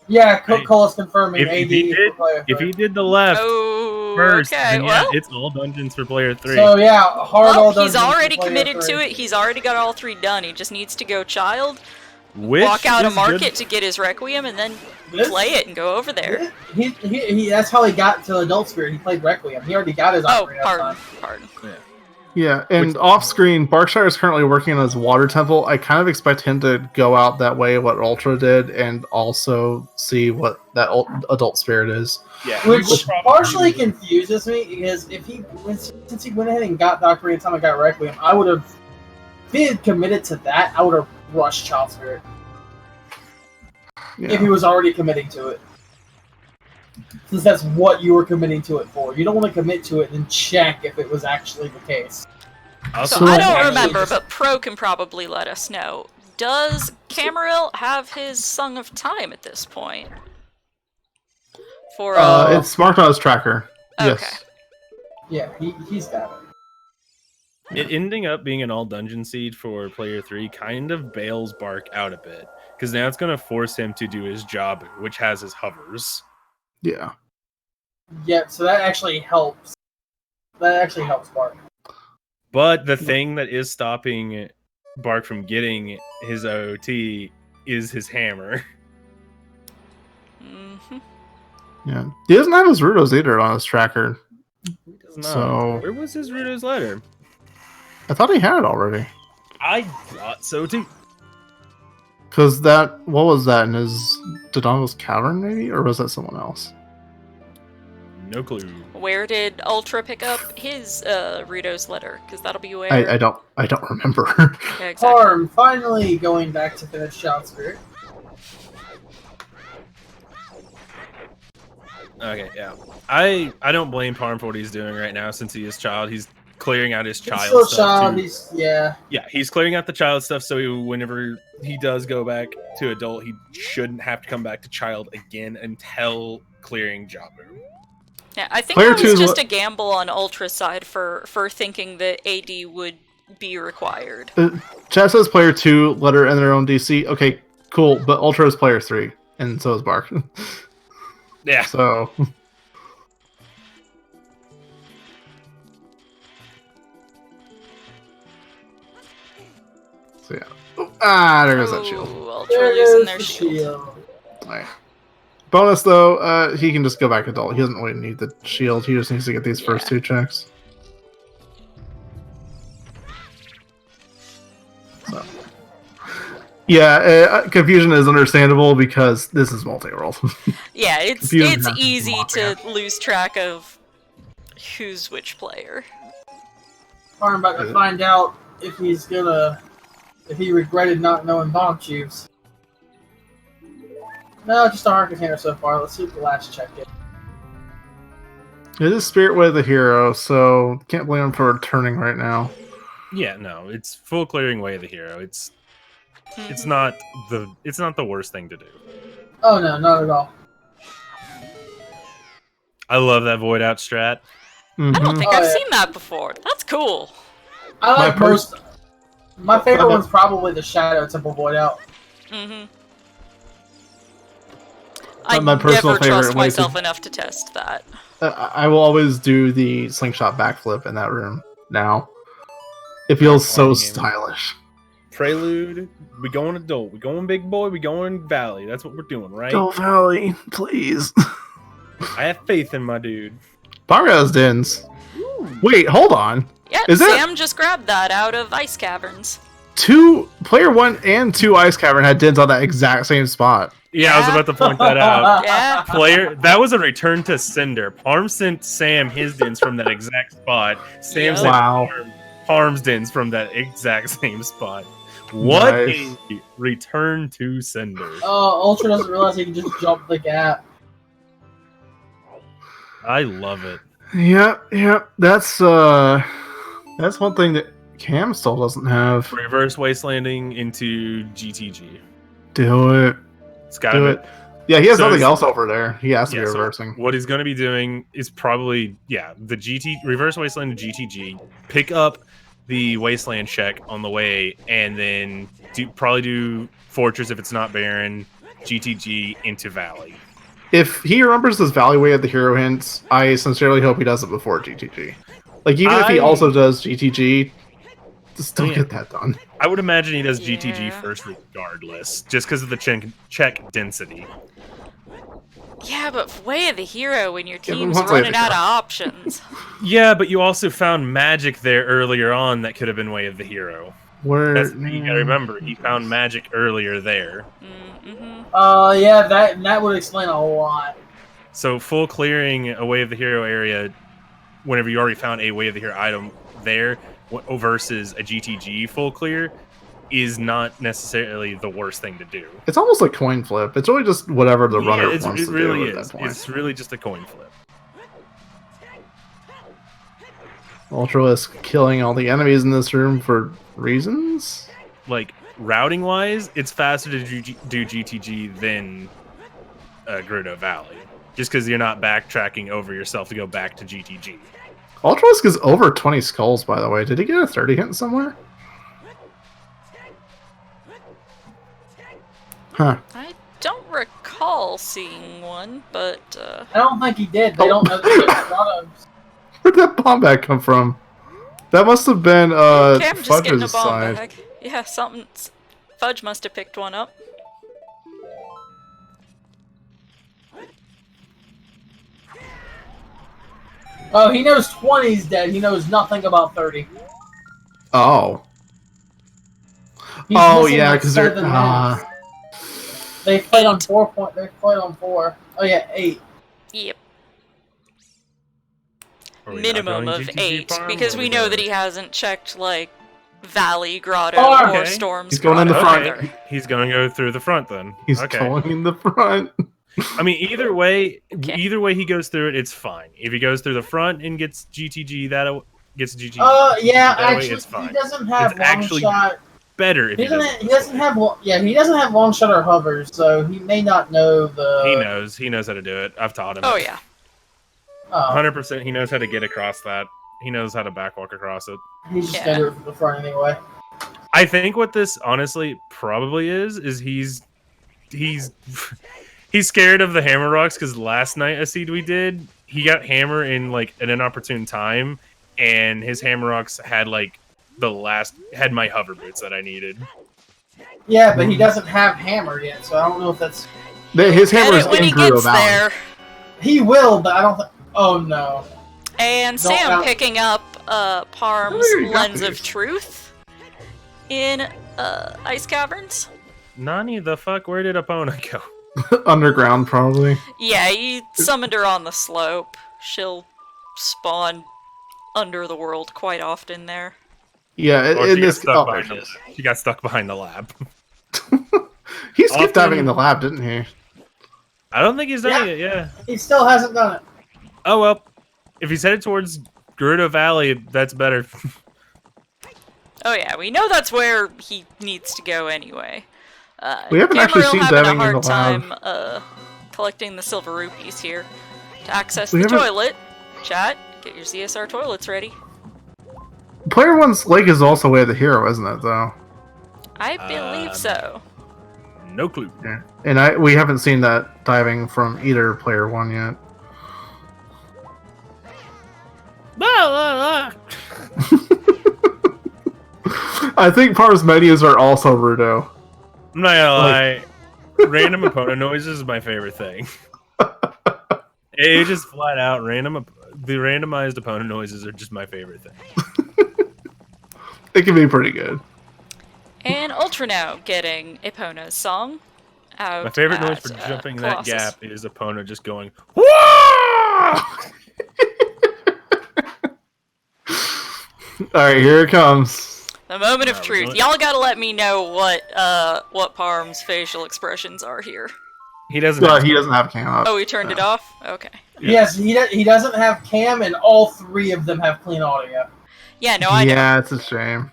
Yeah, Cole is confirming If AD he did, for player if 3. he did the left Oh, first, okay. then yeah, Well, it's all dungeons for player 3. So yeah, hard all he's dungeons for already player committed 3. to it. He's already got all 3 done. He just needs to go child, Which walk out a is market good. to get his Requiem, and then This- play it and go over there. He that's how he got to Adult Spirit. He played Requiem. He already got his Oh, Ocarina of pardon. Time. Pardon. Yeah, and off screen, Berkshire is currently working on his water temple. I kind of expect him to go out that way, what Ultra did, and also see what that adult spirit is. Yeah, Which he will probably partially do- confuses me because since he went ahead and got the Ocarina of Time and got Requiem, I would have, if he had committed to that, I would have rushed Child Spirit Yeah. if he was already committing to it. Since that's what you were committing to it for. You don't want to commit to it and then check if it was actually the case. So So I I don't actually remember, just- but Pro can probably let us know. Does Camaril have his Song of Time at this point? For It's marked on his tracker. Okay. Yes. Yeah, he's got it. It ending up being an all dungeon seed for player 3 kind of bails Bark out a bit, because now it's going to force him to do his job, which has his hovers. Yeah. Yeah, so that actually helps. That actually helps Bart. But the thing that is stopping Bark from getting his OT is his hammer. Mhm. Yeah. He doesn't have his Rudos either on his tracker. He does not. So- Where was his Rudo's letter? I thought he had it already. I thought so too. Because that, what was that in his Dodongo's Cavern, maybe? Or was that someone else? No clue. Where did Ultra pick up his Rito's letter? Because that'll be where. I don't remember. Yeah, exactly. Harm finally going back to finish Child Spirit. Okay, yeah. I don't blame Parm for what he's doing right now since he is child. He's clearing out his He's child still stuff. child. too. Yeah. Yeah, he's clearing out the child stuff so whenever he does go back to adult, he shouldn't have to come back to child again until clearing Jabu. Yeah, I think Player that two was is just a gamble on Ultra's side for thinking that AD would be required. Chat says player 2 let her in their own DC. Okay, cool. But Ultra is player 3, and so is Bark. Yeah. So. So yeah. There goes that shield. Oh, Ultra There losing goes their the shield. shield. Right. Bonus though, he can just go back adult. He doesn't really need the shield. He just needs to get these first Yeah. 2 checks. So. Yeah, confusion is understandable because this is multi-world. Yeah, it's If you don't have easy to to lose track of who's which player. Harm about to find out if he regretted not knowing bomb tubes. No, just a heart container so far. Let's see what the last check is. It is Spirit Way of the hero, so can't blame him for returning right now. Yeah, no, it's full clearing way of the hero. It's Mhm. not the worst thing to do. Oh no, not at all. I love that void out strat. I don't think Oh, I've yeah. seen that before. That's cool. I like My most. My favorite Okay. one's probably the Shadow Temple Void Out. Mm-hmm. I My personal never favorite trust way myself to- enough to test that. I will always do the slingshot backflip in that room now. It feels so Party game. stylish. Prelude, we going adult, we going big boy, we going valley. That's what we're doing, right? Go Valley, please. I have faith in my dude. Barga's Dins. Ooh. Wait, hold on. Yep, Is that- Sam just grabbed that out of Ice Caverns. Player 1 and 2 Ice Cavern had dins on that exact same spot. Yeah, I was about to point that out. Yeah. That was a return to sender. Parm sent Sam his dins from that exact spot. Sam Yep. sent Wow. Parm's dins from that exact same spot. What Nice. a return to sender. Ultra doesn't realize he can just jump the gap. I love it. Yep. That's one thing that Cam still doesn't have. Reverse wastelanding into GTG. Do it. It's gotta Do be. it. Yeah, he has So nothing is- else over there. He has to Yeah, be so reversing. what he's going to be doing is probably, the reverse wasteland to GTG, pick up the wasteland check on the way, and then probably do fortress if it's not barren, GTG into valley. If he remembers this Valley Way of the hero hints, I sincerely hope he does it before GTG. Like, even if he I- also does GTG, still Yeah. get that done. I would imagine he does GTG Yeah. first regardless, just because of the check density. Yeah, but Way of the Hero when your Yeah, but team's what Way of running the out of Hero? options. Yeah, but you also found magic there earlier on that could have been Way of the Hero. Where That's you gotta remember, he found magic earlier there. Mm-hmm. Yeah, that would explain a lot. So full clearing a Way of the Hero area, whenever you already found a Way of the Hero item there, versus a GTG full clear, is not necessarily the worst thing to do. It's almost like coin flip. It's really just whatever the runner it wants to really do at is. that point. It's really just a coin flip. Ultra is killing all the enemies in this room for reasons. Like routing wise, it's faster to do GTG than Gerudo Valley, just because you're not backtracking over yourself to go back to GTG. Ultralisk is over 20 skulls, by the way. Did he get a 30 hit somewhere? Huh. I don't recall seeing one, but I don't think he did. They don't know the products. Where'd that bomb bag come from? That must have been Cam just getting a Fudge's bomb side. bag. Yeah, something. Fudge must have picked one up. Oh, he knows 20's dead. He knows nothing about 30. Oh. He's Oh, missing yeah, like because they're... 7 minutes. They played on 4 point. They played on 4. Oh yeah, 8. Yep. Are we not Minimum going of GTG 8, farm, because or we are know going- that he hasn't checked, like, Valley Grotto Oh, or okay. Storm's He's going in the Grotto front. either. He's going to go through the front then. He's okay. going in the front. I mean, either way, Okay. he goes through it, it's fine. If he goes through the front and gets GTG, gets GTG. Yeah, that way, actually, it's fine. he doesn't have It's long actually shot. Better if He he doesn't. He doesn't have. He doesn't have long shot or hovers, so he may not know the. He knows. He knows how to do it. I've taught him. Oh, yeah. 100%. He knows how to get across that. He knows how to backwalk across it. He's just Yeah. gonna do it from the front anyway. I think what this honestly probably is he's scared of the hammer rocks because last night a seed we did, he got hammer in like an inopportune time, and his hammer rocks had like had my hover boots that I needed. Yeah, but he doesn't have hammer yet, so I don't know if that's. His Get hammer is it when in he Gerudo gets Valley. there. He will, but I don't think. Oh no. And Don't Sam out- picking up Parm's Oh, you got Lens of these. Truth in Ice Caverns. Nani the fuck? Where did Epona go? Underground, probably. Yeah, he summoned her on the slope. She'll spawn under the world quite often there. Yeah, Or in she, this... Oh, she got stuck behind the lab. he skipped Often- diving in the lab, didn't he? I don't think he's done Yeah. it yet. Yeah. He still hasn't done it. Oh well. If he's headed towards Gerudo Valley, that's better. Oh yeah, we know that's where he needs to go anyway. We haven't actually Cameron seen having diving a in hard the lab. time collecting the silver rupees here. To access We the haven't- toilet, chat, get your ZSR toilets ready. Player 1's lake is also way of the hero, isn't it, though? I believe so. No clue. Yeah. And we haven't seen that diving from either Player 1 yet. I think Par's menus are also Rudo. I'm not gonna lie. Random opponent noises is my favorite thing. It just flat out random. the randomized opponent noises are just my favorite thing. It can be pretty good. And Ultra now getting Epona's song out. My favorite noise at, for jumping Colossus. that gap is opponent just going, "Whoa!" Alright, here it comes. The moment of We're truth. doing- Y'all gotta let me know what Parm's facial expressions are here. He doesn't. No, have he to. doesn't have cam up. Oh, he turned it off? Okay. Yes, he doesn't have cam, and all 3 of them have clean audio. Yeah, no, I know. Yeah, it's a shame.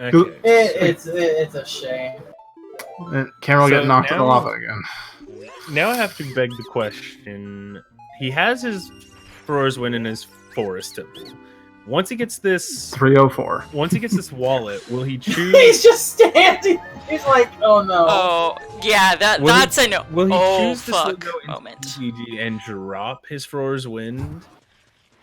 Okay. It's a shame. Camera will So get knocked in the now- lava again. Now I have to beg the question. He has his Throwers Win in his forest temple. Once he gets this 304. wallet, will he He's choose? just standing. He's like, oh no. Oh, yeah, Will he- that's a no. Will he Oh, choose to still fuck go into moment. GG and drop his Throwers Wind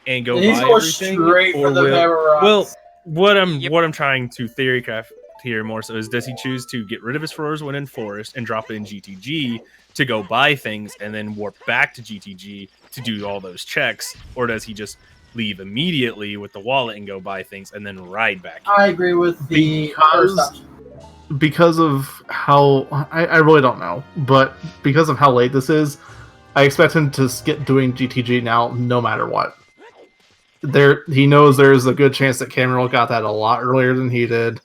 and go He's buy going everything? straight or for the will- Megarots. Well, what I'm Yep. trying to theorycraft here more so is, does he choose to get rid of his Throwers Wind in Forest and drop it in GTG to go buy things and then warp back to GTG to do all those checks, or does he just leave immediately with the wallet and go buy things and then ride back? I agree with the Because- first option. Because of how I really don't know, but because of how late this is, I expect him to get doing GTG now, no matter what. He knows there's a good chance that Cameron got that a lot earlier than he did.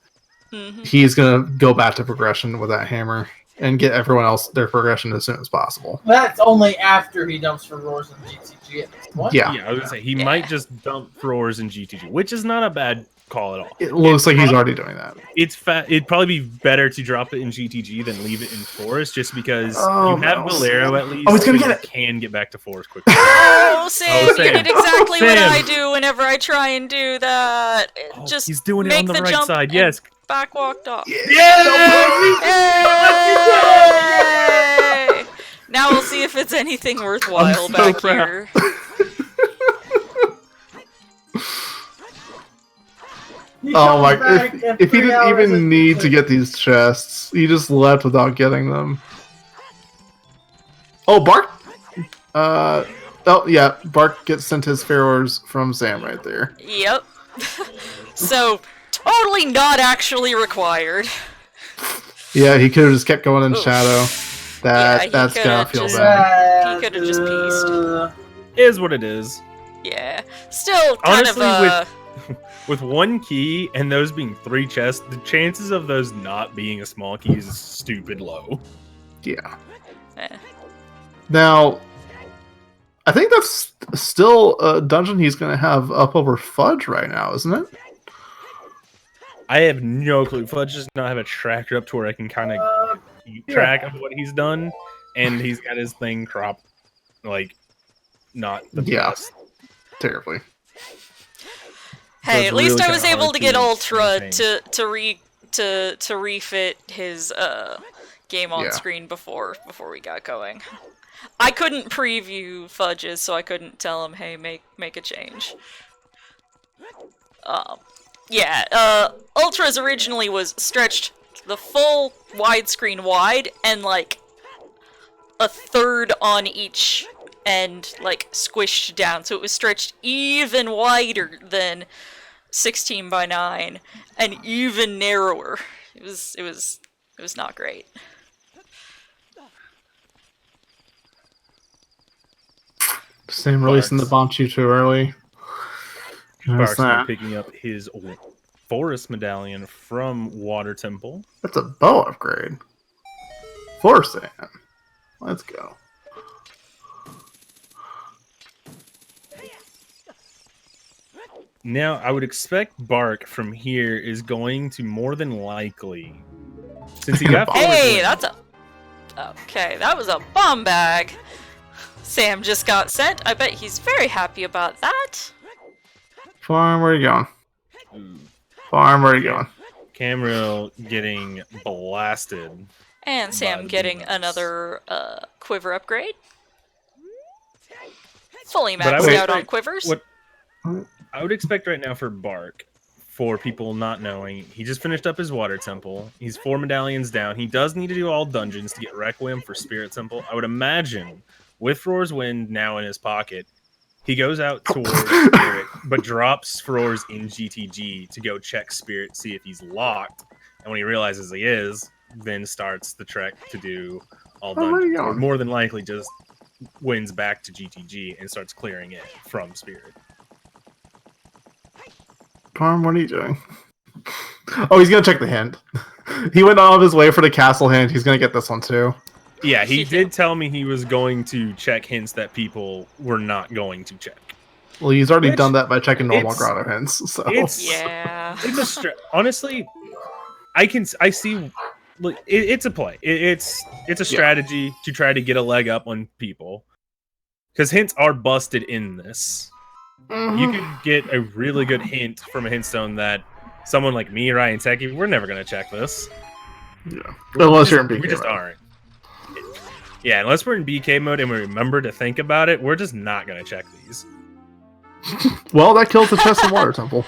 Mhm. He's gonna go back to progression with that hammer and get everyone else their progression as soon as possible. That's only after he dumps for Roars and GTG at this point. Yeah, I was gonna say he Yeah. might just dump Throwers in GTG, which is not a bad call at all. it looks like he's already doing that. It'd probably be better to drop it in GTG than leave it in Forest, just because Oh, you have no, Valero Sam. at least. Oh, he's gonna so get you can get back to Forest quickly. Oh, Sam, Sam. you did exactly what Sam. I do whenever I try and do that. Oh, Just he's doing it make on the the right jump side. and Yes. back walked off. Yeah. Yay! Now we'll see if it's anything worthwhile I'm so back proud. here. He Oh comes my! back in If he 3 didn't hours even and need he's to get these chests, he just left without getting them. Oh, Bark! Oh yeah, Bark gets sent his Pharaohs from Sam right there. Yep. So, totally not actually required. Yeah, he could have just kept going in Oof. shadow. Yeah, he That's gotta coulda feel just- bad. He coulda just pieced. Is what it is. Yeah. Still kind Honestly, of With one key and those being 3 chests, the chances of those not being a small key is stupid low. Yeah. eh. Now, I think that's still a dungeon he's gonna have up over Fudge right now, isn't it? I have no clue. Fudge does not have a tracker up to where I can kind of keep track of what he's done, and he's got his thing cropped like not the Yeah. best. Terribly. Hey, it's at least really I was kinda able hard to get to Ultra maintain. to refit his game on Yeah. screen before we got going. I couldn't preview Fudges, so I couldn't tell him, hey, make a change. Yeah, Ultra's originally was stretched the full widescreen wide and like a third on each end, like squished down, so it was stretched even wider than 16:9 and even narrower. It was not great. Sam releasing the Banchu too early. Notice Barks now that. picking up his Forest Medallion from Water Temple. That's a bow upgrade. For Sam. Let's go. Now, I would expect Bark from here is going to more than likely, since he got Forest Hey, Wind- that's a... Okay, that was a bomb bag. Sam just got sent. I bet he's very happy about that. Farm, where you going? Farm, where you going? Camril getting blasted. And Sam the getting demons. another quiver upgrade. Fully But I maxed would out on expect- quivers. what I would expect right now for Bark, for people not knowing, he just finished up his Water Temple. He's 4 medallions down. He does need to do all dungeons to get Requiem for Spirit Temple. I would imagine, with Roar's Wind now in his pocket, He goes out towards Spirit, but drops Furores in GTG to go check Spirit, see if he's locked. And when he realizes he is, then starts the trek to do all Oh, where are you dungeons. Or going? more than likely just wins back to GTG and starts clearing it from Spirit. Parm, what are you doing? Oh, he's gonna check the hint. He went out of his way for the castle hint. He's gonna get this one too. Yeah, he did tell me he was going to check hints that people were not going to check. Well, he's already Which, done that by checking normal it's- grotto hints. So Yeah. It's a honestly, I see. Look, it's a play. It's a strategy to try to get a leg up on people because hints are busted in this. You could get a really good hint from a hint stone that someone like me, Ryan Techie, we're never gonna check this. Yeah, unless you're in We BK just mode. aren't. Yeah, unless we're in BK mode and we remember to think about it, we're just not gonna check these. Well, that kills the chest and water temple.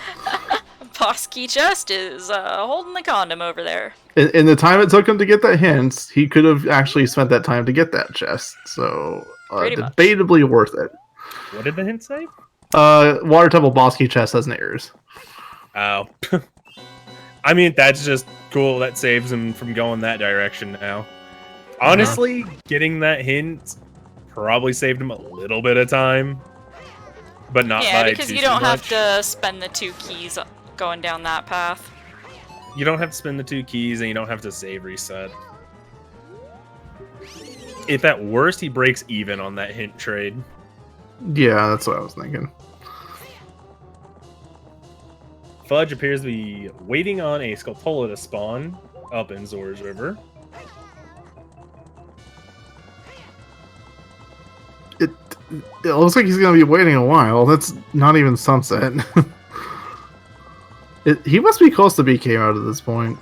Boss Key Chest is holding the condom over there. In the time it took him to get that hint, he could have actually spent that time to get that chest. So, Pretty much. debatably worth it. What did the hint say? Water temple boss key chest has errors. Oh. I mean, that's just cool. That saves him from going that direction now. Honestly, getting that hint probably saved him a little bit of time. But not Yeah, by because too you don't have much. to spend the 2 keys going down that path. You don't have to spend the 2 keys, and you don't have to save reset. If at worst he breaks even on that hint trade. Yeah, that's what I was thinking. Fudge appears to be waiting on a Skulltula to spawn up in Zora's River. It looks like he's gonna be waiting a while. That's not even sunset. He must be close to BK mode at this point.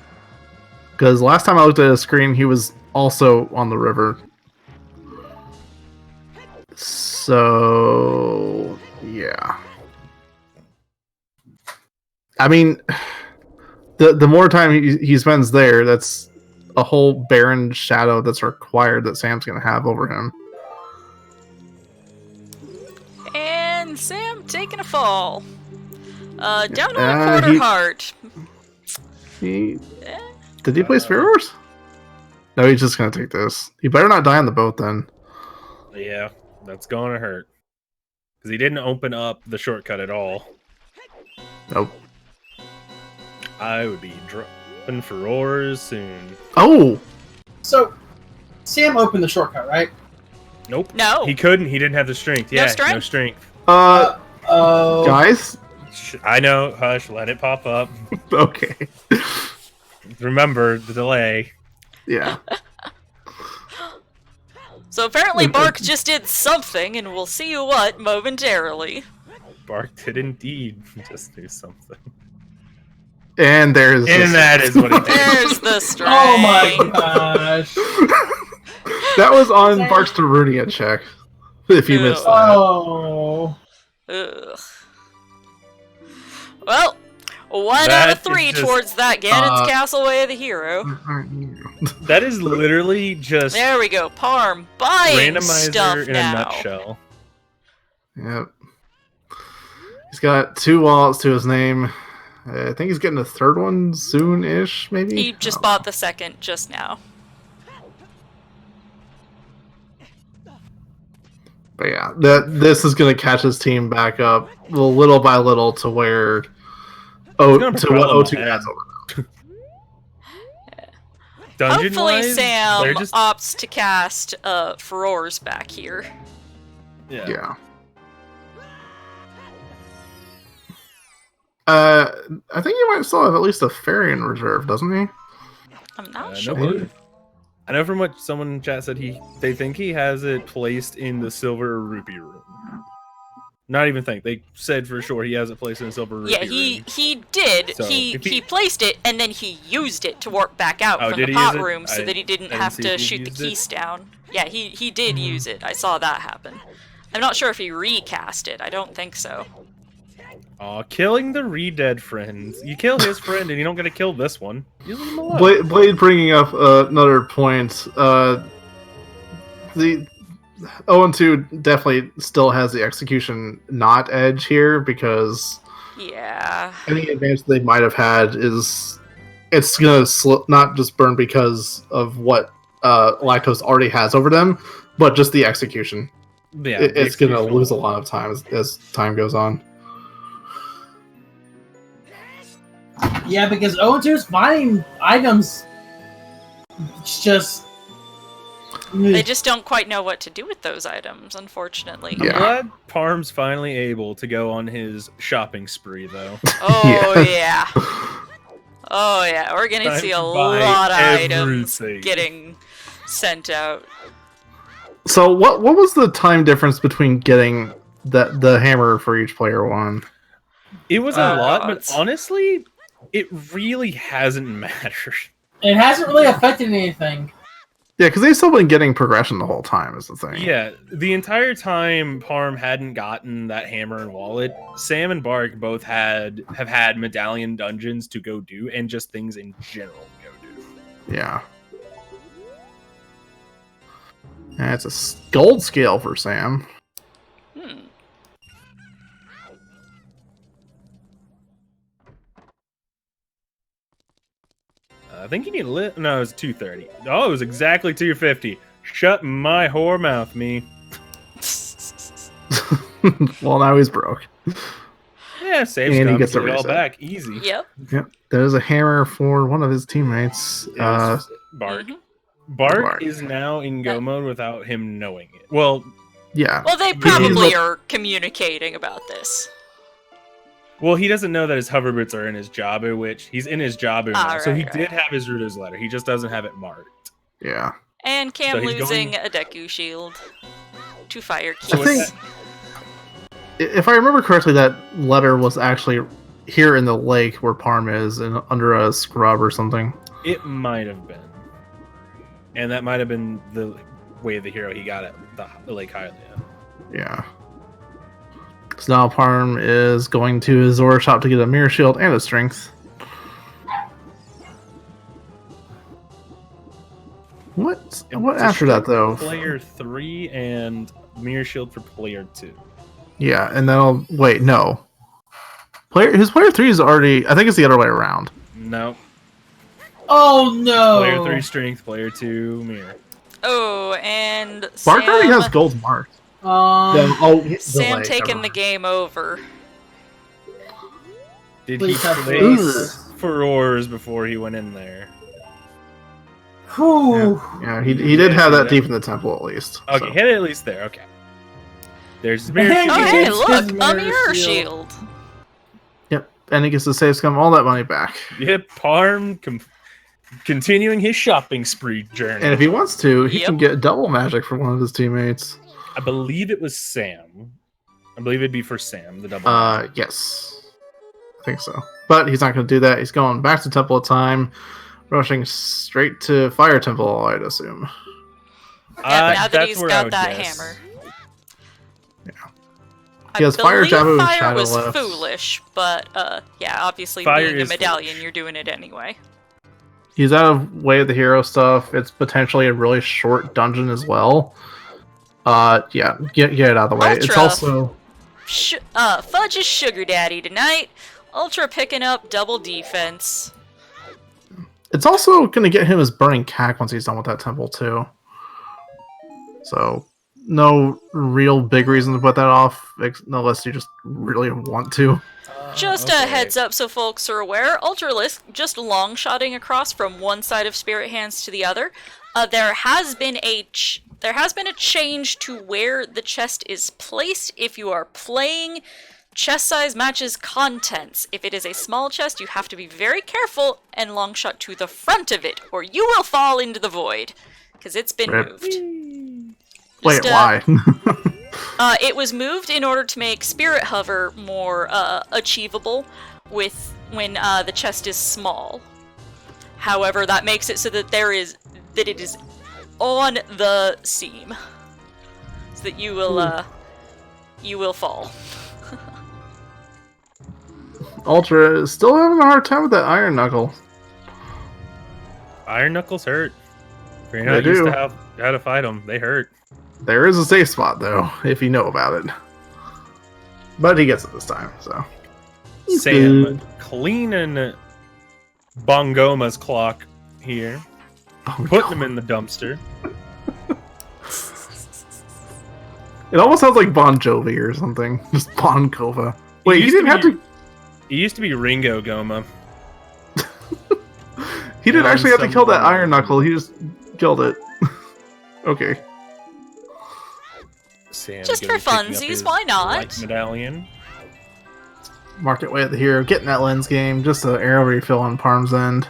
Because last time I looked at his screen, he was also on the river. So, yeah. I mean, the more time he spends there, that's a whole barren shadow that's required that Sam's going to have over him. And Sam taking a fall. Down on a quarter he- heart. Did he play Sphere Wars? No, he's just going to take this. He better not die on the boat then. Yeah, that's going to hurt. Because he didn't open up the shortcut at all. Nope. I would be dropping Furores soon. Oh! So, Sam opened the shortcut, right? Nope. No. He couldn't. He didn't have the strength. Yeah, strength? no strength. Oh. Guys? I know. Hush. Let it pop up. Okay. Remember the delay. Yeah. So apparently Bark just did something, and we'll see what momentarily. Bark did indeed just do something. And there's... And that is what he did. There's the strength. Oh my gosh. That was on Bark's Terunia check. If you missed that. Oh. Ugh. Well, 1 out That of 3 is just- towards that Ganon's Castle Way of the Hero. That is literally just There we go, Parm buying randomizer stuff in now. a nutshell. Yep. He's got 2 wallets to his name. I think he's getting a 3rd one soon-ish, maybe? He just bought the 2nd just now. But yeah, this is going to catch his team back up little by little to where... gonna to propel what them O2 ahead. has over. Dungeon Hopefully wise, Sam they're just opts to cast Furores back here. Yeah. I think he might still have at least a fairy in reserve, doesn't he? I'm not no sure. clue. I know from what someone in chat said they think he has it placed in the silver rupee room. Not even think. They said for sure he has it placed in the silver rupee Yeah, room. he did. So, he if he- placed it and then he used it to warp back out Oh, from did the he use pot it? room so I that he didn't didn't have see to if he shoot the used it. keys down. Yeah, he did use it. I saw that happen. I'm not sure if he recast it. I don't think so. Aw, killing the re-dead friends. You kill his friend and you don't get to kill this one. You leave him alone. Blade bringing up another point. The 0-2 definitely still has the execution not edge here because Yeah. any advantage they might have had is it's gonna not just burn because of what Lactose already has over them, but just the execution. Yeah, It's gonna lose a lot of time as time goes on. Yeah, because 0-2's finding items. It's just. They just don't quite know what to do with those items, unfortunately. I'm glad Parm's finally able to go on his shopping spree, though. Oh, yeah. Oh, yeah. We're going to see a lot of items getting sent out. So what was the time difference between getting the hammer for each player one? It was a lot, but honestly, it really hasn't mattered. It hasn't really affected anything. Yeah, because they've still been getting progression the whole time, is the thing. Yeah, the entire time Parm hadn't gotten that hammer and wallet, Sam and Bark both have had medallion dungeons to go do, and just things in general to go do. Yeah. And it's a gold scale for Sam. I think you need a lit. No, it was 230. Oh, it was exactly 250. Shut my whore mouth, me. Well, now he's broke. Yeah, saves and he gets it all reset. back easy. Yep. There's a hammer for one of his teammates. Bark. Mm-hmm. Bark is now in go mode without him knowing it. Well, yeah. Well, they probably are communicating about this. Well, he doesn't know that his hover boots are in his Jabu, which he's in his Jabu now. So he did have his Ruto's letter. He just doesn't have it marked. Yeah. And Cam losing a Deku shield to fire keys. I think, if I remember correctly, that letter was actually here in the lake where Parm is, under a scrub or something. It might have been. And that might have been the way the hero he got at the Lake Hylia. Yeah. So now Parm is going to his Zora shop to get a mirror shield and a strength. What after that though? Player 3 and mirror shield for player 2. Yeah, and then wait, no. His player 3 is already. I think it's the other way around. No. Oh no! Player 3 strength, player 2 mirror. Oh, and Bark already has gold marked. Sam taking the game over. Did he place furores before he went in there? Yeah, he did have that deep in the temple at least. Okay, so. hit it at least there. Okay. There's mirror shield. Oh, hey, look, a mirror shield. Yep, and he gets to save scum all that money back. Yep, Parm continuing his shopping spree journey. And if he wants to, he can get double magic from one of his teammates. I believe it was Sam. I believe it'd be for Sam, the double magic. Yes. I think so. But he's not going to do that. He's going back to Temple of Time, rushing straight to Fire Temple, I'd assume. Yeah, now that he's got that hammer. Yeah. He has Fire Jabu and Shadow was left. Foolish, but yeah, obviously Fire being a is medallion, foolish. You're doing it anyway. He's out of way of the hero stuff. It's potentially a really short dungeon as well. Yeah, get it out of the way. Ultra. It's also Fudge is sugar daddy tonight. Ultra picking up double defense. It's also going to get him his burning cack once he's done with that temple too. So no real big reason to put that off, unless you just really want to. Just a heads up so folks are aware, Ultralisk just long-shotting across from one side of Spirit Hands to the other. There has been a change to where the chest is placed if you are playing chest size matches contents. If it is a small chest, you have to be very careful and long shot to the front of it, or you will fall into the void, because it's been moved. Wait, why? It was moved in order to make Spirit Hover more achievable when the chest is small. However, that makes it so that it is on the seam, so that you will fall. Ultra is still having a hard time with that Iron Knuckle. Iron Knuckles hurt. If you're not used to how to fight them, they hurt. There is a safe spot, though, if you know about it. But he gets it this time, so. Sam cleaning Bongoma's clock here. Putting him in the dumpster. It almost sounds like Bon Jovi or something. Just Bon Kova. Wait, he didn't have to... It used to be Ringo Goma. He didn't actually have to kill that Iron Knuckle. He just killed it. Okay. Sam Just for funsies, why not? Light medallion. Market way at the hero. Getting that lens game. Just an arrow refill on Parm's end.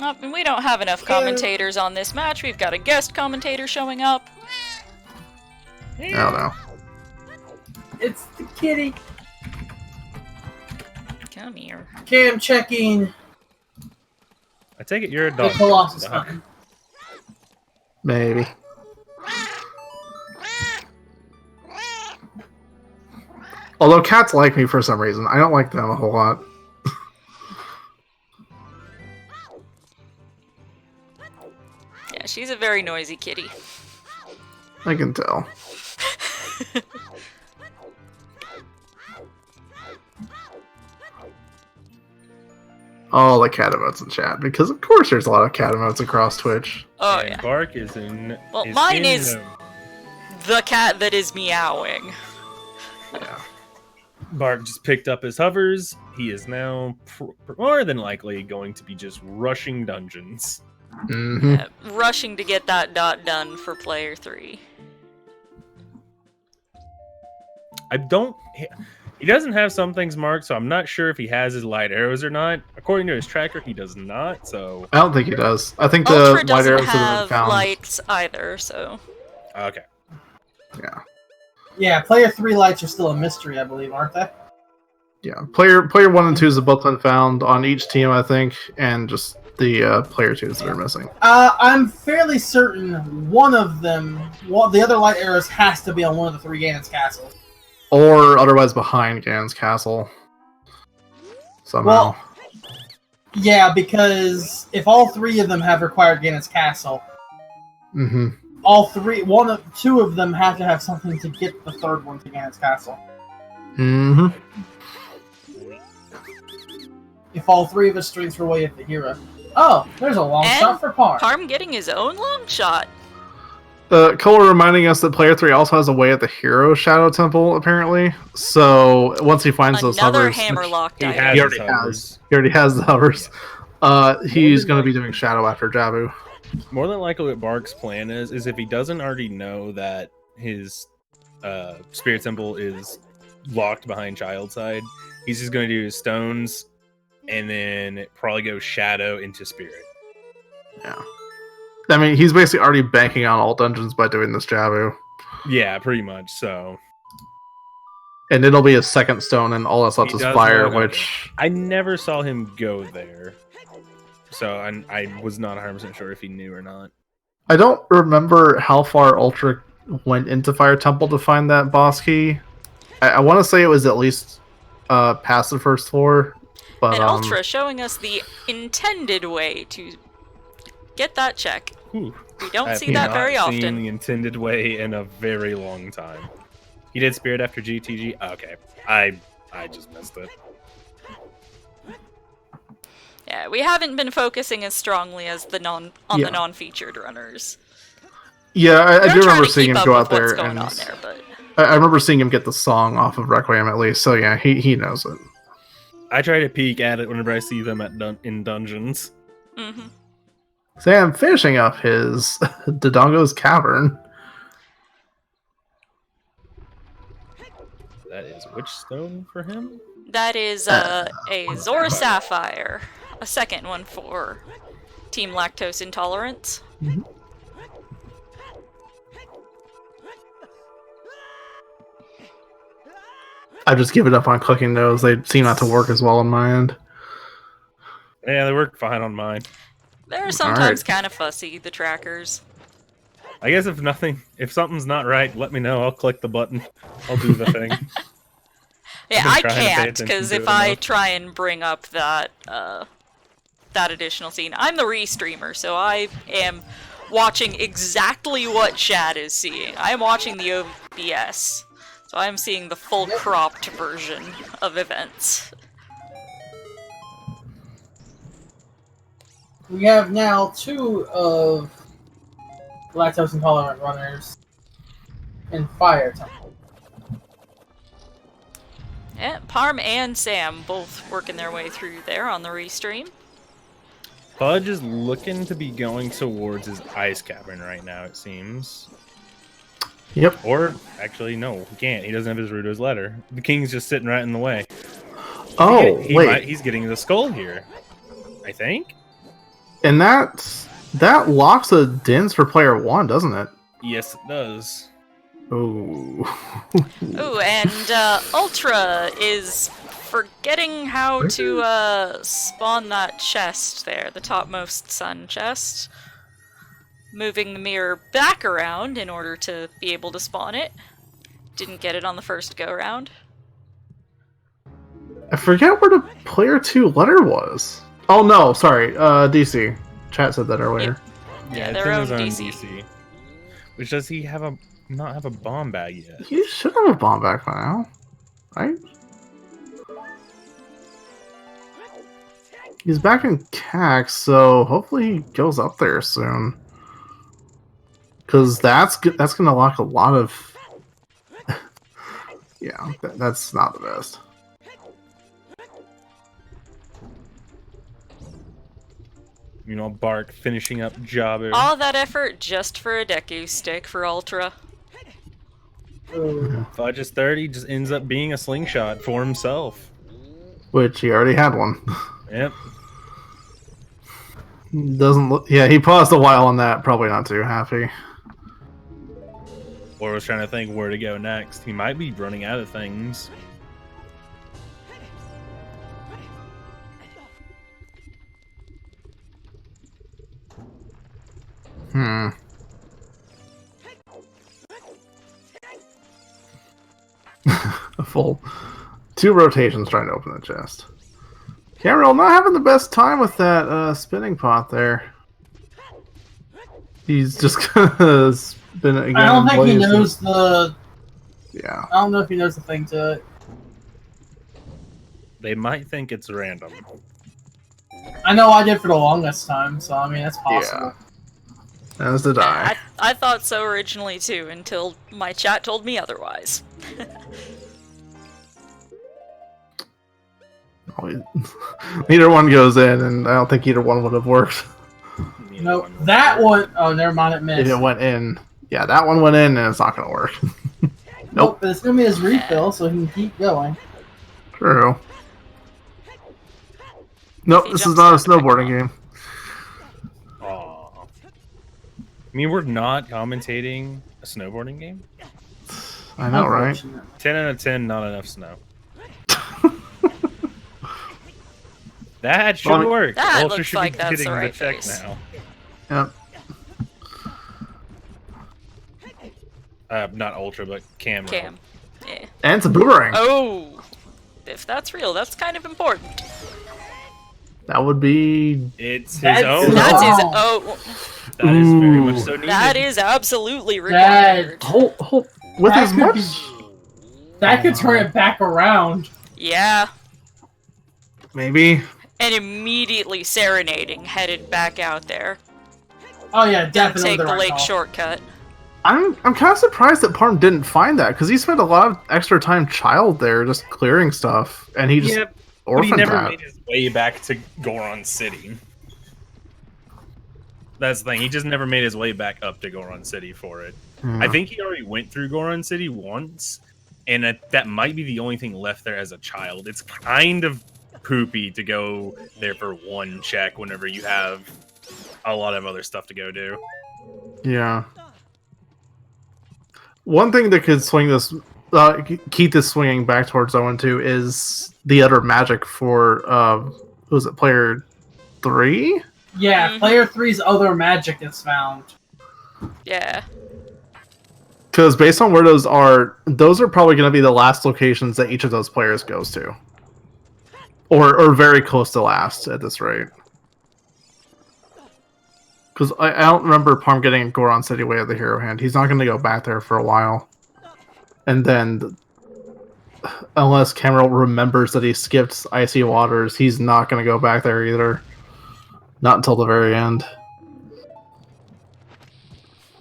And we don't have enough commentators on this match. We've got a guest commentator showing up. I don't know. It's the kitty. Come here. Okay, I'm checking I take it you're a the dog. Colossus Hunt. Maybe. Although cats like me for some reason. I don't like them a whole lot. Yeah, she's a very noisy kitty. I can tell. All the cat emotes in chat, because of course there's a lot of cat emotes across Twitch. Oh, And yeah. Bark is in. Well, is mine in is- the- The cat that is meowing. Yeah. Bark just picked up his hovers. He is now more than likely going to be just rushing dungeons. Mm-hmm. Rushing to get that dot done for player 3. I don't. He doesn't have some things marked, so I'm not sure if he has his light arrows or not. According to his tracker, he does not. So I don't think he does. I think the Ultra light doesn't arrows have been have found. lights either, so... okay. Yeah. Yeah, player 3 lights are still a mystery, I believe, aren't they? Yeah. Player 1 and 2 have both been found on each team, I think, and just the player 2s that are missing. I'm fairly certain one of them, the other light arrows, has to be on one of the 3 Ganon's castles. Or otherwise behind Ganon's castle. Somehow. Well, yeah, because if all 3 of them have required Ganon's castle, Mm-hmm. all 2 of them have to have something to get the 3rd one to Ganon's castle. Mm-hmm. If all 3 of his strengths were way of the hero. Oh, there's a long And shot for Parm. Parm getting his own long shot. Cole reminding us that player 3 also has a way at the hero shadow temple, apparently. So once he finds those Another hovers, hammerlock He item. has He his already hovers. he already has the hovers. He's going to be doing shadow after Jabu. More than likely, what Bark's plan is if he doesn't already know that his spirit temple is locked behind child side, he's just going to do stones and then probably go shadow into spirit. Yeah. I mean, he's basically already banking on all dungeons by doing this Jabu. Yeah, pretty much. So And it'll be a second stone, and all that's left He is does fire, know that. which... I never saw him go there. So I was not 100% sure if he knew or not. I don't remember how far Ultra went into Fire Temple to find that boss key. I want to say it was at least past the first floor. But, And Ultra showing us the intended way to get that check. Whew. We don't I have see that not very seen often. the intended way in a very long time. He did spirit after GTG. Okay, I just missed it. Yeah, we haven't been focusing as strongly as the Yeah. non-featured runners. Yeah, I We're do trying remember to seeing keep him up go with out there. what's going And on there, but I remember seeing him get the song off of Requiem at least. So yeah, he knows it. I try to peek at it whenever I see them in dungeons. mhm. Sam finishing up his Dodongo's Cavern. That is which stone for him? That is a Zora Sapphire, a second one for Team Lactose Intolerants. I've just given up on clicking those. They seem not to work as well on my end. Yeah, they work fine on mine. They're sometimes Alright. kind of fussy, the trackers. I guess if something's not right, let me know. I'll click the button. I'll do the thing. Yeah, I've I been trying to pay can't, attention because to if it I enough. try and bring up that additional scene, I'm the restreamer, so I am watching exactly what Chad is seeing. I'm watching the OBS, so I'm seeing the full cropped version of events. We have now 2 of lactose intolerant runners in fire time. Yeah, Parm and Sam both working their way through there on the restream. Fudge is looking to be going towards his ice cavern right now, it seems. Yep. Or, actually, no, he can't. He doesn't have his Rudo's letter. The king's just sitting right in the way. Oh, wait. He's getting the skull here, I think? And that locks a Dins for player 1, doesn't it? Yes, it does. Oh. Ooh, and Ultra is forgetting how to spawn that chest there, the topmost sun chest. Moving the mirror back around in order to be able to spawn it. Didn't get it on the first go-round. I forget where the player 2 letter was. Oh no, sorry. DC. Chat said that earlier. Yeah, it's their in own his own DC. Which does he not have a bomb bag yet? He should have a bomb back by now, right? He's back in CAX, so hopefully he goes up there soon. Because that's gonna lock a lot of. Yeah, that's not the best. You know, Bark finishing up Jabber. All that effort just for a Deku stick for Ultra. Fudge is 30, just ends up being a slingshot for himself. Which he already had one. Yep. Doesn't look. Yeah, he paused a while on that. Probably not too happy. Or was trying to think where to go next. He might be running out of things. A full 2 rotations trying to open the chest. Cameron not having the best time with that spinning pot there. He's just gonna spin it again. I don't think he knows the. Yeah. I don't know if he knows the thing to it. They might think it's random. I know I did for the longest time, so I mean that's possible. Yeah. As did I. I thought so originally too, until my chat told me otherwise. Neither one goes in, and I don't think either one would have worked. No, that one oh never mind, it missed. If it went in. Yeah, that one went in, and it's not going to work. Nope, but it's going to be his refill, so he can keep going. True. Nope, this is not a snowboarding game. Aww. I mean, we're not commentating a snowboarding game? I know, right? 10 out of 10, not enough snow. That should work. That Ultra looks should like be that's getting the right check face. now. Yep. Not Ultra, but Cam. Yeah. And it's a boomerang. Oh! If that's real, that's kind of important. That would be... It's his That's own. That's his. Wow. Oh, That is very much so needed. that is absolutely required. Hold, with That as could much... be- That could turn it back around. Yeah. Maybe. And immediately serenading, headed back out there. Oh yeah, Don't definitely take the the right lake call. shortcut. I'm kind of surprised that Parm didn't find that, because he spent a lot of extra time child there just clearing stuff, and he just But he orphaned never that. made his way back to Goron City. That's the thing. He just never made his way back up to Goron City for it. Yeah. I think he already went through Goron City once, and that might be the only thing left there as a child. It's kind of poopy to go there for one check whenever you have a lot of other stuff to go do. Yeah. One thing that could swing this, keep this swinging back towards 0-2 is the other magic for, who was it, player 3? Yeah, Mhm. player 3's other magic is found. Yeah. Because based on where those are probably going to be the last locations that each of those players goes to. Or very close to last at this rate. Because I don't remember Parm getting a Goron City Way of the Hero Hand. He's not going to go back there for a while. And then, unless Cameron remembers that he skipped Icy Waters, he's not going to go back there either. Not until the very end.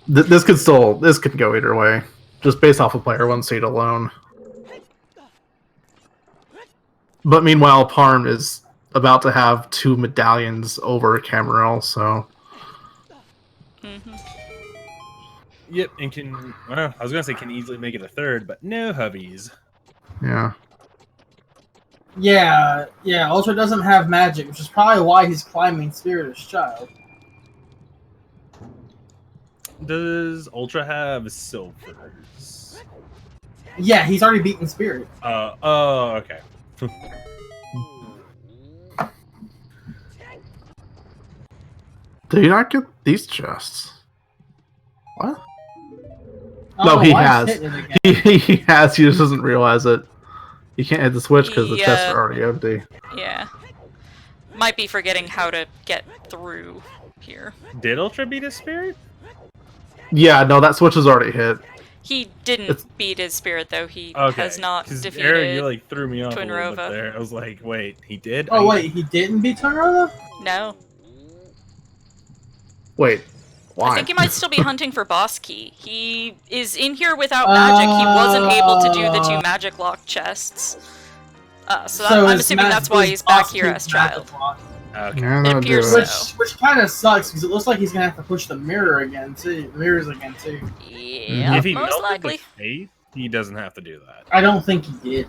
This could go either way, just based off of player 1 seed alone. But meanwhile, Parm is about to have 2 medallions over Cameron, so... Yep, and can... Well, I was going to say can easily make it a third, but no hubbies. Yeah. Yeah, Ultra doesn't have magic, which is probably why he's climbing Spirit's Child. Does Ultra have silvers? Yeah, he's already beaten Spirit. Oh, okay. Did he not get these chests? What? I don't No, know he why has. he's hitting it again. He has, he just doesn't realize it. You can't hit the switch because the Yeah. chests are already empty. Yeah. Might be forgetting how to get through here. Did Ultra beat his spirit? Yeah, no, that switch is already hit. He didn't It's- beat his spirit, though. He Okay. has not 'Cause defeated... Eric, you like threw me off Twin a little bit Rova. there. I was like, wait, he did? Oh wait, he didn't beat Tunrona? No. Wait, why? I think he might still be hunting for Boss Key. He is in here without magic. He wasn't able to do the 2 magic lock chests. So I'm assuming that's why he's back here as Child. Okay. Yeah, It that'll do appears it. so. Which kind of sucks because it looks like he's gonna have to push the mirror again too. The mirrors again too. Yeah, If he most melted likely. the faith, he doesn't have to do that. I don't think he did.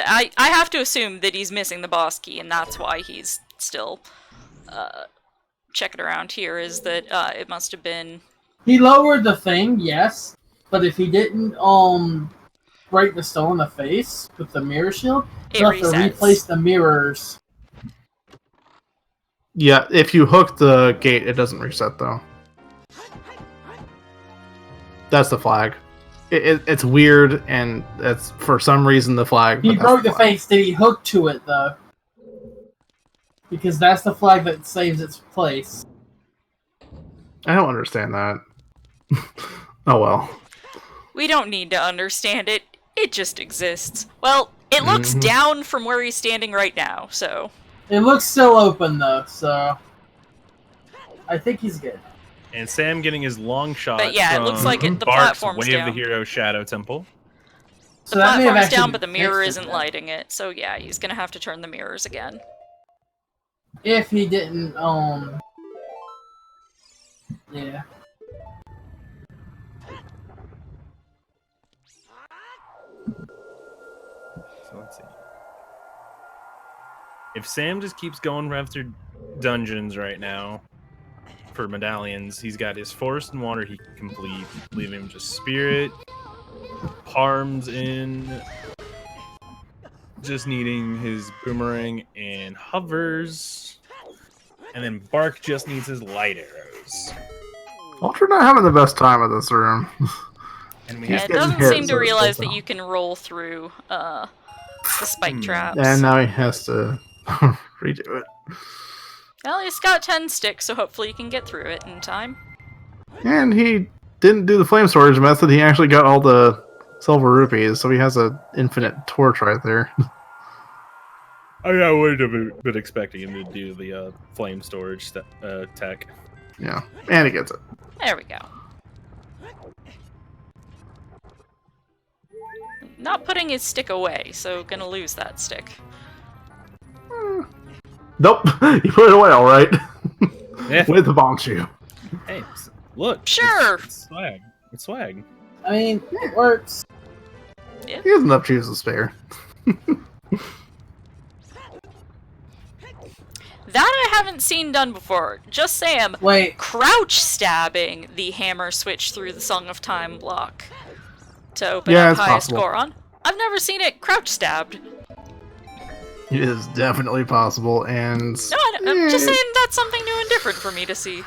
I have to assume that he's missing the Boss Key, and that's why he's still checking around here, is that it must have been... He lowered the thing, yes, but if he didn't break the stone in the face with the mirror shield, It he'll have to resets. replace the mirrors. Yeah, if you hook the gate, it doesn't reset, though. That's the flag. It's weird, and it's for some reason the flag. He but that's broke the flag. face. Did he hook to it though? Because that's the flag that saves its place. I don't understand that. Oh well. We don't need to understand it. It just exists. Well, it looks down from where he's standing right now, so... It looks still open though, so I think he's good. And Sam getting his long shot. But yeah, it from looks like the Bart's platform's Way of down. the Hero Shadow Temple. So The that may have platform's actually down, but the mirror fixed it isn't then. lighting it, so yeah, he's gonna have to turn the mirrors again. If he didn't, yeah. So let's see. If Sam just keeps going after dungeons right now for medallions, he's got his Forest and Water he can complete, leaving him just Spirit, Parm's in, just needing his Boomerang and Hovers, and then Bark just needs his Light Arrows. Ultra not having the best time in this room. And we He's Yeah, have it getting doesn't hit, seem to so it's realize still that you can roll through the spike traps. And now he has to redo it. Well, he's got 10 sticks, so hopefully he can get through it in time. And he didn't do the flame storage method. He actually got all the silver rupees, so he has an infinite torch right there. I would have been expecting him to do the flame storage tech. Yeah, and he gets it. There we go. Not putting his stick away, so gonna lose that stick. Nope, you put it away all right. Yeah. With the bomb shoe. Hey, look. Sure. It's swag. It's swag. I mean, it works. He has enough shoes to spare. That I haven't seen done before. Just Sam Wait, crouch stabbing the hammer switch through the Song of Time block to open Yeah, up it's highest possible. Goron. I've never seen it crouch stabbed. It is definitely possible, and No, I'm just saying that's something new and different for me to see.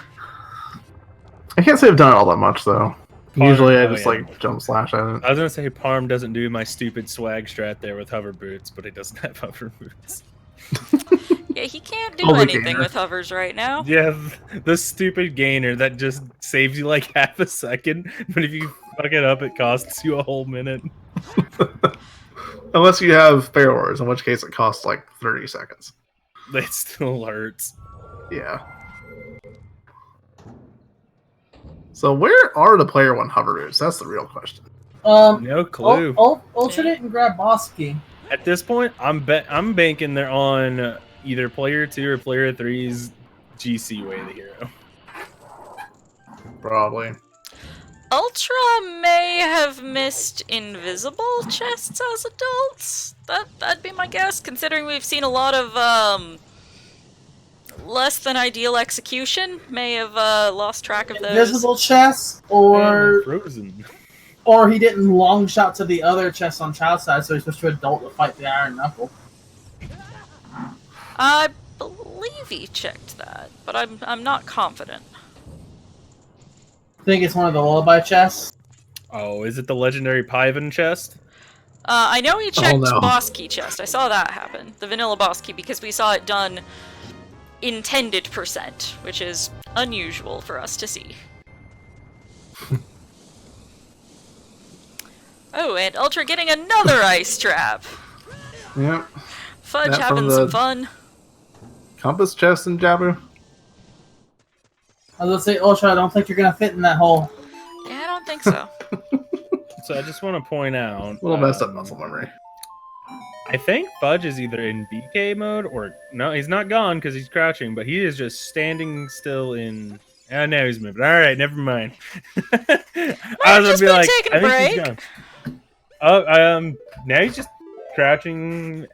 I can't say I've done it all that much though. Usually I oh, just yeah. like jump slash at it. I was gonna say Parm doesn't do my stupid swag strat there with hover boots, but he doesn't have hover boots. Yeah, he can't do Oh, the anything gainer. with hovers right now. Yeah, the stupid gainer that just saves you like half a second, but if you fuck it up, it costs you a whole minute. Unless you have failures, in which case it costs like 30 seconds. That still hurts. Yeah. So where are the player one hover roofs? That's the real question. No clue. Ultra didn't grab boss key. At this point, I'm banking they're on either player 2 or player 3's GC way of the hero. Probably. Ultra may have missed invisible chests as adults. That'd be my guess, considering we've seen a lot of less than ideal execution. May have lost track of those. Invisible chests, or Frozen. or he didn't long shot to the other chest on child side, so he switched to adult to fight the Iron Knuckle. I believe he checked that, but I'm not confident. I think it's one of the lullaby chests. Oh, is it the legendary Pyvan chest? I know he checked no. boss key chest. I saw that happen. The vanilla boss key, because we saw it done intended %, which is unusual for us to see. Oh, and Ultra getting another ice trap. Yep. Fudge That having from some the- fun. Compass chest and Jabu. I was gonna say, Ultra, I don't think you're gonna fit in that hole. Yeah, I don't think so. So I just want to point out, A little messed up muscle memory. I think Fudge is either in BK mode or no, he's not gone because he's crouching, but he is just standing still in. Oh, now he's moving. All right, never mind. I was just gonna be been like, taking a I think he's break. gone. Oh, now he's just crouching.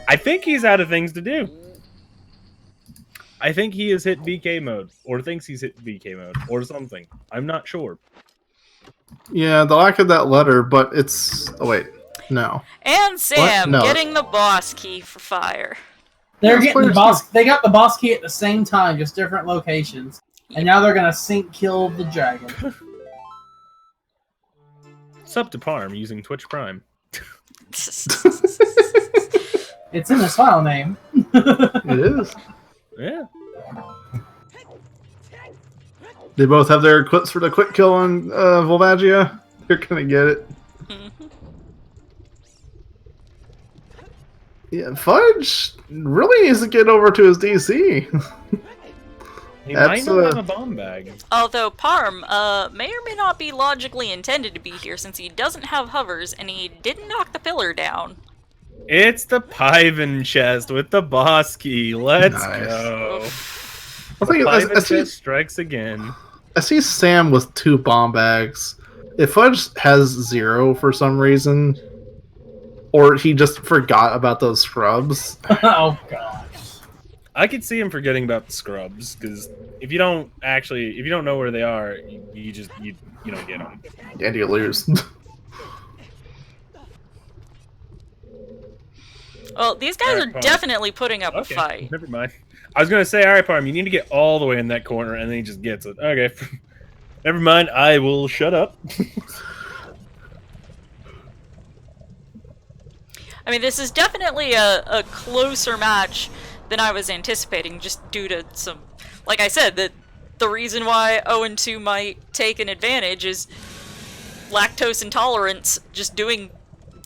I think he's out of things to do. I think he has hit BK mode, or thinks he's hit BK mode, or something. I'm not sure. Yeah, the lack of that letter, but it's... Oh, wait. No. And Sam No. getting the boss key for fire. They're Yeah, getting the players boss. They got the boss key at the same time, just different locations. And now they're gonna sync kill the dragon. Sub to Parm using Twitch Prime. It's in his file name. It is. Yeah. They both have their quits for the quick kill on Volvagia. You're gonna get it. Yeah, Fudge really needs to get over to his DC. He might That's, not have a bomb bag. Although Parm may or may not be logically intended to be here since he doesn't have hovers and he didn't knock the pillar down. It's the Pyvan chest with the boss key. Let's Nice. go. I think Pyvan chest strikes again. I see Sam with 2 bomb bags. If Fudge has 0 for some reason, or he just forgot about those scrubs, Oh gosh. I could see him forgetting about the scrubs because if you don't know where they are, you don't get them. and you lose. Well, these guys Alright, are Parm. definitely putting up a Okay, fight. never mind. I was gonna say, all right, Parm, you need to get all the way in that corner, and then he just gets it. Okay, never mind. I will shut up. I mean, this is definitely a closer match than I was anticipating, just due to some... Like I said, the reason why 0-2 might take an advantage is Lactose Intolerants just doing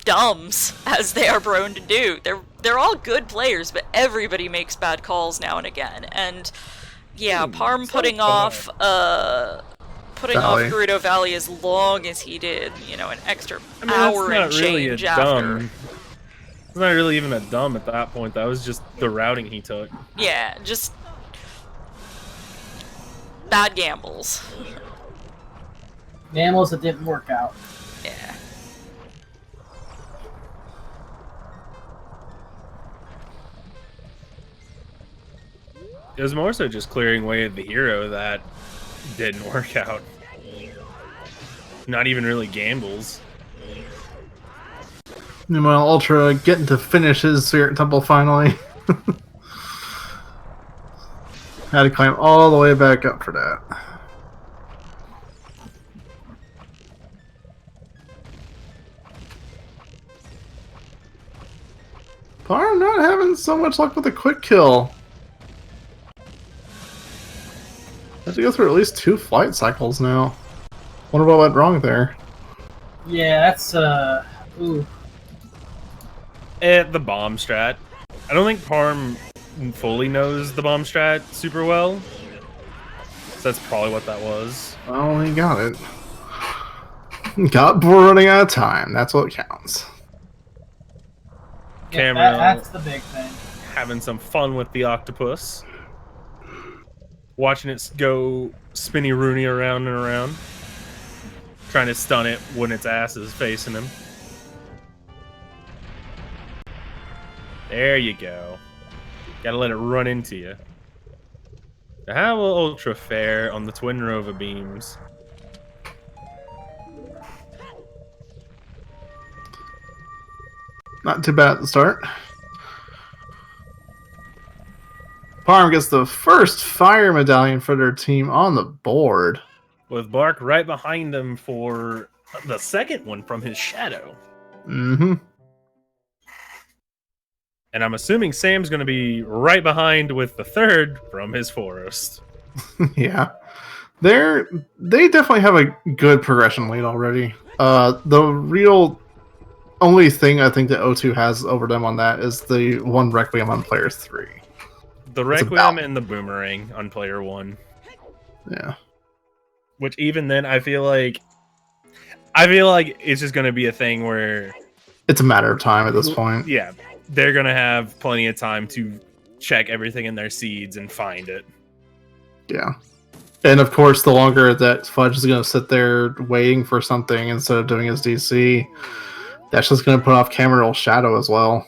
dumbs, as they are prone to do. They're all good players, but everybody makes bad calls now and again. And yeah, Parm putting off Valley. Gerudo Valley as long as he did, an extra I mean, hour that's and not really change a after. dumb. It's not really even a dumb at that point. That was just the routing he took. Yeah, just bad gambles. Gambles that didn't work out. Yeah. It was more so just clearing way of the hero that didn't work out. Not even really gambles. Meanwhile, Ultra getting to finish his Spirit Temple finally. Had to climb all the way back up for that. I'm not having so much luck with a quick kill. I have to go through at least 2 flight cycles now. Wonder what went wrong there. Yeah, that's ooh. The bomb strat. I don't think Parm fully knows the bomb strat super well. So that's probably what that was. Oh, he got it. Got bored running out of time. That's what counts. Yeah, Camera that's the big thing. having some fun with the octopus. Watching it go spinny Rooney around and around. Trying to stun it when its ass is facing him. There you go. Gotta let it run into you. Now, how will Ultra fare on the Twin Rova beams? Not too bad at the start. Parm gets the first fire medallion for their team on the board. With Bark right behind him for the second one from his shadow. Mm-hmm. And I'm assuming Sam's going to be right behind with the third from his forest. Yeah. They definitely have a good progression lead already. The real only thing I think that O2 has over them on that is the one Requiem on player 3. The Requiem and the Boomerang on player 1. Yeah. Which even then, I feel like it's just going to be a thing where... It's a matter of time at this point. Yeah. They're going to have plenty of time to check everything in their seeds and find it. Yeah. And of course, the longer that Fudge is going to sit there waiting for something instead of doing his DC, that's just going to put off Cameron's shadow as well.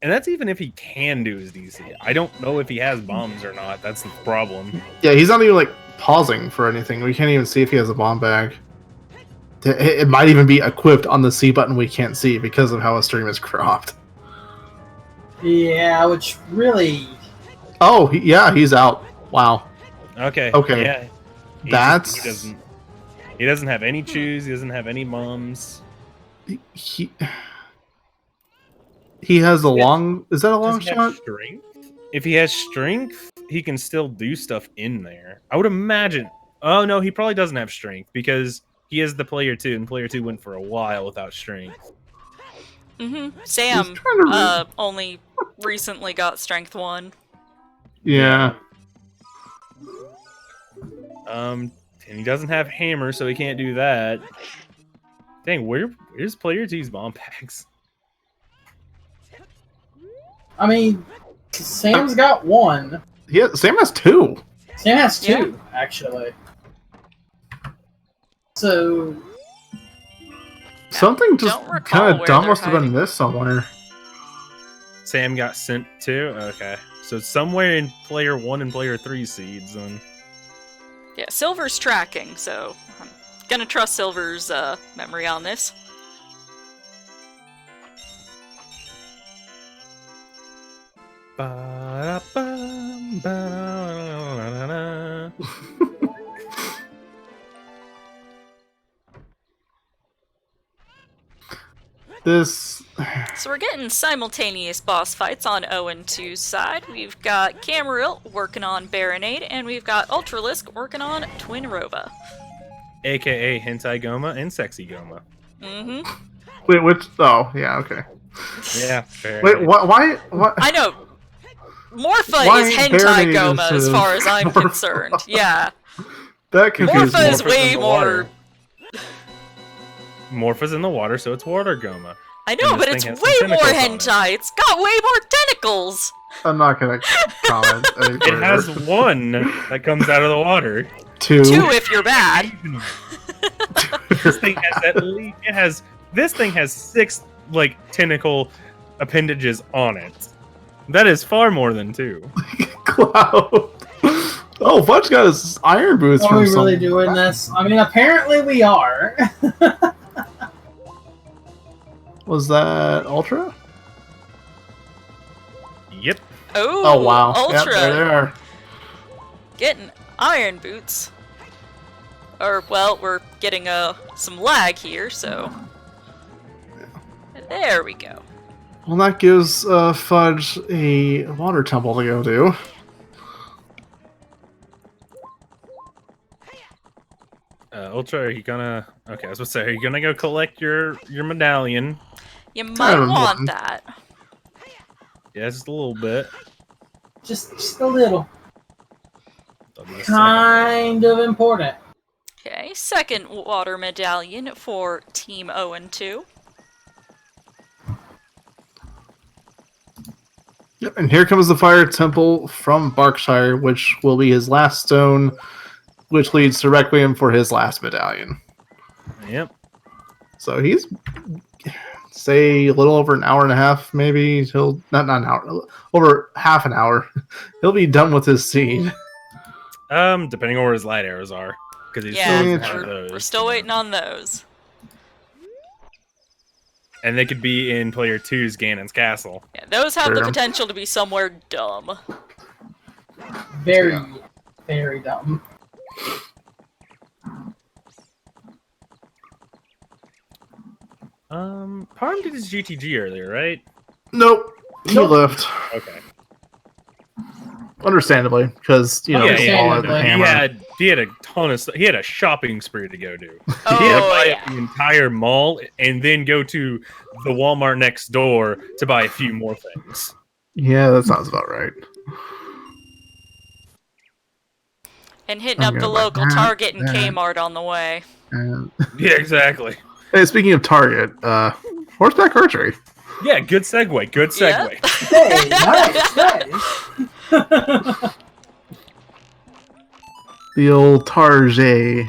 And that's even if he can do his DC. I don't know if he has bombs or not. That's the problem. Yeah, he's not even, like, pausing for anything. We can't even see if he has a bomb bag. It might even be equipped on the C button we can't see because of how his stream is cropped. Yeah, which really... Oh, yeah, he's out. Wow. Okay. Okay. Yeah. He doesn't have any chews. He doesn't have any bombs. He has a long... Is that a long Does he have shot? strength? If he has strength, he can still do stuff in there. I would imagine. Oh, no, he probably doesn't have strength because he is the player 2, and player 2 went for a while without strength. Mm-hmm. Sam only recently got strength 1. Yeah. And he doesn't have hammer, so he can't do that. Dang, where's player 2's bomb packs? I mean, Sam's got 1. Sam has 2. Sam has 2, actually. So... Something just Don't recall kind of where dumb they're must have been hiding. missed somewhere. Sam got sent to? Okay. So somewhere in player 1 and player 3 seeds, then. Yeah, Silver's tracking, so I'm gonna trust Silver's memory on this. So we're getting simultaneous boss fights on 0 and 2's side. We've got Camaril working on Baronade, and we've got Ultralisk working on Twin Rova. AKA Hentai Goma and Sexy Goma. Mm-hmm. Wait, which? Oh, yeah, okay. Yeah, fair. Wait, why? I know. Morpha Why is Hentai Baronade Goma as is, far as I'm Morpha? concerned. Yeah. That confused Morpha is Morpha's in way the more... water. Morpha's in the water, so it's water Goma. I know, And but this it's thing has way some more tentacles on it. hentai. It's got way more tentacles. I'm not gonna comment. any It further. has 1 that comes out of the water. 2. 2 if you're bad. This thing has at least this thing has 6 like tentacle appendages on it. That is far more than 2. Cloud. Oh, Fudge got his iron boots Are from we really some- doing this? I mean, apparently we are. Was that Ultra? Yep. Oh, wow. Ultra. Yep, there they are. Getting iron boots. Or, well, we're getting some lag here, so... There we go. Well, that gives Fudge a water temple to go to. Ultra, are you gonna? Okay, I was supposed to say, are you gonna go collect your medallion? You might want that. Yeah, just a little bit. Just a little. I'll do the Kind of important. Okay, second water medallion for Team 0 and 2. Yep, and here comes the fire temple from Berkshire, which will be his last stone, which leads to Requiem for his last medallion. second. Yep. So he's, say, a little over an hour and a half, maybe. He'll not an hour, over half an hour. He'll be done with his seed. Depending on where his light arrows are, because he's Yeah, still have we're those, still waiting on those. and they could be in player 2's Ganon's castle. Yeah, those have the Sure. potential to be somewhere dumb. Very, very dumb. Parm did his GTG earlier, right? Nope. He left. Okay. Understandably, because, you know, Yeah, he's yeah, all yeah, at the no, hammer. he had a ton of stuff. He had a shopping spree to go do. Oh, He had to buy yeah. the entire mall and then go to the Walmart next door to buy a few more things. Yeah, that sounds about right. And hitting up the local Target and Kmart on the way. And Yeah, exactly. hey, speaking of Target, horseback archery. Yeah, good segue. Good segue. Yep. Hey, nice. The old Target.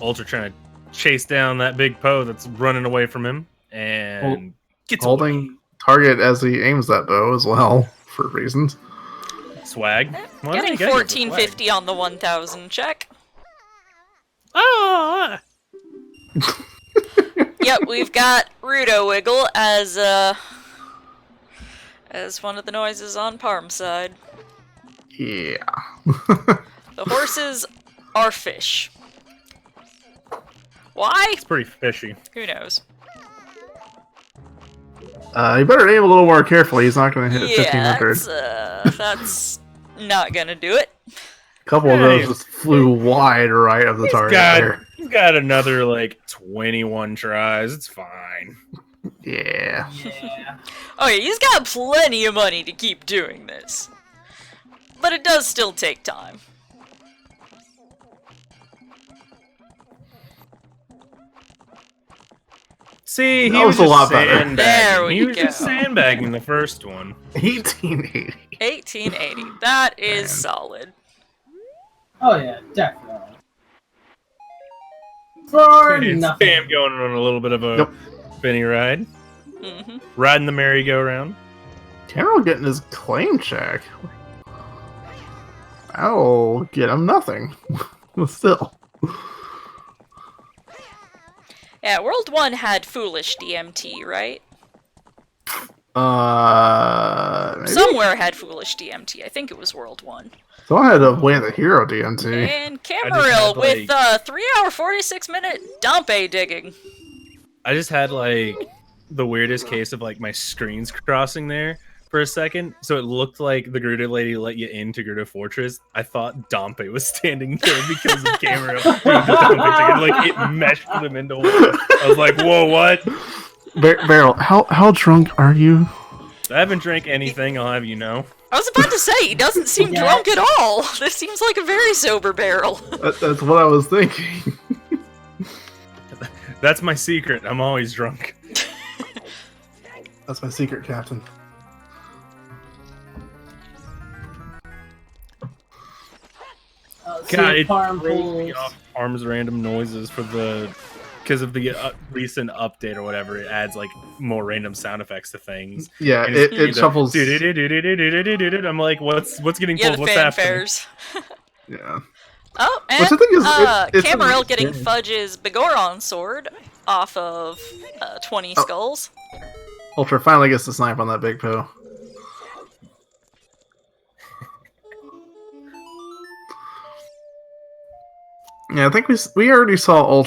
Ultra trying to chase down that big Poe that's running away from him and gets Holding away. target as he aims that bow as well, for reasons. Swag. Well, Getting I guess it's a swag. 1450 on the 1000 check. Ah! Yep, we've got Rudo Wiggle as one of the noises on Parm's side. Yeah. The horses are fish. Why? It's pretty fishy. Who knows? You better aim a little more carefully. He's not going to hit 1500. That's not gonna do it. A couple of those just flew wide right of the target. There. He's got another, like, 21 tries. It's fine. Yeah. Yeah. Oh yeah, he's got plenty of money to keep doing this. But it does still take time. See, That was a lot better. There we He was go. just sandbagging the first one. 1880. 1880. That is solid. Oh yeah, definitely. For It's nothing. Sam going on a little bit of a spinny ride. Mm-hmm. Riding the merry-go-round. Cameron getting his claim check. I'll get him nothing. Still. Yeah, World 1 had Foolish DMT, right? Maybe? Somewhere had Foolish DMT. I think it was World 1. So I had to win the hero DMT. And had, Camaril like- with 3 hour 46 minute Dompe digging. I just had, like, the weirdest case of, like, my screens crossing there for a second. So it looked like the Gerudo lady let you into Gerudo Fortress. I thought Dompe was standing there because of Camaril doing the Dompe ticket. Like, it meshed them into one. I was like, whoa, what? Beryl, how drunk are you? I haven't drank anything, I'll have you know. I was about to say, he doesn't seem Yeah. drunk at all. This seems like a very sober barrel. That's what I was thinking. That's my secret. I'm always drunk. That's my secret, Captain. God, it Farm throws pools. me off Arm's random noises for the because of the recent update or whatever. It adds like more random sound effects to things. Yeah, And it shuffles. I'm like, what's getting Yeah, pulled? the What's happening? fanfares. Yeah. Oh, and Which I think is Camaril getting yeah. Fudge's Begoron sword off of 20 skulls. Ultra finally gets the snipe on that big Poe. Yeah, I think we already saw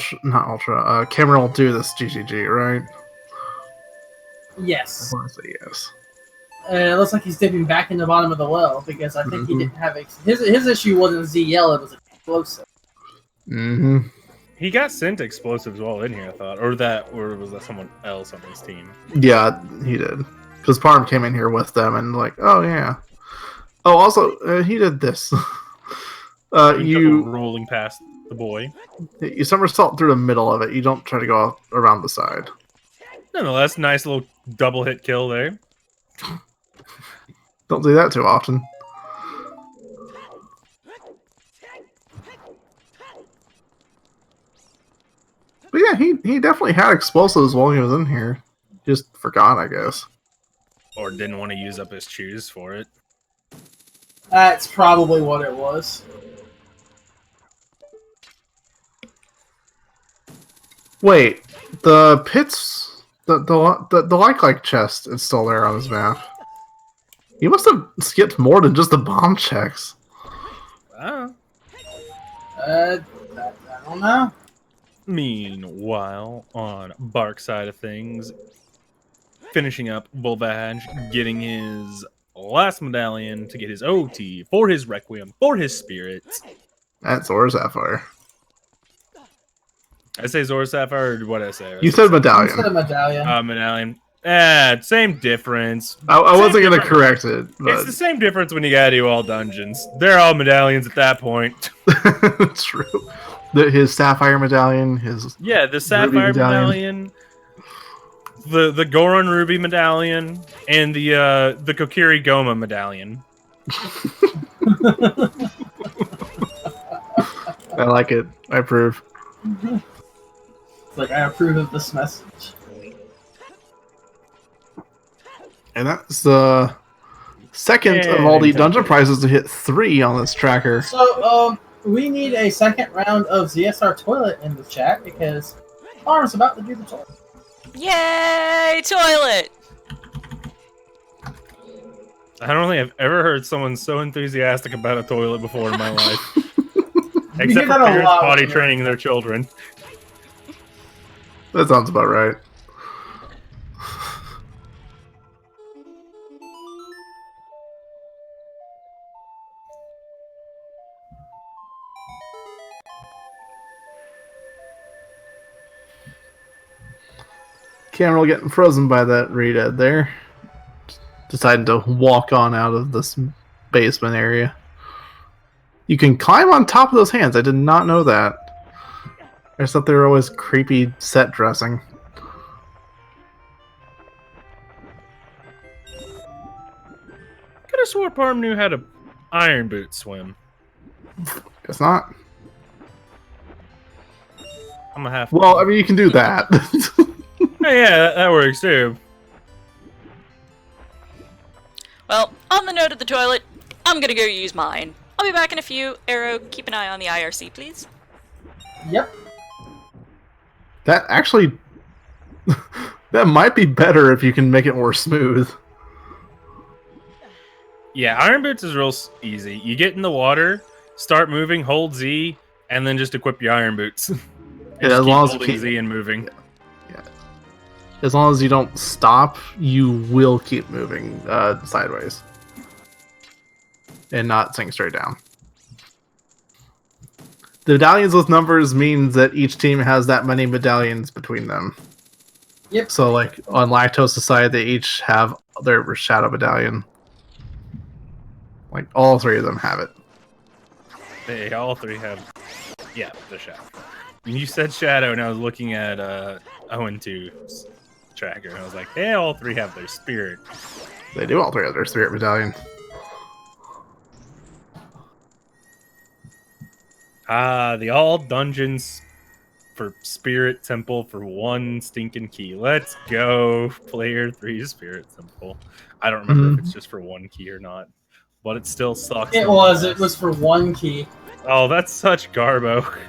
Cameron do this GGG, right? Yes. I want to say yes. And it looks like he's dipping back in the bottom of the well because I think he didn't have his issue wasn't ZL, it was explosive. Mm-hmm. He got sent explosives while in here, I thought, or was that someone else on his team? Yeah, he did. Because Parm came in here with them and like, oh yeah. Oh, also he did this. You rolling past the boy. You somersault through the middle of it. You don't try to go around the side. Nonetheless, nice little double hit kill there. Don't do that too often. But yeah, he definitely had explosives while he was in here. Just forgot, I guess. Or didn't want to use up his chews for it. That's probably what it was. Wait, the pits, the like chest is still there on his map. He must have skipped more than just the bomb checks. Ah. I don't know. Meanwhile, on Bark side of things, finishing up Volvage, getting his last medallion to get his OT for his Requiem, for his spirits. That's Zora Sapphire. I say Zora Sapphire, or what did I say? You said medallion. Instead of medallion. Medallion. Same difference. I wasn't going to correct it. But... It's the same difference when you gotta do all dungeons. They're all medallions at that point. True. His Sapphire medallion, the Sapphire medallion, the Goron Ruby medallion, and the Kokiri Goma medallion. I like it. I approve. It's like, I approve of this message. And that's the second of all the dungeon prizes to hit 3 on this tracker. So, we need a second round of ZSR Toilet in the chat because Farm's about to do the toilet. Yay, toilet! I don't think I've ever heard someone so enthusiastic about a toilet before in my life. hear Except for that a parents lot potty when you're- training their children. That sounds about right. Camera getting frozen by that Rita there. Deciding to walk on out of this basement area. You can climb on top of those hands. I did not know that. I just thought they were always creepy set dressing. Could have swore Parm knew how to iron boot swim. Guess not. I'm gonna have to. Well, I mean, you can do that. Hey, yeah, that works too. Well, on the note of the toilet, I'm gonna go use mine. I'll be back in a few. Arrow, keep an eye on the IRC, please. Yep. That actually... that might be better if you can make it more smooth. Yeah, iron boots is real easy. You get in the water, start moving, hold Z, and then just equip your iron boots. Yeah, as long as you holding keep... Z and moving. As long as you don't stop, you will keep moving sideways. And not sink straight down. The medallions with numbers means that each team has that many medallions between them. Yep. So, like, on Lactose's side, they each have their shadow medallion. Like, all 3 of them have it. They all 3 have... Yeah, the shadow. When you said shadow, and I was looking at Owen 2's tracker, and I was like, hey, all 3 have their spirit. They do all 3 have their spirit medallion. The all dungeons for Spirit Temple for 1 stinking key. Let's go, player 3 Spirit Temple. I don't remember if it's just for 1 key or not, but it still sucks. It was for 1 key. Oh, that's such garbo.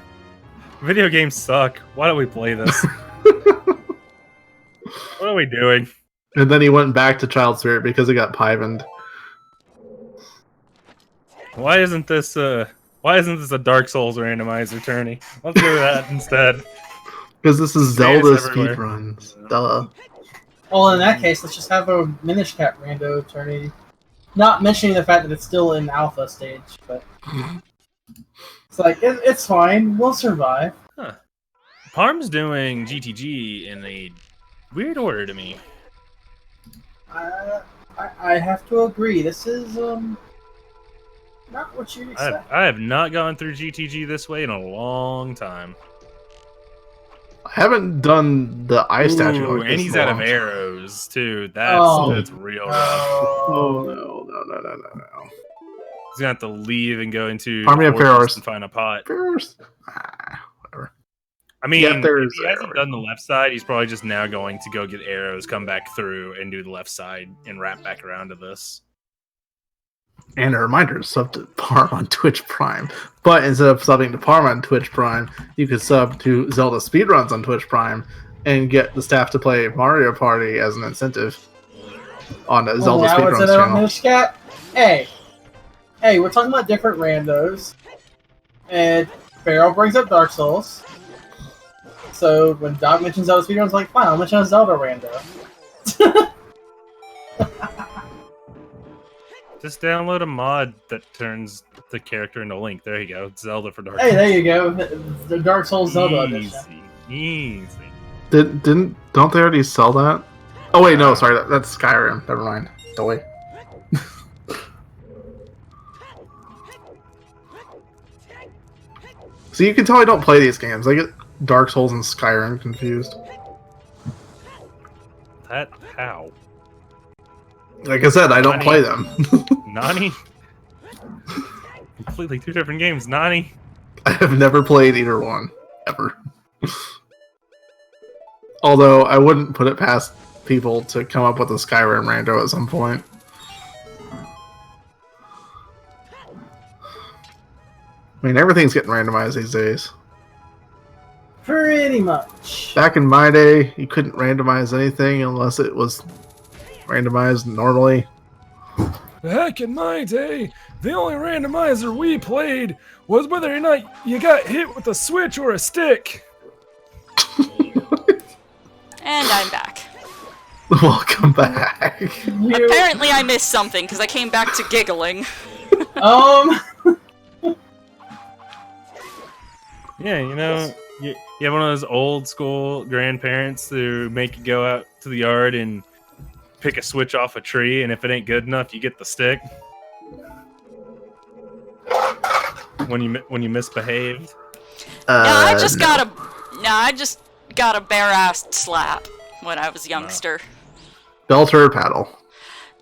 Video games suck. Why don't we play this? What are we doing? And then he went back to Child Spirit because he got pivened. Why isn't this a Dark Souls randomizer tourney? Let's do that instead. Because this is Space Zelda everywhere. Speedruns. Duh. Well, in that case, let's just have a Minish Cap Rando tourney. Not mentioning the fact that it's still in alpha stage, but it's like it's fine. We'll survive. Huh. Parm's doing GTG in a weird order to me. I have to agree. This is not what you'd expect. I have not gone through GTG this way in a long time. I haven't done the ice statue. Ooh, like and this he's in a out of long arrows too. That's real rough. Oh no. He's gonna have to leave and go into Army of Fortress Pharaohs. and find a pot. Pharaohs? Whatever. I mean, Yeah, if there's he hasn't arrows. done the left side, he's probably just now going to go get arrows, come back through, and do the left side and wrap back around to this. And a reminder, sub to Parm on Twitch Prime. But instead of subbing to Parm on Twitch Prime, you could sub to ZeldaSpeedRuns on Twitch Prime and get the staff to play Mario Party as an incentive on the Zelda I would say Speedruns that on channel. Minish Cap. Hey, we're talking about different randos. And Farrell brings up Dark Souls. So when Doc mentions Zelda Speedruns, like, fine, I'll mention a Zelda rando. Just download a mod that turns the character into Link. There you go. Zelda for Dark Hey, Souls. there you go. The Dark Souls Zelda edition. Easy. Don't they already sell that? Oh wait, no, sorry, that's Skyrim. Never mind. Don't wait. So you can tell I don't play these games. I get Dark Souls and Skyrim confused. That how? Like I said, I don't play them. Nani? Completely two different games. Nani? I have never played either one. Ever. Although, I wouldn't put it past people to come up with a Skyrim rando at some point. I mean, everything's getting randomized these days. Pretty much. Back in my day, you couldn't randomize anything unless it was randomized normally. Heck, in my day, the only randomizer we played was whether or not you got hit with a switch or a stick. And I'm back. Welcome back. Apparently I missed something, because I came back to giggling. Yeah, you know, you have one of those old school grandparents who make you go out to the yard and pick a switch off a tree, and if it ain't good enough, you get the stick. When you misbehaved. I just got a bare-assed slap when I was a youngster. Belt or paddle?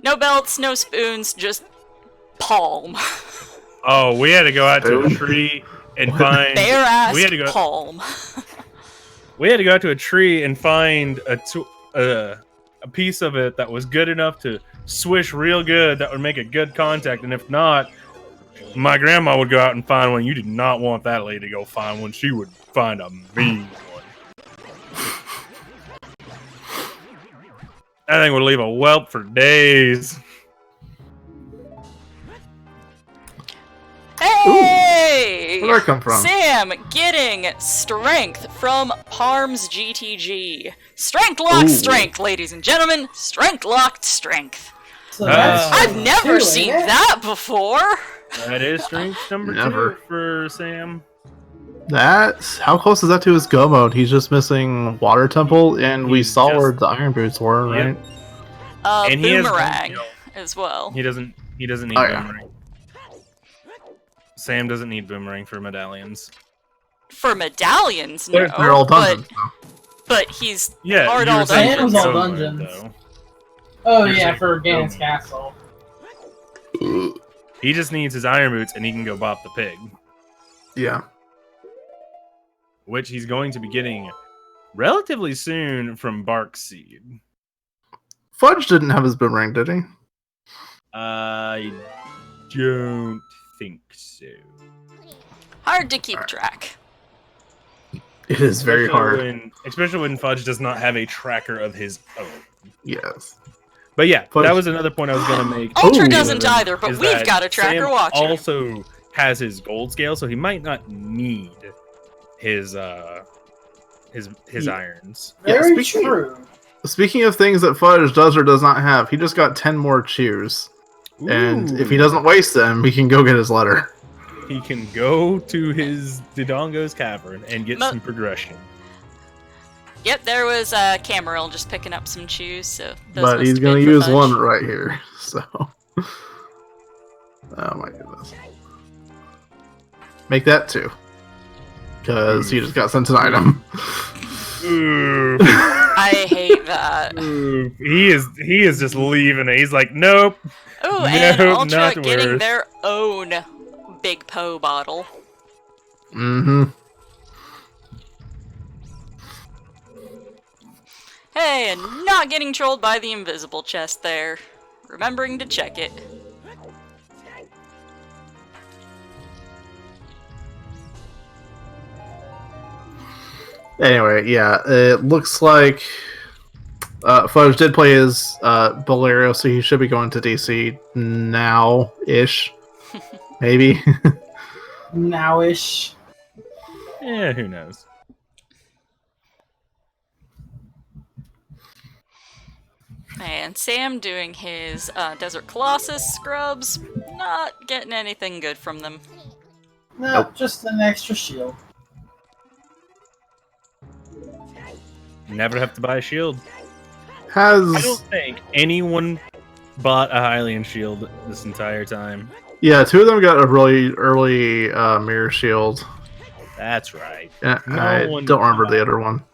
No belts, no spoons, just palm. Oh, we had to go out to a tree and find Bare-assed palm. We had to go out to a tree and find a piece of it that was good enough to swish real good, that would make a good contact, and if not, my grandma would go out and find one. You did not want that lady to go find one. She would find a mean one. That thing would leave a whelp for days. Hey! Where'd that come from? Sam getting strength from Parm's GTG. Strength locked strength, ladies and gentlemen. Strength locked strength. So that's I've never two, seen ain't it? that before. That is strength number Never. 2 for Sam. That's how close is that to his go mode? He's just missing Water Temple, and we He's saw just- where the Iron Boots were, right? Yep. And he has Boomerang one as well. He doesn't need Oh, yeah. boomerang. Sam doesn't need boomerang for medallions. For medallions, no. They're all dungeons. But he's Yeah, hard you all were saying Sam's for all Go Mode, dungeons. though. Oh You're yeah, saying for Go Ganon's Mode. Castle. He just needs his iron boots and he can go bop the pig, Yeah. which he's going to be getting relatively soon from Bark Seed. Fudge didn't have his boomerang, did he? I don't think so. hard to keep track. It is very hard. Especially when Fudge does not have a tracker of his own. Yes. But yeah, Fudge- that was another point I was going to make. Ultra Ooh. doesn't either, but is we've that got a tracker Sam watching. also has his gold scale, so he might not need his Yeah. irons. Yeah, Very speaking- true. speaking of things that Fudge does or does not have, he just got 10 more chews. And if he doesn't waste them, he can go get his letter. He can go to his Dodongo's cavern and get some progression. Yep, there was Cameron just picking up some chews, so those But must he's have going been to for use Fudge. one right here. So, oh my goodness. Make that 2. Because he just got sent an item. Ooh. I hate that. Ooh. He is just leaving it. He's like, nope. Oh, and Nope, Ultra not getting worth. their own Big Poe bottle. Mm-hmm. Hey, and not getting trolled by the invisible chest there. Remembering to check it. Anyway, yeah, it looks like Fudge did play his Bolero, so he should be going to DC now-ish. Maybe. Nowish. Yeah, who knows? And Sam doing his Desert Colossus scrubs. Not getting anything good from them. No, Nope. just an extra shield. Never have to buy a shield. Has I don't think anyone bought a Hylian shield this entire time. Yeah, 2 of them got a really early mirror shield. That's right. Yeah, No I one don't remember bought the other one.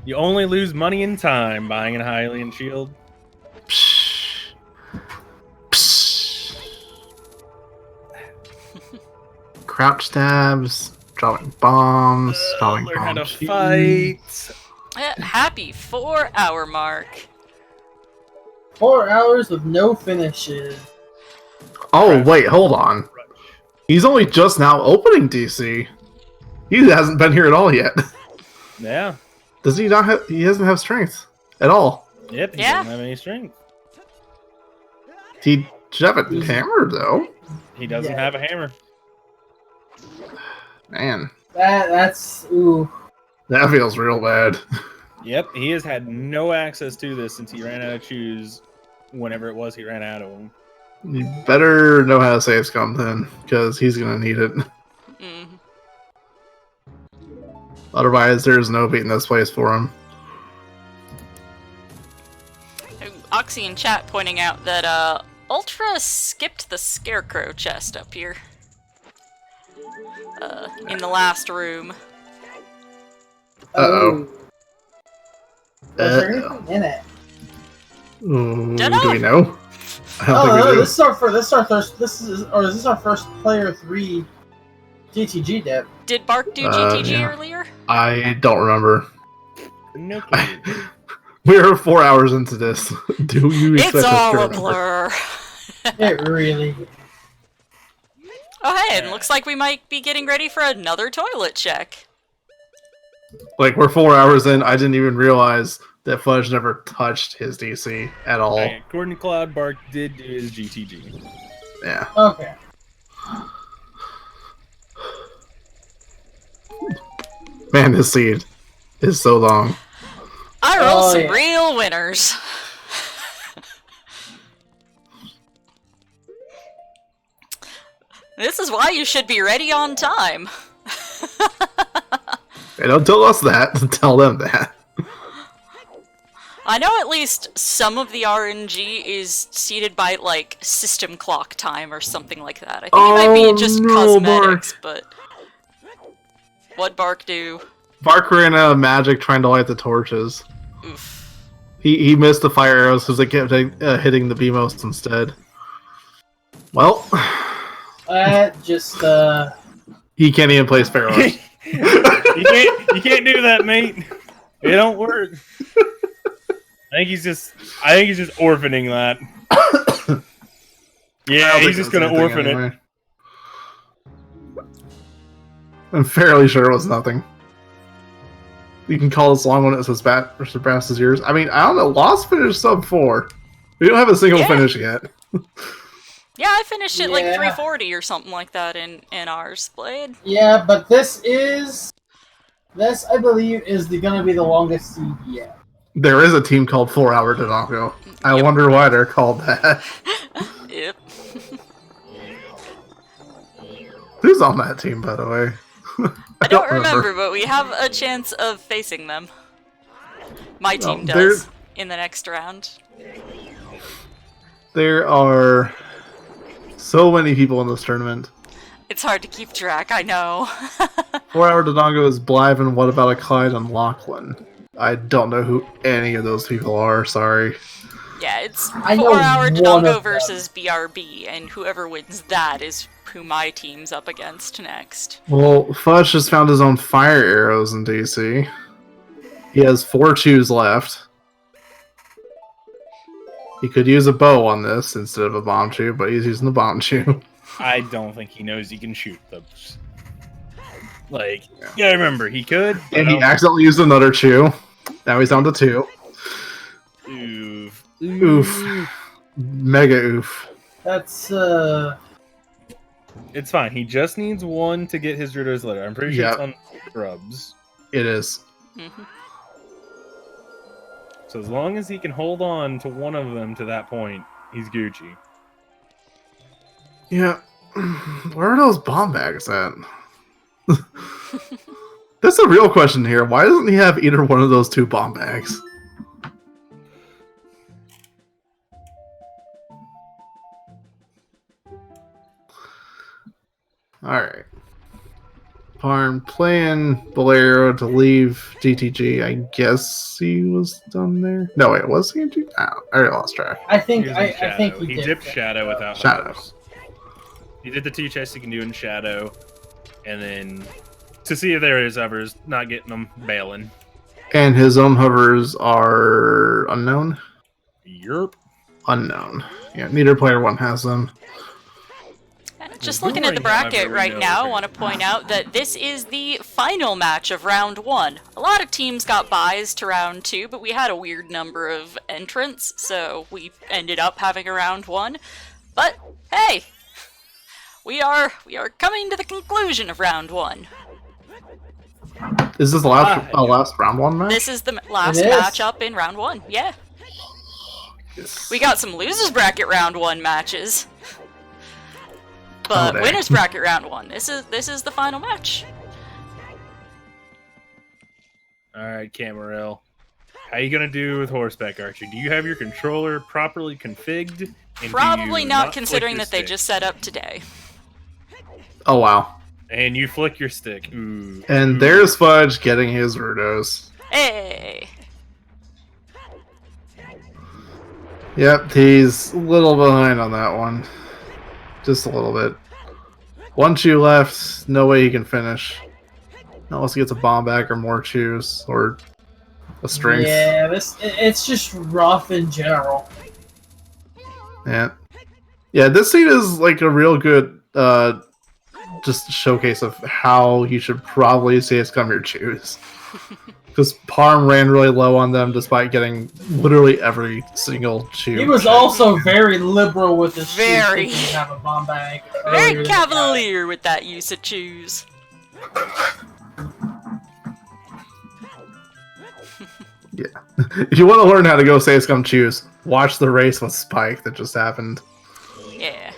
You only lose money and time buying a Hylian shield. Psh. Psh. Crouch stabs, dropping bombs, dropping Learn how to bombs. fight. Happy 4-hour mark. 4 hours with no finishes. Oh wait, hold on. He's only just now opening DC. He hasn't been here at all yet. Yeah. Does he not have? He doesn't have strength at all. Yep. He Yeah. doesn't have any strength. He should have a hammer though. He doesn't Yeah. have a hammer. Man, That's ooh. that feels real bad. Yep. He has had no access to this since he ran out of chews. Whenever it was, he ran out of them. You better know how to save scum then, because he's gonna need it. Mm. Otherwise, there's no beating this place for him. Oxy in chat pointing out that Ultra skipped the Scarecrow chest up here. In the last room. Uh-oh. Was there anything in it? Ooh, Dunno. do we know? I don't Oh, think we no, do. this is our first player 3 GTG dip. Did Bark do GTG yeah. earlier? I don't remember. No clue. We're 4 hours into this. Do you expect It's us to all a remember? blur. It really. Oh hey, it looks like we might be getting ready for another toilet check. Like, we're 4 hours in, I didn't even realize that Fudge never touched his DC at all. Right, according to Cloud, Bark did do his GTG. Yeah. Okay. Man, this seed is so long. I roll Oh, some yeah. real winners. This is why you should be ready on time. Hey, don't tell us that. Tell them that. I know at least some of the RNG is seated by, like, system clock time or something like that. I think it might be just no, cosmetics, but... What'd Bark do? Bark ran out of magic trying to light the torches. Oof. He missed the fire arrows because they kept hitting the BMOS instead. Well, Just he can't even play Sparrow. You can't do that, mate. It don't work. I think he's just orphaning that. Yeah, he's just gonna orphan it. I'm fairly sure it was nothing. You can call this long when it says surpasses yours. I mean, I don't know. Lost finished sub 4. We don't have a single Yeah. finish yet. Yeah, I finished it like Yeah. 340 or something like that in ours played. yeah, but this I believe is gonna be the longest seed yet. There is a team called 4 Hour Dodongo. I Yep. wonder why they're called that. Yep. Who's on that team, by the way? I don't remember, but we have a chance of facing them. My team does in the next round. There are so many people in this tournament. It's hard to keep track, I know. 4 Hour Dodongo is Blythe, and What About a Clyde and Lachlan? I don't know who any of those people are, sorry. Yeah, it's I know 4 Hour one Dodongo of them. versus BRB, and whoever wins that is who my team's up against next. Well, Fudge just found his own fire arrows in DC. He has 4 chews left. He could use a bow on this instead of a bomb chew, but he's using the bomb chew. I don't think he knows he can shoot those. Like, yeah, remember, he could. but And I he don't- accidentally used another chew. Now he's down to 2. Oof. Oof. Mega oof. That's It's fine. He just needs one to get his Rudo's letter. I'm pretty sure it's on Scrubs. It is. Mhm. So as long as he can hold on to one of them to that point, he's Gucci. Yeah. Where are those bomb bags at? That's a real question here. Why doesn't he have either one of those 2 bomb bags? Alright. Parm playing Bolero to leave GTG. I guess he was done there. No, wait, was he? Oh, I already lost track. I think He was I in Shadow. think he did dipped that. Shadow without Shadow. hovers. He did the 2 chests you can do in Shadow, and then to see if there is hovers, not getting them, bailing. And his own hovers are unknown? Yerp. Unknown. Yeah, neither player one has them. And just looking at the bracket right now, I want to point out that this is the final match of round 1. A lot of teams got buys to round 2, but we had a weird number of entrants, so we ended up having a round 1. But hey, we are coming to the conclusion of round 1. Is this the last round 1 match? This is the last It is. matchup in round 1. Yeah, we got some losers bracket round 1 matches. But dang. winners bracket round 1. This is the final match. All right, Camarel. How you gonna do with horseback archery? Do you have your controller properly configured? And do Probably you not flick considering your that they stick? just set up today. Oh, wow. And you flick your stick. Ooh. And Ooh. there's Fudge getting his Rudos. Hey! Yep, he's a little behind on that one. Just a little bit. 1 chew left, no way he can finish. Unless he gets a bomb back or more chews, or a strength. Yeah, it's just rough in general. Yeah, this scene is like a real good just showcase of how you should probably see us come your chews. Because Parm ran really low on them despite getting literally every single chew. He was also very liberal with his Very. shoes, thinking have a bomb bag. Very earlier than cavalier with that use of choose. If you want to learn how to go say scum chews, watch the race with Spike that just happened. Yeah.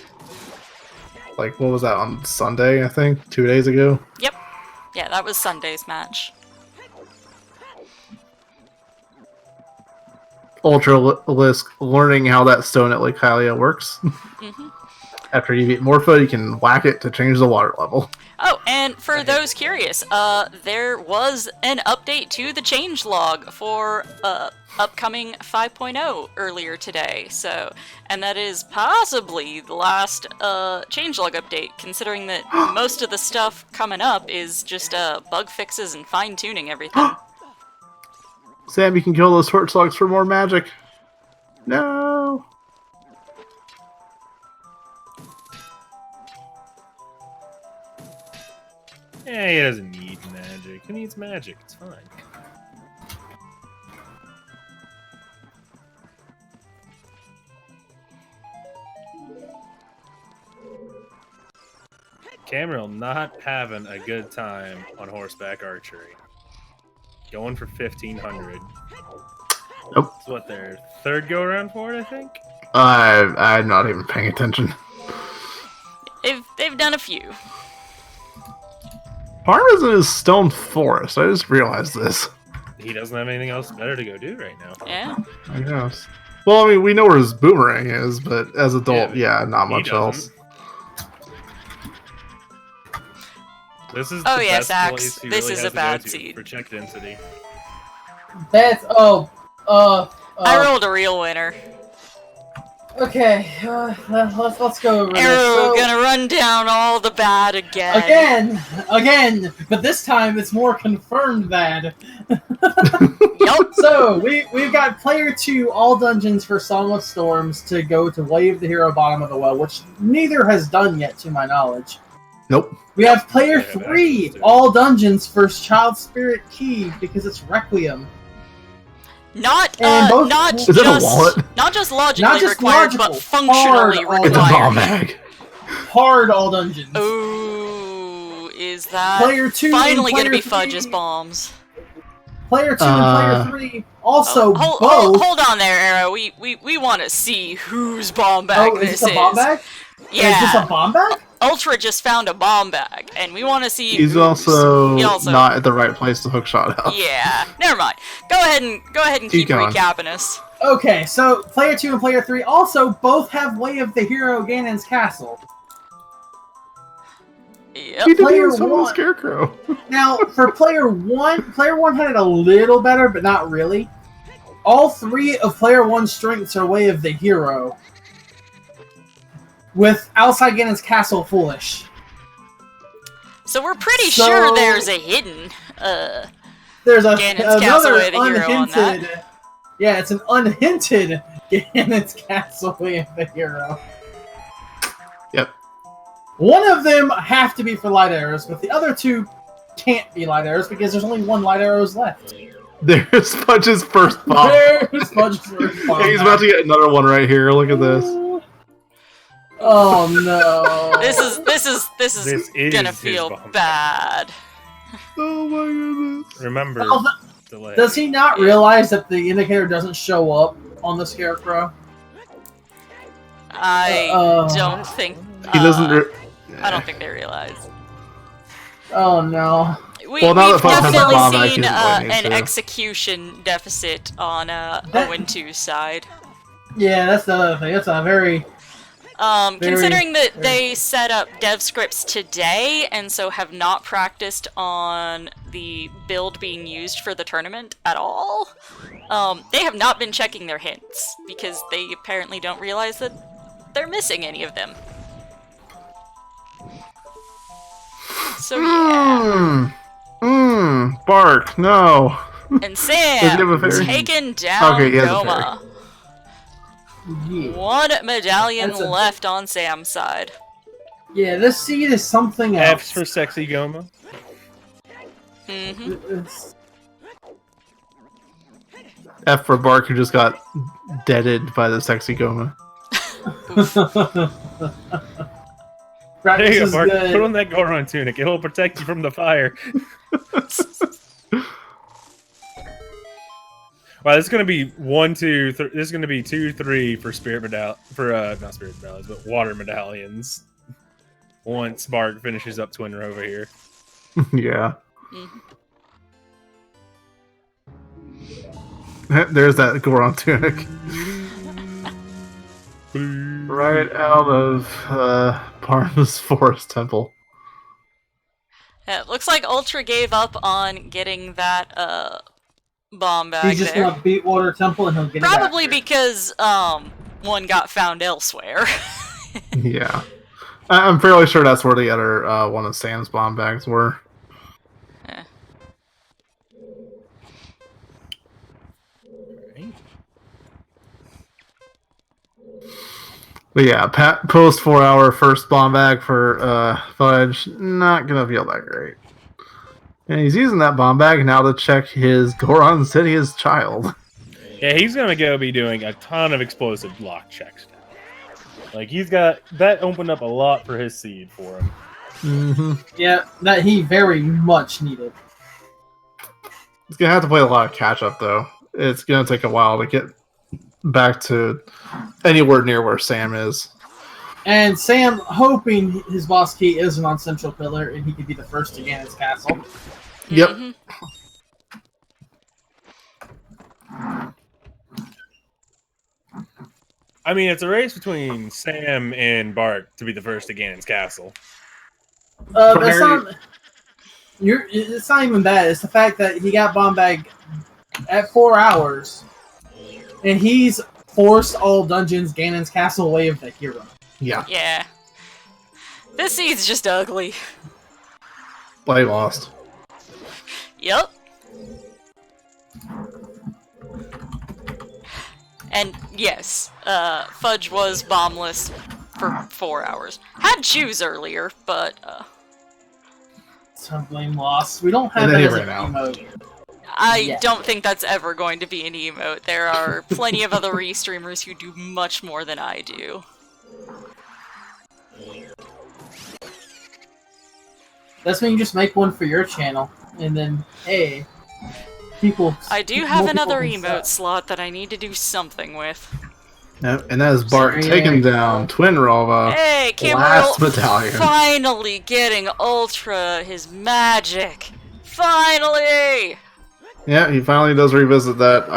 Like, what was that, on Sunday, I think? 2 days ago? Yep. Yeah, that was Sunday's match. Ultralisk learning how that stone at Lake Hylia works. Mhm. After you beat Morpho, you can whack it to change the water level. Oh, and for those curious, there was an update to the changelog for upcoming 5.0 earlier today. So, and that is possibly the last changelog update, considering that most of the stuff coming up is just bug fixes and fine tuning everything. Sam, you can kill those torch slugs for more magic. No. Yeah, he doesn't need magic. Who needs magic? It's fine. Cameron not having a good time on horseback archery. Going for 1,500. It's what their third go around for it, I think. I'm not even paying attention. They've done a few. Parm is in his stone forest. I just realized this. He doesn't have anything else better to go do right now. Yeah. I guess. Well, I mean, we know where his boomerang is, but as adult, Yeah, not he much else. doesn't. This is Oh the yes, best Axe. place he This really is has a to go bad to seed. for check density. That's I rolled a real winner. Okay, let's go over this. Arrow So, gonna run down all the bad again. again, but this time it's more confirmed bad. Yup. So we've got player 2 all dungeons for Song of Storms to go to Way of the Hero Bottom of the Well, which neither has done yet to my knowledge. Nope. We have player I have 3 access to it. all dungeons for Child Spirit Key because it's Requiem. Not And both- not Is it a just wallet? not just logically Not just required, logical, but functionally hard all It's a bomb required. bag. Hard all dungeons. Ooh, is that Player 2 finally and gonna be player Fudge's 3 bombs? Player 2 and player 3 also hold, both. hold on there, Arrow. We want to see whose bomb bag Oh, is this this a bomb bag? Yeah, Is this a bomb bag? Ultra just found a bomb bag, and we want to see. He's whose. also, He also- not at the right place to hook shot out. Yeah, never mind. Go ahead and keep Keep going. recapping us. Okay, so player 2 and player 3 also both have Way of the Hero Ganon's Castle. Yep. He didn't Player even summon the one. Scarecrow. Now, for player 1 had it a little better, but not really. All 3 of player 1's strengths are Way of the Hero. With outside Ganon's Castle foolish. So we're pretty So- sure there's a hidden. There's a, Ganon's Castle another Way of the Hero on that. unhinted. Yeah, it's an unhinted Ganon's Castle Way of the Hero. Yep. One of them have to be for light arrows, but the other 2 can't be light arrows because there's only 1 light arrows left. There's Fudge's first bomb. There's Fudge's first bomb. Yeah, he's about to get another one right here. Look at this. Oh no! This is This is gonna his feel bomb. bad. Oh my goodness. Remember, Well, delay. does he not realize that the indicator doesn't show up on the Scarecrow? I Uh, don't think. He doesn't. I don't think they realize. Oh no! Well, now We've that Fudge has a bomb, definitely I seen can blame you, an too. execution deficit on That- Owen 2's side. Yeah, that's the other thing. That's a very Considering that very- they set up dev scripts today and so have not practiced on the build being used for the tournament at all, they have not been checking their hints because they apparently don't realize that they're missing any of them. So yeah, Bark, no. and Does he have a Sam fairy? taking down Okay, he has a Goma. yeah. One medallion That's a- left on Sam's side. Yeah, this seed is something else. F's for sexy Goma. Mm-hmm. It's- F for Bark, who just got deaded by the sexy Goma. Right, There you this go, is Mark. good. Put on that Goron tunic. It'll protect you from the fire. Wow, this is gonna be 1, 2, 3. This is gonna be 2, 3 for spirit medallion not spirit medallions, but water medallions. Once Bark finishes up Twin Rover here. Yeah. Mhm. There's that Goron tunic. Right out of Parma's Forest Temple. Yeah, it looks like Ultra gave up on getting that bomb bag He's just there. gonna beat Water Temple and he'll get Probably it back. because one got found elsewhere. Yeah. I'm fairly sure that's where the other one of Sam's bomb bags were. Eh. But yeah, post 4-hour first bomb bag for Fudge, not gonna feel that great. And he's using that bomb bag now to check his Goron City's child. Yeah, he's gonna go be doing a ton of explosive block checks now. Like he's got that opened up a lot for his seed for him. Mm-hmm. Yeah, that he very much needed. He's gonna have to play a lot of catch up though. it's gonna take a while to get back to anywhere near where Sam is. And Sam hoping his boss key isn't on Central Pillar and he could be the first to gain his castle. Yep. Mhm. I mean, it's a race between Sam and Bart to be the first to Ganon's castle. That's not, it's not even that. It's the fact that he got bomb bagged at 4 hours, and he's forced all dungeons Ganon's castle way of the hero. Yeah. Yeah. This seed's just ugly. Play lost. Yep. And yes, Fudge was bombless for 4 hours. Had Choose earlier, but So blame lost. We don't have And that then as he an ran out. emote. I Yeah. don't think that's ever going to be an emote. There are plenty of other restreamers who do much more than I do. That's when you just make one for your channel, and then hey, people. I do have more another people can emote sub. slot that I need to do something with. Yep. And that is Bart Sorry, taking yeah. down Twin Rova. Hey, last Cameron battalion. finally getting Ultra his magic. Finally! Yeah, he finally does revisit that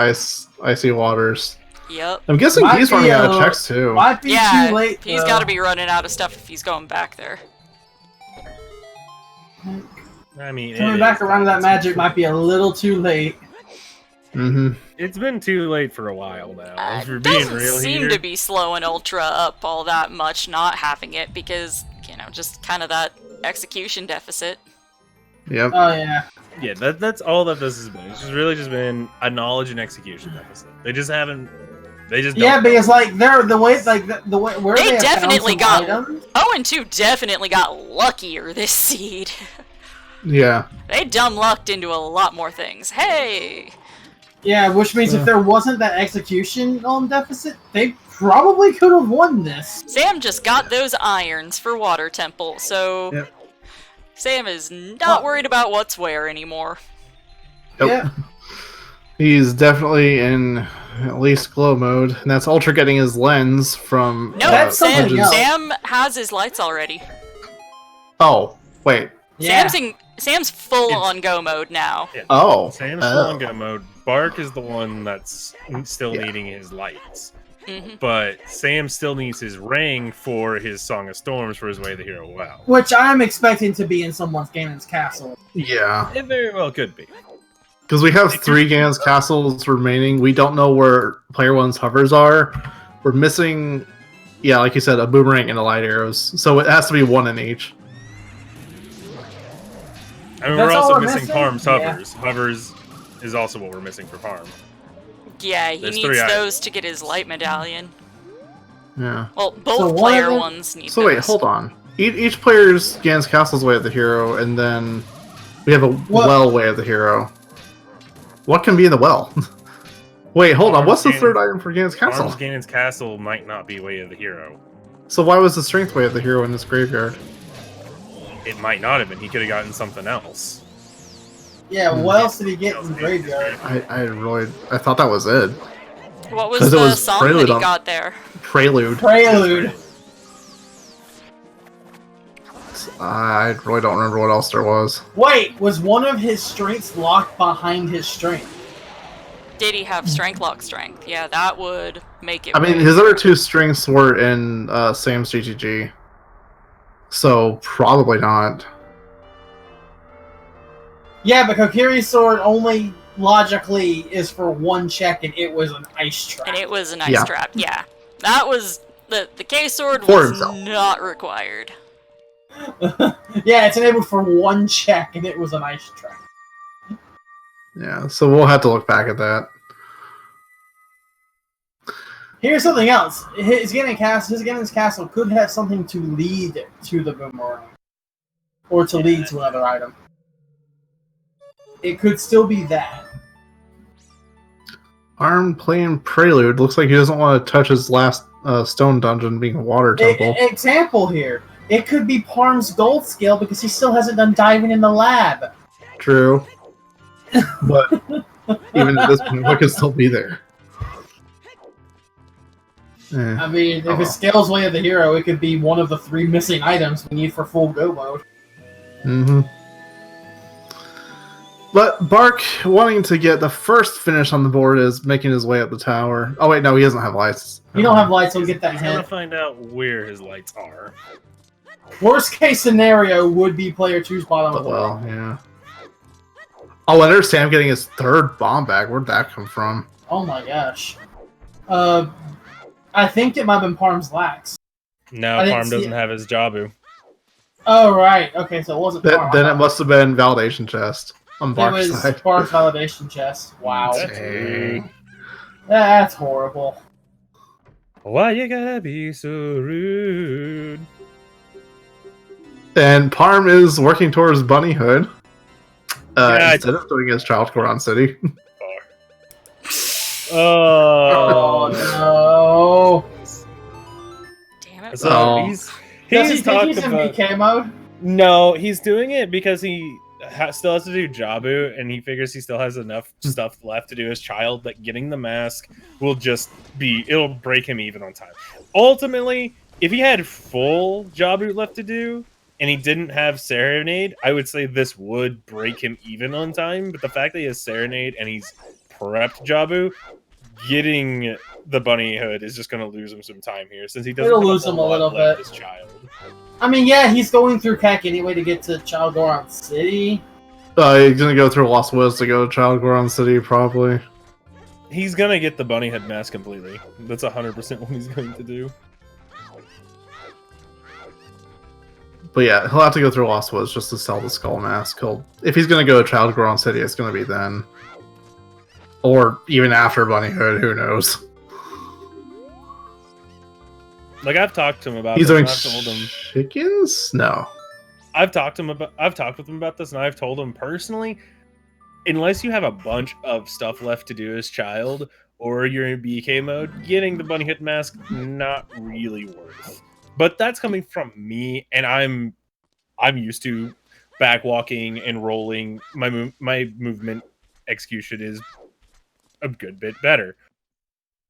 icy waters. Yep. I'm guessing Might he's be, running out of checks too. Might be Yeah, too late. he's got to be running out of stuff if he's going back there. I mean, Coming it back is. around to that magic might be a little too late. Mm-hmm. It's been too late for a while now. If you're It being doesn't real seem here. to be slowing Ultra up all that much not having it because, you know, just kind of that execution deficit. Yep. Oh yeah. Yeah, that's all that this has been. It's just really just been a knowledge and execution deficit. They just haven't. They just Yeah, don't. because like they're the way the way where They have found definitely some got- items. 0 and 2 definitely got luckier this seed. Yeah. They dumb lucked into a lot more things. Hey! Yeah, which means Yeah. if there wasn't that execution deficit, they probably could have won this. Sam just got those irons for Water Temple, so Yep. Sam is not worried about what's where anymore. Yep. Yeah. He's definitely in at least glow mode, and that's Ultra getting his lens from. No, That's something Sam, else. Sam has his lights already. Oh, wait. Yeah. Sam's full on go mode now. Yeah. Oh. Sam's Oh. still on go mode. Bark is the one that's still Yeah. needing his lights. Mhm. But Sam still needs his ring for his Song of Storms for his Way of the Hero WoW. Which I'm expecting to be in someone's Ganon's castle. Yeah. It very well could be. Because we have 3 Ganon's castles remaining. We don't know where Player 1's hovers are. We're missing, yeah, like you said, a boomerang and a light arrows. So it has to be one in each. I mean, That's we're all also we're missing missing? Parm's Yeah. hovers. Hovers is also what we're missing for Parm. Yeah, he There's needs 3 items. those to get his light medallion. Yeah. Well, both So one player of them- ones need So those. wait, hold on. Each player's Ganon's castle's way of the hero, and then we have a What? well way of the hero. What can be in the well? Wait, hold on. What's the Ganon- third item for Ganon's castle? Parm's Ganon's castle might not be Way of the Hero. So why was the strength way of the hero in this graveyard? It might not have been. He could have gotten something else. Yeah, what else did he get in the graveyard? I thought that was it. What was 'Cause it the was song that Prelude he on- got there? Prelude. Prelude. I really don't remember what else there was. Wait, was one of his strengths locked behind his strength? Did he have strength lock strength? Yeah, that would make it. I mean, work. his other 2 strengths were in Sam's GGG. So probably not. Yeah, but Kokiri's sword only logically is for 1 check, and it was an ice trap. And it was an ice Yeah. trap. Yeah, that was the K sword For was himself. not required. Yeah, it's enabled for 1 check, and it was an ice trap. Yeah, so we'll have to look back at that. Here's something else. His Ganon's castle could have something to lead to the boomerang, or to lead to another item. It could still be that. Arm playing Prelude. Looks like he doesn't want to touch his last stone dungeon being a water temple. Example here. It could be Parm's gold scale because he still hasn't done diving in the lab. True. But Even at this point, what could still be there? I mean, if it scales Way of the Hero, it could be one of the 3 missing items we need for full go mode. Mm-hmm. But Bark, wanting to get the first finish on the board, is making his way up the tower. Oh wait, no, he doesn't have lights. You don't have lights, he'll get that He's gonna hit. find out where his lights are. Worst case scenario would be player 2's bottom But of the well, yeah. Oh, I understand him getting his 3rd bomb back. Where'd that come from? Oh my gosh. I think it might have been Parm's Lax. No, I didn't Parm see doesn't it. have his Jabu. Oh, right. Okay, so it wasn't Parm. Then it must have been validation chest on It Bark's was side. Parm's validation chest. Wow. That's rude. That's horrible. Why you gotta be so rude? And Parm is working towards bunnyhood. Yeah, Instead of doing his child Goron City. Oh, Oh, Damn it. So Oh. he's Does he think talked he's in about. BK mode? No, he's doing it because he still has to do Jabu, and he figures he still has enough stuff left to do as child that getting the mask will just it'll break him even on time. Ultimately, if he had full Jabu left to do, and he didn't have Serenade, I would say this would break him even on time, but the fact that he has Serenade and he's prepped Jabu, getting the bunny hood is just going to lose him some time here, since he doesn't It'll have lose whole him a little lot left bit. as child. I mean, yeah, he's going through CAC anyway to get to Child Goron City. He's gonna go through Lost Woods to go to Child Goron City, probably. He's going to get the bunny head mask completely. That's 100% what he's going to do. But yeah, he'll have to go through Lost Woods just to sell the skull mask. If he's gonna go to Child Goron City, it's gonna be then. Or even after Bunnyhood, who knows? Like, I've talked to him about He's this, doing and I've told him chickens? No. I've talked with him about this, and I've told him personally, unless you have a bunch of stuff left to do as child, or you're in BK mode, getting the bunny hit mask not really worth. But that's coming from me, and I'm used to backwalking and rolling. My movement execution is a good bit better.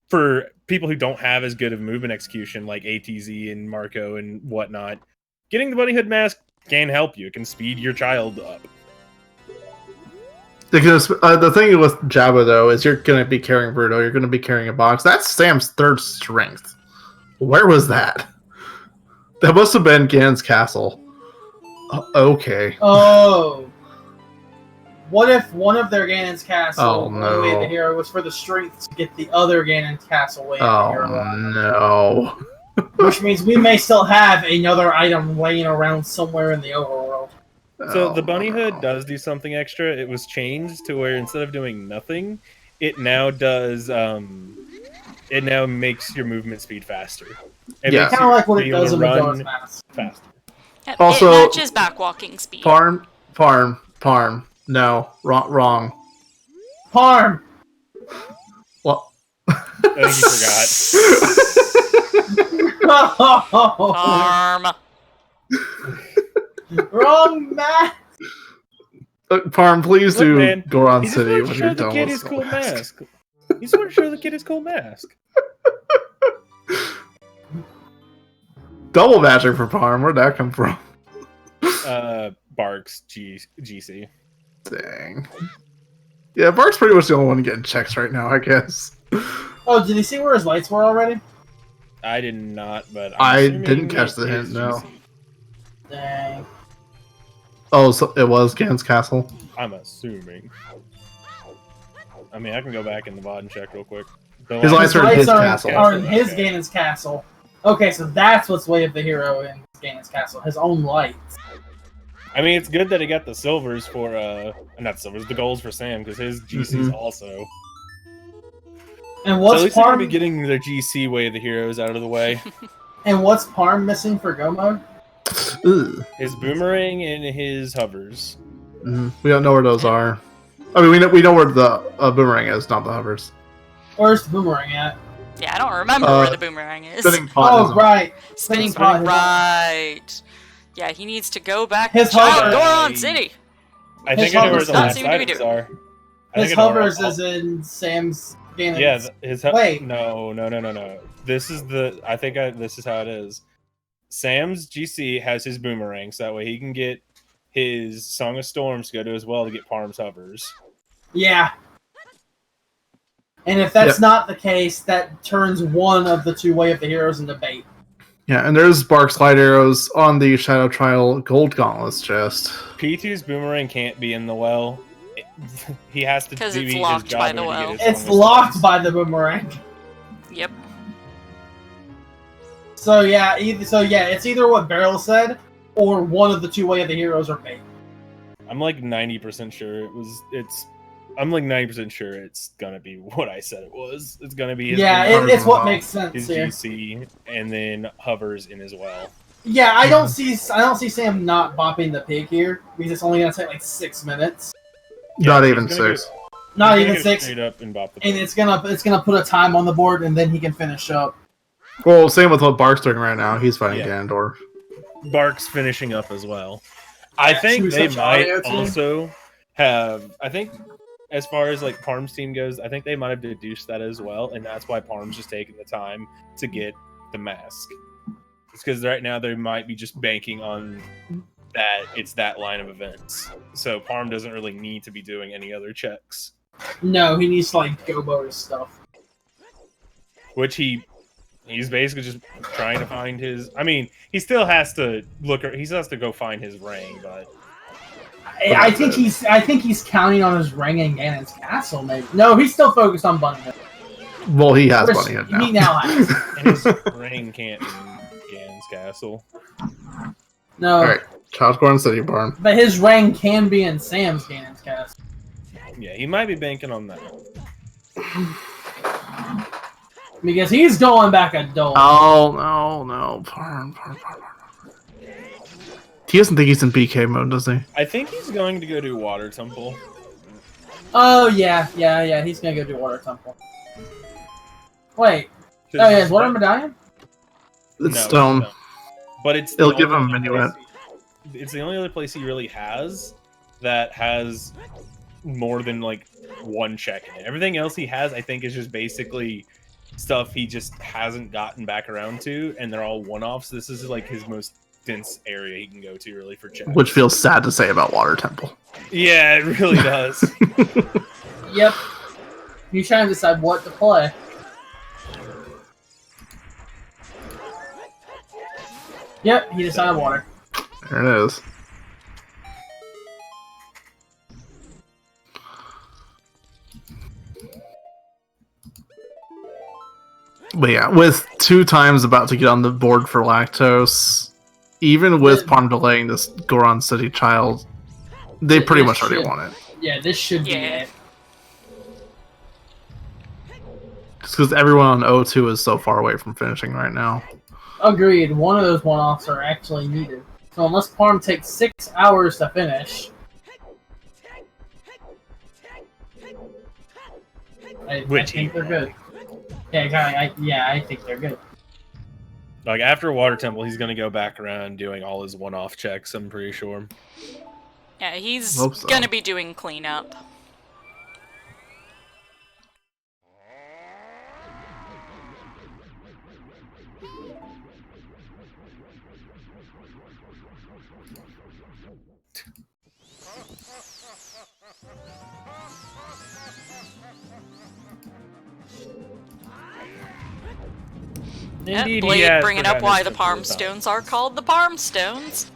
For people who don't have as good of movement execution, like ATZ and Marco and whatnot, getting the bunny hood mask can help you. It can speed your child up. Because the thing with Jabba, though, is you're going to be carrying Bruto, you're going to be carrying a box. That's Sam's 3rd strength. Where was that? That must have been Ganon's castle. Okay. Oh. What if one of their Ganon's castle, no. Way of the Hero, was for the strength to get the other Ganon's castle Way of the Hero? Oh, no. Which means we may still have another item laying around somewhere in the overworld. So Oh, the bunny hood no. does do something extra. It was changed to where instead of doing nothing, it now does. It now makes your movement speed faster. It Yeah. makes Kind of like what it being able does to in the run Majora's Mask. faster. Yep, Also- it matches backwalking speed. Farm. No, wrong. Parm! What? I think you forgot. Farm. Wrong match! Farm, please Look, do man, Goron He just City wanted to when show you're the done kid with his cool Skull Mask. mask. He just wanted to show the kid his cool mask. Double magic for Parm. Where'd that come from? Barks GC. Dang. Yeah, Bark's pretty much the only one getting checks right now, I guess. Oh, did you see where his lights were already? I did not, but I I'm didn't assuming catch the it hint, is no. GC. Dang. Oh, so it was Ganon's castle. I'm assuming. I mean, I can go back in the VOD and check real quick. The His lights His are in his lights castle. are in his Okay. Ganon's castle. Okay, so that's what's Way of the Hero in Ganon's castle. His own lights. I mean, it's good that he got the silvers for, not silvers, the golds for Sam, because his GC's also. And So what's at least they're going to be Parm? getting their GC Way of the Heroes out of the way. And what's Parm missing for Go mode? Ugh. His boomerang and his hovers. We don't know where those are. I mean, we know where the boomerang is, not the hovers. Where's the boomerang at? Yeah, I don't remember where the boomerang is. Spinning pot. Oh, isn't- right. Spinning pot. pot, right. Yeah, he needs to go back His to Child hover- Goron City. I His think I know where hovers the don't last seem to be items doing are. His hovers is in Sam's game. Yeah, Wait. No. This is this is how it is. Sam's GC has his boomerang, so that way he can get his Song of Storms to go to as well to get Parm's hovers. Yeah. And if that's not the case, that turns one of the two Way of the Heroes into bait. Yeah, and there's Bark Slide Arrows on the Shadow Trial Gold Gauntlets chest. P2's boomerang can't be in the well. He has to Because do it's his locked job by to the get well. his It's Song of locked Storms. by the boomerang. Yep. So yeah, it's either what Beryl said, or one of the two Way of the Heroes are bait. I'm like 90% sure I'm like 90% sure it's gonna be what I said it was. It's gonna be his boomerang, it's what makes sense his here. GC, and then hovers in as well. Yeah, I don't see Sam not bopping the pig here because it's only gonna take like 6 minutes. Not he's even gonna 6. Not He's even gonna go 6, straight up and bop the and pig. it's gonna put a time on the board, and then he can finish up. Well, same with what Bark's doing right now. He's fighting Yeah. Ganondorf. Bark's finishing up as well. I think Should we they switch might audio too? also have. I think as far as like Parm's team goes, I think they might have deduced that as well, and that's why Parm's just taking the time to get the mask. It's because right now they might be just banking on that it's that line of events. So Parm doesn't really need to be doing any other checks, No, he needs to like go his stuff. which he's basically just trying to find his. I mean, he still has to look. He still has to go find his ring, but. I think he's counting on his ring and Ganon's castle. Maybe no, he's still focused on Bunny. Well, he has Bunny Head He now. now has. And his ring can't be in Ganon's castle. No, Alright, Child's Garden City Barn. but his ring can be in Sam's Ganon's castle. Yeah, he might be banking on that. Because he's going back a door. Oh, no. Barn. He doesn't think he's in BK mode, does he? I think he's going to go to Water Temple. Oh yeah. He's gonna go do Water Temple. Wait. Oh yeah, is Water Medallion? It's Stone. No. But it's It'll the give only him a other minuet. place It's the only other place he really has that has more than like one check in it. Everything else he has, I think, is just basically stuff he just hasn't gotten back around to, and they're all one-offs. This is like his most dense area he can go to, really, for checks. Which feels sad to say about Water Temple. Yeah, it really does. Yep. He's trying to decide what to play. Yep, he decided water. There it is. But yeah, with 2 times about to get on the board for Lactose, even with Palm delaying this Goron City Child, they pretty much already won it. Yeah, this should be Yeah. it. Just because everyone on O2 is so far away from finishing right now. Agreed. One of those one-offs are actually needed. So unless Parm takes 6 hours to finish, I think they're good. Yeah, I think they're good. Like, after Water Temple, he's going to go back around doing all his one-off checks, I'm pretty sure. Yeah, he's Hope so. gonna be doing cleanup. Indeed, Blade he has bringing up forgotten why his the Temple Parm of Time. Stones are called the Parm Stones.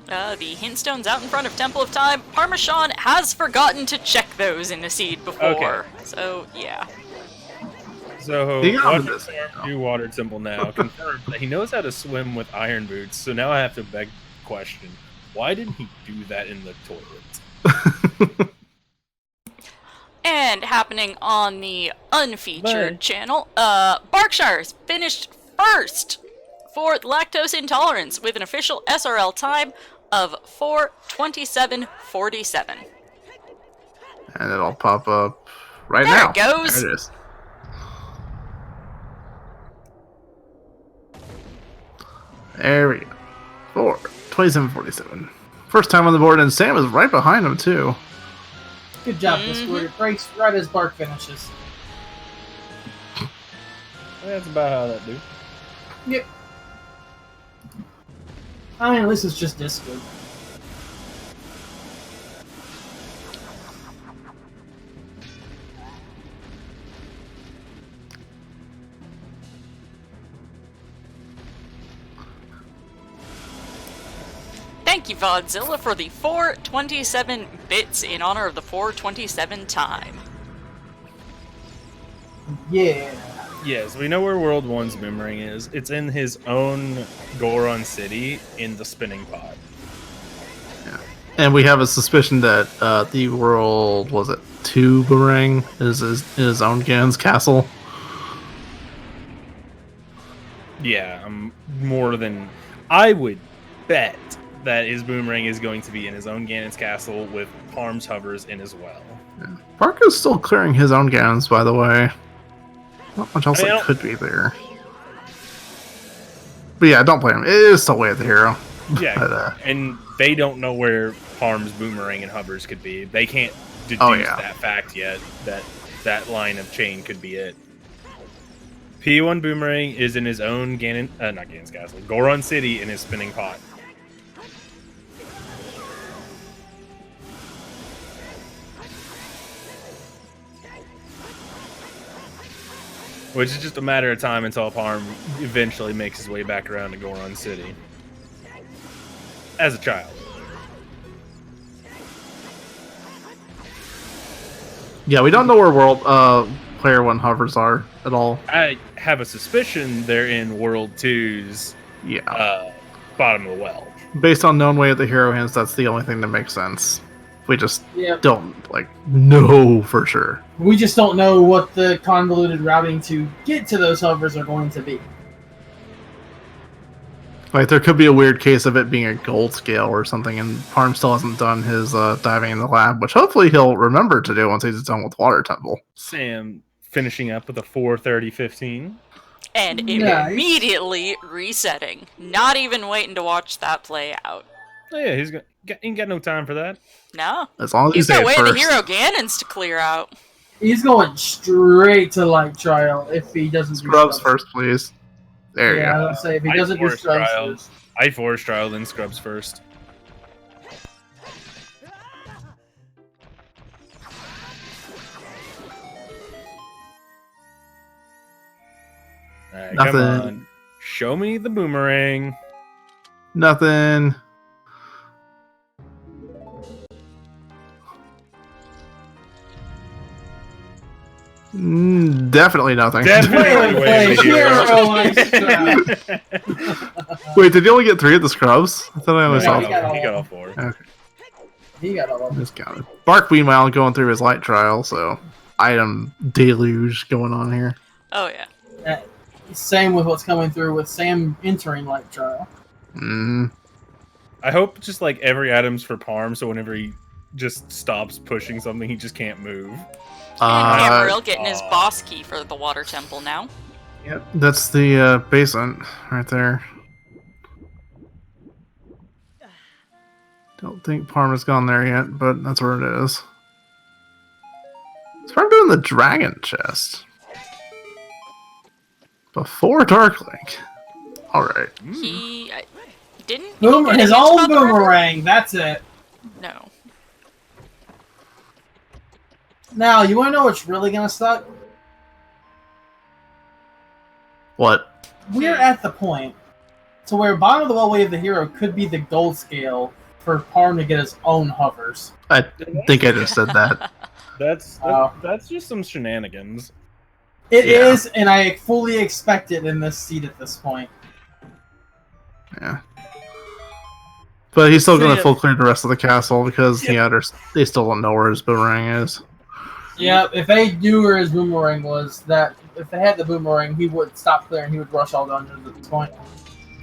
The hint stones out in front of Temple of Time. Parmesan has forgotten to check those in the seed before. So, yeah. So, He got watch into this. Parm do Water Temple now. Confirmed that he knows how to swim with iron boots, so now I have to beg the question. Why didn't he do that in the toilet? And happening on the unfeatured channel, Berkshire's finished first for Lactose Intolerance with an official SRL time of 4:27:47. And it'll pop up right There now. it goes. There it is. There we go. 27:47. First time on the board, and Sam is right behind him, too. Good job, Discord. It breaks right as Bark finishes. That's about how that do. Yep. I mean, at least it's just Discord. Thank you, Vodzilla, for the 427 bits in honor of the 427 time. Yeah. Yes, we know where World 1's boomerang is. It's in his own Goron city in the spinning pot. Yeah. And we have a suspicion that the World, was it 2 boomerang is in his own Ganon's castle. Yeah, more than... I would bet that his boomerang is going to be in his own Ganon's castle with Parm's hovers in as well. Yeah. Bark is still clearing his own Ganons, by the way. Not much else that could be there. But yeah, don't blame him. It is still way at the hero. Yeah, But, and they don't know where Parm's boomerang and hovers could be. They can't deduce that fact yet, that line of chain could be it. P1 boomerang is in his own not Ganon's castle, Goron city in his spinning pot. Which is just a matter of time until Parm eventually makes his way back around to Goron City. As a child. yeah, we don't know where World Player 1 hovers are at all. I have a suspicion they're in World 2's bottom of the well. Based on known way of the hero hints, that's the only thing that makes sense. We just Yep. don't know for sure. We just don't know what the convoluted routing to get to those hovers are going to be. There could be a weird case of it being a gold scale or something, and Parm still hasn't done his diving in the lab, which hopefully he'll remember to do once he's done with Water Temple. Sam finishing up with a 4:30:15. And Nice. immediately resetting. Not even waiting to watch that play out. Oh yeah, he ain't got no time for that. No. As long as He's he's got at way of the first. hero Ganons to clear out. He's going straight to light trial if he doesn't do Scrubs first, please. There you Yeah, I go. was gonna say if he I doesn't do force scrubs trial. first. I force trial, then scrubs first. Alright, come Nothing. on. Show me the boomerang. Nothing. Definitely nothing. Definitely Play way to hero hero. light trial. Wait, did you only get 3 of the scrubs? I thought I only He saw he got all got all of 4. Okay, He got all of them. discounted. Bark, meanwhile, going through his light trial, so item deluge going on here. Oh, yeah. Same with what's coming through with Sam entering light trial. I hope just like every item's for Parm, so whenever he just stops pushing something, he just can't move. And Cameron getting his boss key for the water temple now. Yep, that's the basement right there. Don't think Parma's gone there yet, but that's where it is. It's probably doing the dragon chest. Before Darklink. Alright. He didn't. Boom, get his a huge own about the river? boomerang. That's it. No. Now, you want to know what's really gonna suck? What? We're at the point to where bottom of the well way of the hero could be the gold scale for Parm to get his own hovers. I think I just said that. That's just some shenanigans. It Yeah. is, and I fully expect it in this seat at this point. Yeah. But he's still So, going to yeah. full clear the rest of the castle because they still don't know where his boomerang is. Yeah, if they knew where his boomerang was, that if they had the boomerang, he would stop clearing. He would rush all dungeons at this point.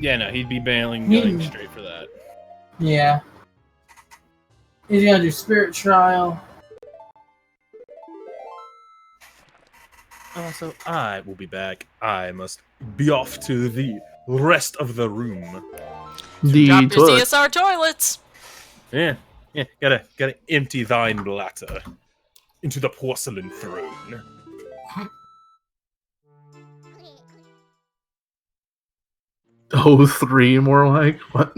Yeah, no, he'd be bailing going straight for that. Yeah. He's gonna do spirit trial. Also, I will be back. I must be off to the rest of the room. The Drop your toilet. CSR toilets. Yeah, gotta empty thine bladder. into the porcelain throne. Oh, 3 more like? What?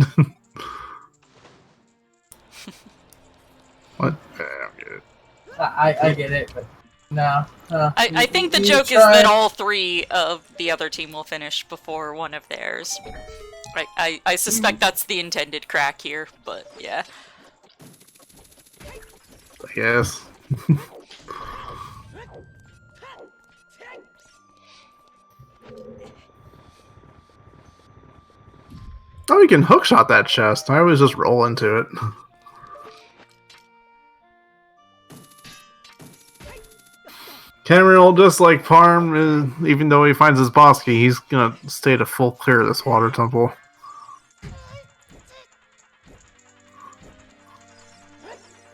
What? I'm good. I get it, but no. I think the You joke is try- that all 3 of the other team will finish before one of theirs. I suspect that's the intended crack here, but yeah. I guess. Oh, you can hookshot that chest. I always just roll into it. Cameron, just like Parm, even though he finds his boss key, he's gonna stay to full clear of this water temple.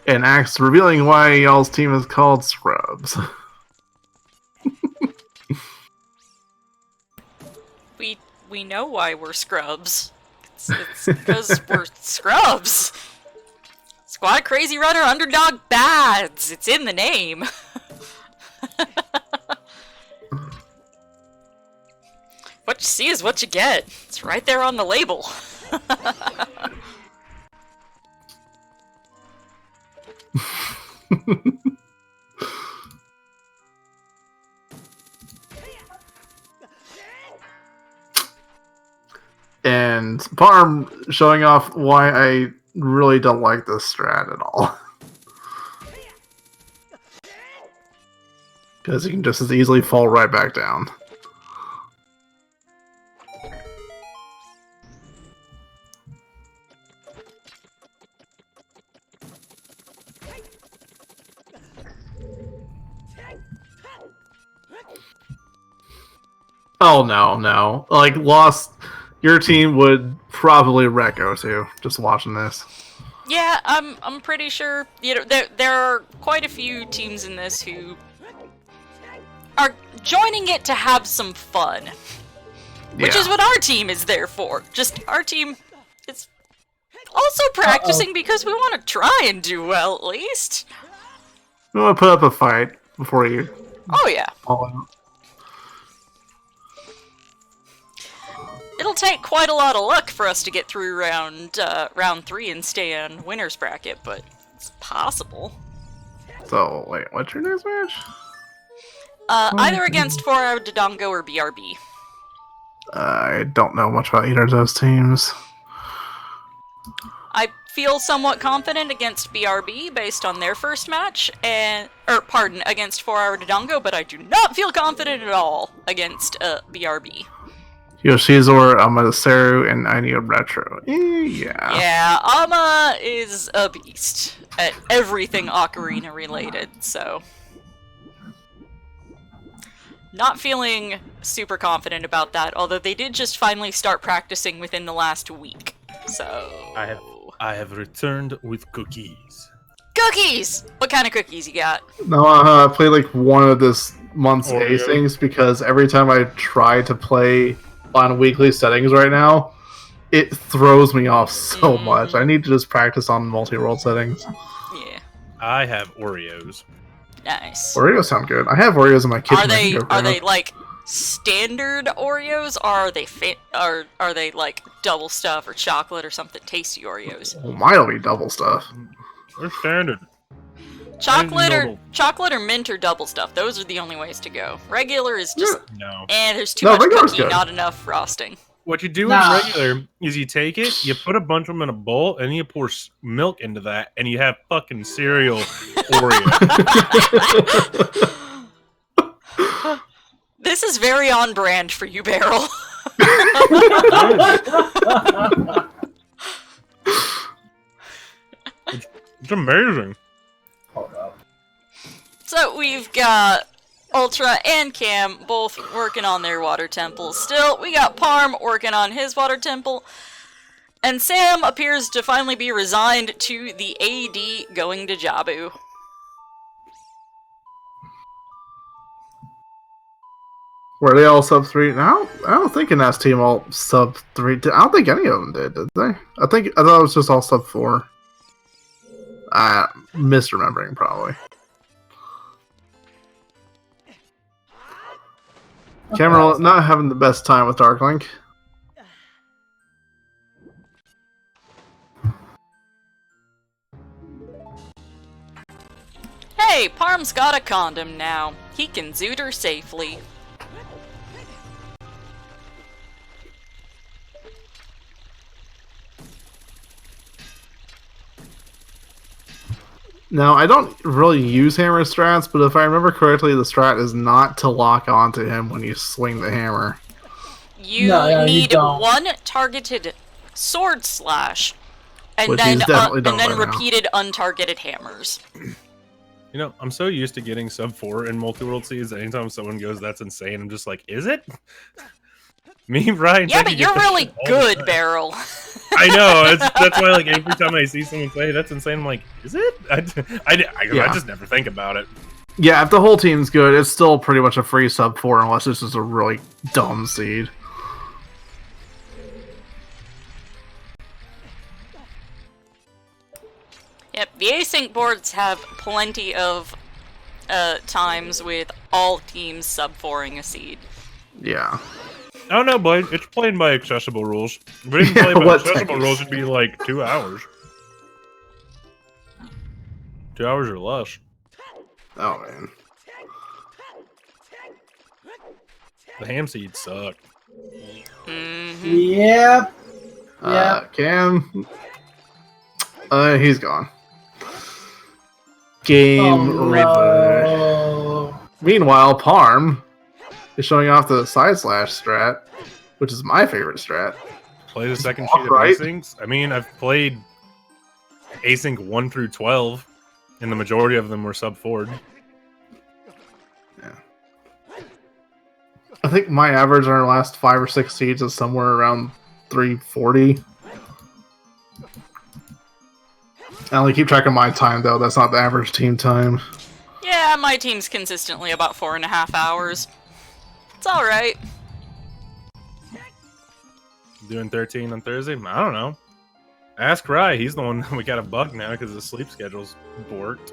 And acts revealing why y'all's team is called Scrubs. We know why we're scrubs. It's because we're scrubs. Squad Crazy Runner Underdog Bads. It's in the name. What you see is what you get. It's right there on the label. And Parm showing off why I really don't like this strat at all. Because you can just as easily fall right back down. Oh no. Like, lost... Your team would probably wreck O2, just watching this. Yeah, I'm pretty sure. You know, there are quite a few teams in this who are joining it to have some fun, which is what our team is there for. Just our team is also practicing because we want to try and do well at least. We want to put up a fight before you. Oh yeah. Fall out. It'll take quite a lot of luck for us to get through round 3 and stay on winner's bracket, but it's possible. So wait, what's your next match? Either against 4-Hour Dodongo or BRB. I don't know much about either of those teams. I feel somewhat confident against BRB based on their first match, against 4-Hour Dodongo, but I do not feel confident at all against BRB. Yoshizor, Amaseru, and I need a retro. Yeah. Yeah, Ama is a beast at everything Ocarina related, so... Not feeling super confident about that, although they did just finally start practicing within the last week, so... I have returned with cookies. Cookies! What kind of cookies you got? No, I played like one of this month's Oreo. acings because every time I try to play on weekly settings right now, it throws me off so much. I need to just practice on multi-world settings. Yeah, I have Oreos. nice. Oreos sound good. I have Oreos in my kitchen. Are they like standard Oreos, or are they like double stuff or chocolate or something tasty Oreos? Oh, mine'll be double stuff. They're standard. Chocolate or mint or double stuff. Those are the only ways to go. Regular is just No. there's too No, much regular's cookie, good. not enough frosting. What you do Nah. in regular is you take it, you put a bunch of them in a bowl, and you pour milk into that, and you have fucking cereal Oreo. This is very on brand for you, Beryl. It's amazing. Hold up. So we've got Ultra and Cam both working on their water temples. Still, we got Parm working on his water temple. And Sam appears to finally be resigned to the AD going to Jabu. Were they all sub 3? No, I don't think In's team all sub 3. I don't think any of them did they? I thought it was just all sub 4. Misremembering, probably. Cameron not having the best time with Dark Link. Hey, Parm's got a condom now. He can zoot her safely. Now, I don't really use hammer strats, but if I remember correctly, the strat is not to lock onto him when you swing the hammer. You you need don't. one targeted sword slash, and Which then he's definitely done right now. repeated untargeted hammers. You know, I'm so used to getting sub 4 in multi-world seeds that anytime someone goes, that's insane, I'm just like, is it? Me, Ryan. Yeah, but you're really good, Beryl. I know. That's why, like, every time I see someone say that's insane, I'm like, is it? I just never think about it. Yeah, if the whole team's good, it's still pretty much a free sub 4 unless this is a really dumb seed. Yep, the async boards have plenty of times with all teams sub-4ing a seed. Yeah. I don't know, boy. It's playing by accessible rules. If we didn't play by accessible rules, it'd be like 2 hours. 2 hours or less. Oh, man. The ham seeds suck. Yep. Cam. He's gone. Game reboot. No. Meanwhile, Parm is showing off the side slash strat, which is my favorite strat. Play the second walk sheet of right. asyncs. I mean, I've played async 1 through 12, and the majority of them were sub 4. Yeah. I think my average on our last 5 or 6 seeds is somewhere around 340. I only keep track of my time, though. That's not the average team time. Yeah, my team's consistently about 4.5 hours. It's alright. Doing 13 on Thursday? I don't know. Ask Rye. He's the one we got a bug now because his sleep schedule's borked.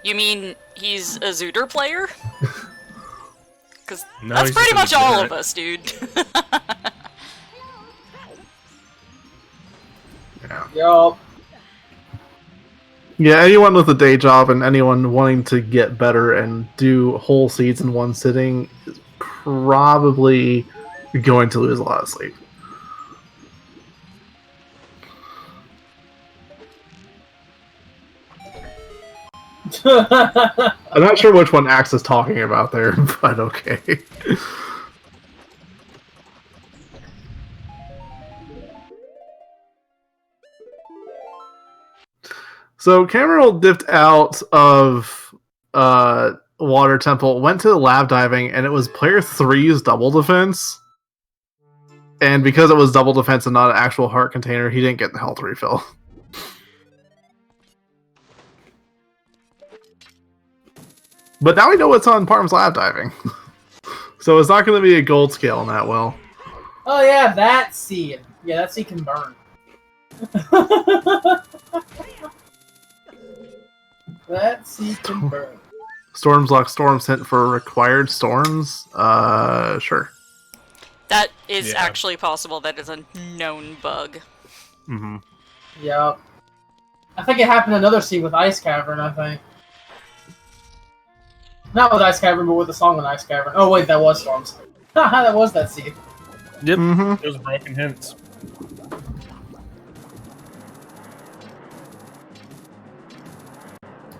You mean he's a Zooter player? Because No, that's he's pretty just much all illiterate. of us, dude. Yeah. Yup. Yeah, anyone with a day job and anyone wanting to get better and do whole seeds in one sitting is probably going to lose a lot of sleep. I'm not sure which one Axe is talking about there, but okay. So Cameron dipped out of Water Temple, went to the lab diving, and it was player 3's double defense. And because it was double defense and not an actual heart container, he didn't get the health refill. But now we know what's on Parm's lab diving. So it's not going to be a gold scale on that well. Oh yeah, that seed. Yeah, that seed can burn. That seed can burn. Storms lock storms hint for required storms? Sure. That is Yeah. actually possible. That is a known bug. Mm-hmm. Yep. I think it happened another seed with Ice Cavern, I think. Not with Ice Cavern, but with the song on Ice Cavern. Oh wait, that was Storms. Haha, that was that seed. Yep. Mm-hmm. Those broken hints.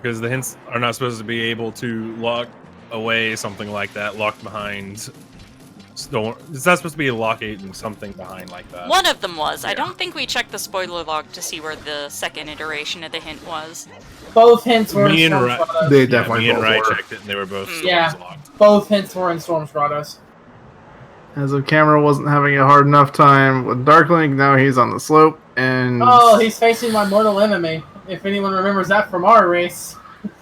Because the hints are not supposed to be able to lock away something like that, locked behind. It's not supposed to be locking something behind like that. One of them was. I Yeah. don't think we checked the spoiler log to see where the second iteration of the hint was. Both hints were Me in and Storms Ra- Grottos. They Yeah, definitely me and both Rai were. checked it, and they were both storms Yeah. locked. Both hints were in Storms Grottos. As if Cameron wasn't having a hard enough time with Darklink, now he's on the slope, and Oh, he's facing my mortal enemy. If anyone remembers that from our race.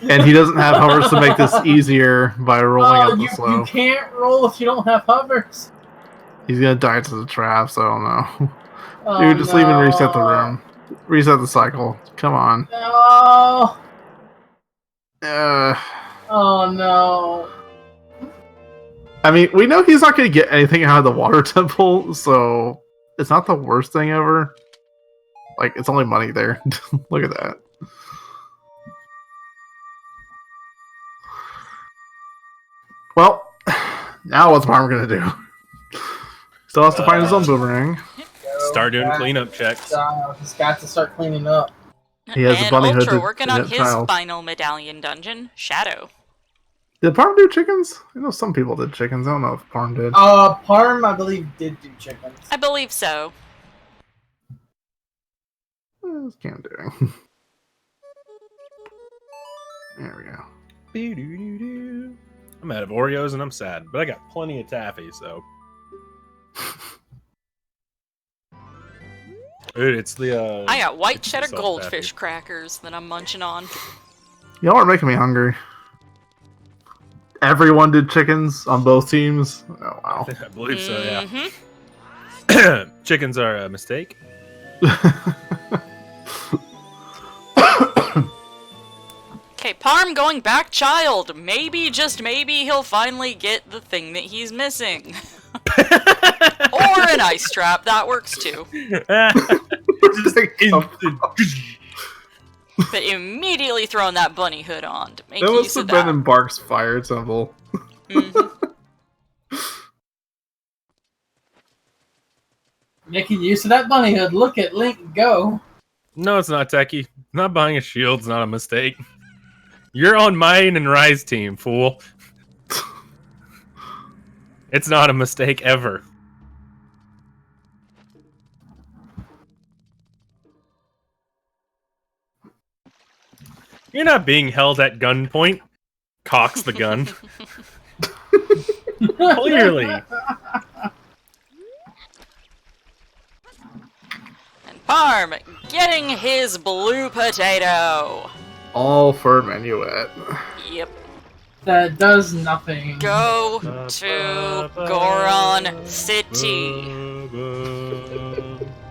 and he doesn't have hovers to make this easier by rolling up the you slope. can't roll if you don't have hovers. He's gonna die to the trap, so I don't know. Oh, Dude, just leave and reset the no. room. Reset the cycle. Come on. No. Uh, Oh no. I mean, we know he's not going to get anything out of the water temple, so it's not the worst thing ever. Like, it's only money there. Look at that. Well, now what's Parm going to do? Still has to find his own boomerang. Start doing cleanup checks. He's got to start cleaning up. He has and a bunny hood Ultra to working on hit his child. final medallion dungeon, Shadow. Did Parm do chickens? I know some people did chickens. I don't know if Parm did. Parm, I believe, did do chickens. I believe so. What's Cam doing? There we go. I'm out of Oreos and I'm sad, but I got plenty of taffy, so. Dude, it's the I got white it's cheddar soft goldfish taffy. crackers that I'm munching on. Y'all are making me hungry. Everyone did chickens on both teams. Oh wow. I believe so, yeah. Mhm. Chickens are a mistake. Okay, Parm going back child. Maybe, just maybe, he'll finally get the thing that he's missing. Or an ice trap, that works too. Just like, Instant. But immediately throwing that bunny hood on to make that use must of have been that. in Bark's fire temple. Mhm. Making use of that bunny hood. Look at Link go. No, it's not, Techie. Not buying a shield's not a mistake. You're on mine and Rise team, fool. It's not a mistake ever. You're not being held at gunpoint. Cocks the gun. Clearly. And Parm getting his blue potato. All for Minuet. Yep. That does nothing. Go to Goron City.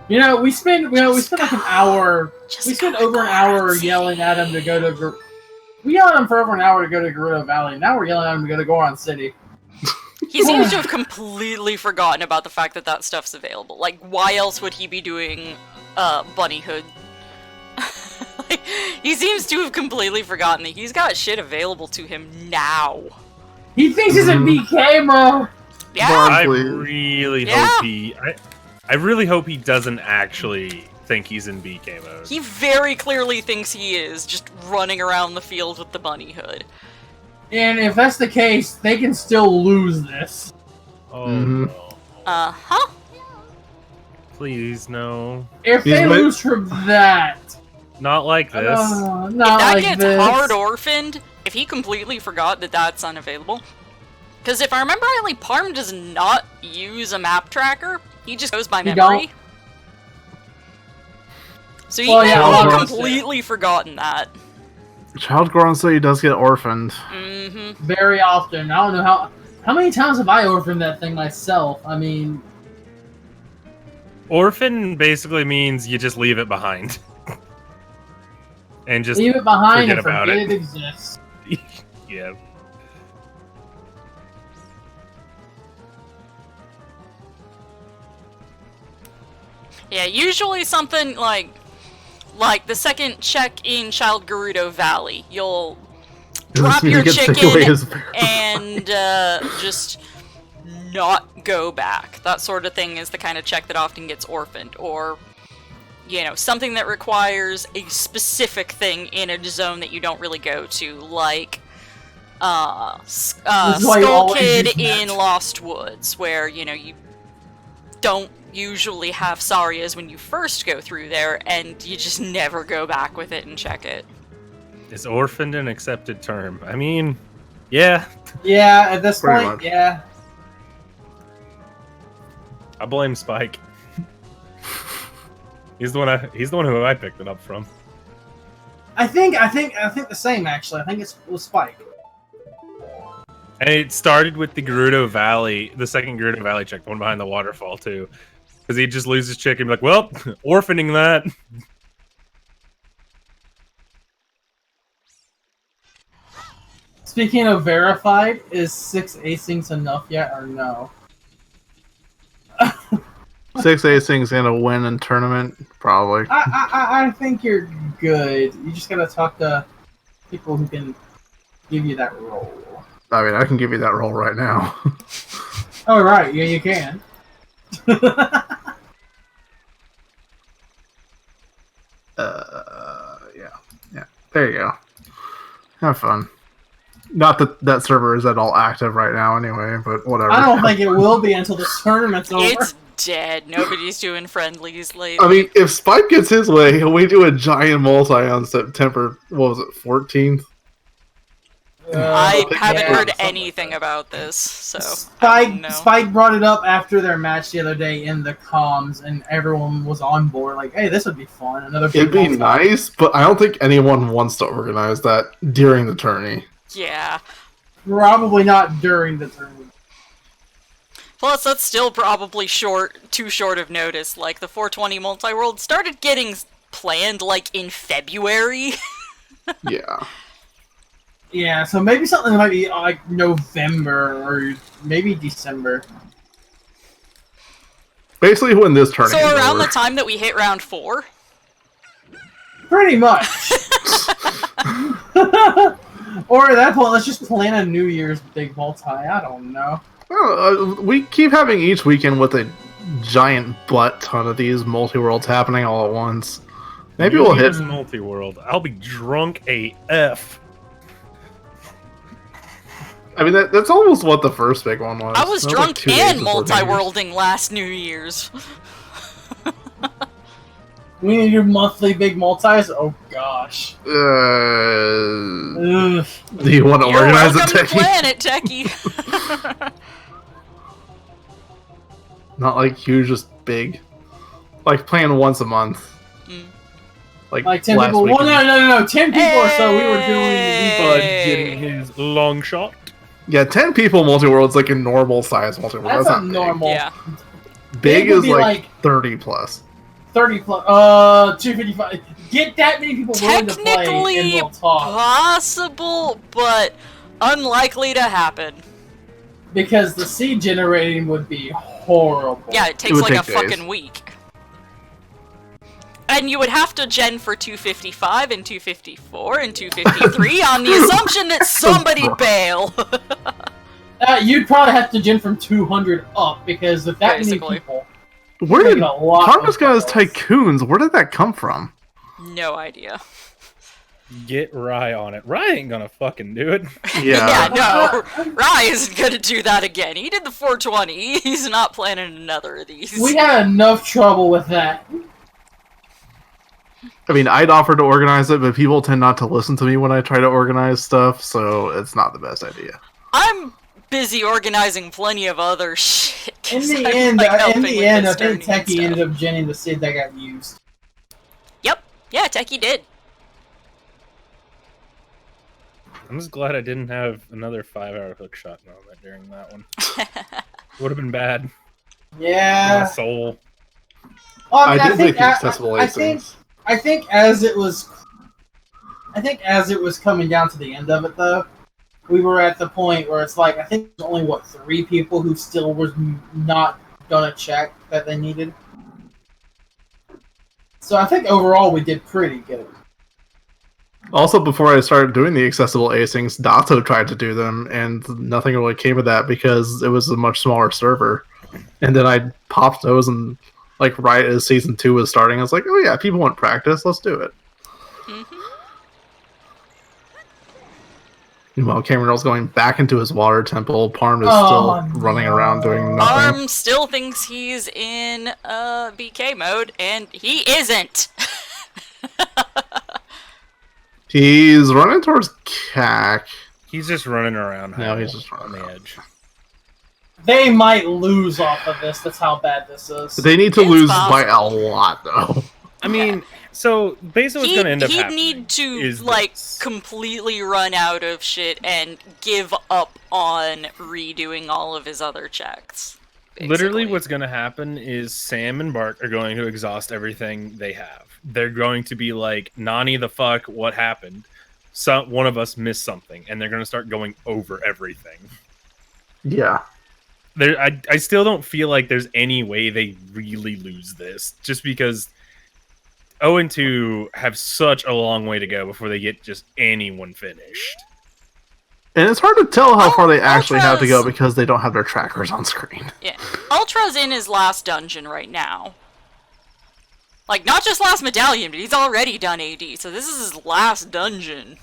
You know, we spent like an hour. Just We spent go to over an Goron hour City. yelling at him to go to. We yelled at him for over an hour to go to Gerudo Valley. Now we're yelling at him to go to Goron City. He seems to have completely forgotten about the fact that that stuff's available. Like, why else would he be doing bunny hood? Like, he seems to have completely forgotten that he's got shit available to him now. He thinks he's in BK mode. Yeah. I Please. really Yeah. hope I really hope he doesn't actually think he's in BK mode. He very clearly thinks he is, just running around the field with the bunny hood. And if that's the case, they can still lose this. Oh Mhm. no. Uh-huh. Please no. If He's they ma- lose from that, Not like this. not If that like gets this. hard orphaned, if he completely forgot that that's unavailable. Because if I remember rightly, Parm does not use a map tracker. He just goes by He memory. So he Well, may yeah, have well, completely forgotten that. Child Goron City does get orphaned. Mm-hmm. Very often. I don't know how many times have I orphaned that thing myself. I mean, Orphan basically means you just leave it behind. And just leave it behind forget and about forget it. it exists. yeah. Yeah, usually something like the second check in Child Gerudo Valley, you'll drop Doesn't mean your he gets to take chicken away his bear. and just not go back. That sort of thing is the kind of check that often gets orphaned, or you know, something that requires a specific thing in a zone that you don't really go to, like This is why you Skull always Kid use in net. Lost Woods, where you know you don't usually have Sarias when you first go through there, and you just never go back with it and check it. Is orphaned an accepted term? I mean, yeah. Yeah, at this Pretty point, much. yeah. I blame Spike. He's the one who I picked it up from. I think the same actually. I think it was Spike. And it started with the Gerudo Valley, the second Gerudo Valley check, the one behind the waterfall too. Because he'd just lose his chick and be like, well, orphaning that. Speaking of verified, is 6 asyncs enough yet or no? 6 asyncs and a win in tournament, probably. I think you're good. You just gotta talk to people who can give you that role. I mean, I can give you that role right now. Oh, right. Yeah, you can. Yeah. There you go. Have fun. Not that that server is at all active right now, anyway. But whatever. I don't think it will be until the tournament's over. It's dead. Nobody's doing friendlies lately. I mean, if Spike gets his way, we do a giant multi on September. What was it, 14th? I haven't yeah, heard something anything like about this, so I don't know. Spike brought it up after their match the other day in the comms, and everyone was on board. Like, hey, this would be fun. Another. It'd be nice, but I don't think anyone wants to organize that during the tourney. Yeah. Probably not during the tournament. Plus, that's still probably too short of notice. Like, the 420 Multiworld started getting planned, like, in February. Yeah. Yeah, so maybe something might be like November or maybe December. Basically, when this tourney So is around over. the time that we hit round 4? Pretty much. Or at that point, let's just plan a New Year's big multi. I don't know. We keep having each weekend with a giant butt ton of these multi-worlds happening all at once. Maybe we'll hit... Multi-world. I'll be drunk AF. I mean, that's almost what the first big one was. I was That drunk like 2 days and before New Year's. multi-worlding last New Year's. We need to do monthly big multis? Oh gosh. Do Ugh. you want to You're organize it, welcome to Techie? plan it, Techie. Not like huge, just big. Like playing once a month. Mm. Like 10 last people. weekend. Well, no. 10 people or so we were doing. Bud Hey. getting his long shot. Yeah, 10 people multi-world's like a normal size multi-world. That's That's not not normal. Yeah. Big, Big would is be like 30 plus. 30 plus. 255. Get that many people willing to play and Technically we'll talk. possible, but unlikely to happen. Because the seed generating would be horrible. Yeah, it takes would like a take days. fucking week. And you would have to gen for 255 and 254 and 253 on the assumption that somebody bail. You'd probably have to gen from 200 up because with that Basically. many people, Where you're did getting a lot Harvest of got his balls. tycoons? Where did that come from? No idea. Get Rye on it. Rye ain't gonna fucking do it. Yeah, no. Rye isn't gonna do that again. He did the 420. He's not planning another of these. We had enough trouble with that. I mean, I'd offer to organize it, but people tend not to listen to me when I try to organize stuff, so it's not the best idea. I'm busy organizing plenty of other shit. In 'cause the I'm, end, like, I helping think with this Techie tournament ended stuff. up genning the seed that got used. Yep. Yeah, Techie did. I'm just glad I didn't have another 5-hour hook shot moment during that one. Would have been bad. My Yeah. soul. Well, I did think make the accessible asyncs. I think as it was coming down to the end of it, though, we were at the point where it's like I think there's only 3 people who still was not done a check that they needed. So I think overall we did pretty good. Also, before I started doing the accessible asyncs, Dato tried to do them, and nothing really came of that because it was a much smaller server. And then I popped those, and like right as season 2 was starting, I was like, "Oh yeah, people want practice. Let's do it." Mm-hmm. Meanwhile, Cameron's going back into his water temple. Parm is Oh, still running around doing nothing. Arm still thinks he's in BK mode, and he isn't. He's running towards CAC. He's just running around. No, Hyrule he's just on running the around. edge. They might lose off of this. That's how bad this is. They need to It's lose possible. by a lot, though. I mean, so basically what's going to end up He'd happening need to is like this. completely run out of shit and give up on redoing all of his other checks. Literally basically. what's going to happen is Sam and Bart are going to exhaust everything they have. They're going to be like, Nani the fuck, what happened? one of us missed something, and they're going to start going over everything. Yeah. I still don't feel like there's any way they really lose this, just because 0-2 have such a long way to go before they get just anyone finished. And it's hard to tell how far they actually have to go Ultra's- because they don't have their trackers on screen. Yeah. Ultra's in his last dungeon right now. Like, not just last medallion, but he's already done AD, so this is his last dungeon.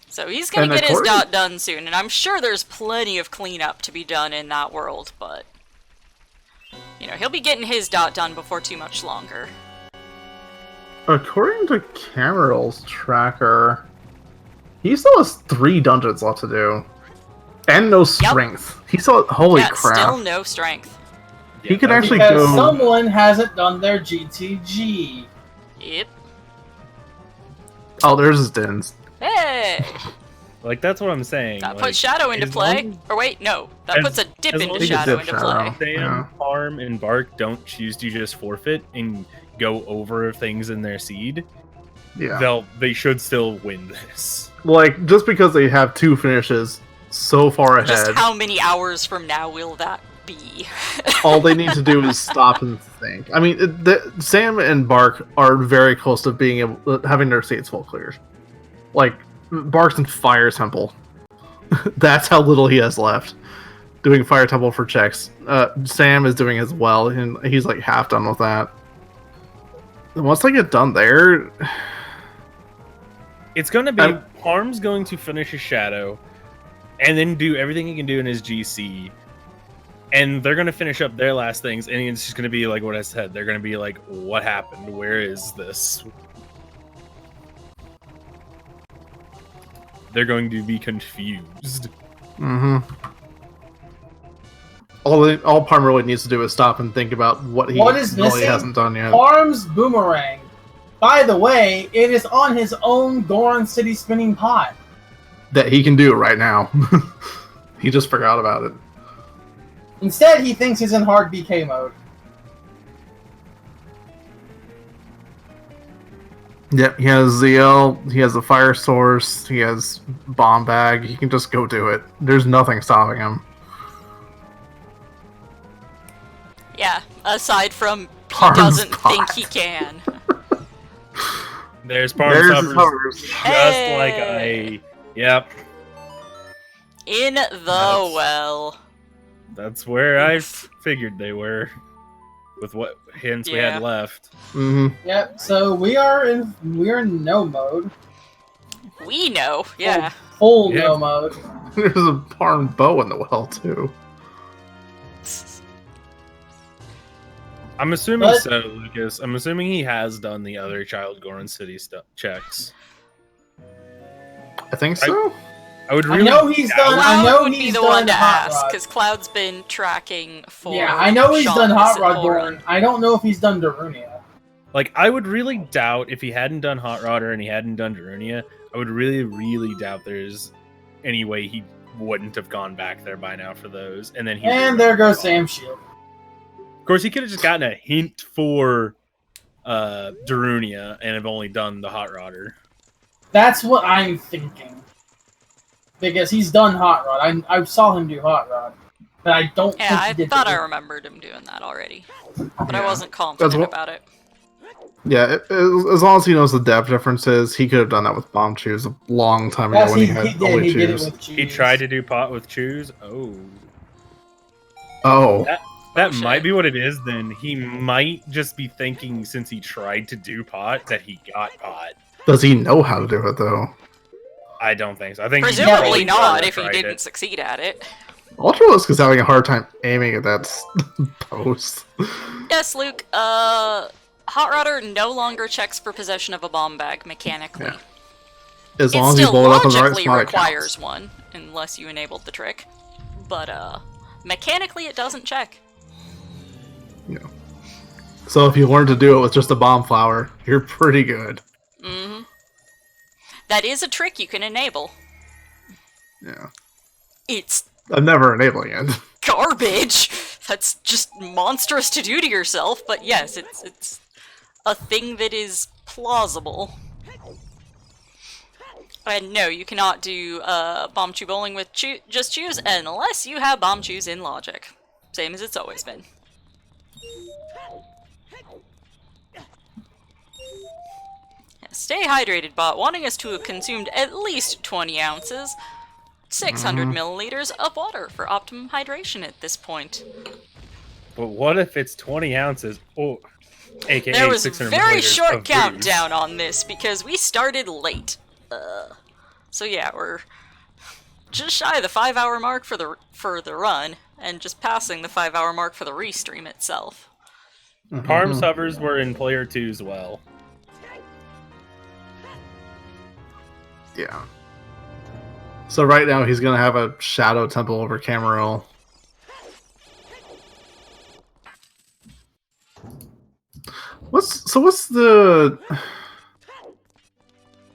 So he's gonna get his dot done soon, and I'm sure there's plenty of cleanup to be done in that world, but... You know, he'll be getting his dot done before too much longer. According to Cameral's tracker, he still has 3 dungeons left to do. And no strength. He still... Holy crap. Still no strength. He could actually Because go... someone hasn't done their GTG. Yep. Oh, there's his dens. Hey! Like, that's what I'm saying. That like, puts Shadow into as play. long Or wait, no. That as- puts a dip as into long as- Shadow dip into Shadow. play. Sam, Yeah. Harm, and Bark don't choose to just forfeit and go over things in their seed, Yeah. they should still win this. Like, just because they have 2 finishes so far ahead, Just how many hours from now will that be? all they need to do is stop and think. I mean, Sam and Bark are very close to being able having their states full cleared. Like, Bark's in Fire Temple. That's how little he has left. Doing Fire Temple for checks. Sam is doing as well, and he's like half done with that. And once they get done there, It's going to be Harm's going to finish his Shadow, and then do everything he can do in his GC. And they're going to finish up their last things, and it's just going to be like what I said. They're going to be like, what happened? Where is this? They're going to be confused. all Parm really needs to do is stop and think about what he is really missing? hasn't done yet. Arms Boomerang. By the way, it is on his own Goron City spinning pot. That he can do right now. He just forgot about it. Instead, he thinks he's in hard BK mode. Yep, he has ZL, he has a fire source, he has bomb bag, he can just go do it. There's nothing stopping him. Yeah, aside from he Harm's doesn't pot. think he can. There's Parm's There's hovers, his hovers. just Hey! like I... Yep, In the well. that's where I figured they were. With what hints we Yeah. had left. Mm-hmm. Yep. So we're in no mode. We know, yeah. Full Yeah. no mode. There's a Parm bow in the well, too. I'm assuming But- so, Lucas. I'm assuming he has done the other Child Goron City checks. I think so. I would I really know he's doubt- done. I Cloud know would be he's the done one to Hot ask, Rod. because Cloud's been tracking for. Yeah, I know he's Sean done Hot and Rod Lauren. Goron. I don't know if he's done Darunia. Like, I would really doubt if he hadn't done Hot Rodder and he hadn't done Darunia, I would really, really doubt there's any way he wouldn't have gone back there by now for those. And then he And there goes Sam Shield. Of course, he could have just gotten a hint for Darunia and have only done the Hot Rodder. That's what I'm thinking. Because he's done Hot Rod. I saw him do Hot Rod. But I don't Yeah, think I he did thought I Darunia. remembered him doing that already. But I Yeah. wasn't confident what- about it. Yeah, as long as he knows the depth differences, he could have done that with Bomb Choose a long time ago Yes, when he, he had he did. only He did it Choose. with Cheese. He tried to do pot with Choose. Oh. Oh, That shit. might be what it is then. He might just be thinking since he tried to do pot that he got pot. does he know how to do it, though? I don't think so. I think he Presumably probably not if he tried didn't it. succeed at it. Ultralisk is having a hard time aiming at that post. Yes, Luke, Hot Rodder no longer checks for possession of a bomb bag mechanically. Yeah. As It long as you still blow it up in the right logically spot, it requires counts. one, unless you enabled the trick. But, mechanically it doesn't check. So if you learn to do it with just a bomb flower, you're pretty good. Mm-hmm. That is a trick you can enable. Yeah. It's I'm never enabling it. garbage! That's just monstrous to do to yourself, but yes, it's a thing that is plausible. And no, you cannot do bomb chew bowling with just chews unless you have bomb chews in logic. Same as it's always been. Yeah, stay hydrated, bot. Wanting us to have consumed at least 20 ounces, 600 milliliters of water for optimum hydration at this point. But what if it's 20 ounces? Oh, aka There was a 600 very milliliters short of booze. countdown on this because we started late. So yeah, we're just shy of the 5-hour mark for the run, and just passing the 5-hour mark for the restream itself. Parm's hovers were in player 2 as well. Yeah. So right now he's gonna have a shadow temple over Camarel. What's the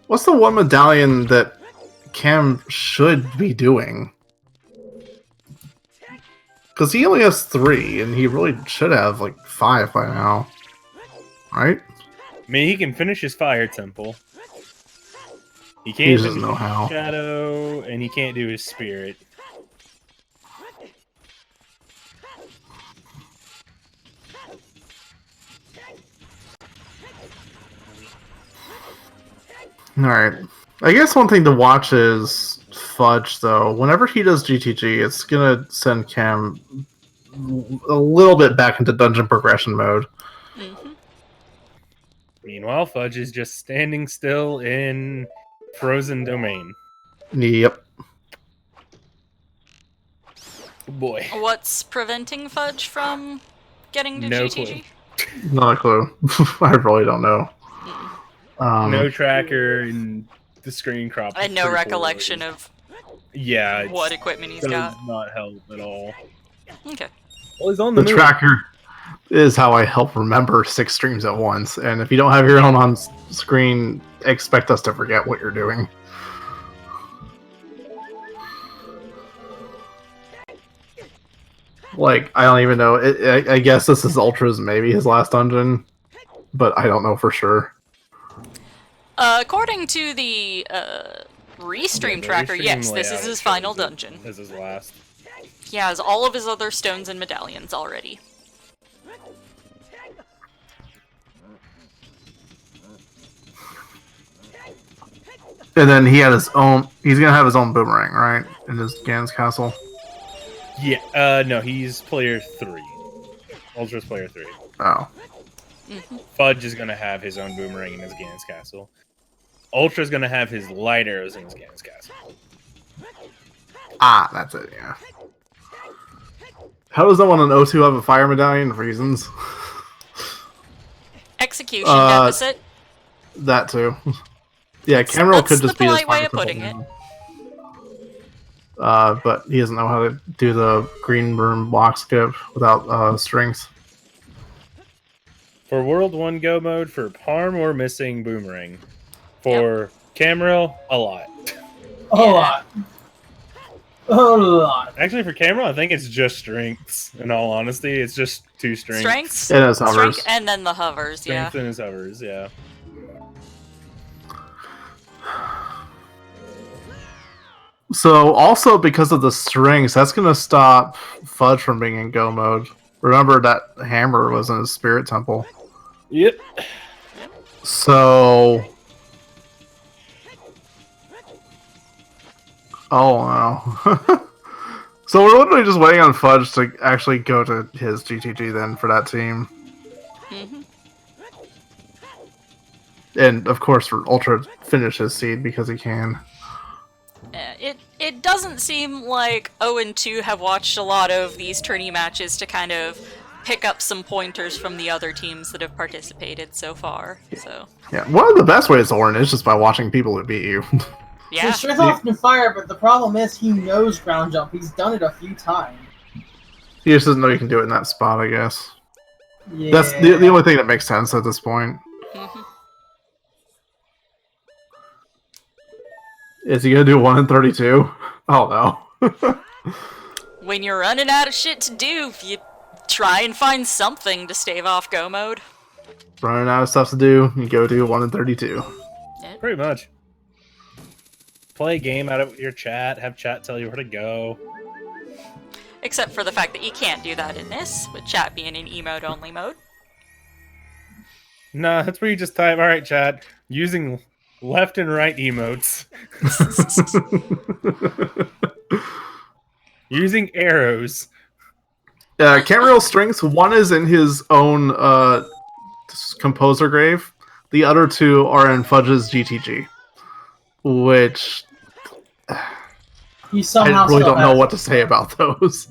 one medallion that Cam should be doing? Because he only has 3, and he really should have like 5 by now, right? I mean, he can finish his fire temple. He He can't doesn't do know how. shadow, and he can't do his spirit. Alright. I guess one thing to watch is Fudge, though. Whenever he does GTG, it's gonna send Cam a little bit back into dungeon progression mode. Meanwhile, Fudge is just standing still in frozen domain. Yep. Oh boy. What's preventing Fudge from getting to No GTG? Not a clue. I really don't know. No tracker and the screen crop. I had no recollection of yeah, what equipment he's does got. not help at all. Okay. Well, he's on The the move. tracker is how I help remember 6 streams at once, and if you don't have your own on screen, expect us to forget what you're doing. Like, I don't even know. I guess this is Ultra's maybe his last dungeon, but I don't know for sure. According to the restream the tracker, restream yes, this layout is his shows final it dungeon. as his last. He has all of his other stones and medallions already. And then he had his own. He's gonna have his own boomerang, right, in his Gans castle. Yeah, no, he's player 3. Ultra's player 3. Oh, Fudge is gonna have his own boomerang in his Gans castle. Ultra's gonna have his light arrows in his Gans castle. that's it. Yeah. How does no one on O2 have a fire medallion? Reasons. Execution deficit. That too. Yeah, Cameron That's could the just be his polite way fire of putting temple. But he doesn't know how to do the green room block skip without strings. For World 1 Go mode, for Parm, we're missing boomerang. For Camarel, a lot. A lot. A lot. Actually, for Camarel, I think it's just strengths. In all honesty, it's just 2 strengths. Strengths. And his hovers. Strength, and then the hovers, yeah. Strength and his hovers, yeah. So also because of the strings, that's gonna stop Fudge from being in go mode. Remember that hammer was in his spirit temple. Yep. So oh no. So we're literally just waiting on Fudge to actually go to his GTG then for that team. And of course for Ultra finish his seed because he can. It doesn't seem like 0 and 2 have watched a lot of these tourney matches to kind of pick up some pointers from the other teams that have participated so far. So Yeah, one of the best ways to learn is just by watching people who beat you. yeah, His strength off can fire, but the problem is he knows ground jump. He's done it a few times. He just doesn't know you can do it in that spot, I guess. Yeah. That's the only thing that makes sense at this point. Is he gonna do 1 in 32? Oh no. when you're running out of shit to do, you try and find something to stave off go mode. Running out of stuff to do, you go do 1 in 32. Pretty much. Play a game out of your chat, have chat tell you where to go. Except for the fact that you can't do that in this, with chat being in emote-only mode. Nah, that's where you just type, alright chat, using left and right emotes. Using arrows. Camriel's strengths, one is in his own composer grave. The other two are in Fudge's GTG. Which... He somehow I really still don't know has what to say about those.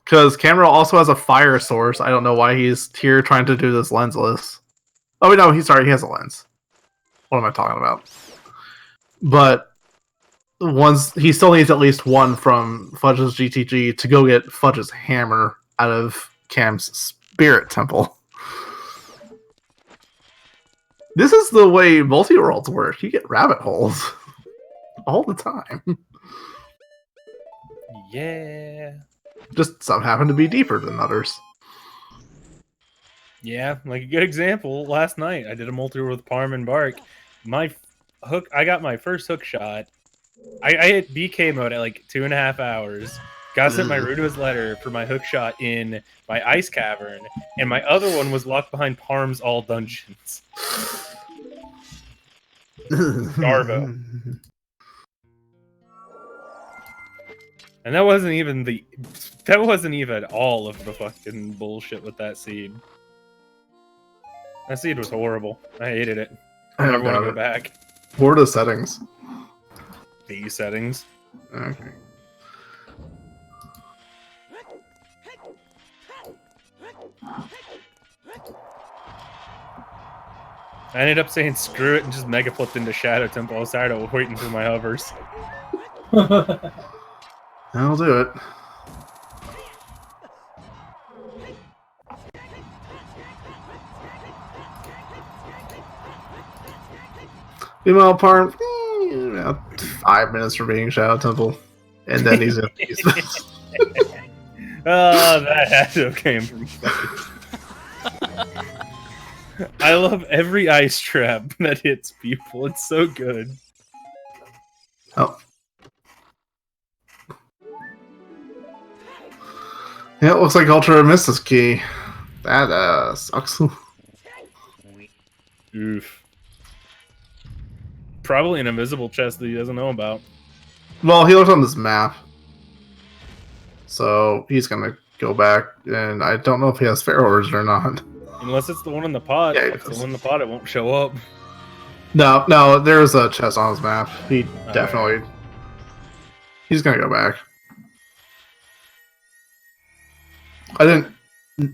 Because Camriel also has a fire source. I don't know why he's here trying to do this lensless. Oh, no, he has a lens. What am I talking about? But he still needs at least one from Fudge's GTG to go get Fudge's hammer out of Cam's spirit temple. This is the way multi-worlds work. You get rabbit holes all the time. Yeah. Just some happen to be deeper than others. Yeah, like a good example, last night I did a multi-world with Parm and Bark. I got my first hook shot. I hit BK mode at like 2.5 hours. Got sent my Ruda's letter for my hook shot in my ice cavern, and my other one was locked behind Parm's all dungeons. Garbo. And that wasn't even all of the fucking bullshit with that seed. That seed was horrible. I hated it. I never want to go back. What are the settings? These settings. Okay. I ended up saying screw it and just mega flipped into Shadow Temple. I was tired of waiting for my hovers. I'll do it. Meanwhile, Parm, about 5 minutes for being Shadow Temple, and then he's in. Oh, that had to have came from. I love every ice trap that hits people. It's so good. Oh. Yeah, it looks like Ultra missed his key. That sucks. Oof. Probably an invisible chest that he doesn't know about. Well, he looked on this map. So he's gonna go back, and I don't know if he has fair orders or not. Unless it's the one in the pot. Yeah, if it's the one in the pot, it won't show up. No, there's a chest on his map. He definitely... He's gonna go back. I didn't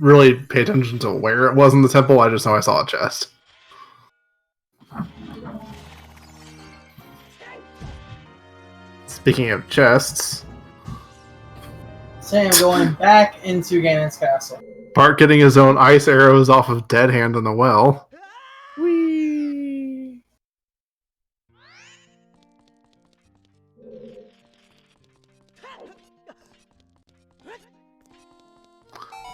really pay attention to where it was in the temple, I just know I saw a chest. Speaking of chests... Sam going back into Ganon's castle. Bart getting his own ice arrows off of Dead Hand in the well. Whee!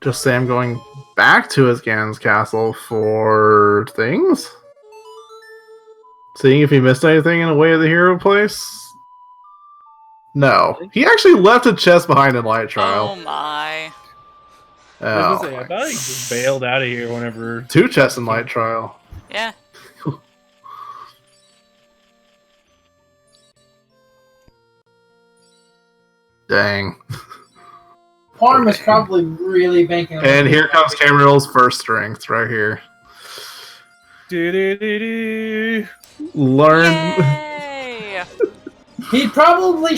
Just Sam going back to his Ganon's castle for things? Seeing if he missed anything in the way of the hero place? No. He actually left a chest behind in Light Trial. Oh my. I was gonna say, I thought he just bailed out of here whenever... 2 chests in Light Trial. Yeah. Dang. Parm is probably really banking on And here comes Camriel's first strength right here. Do-do-do-do. Learn. Yay! He'd probably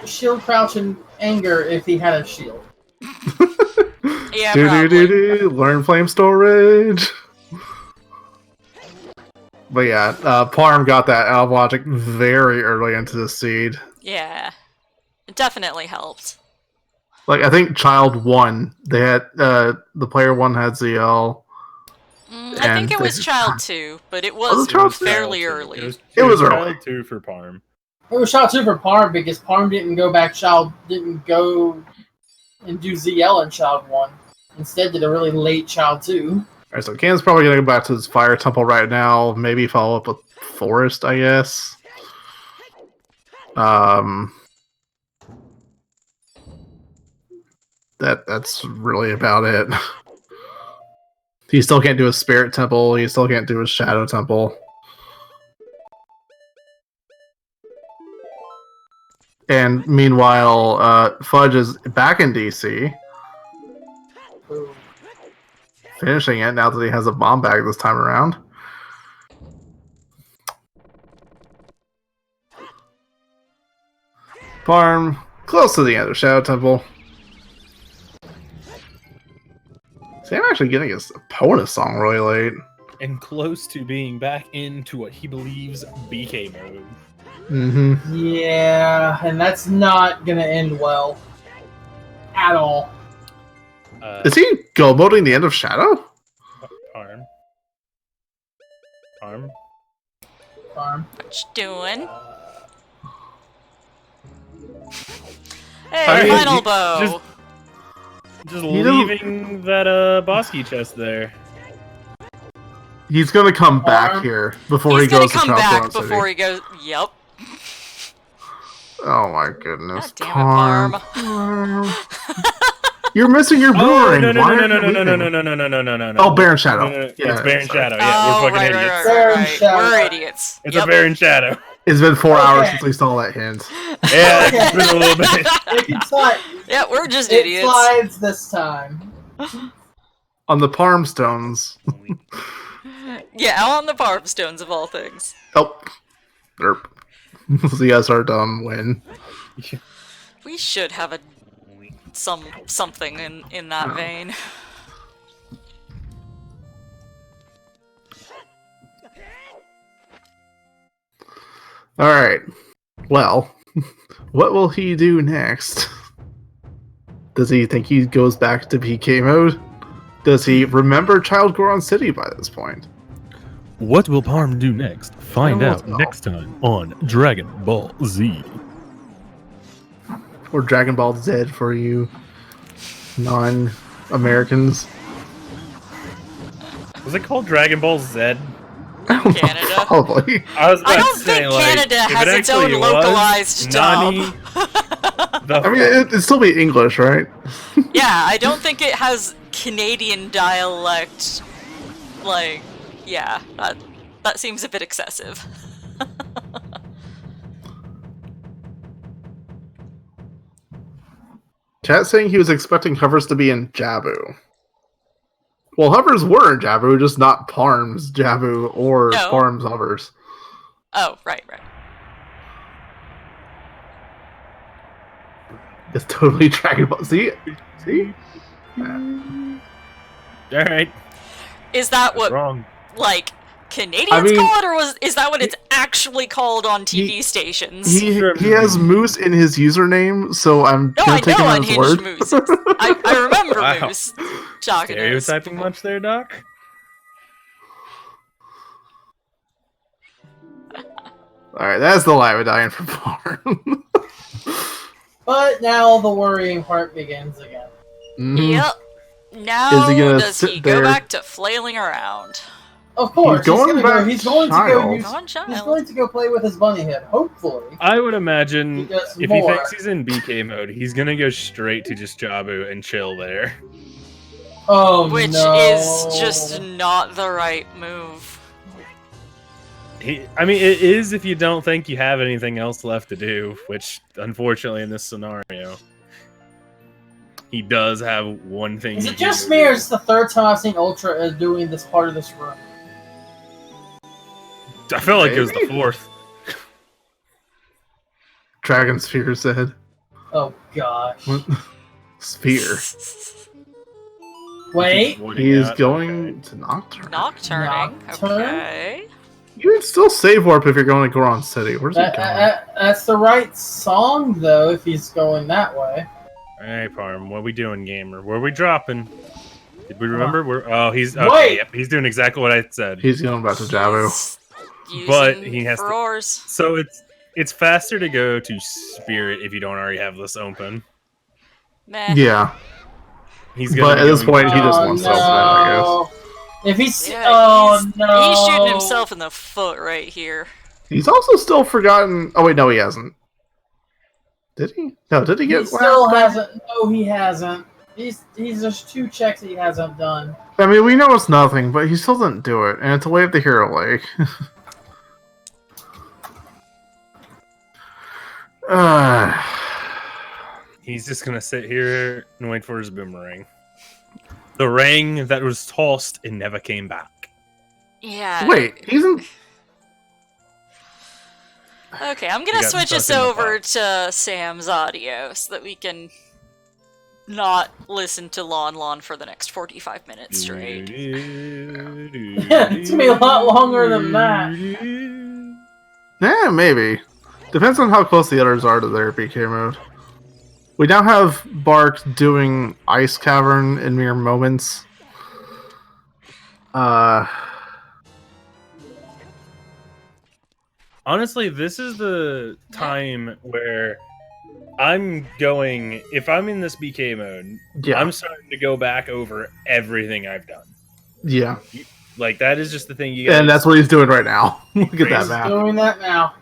shield crouch in anger if he had a shield. Yeah, probably. Learn flame storage. But yeah, Parm got that out of logic very early into the seed. Yeah. It definitely helped. Like, I think Child 1, they had, the player 1 had ZL. I think it was Child 2, but it was fairly early. It was early. Child 2 for Parm. It was Child 2 for Parm because Parm didn't go back didn't go and do ZL in Child 1. Instead did a really late Child 2. Alright, so Cam's probably gonna go back to his fire temple right now. Maybe follow up with forest, I guess. That's really about it. He still can't do a spirit temple. He still can't do a shadow temple. And meanwhile, Fudge is back in DC, finishing it now that he has a bomb bag this time around. Farm, close to the end of Shadow Temple. See, I'm actually getting his opponent's song really late. And close to being back into what he believes BK mode. Mm-hmm. Yeah, and that's not gonna end well. At all. Is he go moding the end of Shadow? Arm. What you doing? I Hey, mean, final bow. Just You don't- leaving that boss key chest there. He's gonna come back Arm. here before He's he goes gonna come to back Troutdale City. before he goes. Yep. Oh my goodness, God damn it, Parm. You're missing your boomerang. no, Why are you no, leaving? Oh, Baron Shadow. No, Yeah, it's Baron sorry. Shadow. Yeah, Oh, we're fucking right, idiots. right. Shadow. We're idiots. It's Yep. a Baron Shadow. It's been 4 hours Okay. since we saw that hint. Yeah, it's been a little bit. It can slide. Yeah, we're just It idiots. slides this time. On the Parm Stones. Yeah, on the Parm Stones of all things. Oh. Derp. So you guys are dumb win. We should have a something in that vein. Alright. Well, what will he do next? Does he think he goes back to PK mode? Does he remember Child Goron City by this point? What will Parm do next? Find I out don't know. next time on Dragon Ball Z. Or Dragon Ball Z for you non-Americans? Was it called Dragon Ball Z? Canada. Probably. I was about I don't to say, think like, Canada if has it its own actually was, localized dub. Nani, the I mean, it'd still be English, right? Yeah, I don't think it has Canadian dialect. Like, yeah, that seems a bit excessive. Chat saying he was expecting hovers to be in Jabu. Well, hovers were in Jabu, just not Parm's Jabu or No. Parm's hovers. Oh, right. It's totally Dragon Ball. See? All right. Is that what, Wrong. like, Canadians I mean, call it, or is that what it's actually called on TV stations? He has Moose in his username, so I'm No, gonna I take know him at his Unhinged word. Moose. I remember Wow. Moose talking to us. Stereotyping much there, Doc? Alright, that's the live medallion for Parm. But now the worrying part begins again. Mhm. Yep. Now, Is he gonna does sit he go there? back to flailing around? Of course, he's going going back He's going to go. child. Use, Gone he's child. going to go play with his bunny head. Hopefully. I would imagine He does if more. he thinks he's in BK mode, he's gonna go straight to just Jabu and chill there. Oh Which no. is just not the right move. I mean, it is if you don't think you have anything else left to do, which unfortunately in this scenario, he does have one thing. Is he it can just do. me, or is the third time I've seen Ultra as doing this part of this run? I felt like it was the Maybe? fourth. Dragon Sphere said. Oh gosh. What? Sphere. Wait. He is going to Nocturne. Nocturning. Nocturne? Okay. You can still save warp if you're going to Goron City. Where's he going? That's the right song, though, if he's going that way. Hey, Parm, what we doing, gamer? Where we dropping? Did we remember? He's Wait! okay. Yep, he's doing exactly what I said. He's going back to Jabu. He's But using he has to- roars. So it's faster to go to Spirit if you don't already have this open. Meh. Yeah. He's gonna But at be this going- point, he just wants to open it, I guess. If he's Yeah, no, he's shooting himself in the foot right here. He's also still forgotten. Oh wait, no, he hasn't. Did he? No, did he get? He still hasn't. No, he hasn't. He's there's 2 checks that he hasn't done. I mean, we know it's nothing, but he still didn't do it, and it's a way of the Hero Lake. He's just gonna sit here and wait for his boomerang. The ring that was tossed and never came back. Yeah. Wait, he's in. Okay, I'm We gonna got switch us stuck in the over to Sam's audio so that we can not listen to Lon for the next 45 minutes straight. It's gonna be a lot longer than that. Yeah, maybe. Depends on how close the others are to their PK mode. We now have Bark doing Ice Cavern in mere moments. Honestly, this is the time where I'm going. If I'm in this BK mode, Yeah. I'm starting to go back over everything I've done. Yeah. Like that is just the thing you. Gotta And that's what he's doing right now. Look at that He's map. doing that now.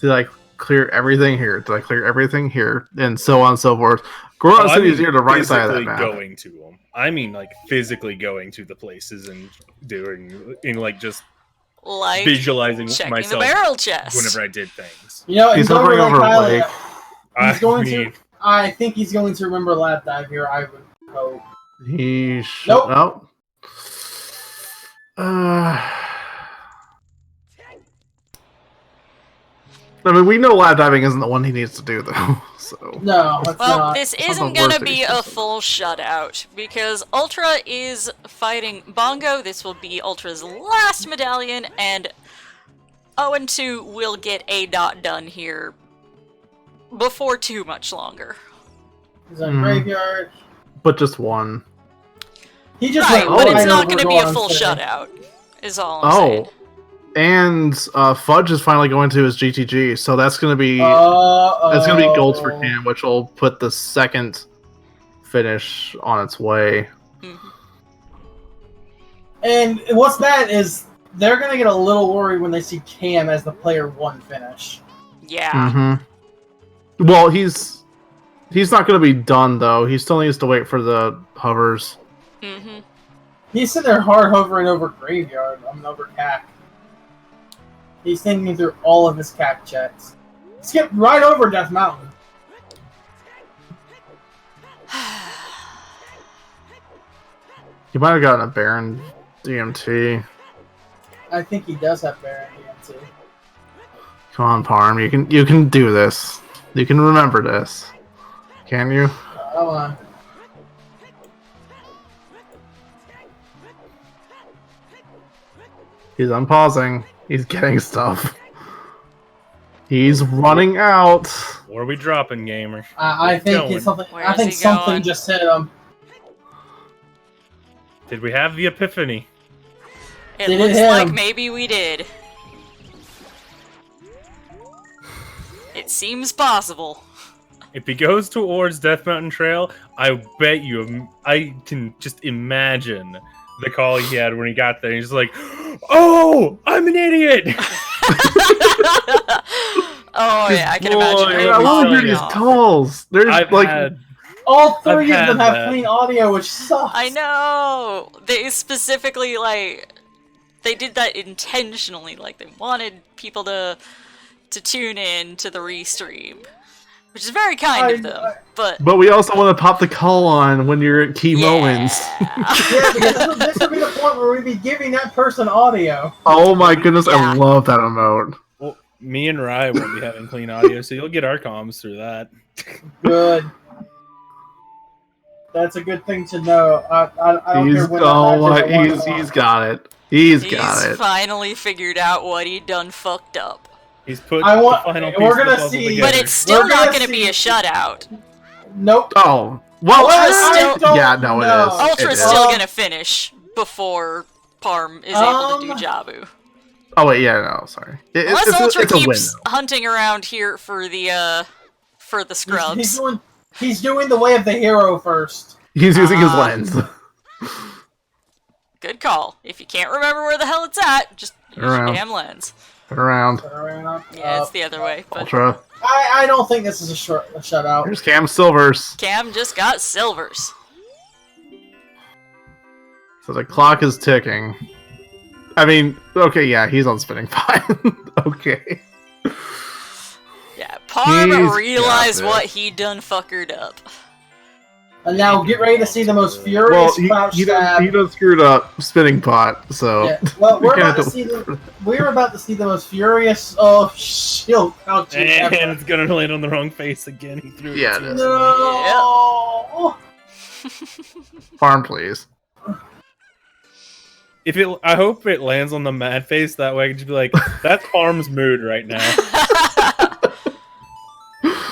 Did I clear everything here? Did I clear everything here? And so on and so forth. Goron City is near the right side of that physically map. going to them. I mean, like physically going to the places and doing, in like just Like visualizing checking myself the barrel chest. whenever I did things. You know, He's going hovering like over Kyle, Lake. He's going mean, to. I think he's going to remember lap dive here. I would hope. He should. Nope. Nope. I mean, we know lab diving isn't the one he needs to do, though. So No, it's Well, not. this Some isn't of gonna worst be issues. a full shutout because Ultra is fighting Bongo. This will be Ultra's last medallion, and Owen 2 will get a dot done here before too much longer. He's on graveyard. but just one. He just Right, went but it's right not over going to be a Goron's full City. shutout, is all I'm saying. Oh, and Fudge is finally going to his GTG, so that's going to be That's gonna be golds for Cam, which will put the second finish on its way. Mhm. And what's bad is they're gonna get a little worried when they see Cam as the player 1 finish. Yeah. Mm-hmm. Well, he's not going to be done though. He still needs to wait for the hovers. Mm-hmm. He's sitting there hard hovering over graveyard. Over CAC. He's thinking through all of his CAC checks. Skip right over Death Mountain. He might have gotten a Baron DMT. I think he does have Baron DMT. Come on, Parm. You can do this. You can remember this. Can you? Come on. He's unpausing. He's getting stuff. He's running out. Where are we dropping, gamer? I think going? it's something. Where I is think he something going? just hit him. Did we have the epiphany? It Did it looks hit like him? maybe we did. It seems possible. If he goes towards Death Mountain Trail, I bet you, I can just imagine the call he had when he got there. He's like, "Oh, I'm an idiot." Oh yeah, I can Boy, imagine. Hey, him I want to hear falling these off. calls. There's I've like had, All 3 I've of them had have that. clean audio, which sucks. I know. They specifically they did that intentionally. Like they wanted people to tune in to the restream, which is very kind of them. But But we also want to pop the call on when you're at key moments. Yeah, because this would be the point where we'd be giving that person audio. Oh my goodness, I Yeah. love that emote. well, me and Rye won't be having clean audio, so you'll get our comms through that. Good. That's a good thing to know. I don't care when that match is. He's got it. He's He's got it. finally figured out what he done fucked up. He's put I want- the final we're piece of the gonna puzzle see- together. But it's still We're not gonna going to be a see- shutout. Nope. Oh, well, Ultra's I still- don't yeah, no, it know. is. Ultra's It is. still going to finish before Parm is able to do Um, Jabu. Oh wait, yeah, no, sorry. Unless Ultra it's a win. keeps hunting around here for the scrubs. He's doing the way of the hero first. He's using his Ah. lens. Good call. If you can't remember where the hell it's at, just use your Around. damn lens. Turn around. Yeah, it's the other way. But Ultra. I don't think this is a shutout. Here's Cam Silvers. Cam just got silvers. So the clock is ticking. I mean, okay, yeah, he's on spinning pot. Okay. Yeah, Parm He's realized got what this. he done fuckered up. And now get ready to see the most Well, furious he crouch stab. done screwed up spinning pot, so... Yeah. Well, we're We about can't to see we're about to see the most furious shield crouching And ever. it's gonna land on the wrong face again. He threw it. Yeah, too it is. No. Farm, please. I hope it lands on the mad face. That way I can just be like, that's Farm's mood right now.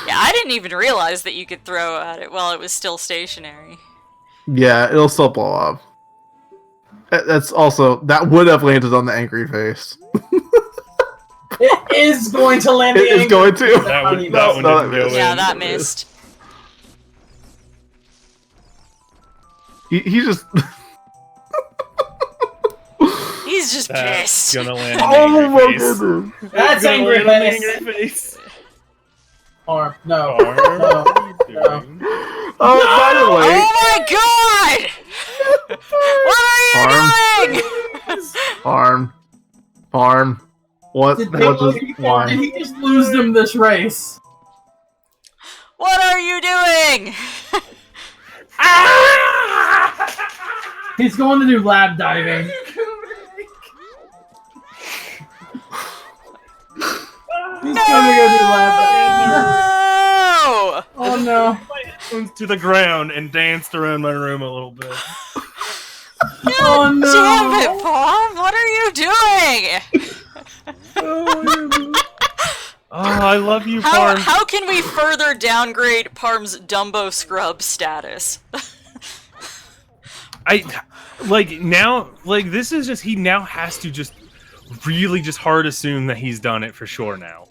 Yeah, I didn't even realize that you could throw at it while it was still stationary. Yeah, it'll still blow up. That's also... That would have landed on the angry face. It is going to land. It is going to. That one didn't No, go that in. Yeah, that missed. He just... He's just That's pissed. gonna land on Oh the my angry face. goodness. That's Gonna angry land on the face. angry face. Arm. No. Farm, what are you No. doing? Oh, by the way... Oh my god! What are you doing? Farm. What? Did Why? he just lose them this race? What are you doing? He's going to do lab diving. He's going to go do lab diving. No! Oh no. My headphones to the ground and danced around my room a little bit. Oh no. Damn it, Palm! What are you doing? Oh, I love you, Farm. How can we further downgrade Parm's Dumbo Scrub status? This is just, he now has to just really just hard assume that he's done it for sure now.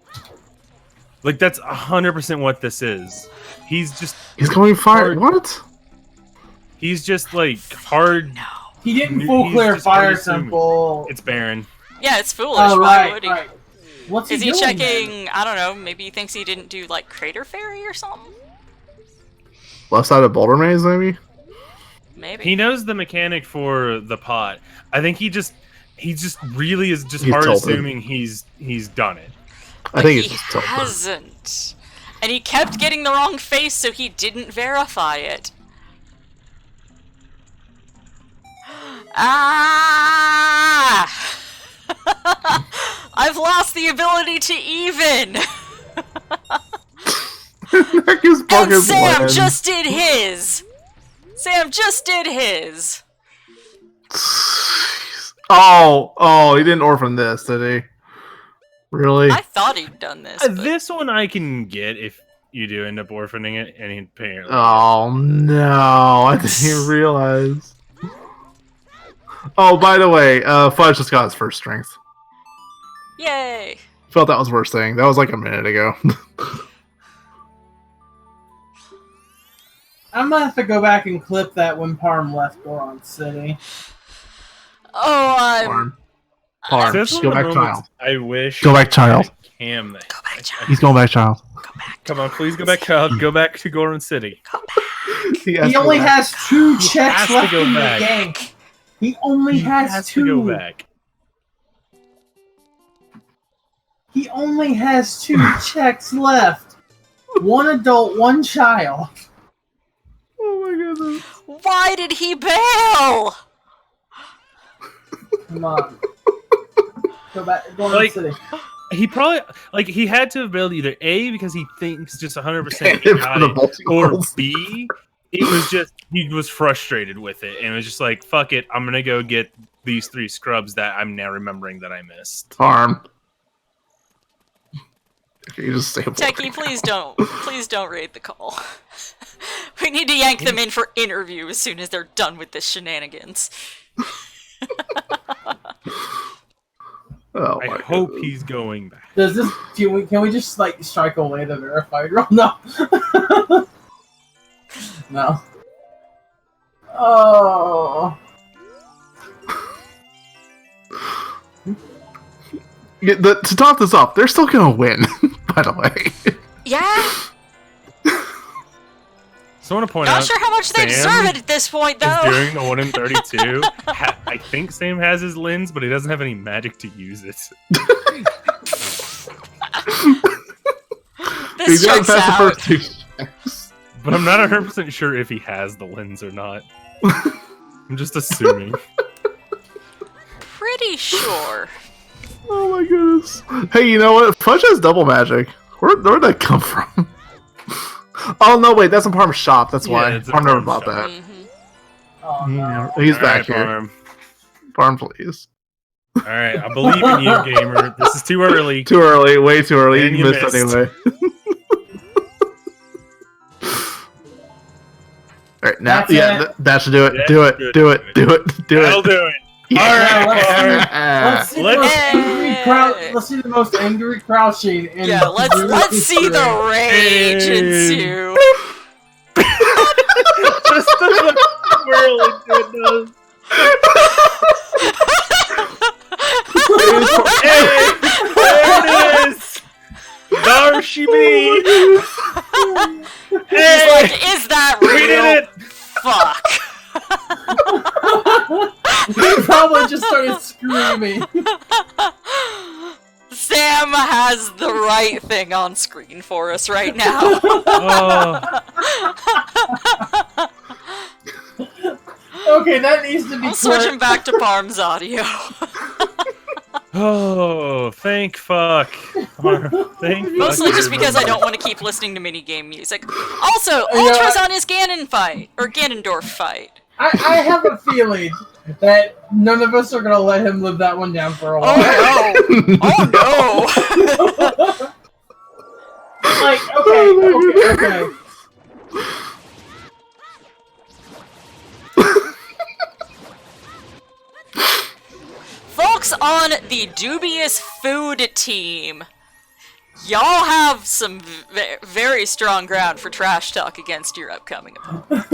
Like, that's 100% what this is. He's going fire. hard- What? He's just like hard. He didn't He's full clear just hard fire assuming. temple. It's Baron. Yeah, it's foolish. Oh Why would right, he? right. What's Is he doing checking? I don't know. Maybe he thinks he didn't do like Crater Fairy or something. Left side of Boulder Maze, maybe? Maybe. He knows the mechanic for the pot. I think he just really is just He's hard tilted. assuming he's done it. I think he it's just tilted. hasn't. And he kept getting the wrong face, so he didn't verify it. Ah! I've lost the ability to even. That gives And Bucket Sam Blend. just did his. Sam just did his. Oh, he didn't orphan this, did he? Really? I thought he'd done this. But This one I can get if you do end up orphaning it, and he apparently. Oh no, I didn't even realize. Oh, by the way, Fudge just got his first strength. Yay! Felt that was worth saying. That was like a minute ago. I'm gonna have to go back and clip that when Parm left Goron City. Oh, I'm. Farm. Farm. So that's Just one go of the back, moments child. I wish. Go back, child. Cam. Go back, child. He's going back, child. Go back. Come on, please go back, child. Go back to Goron City. Go back. He only has 2 checks has to left go in back. the game. He only He has, has 2. to go back. He only has 2 checks left. 1 adult, 1 child. Oh my goodness. Why did he bail? Come on. Go back, Goron Like- City. He probably he had to have bailed either A because he thinks just 100% For he the got it, or multi-worlds. B it was just he was frustrated with it and it was just like fuck it, I'm gonna go get these 3 scrubs that I'm now remembering that I missed. Farm. Okay, you just stay Techie, please don't raid the call. We need to yank them in for interview as soon as they're done with this shenanigans. Oh I my hope goodness. he's going back. Does this? Can we just like strike away the verified roll? No. No. Oh. To top this off, they're still gonna win. By the way. Yeah. So I want to point Not out, sure how much they Sam deserve it at this point, is though. doing the 1 in 32. I think Sam has his lens, but he doesn't have any magic to use it. This checks out. But I'm not 100% sure if he has the lens or not. I'm just assuming. Pretty sure. Oh my goodness. Hey, you know what? Fudge has double magic. Where'd that come from? Oh no, wait, that's in Parm's shop. That's why. it's in Parm never Parm's bought shop. that. Oh no. He's All back right, here. Parm. Parm, please. Alright, I believe in you, gamer. This is too early. Too early, way too early. And You you missed missed. anyway. Alright, now, That's yeah, it. that should do it. Yeah, Do it. good. Do it. Do it. Do That'll it. do it. Yeah. Let's see the Let's- most angry crowd. Let's see the most angry crouching. In Yeah, let's see the rage Hey. ensue. Just the swirl into it. Hey, there it is! There she be! He's Hey! like, is that real? We did it! Fuck. He probably just started screaming. Sam has the right thing on screen for us right now. Oh, Okay, that needs to be I'll switch clear. him back to Parm's audio. oh, thank fuck. Thank Mostly fuck just because I everybody. don't want to keep listening to minigame music. Also, Yeah. Ultra's on his Ganon fight, or Ganondorf fight. I have a feeling that none of us are gonna let him live that one down for a while. Oh no! Like, okay. Folks on the dubious food team, y'all have some very strong ground for trash talk against your upcoming opponent.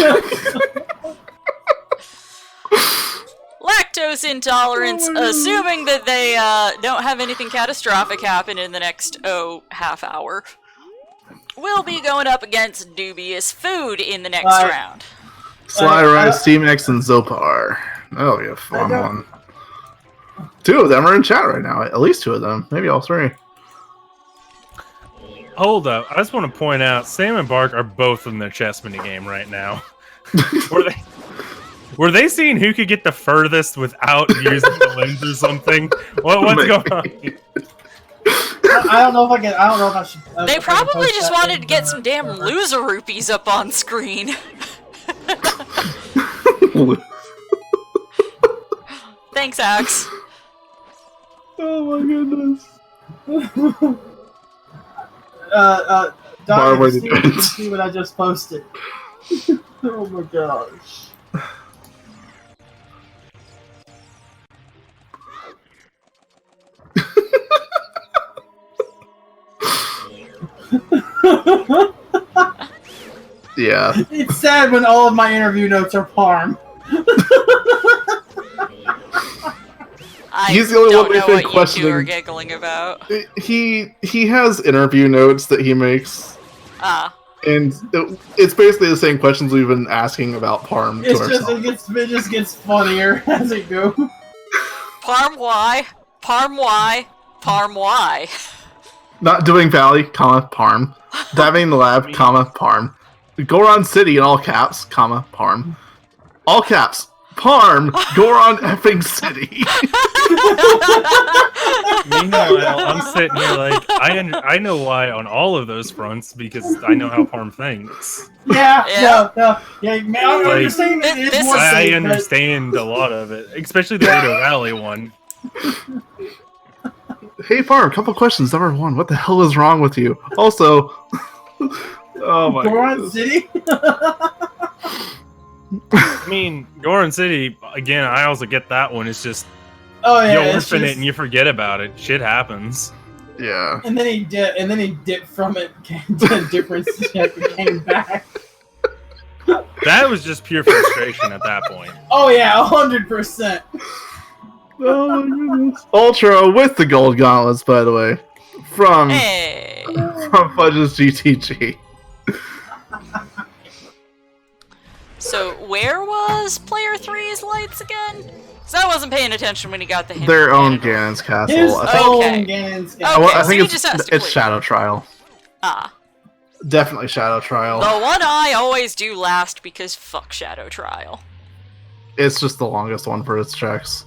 Lactose intolerance, assuming that they don't have anything catastrophic happen in the next, half hour, will be going up against dubious food in the next round. Sly Rise, Team X, and Zopar. That'll be a fun one. 2 of them are in chat right now. At least 2 of them. Maybe all 3. Hold up. I just want to point out, Sam and Bark are both in their chess minigame right now. Were they seeing who could get the furthest without using the lens or something? What's going on? I don't know if I can. I don't know if I should. They if I can probably post just that wanted in to get the- some damn loser rupees up on screen. Thanks, Axe. Oh my goodness. Dog, Barway see, the you can dance. see what I just posted. Oh my gosh. Yeah. It's sad when all of my interview notes are Parm. I He's the only don't one know they what think you two are questioning- giggling about. He has interview notes that he makes, Ah. and it's basically the same questions we've been asking about Parm It's to just ourselves. it just gets funnier as it goes. Parm Y, Parm Y, Parm Y. Not doing Valley, comma, Parm. Diving in the lab, comma, Parm. Goron City in all caps, comma, Parm. All caps, Parm, Goron effing City. Meanwhile, I'm sitting here like, I know why on all of those fronts because I know how Parm thinks. Yeah, Yeah. yeah, man, I Like, understand it this is more I safe, understand a lot of it, especially the Rito Valley one. Hey Parm, couple questions. Number 1, what the hell is wrong with you? Also, oh my Goron goodness. City? I mean, Goron City, again, I also get that one. It's just, Oh yeah, you it's orphan it just- and you forget about it. Shit happens. Yeah. And then he dipped from it, came to a different ship and came back. That was just pure frustration at that point. Oh yeah, 100%. Oh my goodness. Ultra with the gold gauntlets, by the way. From Hey. Fudge's GTG. So where was player 3's lights again? Because I wasn't paying attention when he got the hint. Their own Ganondorf. Ganon's castle. His I think, Okay. own Ganon's Okay, I so think he just has to it's clear. Shadow Trial. Ah. Definitely Shadow Trial. The one I always do last because fuck Shadow Trial. It's just the longest one for its checks.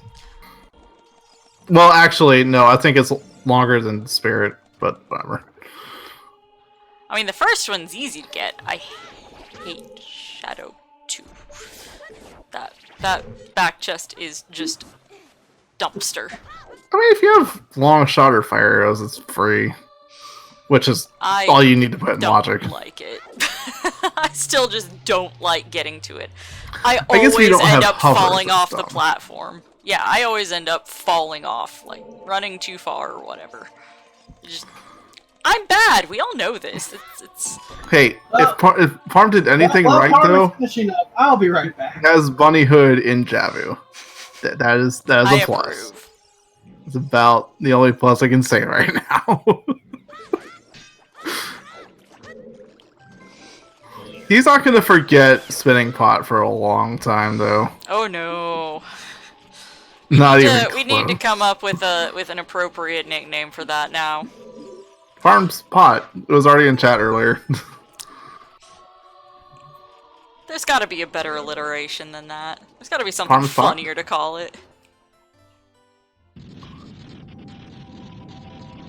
Well, actually, no, I think it's longer than Spirit, but whatever. I mean, the first one's easy to get. I hate Shadow 2. That back chest is just dumpster. I mean, if you have long shot or fire arrows, it's free. Which is I all you need to put in don't logic. like it. I still just don't like getting to it. I I guess we always don't have end up hovers falling and off the stuff. platform. Yeah, I always end up falling off, like running too far or whatever. Just, I'm bad. We all know this. It's Hey, if Parm did anything While right, Parm is though, finishing up, I'll be right back. it has Bunny Hood in Javu. That is I a plus. approve. It's about the only plus I can say right now. He's not going to forget Spinning Pot for a long time, though. Oh no. Not even We need to close. come up with an appropriate nickname for that now. Farm's Pot. It was already in chat earlier. There's got to be a better alliteration than that. There's got to be something Farm's Pot? funnier to call it.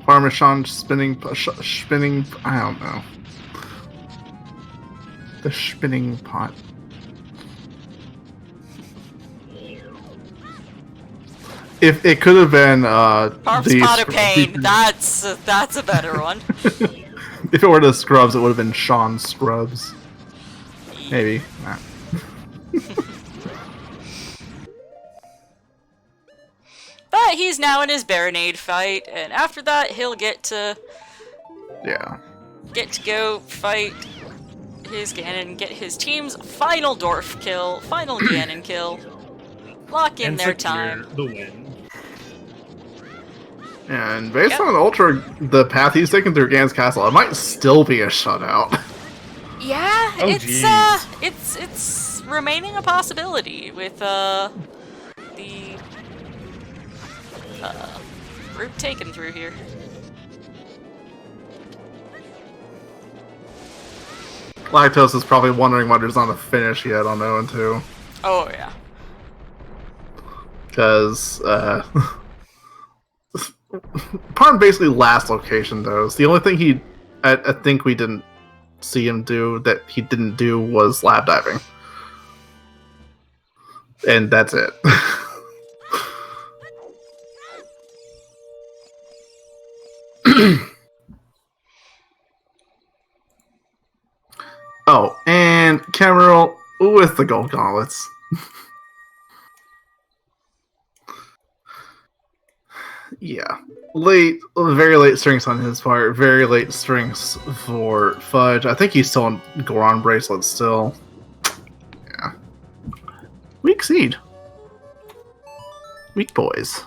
Parmesan spinning... spinning... I don't know. The spinning pot. If it could have been Parm's the Pot of Pain. That's a better one. if it were the Scrubs, it would have been Sean Scrubs. Maybe. Nah. But he's now in his Baronade fight, and after that he'll get to Yeah. go fight his Ganon, get his team's final Dwarf kill, final Ganon kill, lock in And their secure time. the win. And based Yep. on Ultra, the path he's taken through Ganon's castle, it might still be a shutout. Yeah, Oh, it's remaining a possibility with the route taken through here. Lactose is probably wondering why there's not a finish yet on Owen 2. Oh yeah. Because, Parm basically last location, though. So the only thing I think we didn't see him do that he didn't do was lab diving. And that's it. Oh, and Cameron with the gold gauntlets. Yeah. Very late strings on his part. Very late strings for Fudge. I think he's still on Goron bracelets still. Yeah. Weak seed. Weak boys.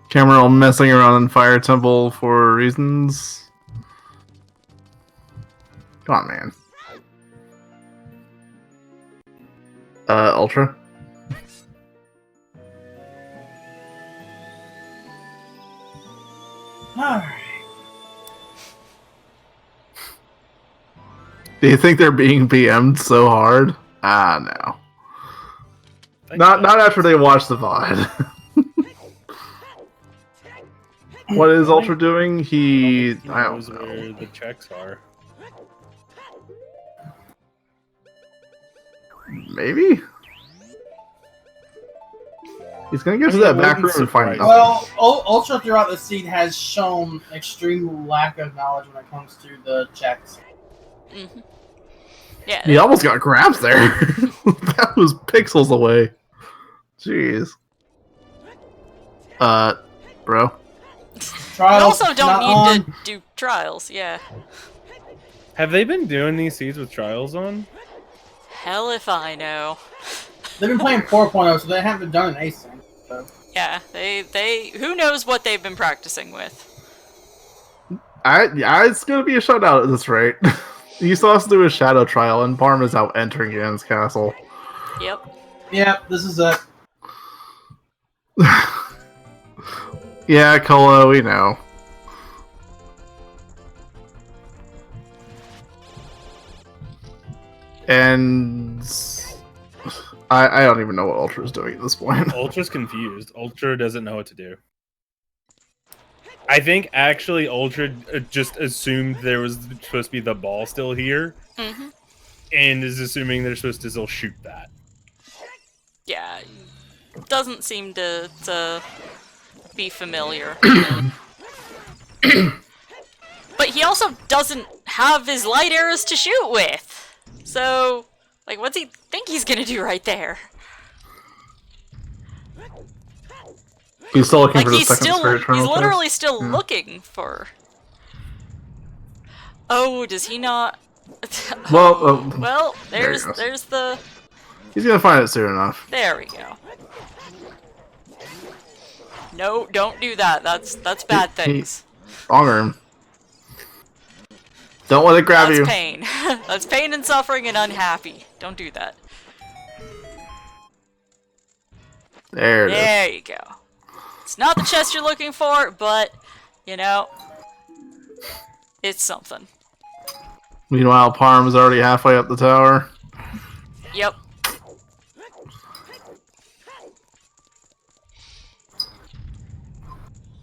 Cameron messing around in Fire Temple for reasons. Come on, man. Ultra? Alright. Do you think they're being BM'd so hard? Ah, no. Not after they watch the VOD. What is Ultra doing? He I knows don't where know. the checks are. Maybe? He's gonna get to that back room and find nothing. Well, Ultra throughout the seed has shown extreme lack of knowledge when it comes to the checks. Mm-hmm. Yeah. He almost got grabs there. That was pixels away. Jeez. Bro. We Trials also don't not need on. to do trials, yeah. Have they been doing these seeds with trials on? Hell if I know. They've been playing 4.0, so they haven't done an async. So. Yeah, they who knows what they've been practicing with. Yeah, it's gonna be a shutout at this rate. You still have to do a shadow trial, and Parm is out entering Gan's castle. Yep. Yeah, this is it. Yeah, Cola, we know. And I don't even know what Ultra's doing at this point. Ultra's confused. Ultra doesn't know what to do. I think actually Ultra just assumed there was supposed to be the ball still here, and is assuming they're supposed to still shoot that. Yeah. Doesn't seem to be familiar. But he also doesn't have his light arrows to shoot with. So, like, what's he think he's gonna do right there? He's still looking Like, for the he's second still, spirit he's terminal literally test. still looking for... Oh, does he not... Well, there he there's goes. the... He's gonna find it soon enough. There we go. No, don't do that. That's bad things. Wrong arm. Don't let it grab That's you. pain. That's pain and suffering and unhappy. Don't do that. There it is. There you go. It's not the chest you're looking for, but, you know, it's something. Meanwhile, Parm is already halfway up the tower. Yep.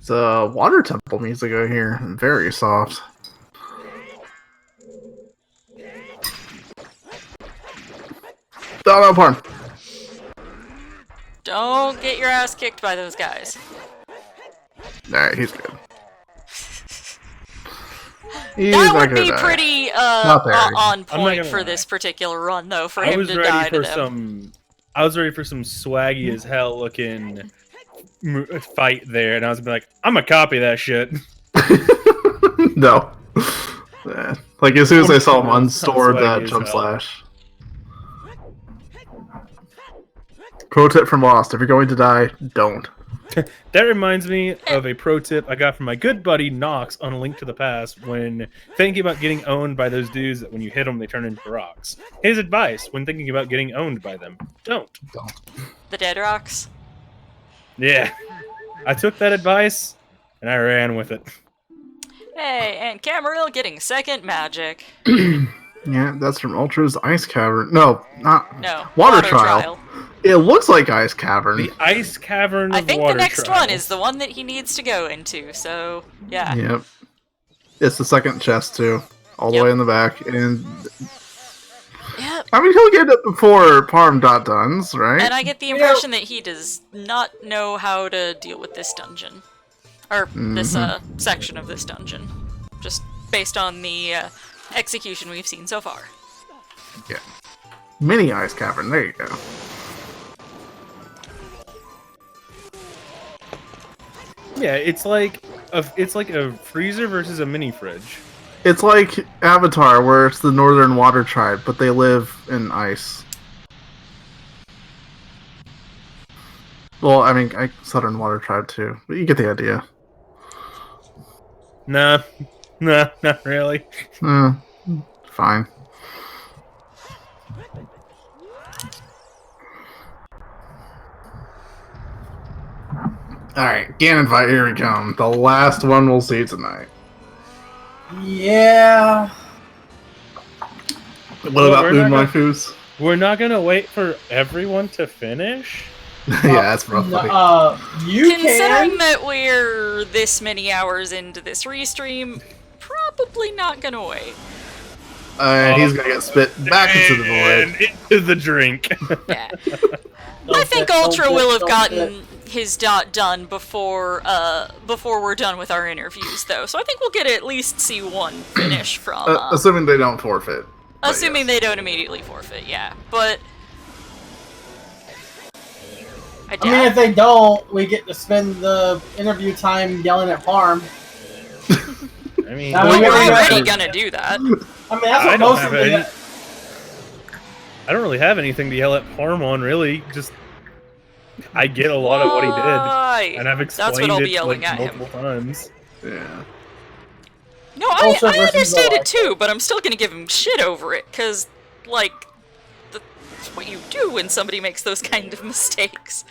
It's water temple music I hear. Very soft. No, Parm. Don't get your ass kicked by those guys. Alright, he's good. He's That not would gonna be die. pretty Not very. on I'm not point gonna for lie. this particular run, though, for I him was to ready die for to them. some. I was ready for some swaggy as hell looking fight there, and I was like, I'm gonna copy that shit. No. Yeah. Like, as soon as I saw him unstored Swaggy that as jump hell. slash. Pro tip from Lost: if you're going to die, don't. That reminds me of a pro tip I got from my good buddy Nox on A Link to the Past when thinking about getting owned by those dudes that when you hit them, they turn into rocks. His advice when thinking about getting owned by them: don't. The Dead Rocks. Yeah. I took that advice and I ran with it. Hey, and Camarilla getting second magic. Yeah, that's from Ultra's Ice Cavern. No, not No, Water Trial. It looks like Ice Cavern. The Ice Cavern of I think Water the next Trials. one is the one that he needs to go into, so, yeah. Yep. It's the second chest, too. All the Yep. way in the back. And Yep. I mean, he'll get it before Parm Duns, right? And I get the impression that he does not know how to deal with this dungeon. Or this section of this dungeon. Just based on the execution we've seen so far. Yeah. Mini Ice Cavern. There you go. Yeah, it's like a freezer versus a mini fridge. It's like Avatar, where it's the Northern Water Tribe, but they live in ice. Well, I mean, Southern Water Tribe too, but you get the idea. Nah, not really. Fine. Alright, Ganonfight, here we come. The last one we'll see tonight. Yeah. What Well, about we're Moon not Waifus? We're not gonna wait for everyone to finish. Yeah, that's rough. You Considering can. that we're this many hours into this restream, probably not gonna wait. He's gonna get spit back into the And void. into the drink. Yeah. I think Ultra will have gotten his dot done before we're done with our interviews, though. So I think we'll get to at least see one finish from. Assuming they don't forfeit. But Assuming yes. they don't immediately forfeit, yeah. But I I mean, if they don't, we get to spend the interview time yelling at Parm. I mean, Now, Well, we we're already already got- gonna do that. I mean, that's I what don't most have of any- the... I don't really have anything to yell at Parm on, really. Just I get a lot of what he did, Why? and I've explained That's what I'll be it yelling like at him. multiple times. Yeah. No, Also I versus understand the it too, but I'm still gonna give him shit over it, because, like, that's what you do when somebody makes those kind of mistakes.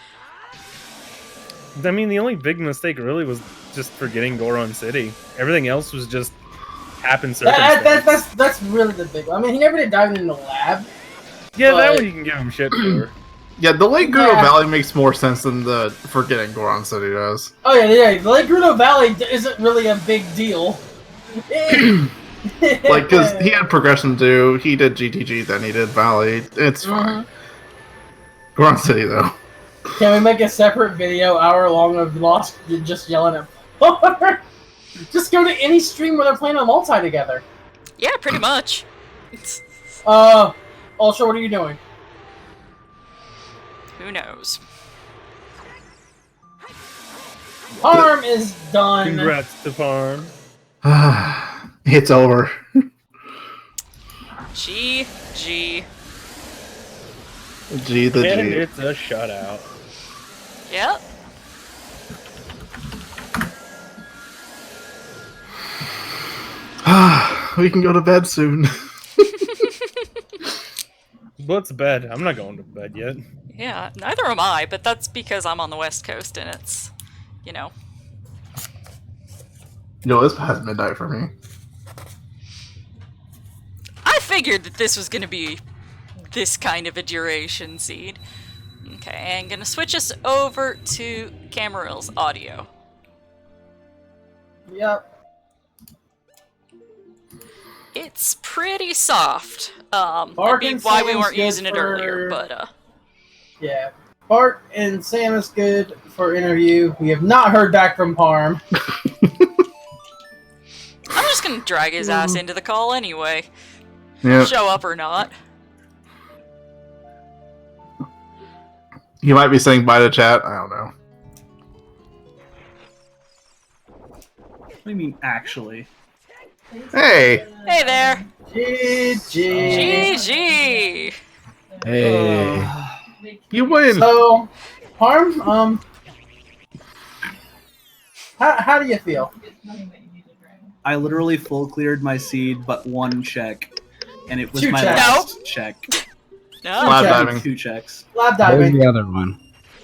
I mean, the only big mistake really was just forgetting Goron City. Everything else was just happened circumstance. That's really the big one. I mean, he never did dive in the lab. Yeah, that but- one you can give him shit for. Yeah, the Lake Gerudo Yeah. Valley makes more sense than the forgetting Goron City does. Oh yeah. The Lake Gerudo Valley isn't really a big deal. Like, because he had progression too. He did GTG, then he did Valley. It's fine. Goron City, though. Can we make a separate video, hour long, of Lost just yelling at Parm? Just go to any stream where they're playing a multi together. Yeah, pretty much. Ultra, what are you doing? Who knows? Parm is done. Congrats to Parm. It's over. GG. G the And G. it's a shutout. Yep. We can go to bed soon. What's bed? I'm not going to bed yet. Yeah, neither am I, but that's because I'm on the West Coast and it's, you know. Yo, it's past midnight for me. I figured that this was gonna be this kind of a duration seed. Okay, I'm gonna switch us over to Camarill's audio. Yep. It's pretty soft. That'd Bark be and why we Sam's weren't good using it earlier, for- but Yeah. Bart and Sam is good for interview. We have not heard back from Parm. I'm just gonna drag his ass into the call anyway. Yeah. Show up or not. He might be saying bye to chat. I don't know. What do you mean, actually? Hey! Hey there! GG. GG! Hey. You win! So, Parm, how do you feel? I literally full cleared my seed, but one check, and it was Two my checks. last check. No. Lab check. diving. 2 checks. Lab What was diving. the other one?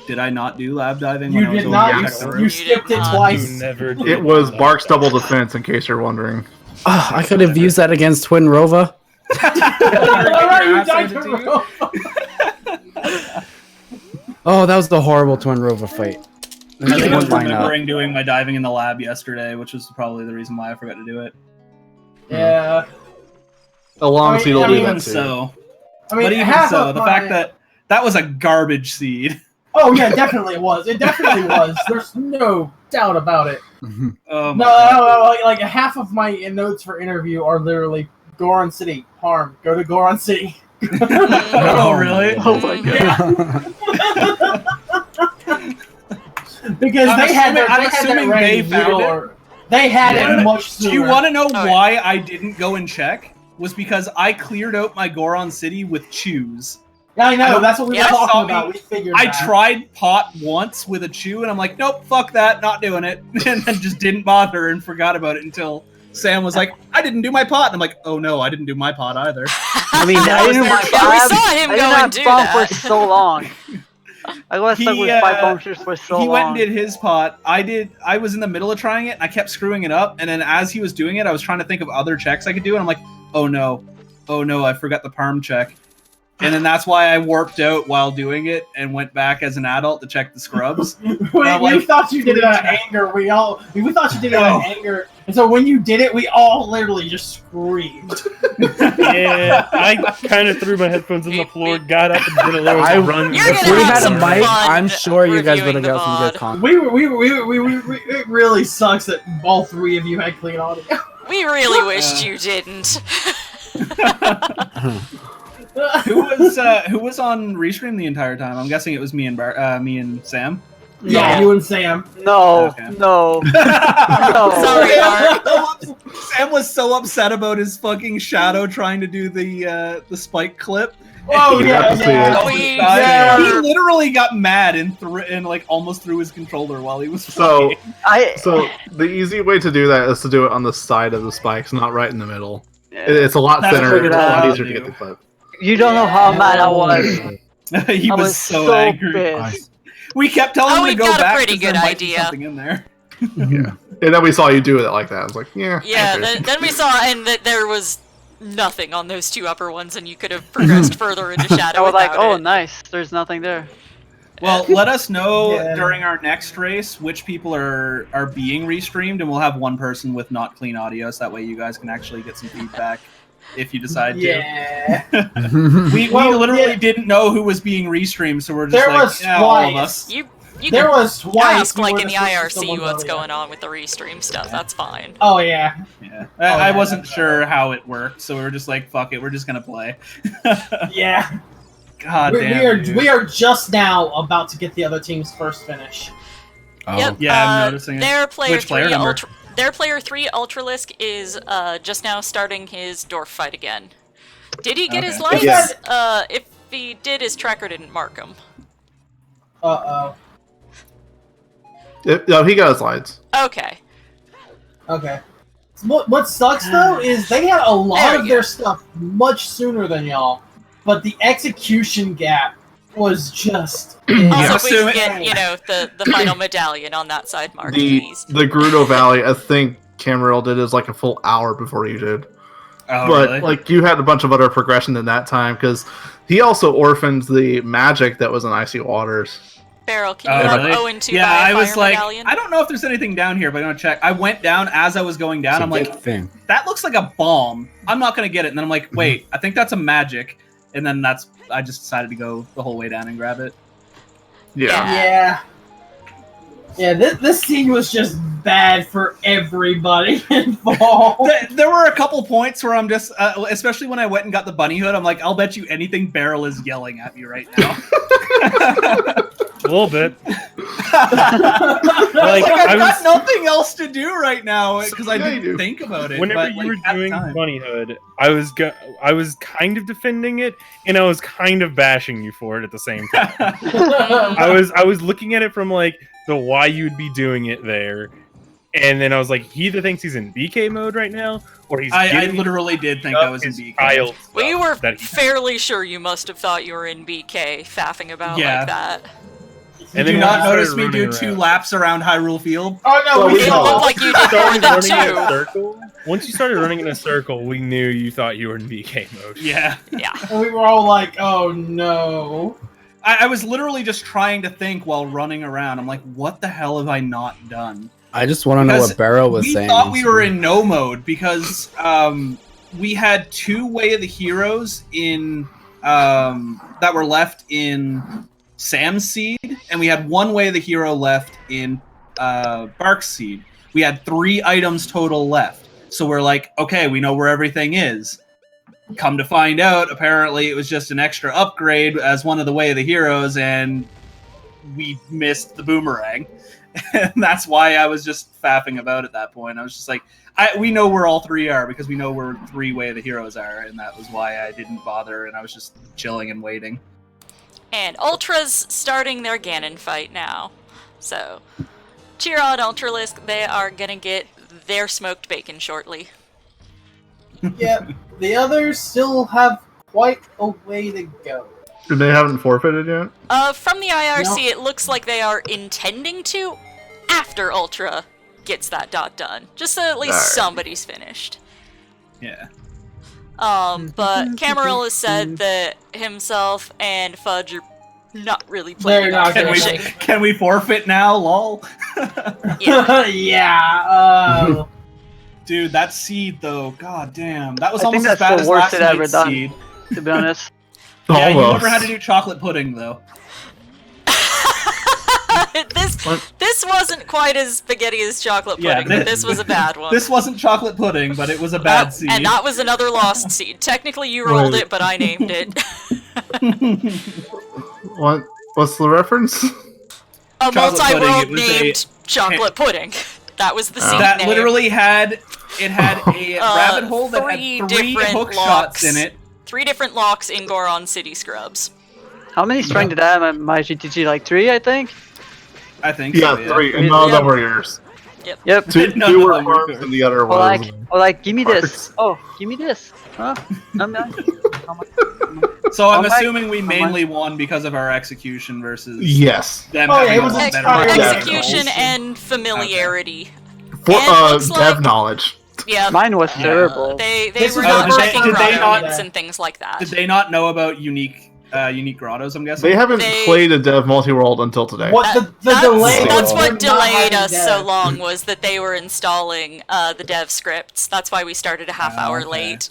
Did I not do lab diving? You when I was did over not. in You, Texas? you skipped did it not. You twice. never did It was that. Bark's double defense, in case you're wondering. Oh, I could have used that against Twin Rova. Alright, you died to roll. Oh, that was the horrible Twin Rova fight. I There's think I one was line up. remembering doing my diving in the lab yesterday, which was probably the reason why I forgot to do it. Yeah. A long I mean, seed will I do mean, that Even too. so, I mean, but even half so, of the my- fact that that was a garbage seed. Oh yeah, definitely it was. It definitely was. There's no doubt about it. Oh my No, God. like half of my notes for interview are literally Goron City. Parm, go to Goron City. Oh, really? Oh my god. Because I'm they had assuming- I'm they had assuming that they raid found little it. or- They had Yeah. it much Do sooner. you want to know Oh, why I didn't go and check? Was because I cleared out my Goron City with chews. Yeah, I I know. don't- That's what we Yeah, were saw talking me- about. We figured. I that. tried pot once with a chew, and I'm like, nope, fuck that, not doing it, and then just didn't bother and forgot about it until Sam was like, I didn't do my pot, and I'm like, oh no, I didn't do my pot either. I mean, I didn't Yeah, we saw him I go did and not do bump that. for so long. I was stuck He, with 5 bumpers for so He long. went and did his pot. I was in the middle of trying it, and I kept screwing it up, and then as he was doing it, I was trying to think of other checks I could do, and I'm like, oh no, I forgot the Parm check. And then that's why I warped out while doing it and went back as an adult to check the scrubs. we like, thought you did it out of anger. We thought you did it out of anger, and so when you did it, we all literally just screamed. Yeah, I kind of threw my headphones on the floor, got up, and did a little I- run. You're If gonna we have had a some mic, fun I'm sure you guys would reviewing have the got some good VOD. content. It really sucks that all three of you had clean audio. We really wished you didn't. who who was on Restream the entire time? I'm guessing it was me and Sam. Yeah, you and Sam. No, Okay. no, no. Sorry, Mark. Sam was so upset about his fucking shadow trying to do the spike clip. Oh You yeah, have to see yeah. He literally got mad and like almost threw his controller while he was So, flying. so the easy way to do that is to do it on the side of the spikes, not right in the middle. Yeah. It's a lot That's thinner. figured It's a lot out. easier to get the clip. You don't know how mad I was. He I was so angry. pissed. We kept telling him we to go got a back pretty 'cause there good might be idea. something in there. Yeah. And then we saw you do it like that. I was like, yeah. Yeah, okay. then we saw and that there was nothing on those two upper ones, and you could have progressed further into shadow. I was like, without oh, it. nice. There's nothing there. Well, let us know Yeah. during our next race which people are being restreamed, and we'll have one person with not clean audio, so that way you guys can actually get some feedback if you decide Yeah. to. We Well, literally yeah. didn't know who was being restreamed, so we're just There like, was yeah, all of twice. us. You There can was twice. ask, you like were in the supposed to IRC, someone's what's audio. going on with the restream stuff. That's fine. Oh yeah. Yeah. Oh, I yeah, wasn't that's sure how it worked, so we were just like, fuck it, we're just gonna play. Yeah. God we damn. dude. are just now about to get the other team's first finish. Oh. Yep. Yeah, I'm noticing it. Their player Which player 3 number? Their player 3 Ultralisk is just now starting his dwarf fight again. Did he get his Okay. lights? Yeah. If he did, his tracker didn't mark him. Uh No, he got his lights. Okay. oh. Okay. What sucks though is they had a lot There of you their go. stuff much sooner than y'all, but the execution gap was just. Also, Yeah. if we can get, you know, the final medallion on that side marked, please. The Gerudo Valley, I think Cameron did is like a full hour before you did. Oh, But really? like you had a bunch of other progression in that time because he also orphaned the magic that was in Icy Waters. Beryl, can Oh, you really? help Owen to Yeah, buy I a was fire like, medallion? I don't know if there's anything down here, but I'm gonna check. I went down as I was going down. I'm like, thing. that looks like a bomb. I'm not gonna get it. And then I'm like, wait, I think that's a magic. And then I just decided to go the whole way down and grab it. Yeah. Yeah, this scene was just bad for everybody involved. There were a couple points where I'm just, especially when I went and got the bunny hood, I'm like, I'll bet you anything Beryl is yelling at me right now. A little bit. Like, I I've got was- nothing else to do right now because I Yeah, you didn't do. think about it. Whenever but, you were like, at the doing time- Bunnyhood, I was kind of defending it, and I was kind of bashing you for it at the same time. I was looking at it from like the why you'd be doing it there, and then I was like, he either thinks he's in BK mode right now, or he's I getting literally did think up I was in his BK. child We stuff were that he- fairly sure you must have thought you were in BK, faffing about Yeah. like that. Did then you when not you started notice me do running 2 around- laps around Hyrule Field? Oh no, Well, we we It saw- looked like you did more started than running in a 2. circle. Once you started running in a circle, we knew you thought you were in BK mode. Yeah. Yeah. And we were all like, "Oh no!" I was literally just trying to think while running around. I'm like, what the hell have I not done? I just want to know Because what Beryl was We saying. thought we were in no mode because we had 2 Way of the Heroes in that were left in Sam's Seed, and we had 1 Way of the Hero left in Bark's Seed. We had 3 items total left. So we're like, okay, we know where everything is. Come to find out, apparently it was just an extra upgrade as one of the Way of the Heroes, and we missed the boomerang. And that's why I was just faffing about at that point. I was just like, we know where all 3 are because we know where 3 Way of the Heroes are, and that was why I didn't bother, and I was just chilling and waiting. And Ultra's starting their Ganon fight now. So, cheer on Ultralisk, they are gonna get their smoked bacon shortly. Yep, the others still have quite a way to go. They haven't forfeited yet? From the IRC, No. it looks like they are intending to after Ultra gets that dot done. Just so at least Alright. somebody's finished. Yeah. But Camarilla has said that himself and Fudge are not really They're playing not on gonna finishing. Can we forfeit now, lol? Yeah. Yeah. Dude, that seed though, god damn. That was I think almost as that's bad the as worst last it ever night's done. seed. To be honest. Yeah, you Almost. never had to do chocolate pudding though. This wasn't quite as spaghetti as chocolate Yeah, pudding, but this was a bad one. This wasn't chocolate pudding, but it was a bad That- seed. And that was another lost seed. Technically you rolled Right. it, but I named it. What? What's the reference? A Chocolate pudding, multi-world it was named chocolate pudding. That was the scene That name. literally had a rabbit hole that had three three different hook locks. shots in it. 3 different locks in Goron City Scrubs. How many strength did I have? My GTG like 3, I think. I think Yeah, so, 3, and none of them were yours. Yep. Two, None two of were them were arms, and the other Or was. like, give me this. Oh, give me this. Huh? So I'm Oh my- assuming we oh my- mainly won because of our execution versus Yes. them Oh, yeah, having it was a lot Ex- better execution goals. and familiarity. For And looks dev like- knowledge. Yeah, Mine was terrible. they This were is not the checking first time grotto they names not- and things like that. Did they not know about unique grottos? I'm guessing. They haven't They- played a dev multi-world until today. What the delay? That's was what not delayed having us dev. so long was that they were installing the dev scripts. That's why we started a half hour okay. late.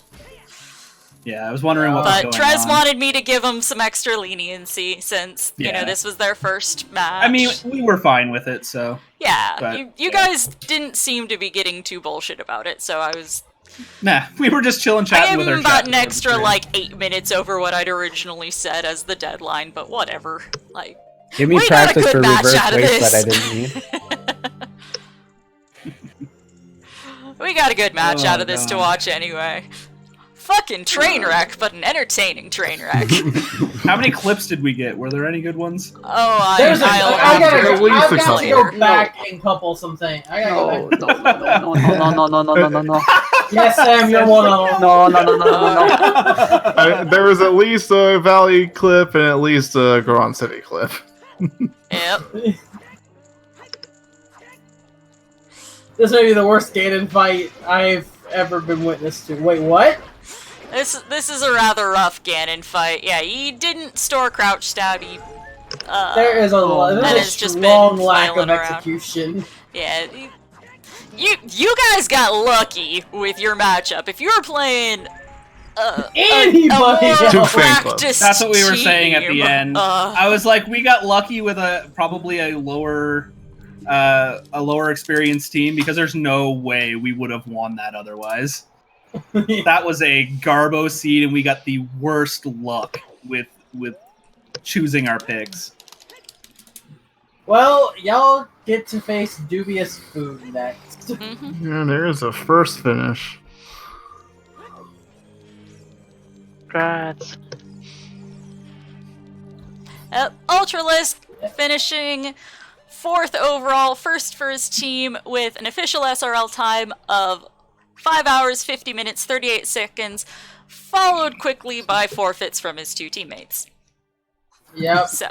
Yeah, I was wondering what was But going Trez on. wanted me to give them some extra leniency since you know Yeah. this was their first match. I mean, we were fine with it, so yeah, but, you yeah. guys didn't seem to be getting too bullshit about it, so I was. nah, we were just chilling, I chatting gave with our them about chat an board, extra so- like 8 minutes over what I'd originally said as the deadline, but whatever. Like. Give me We got a practice good for match reverse out of race this. that I didn't need. We got a good match Oh, out of this to God. watch anyway. Fucking train wreck, but an entertaining train wreck. How many clips did we get? Were there any good ones? Oh, There's a, I'll I gotta, at least I've a got to couple. go back and couple some things. I gotta No, go back. no. Yes, Sam, you're one of them. No. There was at least a Valley clip and at least a Goron City clip. Yep. This may be the worst Ganon fight I've ever been witness to. Wait, what? This is a rather rough Ganon fight. Yeah, he didn't store crouch stab. He, There is a that there's has a just strong been lack of flailing around. execution. Yeah, you guys got lucky with your matchup. If you were playing Anybody a more else. Two fan clubs. practiced That's what we were saying at the team, end. I was like, we got lucky with probably a lower experienced team because there's no way we would have won that otherwise. That was a Garbo seed, and we got the worst luck with choosing our picks. Well, y'all get to face dubious food next. Mhm. Yeah, there's a first finish. Congrats. Ultralisk finishing 4th overall, first for his team with an official SRL time of 5 hours, 50 minutes, 38 seconds, followed quickly by forfeits from his 2 teammates. Yep. So,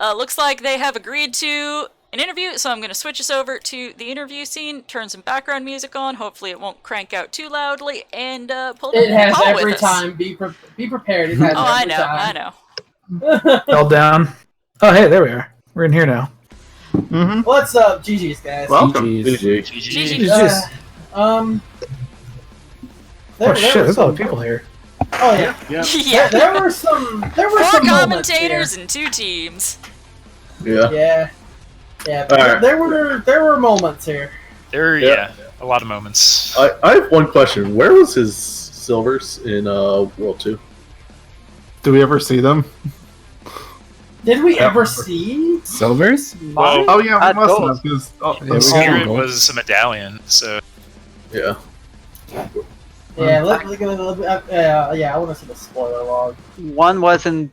looks like they have agreed to an interview, so I'm going to switch us over to the interview scene, turn some background music on, hopefully it won't crank out too loudly, and pull It down has call every with us. time. Be prepared. It has Oh, I every know, time. I know. Fell down. Oh, hey, there we are. We're in here now. Mm-hmm. What's up, GG's guys? Welcome. GG's. GG. There, Oh shit, there there's were a lot of some, people here. oh yeah. Yeah. Yeah. There were some. There were 4 some moments here. commentators and 2 teams. Yeah. Yeah. Yeah. Alright. There were moments here. Yeah, a lot of moments. I have one question. Where was his silvers in World 2? Do we ever see them? Did we ever see? Silvers? Well, Oh yeah, we I'd must go. have. Because Yeah, we Spirit go. was a medallion, so Yeah. Yeah. Yeah. I want to see the spoiler log. One was in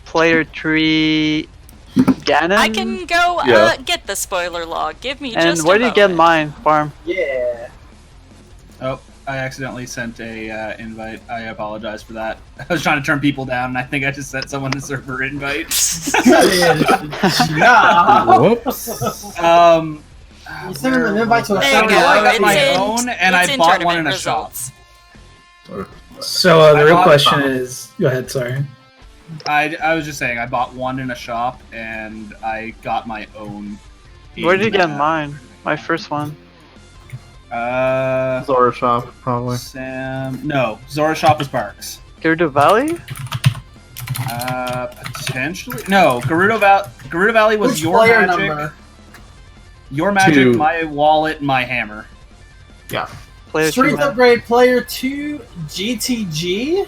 player 3 Ganon. I can go Yeah. get the spoiler log. Give me And just where a do you get moment. mine, Farm? Yeah. Oh, I accidentally sent a invite. I apologize for that. I was trying to turn people down, and I think I just sent someone a server invite. Yeah. Whoops. You sent him an invite to a There you I go. server. got It's my in- own, and it's I in bought one tournament in a shop. results. So I the real bought question some. is, go ahead. Sorry. I was just saying, I bought one in a shop, and I got my own. Where did you get in, mine? My first one. Zora shop probably. No, Zora Shop was Barks. Gerudo Valley? Potentially. No, Gerudo Valley was Which your player magic. number? Your magic, Two. my wallet, my hammer. Player 3 Strength man. upgrade player 2 GTG.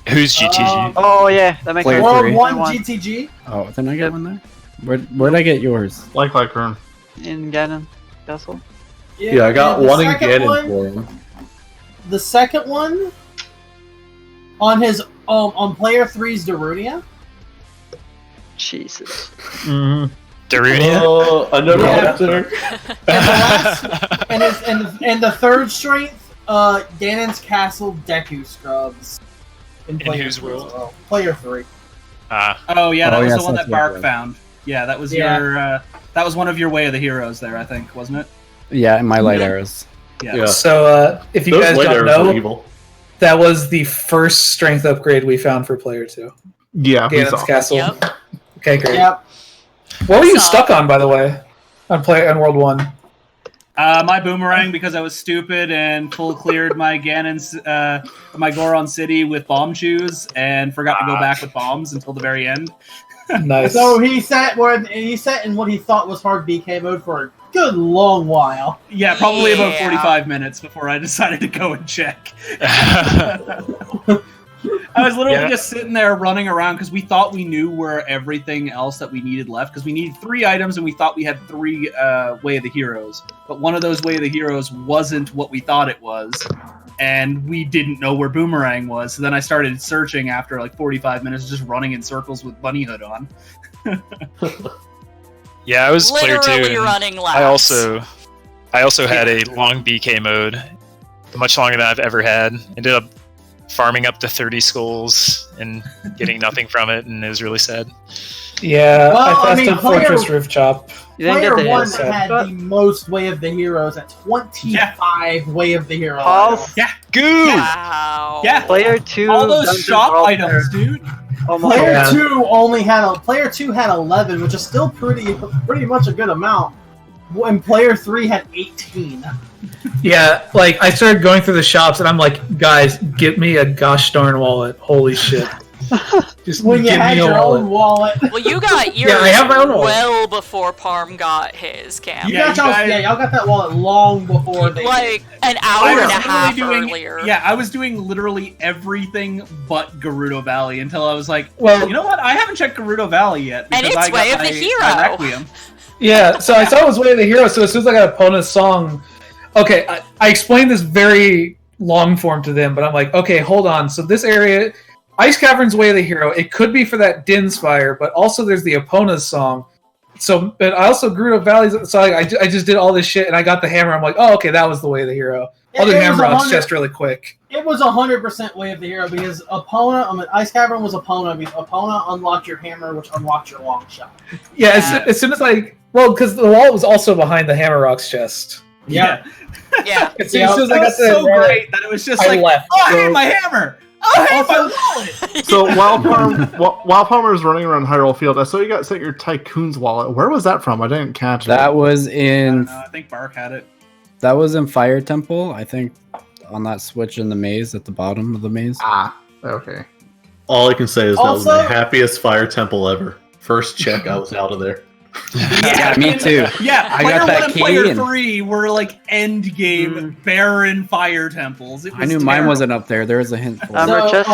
Who's GTG? Oh yeah, that makes Player sense. World three. 1 One. GTG. Oh, didn't I get one there? Where'd I get yours? Like Rune. In Ganon Castle. Yeah, I got and the one in second Ganon one- for him. The second one on his on player 3's Darunia. Jesus. Mm-hmm. Darunia? I never Yeah. got there. And the third strength, Ganon's Castle Deku Scrubs. In whose three as world? well. Player 3. Oh yeah, that Oh, was yes, the one that's that what it Bark was. found. Yeah, that was Yeah. your. That was one of your Way of the Heroes there, I think, wasn't it? Yeah, in my light arrows. Yeah. So, if you Those guys light don't arrows were know, evil. that was the first strength upgrade we found for player 2. Yeah, we Ganon's saw. Castle. Yep. Okay, great. Yep. What were you Saw. stuck on, by the way, on World 1? My boomerang because I was stupid and full cleared my Ganon's my Goron city with bomb shoes and forgot to go back with bombs until the very end. Nice. So he sat in what he thought was hard BK mode for a good long while. Yeah, probably about Yeah. 45 minutes before I decided to go and check. I was literally just sitting there running around because we thought we knew where everything else that we needed left because we needed 3 items and we thought we had 3 Way of the Heroes. But one of those Way of the Heroes wasn't what we thought it was. And we didn't know where Boomerang was. So then I started searching after like 45 minutes, just running in circles with Bunny Hood on. Yeah, I was player 2. Literally and running laps. I also had a long BK mode, much longer than I've ever had. Ended up farming up to 30 skulls and getting nothing from it, and it was really sad. Yeah, Well, I I mean, fasted player- Fortress Roof Chop. You didn't get Player the 1 hits. had the most Way of the Heroes at 25 Way of the Heroes. Half. Yeah, Goo! Wow. yeah. Player 2. All those Dungeon shop Crawl items, player. dude. Almost Player Yeah. 2 Player 2 had 11, which is still pretty much a good amount. And player 3 had 18. Yeah, like, I started going through the shops, and I'm like, guys, get me a gosh darn wallet. Holy shit. Just When you give had me a your wallet. own wallet. Well, you got yours Yeah, I have my own wallet. well before Parm got his, Cam. Yeah, you guys- y'all got that wallet long before they Like an I hour was and a half literally earlier. Yeah, I was doing literally everything but Gerudo Valley until I was like, Well, you know what? I haven't checked Gerudo Valley yet. And because it's I got Way of the my Hero. Requiem. yeah, so I saw it was Way of the Hero, so as soon as I got Epona's song, okay, I explained this very long form to them, but I'm like, okay, hold on. So this area, Ice Cavern's Way of the Hero, it could be for that Din Spire, but also there's the Epona's song. So, but I also Gerudo Valley, so I just did all this shit, and I got the hammer. I'm like, oh, okay, that was the Way of the Hero. I'll do It was hammer rocks 100 just really quick. It was 100% Way of the Hero because Ice Cavern was Epona because Epona unlocked your hammer, which unlocked your long shot. Yeah, as soon as because the wallet was also behind the hammer rocks chest. Yeah. Yeah. As soon as I That got was the so great that it was just I like, left. oh, I hate my hammer! Oh, I hate my wallet! So while Palmer's running around Hyrule Field, I saw you got sent your Tycoon's wallet. Where was that from? I didn't catch it. That was I in don't know, I think Bark had it. Fire Temple, I think, on that switch in the maze at the bottom of the maze. Ah, okay. All I can say is that was Also- my happiest fire temple ever. First check, I was out of there. Yeah, me too. Yeah, I player got that 1 and key player and- 3 were like end game barren fire temples. It was I knew mine terrible. wasn't up there. There was a hint for it. Armor chest.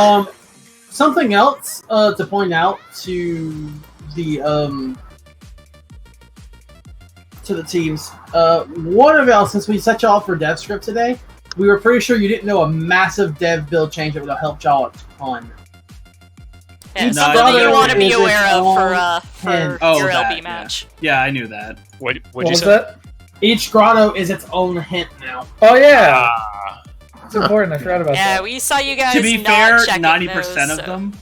Something else to point out to the teams. One of y'all, since we set y'all up for dev script today, we were pretty sure you didn't know a massive dev build change that would have helped y'all a ton. Yeah, Each something that you brother want to be is aware its of own for hint. Oh, your that, LB yeah. match. Yeah, I knew that. What'd What you was say? that? Each grotto is its own hint now. Oh yeah, it's important. I forgot about Yeah, that. we saw you guys To be not fair, checking 90% those, of so- them.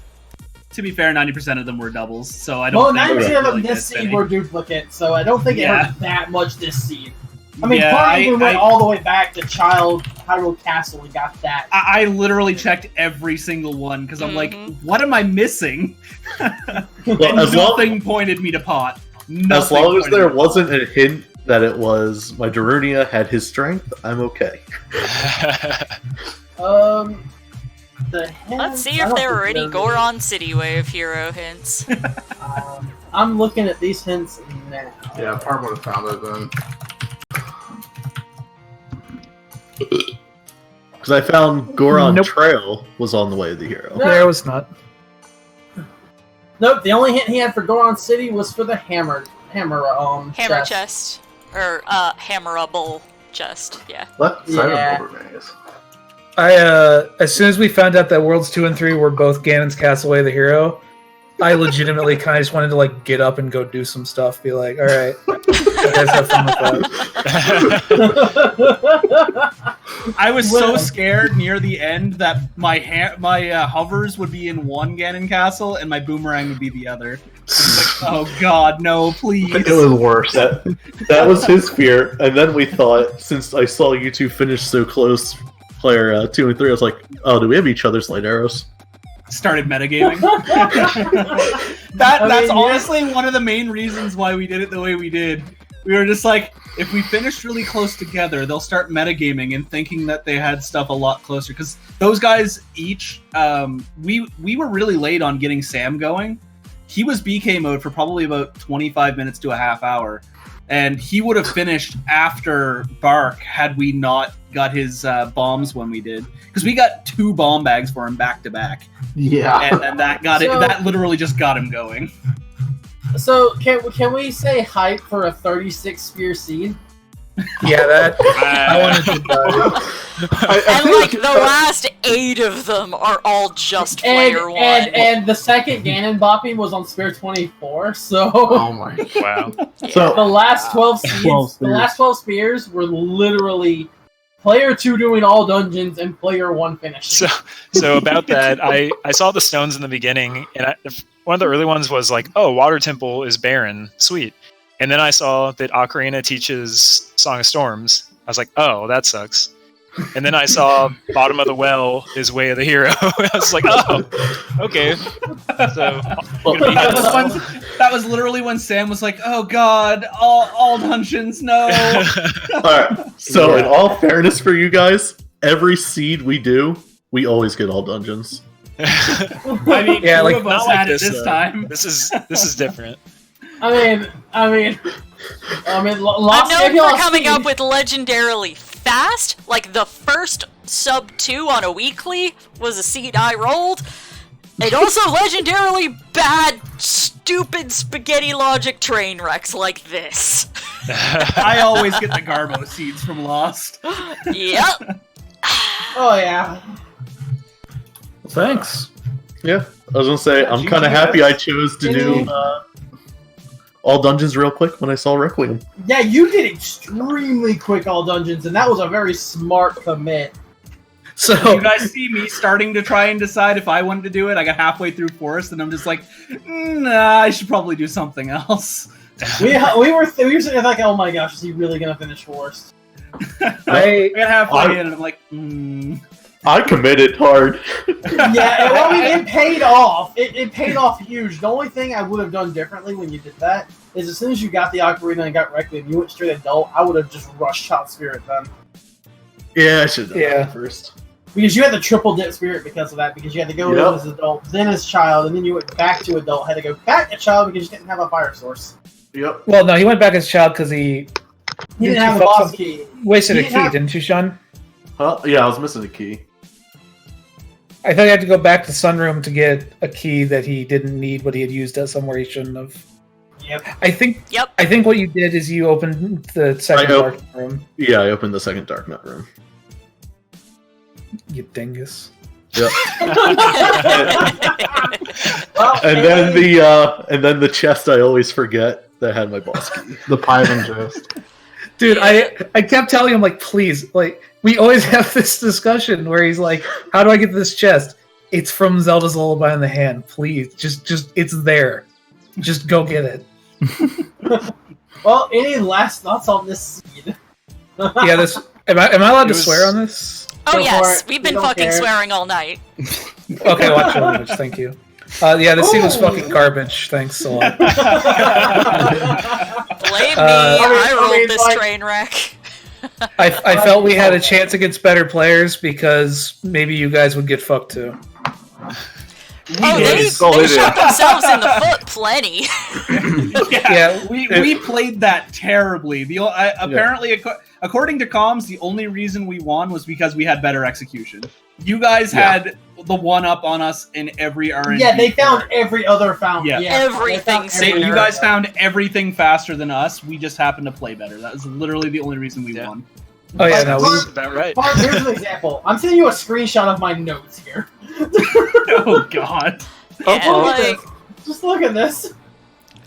To be fair, 90% of them were doubles, so I don't. Well, think 90% it of them really this missed seed any. were duplicates, so I don't think it Yeah. hurt that much this seed. I mean, Yeah, Party even went I- all the way back to Child Hyrule Castle and got that. I literally checked every single one because I'm like, what am I missing? Well, And as long- nothing pointed me to pot. As Nothing long as pointed there me- wasn't a hint that it was my Darunia had his strength, I'm okay. The hint, Let's see I if don't there were think any there Goron City Way of Hero hints. I'm looking at these hints now. Yeah, Parm would have found it then. Because I found Goron Nope. Trail was on the way of the hero. No. There was not. Nope, the only hint he had for Goron City was for the hammer chest. Or, hammerable chest, yeah. Left side Yeah. of Boulder Maze. As soon as we found out that Worlds 2 and 3 were both Ganon's Castle Way of the Hero, I legitimately kind of just wanted to like get up and go do some stuff. Be like, all right, you guys have fun with that. I was so scared near the end that my hovers would be in one Ganon Castle and my boomerang would be the other. Like, oh God, no, please! It was worse. That was his fear, and then we thought, since I saw you two finish so close, player 2 and 3, I was like, oh, do we have each other's light arrows? Started metagaming. That's honestly one of the main reasons why we did it the way we did. We were just like, if we finish really close together, they'll start metagaming and thinking that they had stuff a lot closer. Because those guys each, we were really late on getting Sam going. He was BK mode for probably about 25 minutes to a half hour. And he would have finished after Bark had we not got his bombs when we did. Because we got 2 bomb bags for him back to back. Yeah. And that got it. That literally just got him going. So can we say hype for a 36 spear seed? Yeah, that I wanted to die. And like the last 8 of them are all just player 1. And the second Ganon bopping was on spear 24. So Oh my. Wow. So the last 12 seeds, 12 the last 12 spears were literally player 2 doing all dungeons and player 1 finishing. So about that, I saw the stones in the beginning, and one of the early ones was like, oh, Water Temple is barren. Sweet. And then I saw that Ocarina teaches Song of Storms. I was like, oh, that sucks. And then I saw Bottom of the Well is Way of the Hero. I was like, oh, okay. So that was literally when Sam was like, oh God, all dungeons, no. Alright, so in all fairness for you guys, every seed we do, we always get all dungeons. I mean, Yeah, two like, of us not like had it this, this though. time. This is different. I mean, I'm known for coming up with legendarily fast. Like the first sub 2 on a weekly was a seed I rolled. And also legendarily bad, stupid spaghetti logic train wrecks like this. I always get the Garbo seeds from Lost. Yep. Oh yeah. Thanks. Yeah, I was gonna say, I'm kind of happy I chose to do all dungeons real quick when I saw Requiem. Yeah, you did extremely quick all dungeons, and that was a very smart commit. So You guys see me starting to try and decide if I wanted to do it. I got halfway through Forest, and I'm just like, nah, I should probably do something else. We were sitting there like, oh my gosh, is he really gonna finish Forest? I got halfway in, and I'm like, I committed hard. Yeah, well, I mean, it paid off. It paid off huge. The only thing I would have done differently when you did that is as soon as you got the Ocarina and got Requiem, you went straight adult. I would have just rushed Child Spirit then. Yeah, I should have done that first. Because you had the triple dip Spirit because of that, because you had to go in as adult, then as child, and then you went back to adult, had to go back to child because you didn't have a fire source. Yep. Well, no, he went back as child because he didn't have a boss key. Wasted a He key, didn't have- didn't you, Sean? Huh? Yeah, I was missing a key. I thought he had to go back to Sunroom to get a key that he didn't need, but he had used it somewhere he shouldn't have. Yep. I think. Yep. I think what you did is you opened the second dark room. Yeah, I opened the second Dark Nut room. You dingus. Yep. Well, and then the chest I always forget that had my boss key. The Python chest. Dude, I kept telling him, like, please, like, we always have this discussion where he's like, how do I get this chest? It's from Zelda's Lullaby in the Hand. Please, just it's there. Just go get it. Well, any last thoughts on this seed? Yeah, this. Am I allowed to swear on this? Oh Go for yes, it. we've We been don't fucking care. swearing all night. Okay, watch your language. Thank you. Yeah, this scene was Ooh. fucking garbage. Thanks a lot. Blame me, I I mean, rolled this like- train wreck. I felt we had a chance against better players because maybe you guys would get fucked too. They shot themselves in the foot plenty. We played that terribly. Apparently, according to comms, the only reason we won was because we had better execution. You guys had the one up on us in every RNG. Yeah, they found every other fountain. Yeah. Everything sooner. You guys found everything faster than us. We just happened to play better. That was literally the only reason we won. Oh yeah, no, about right. Here's an example. I'm sending you a screenshot of my notes here. Oh god. Just look at this.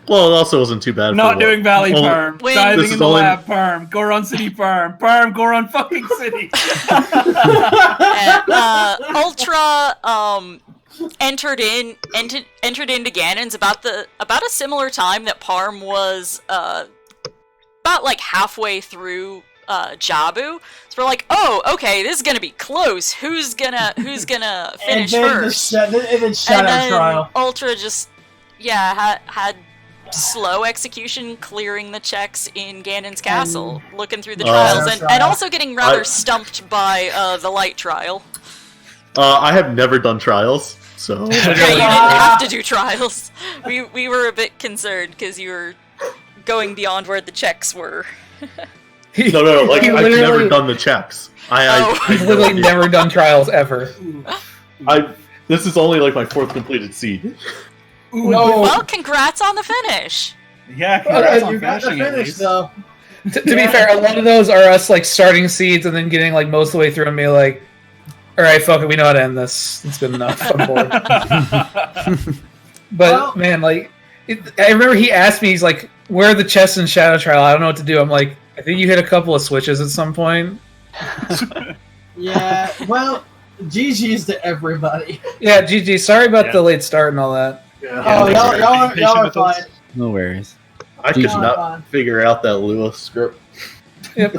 Well, it also wasn't too bad. Not doing Valley Perm. Wait. Diving in the only- lab Perm. Goron City Perm. Perm Goron fucking City. Ultra entered into Ganon's about a similar time that Parm was about like halfway through Jabu. So we're like, oh, okay, this is gonna be close. Who's gonna finish first? And then Shadow Trial. Ultra just had slow execution clearing the checks in Ganon's castle, looking through the trials, and also getting rather stumped by the light trial. I have never done trials, so... Yeah, you didn't have to do trials. We were a bit concerned because you were going beyond where the checks were. No, like, I've never done the checks. I've literally never done trials ever. This is only like my 4th completed seed. Well, congrats on the finish. Yeah, congrats on you got the finishing at finish, least. though. To be fair, a lot of those are us like starting seeds and then getting like most of the way through and being like, all right, fuck it, we know how to end this. It's good enough. I'm bored. But man, like, I remember he asked me, he's like, where are the chests in Shadow Trial? I don't know what to do. I'm like, I think you hit a couple of switches at some point. Yeah, well, GG's to everybody. Yeah, GG. Sorry about the late start and all that. Oh, y'all are fine. No worries. I could not figure out that Lua script. Yep.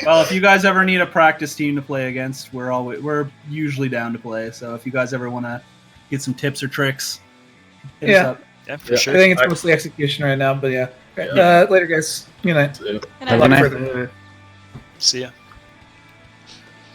Well, if you guys ever need a practice team to play against, we're usually down to play. So if you guys ever want to get some tips or tricks, hit us up. Yeah, for sure. I think it's mostly execution right now, but yeah. Later, guys. Good night. Good night. See ya.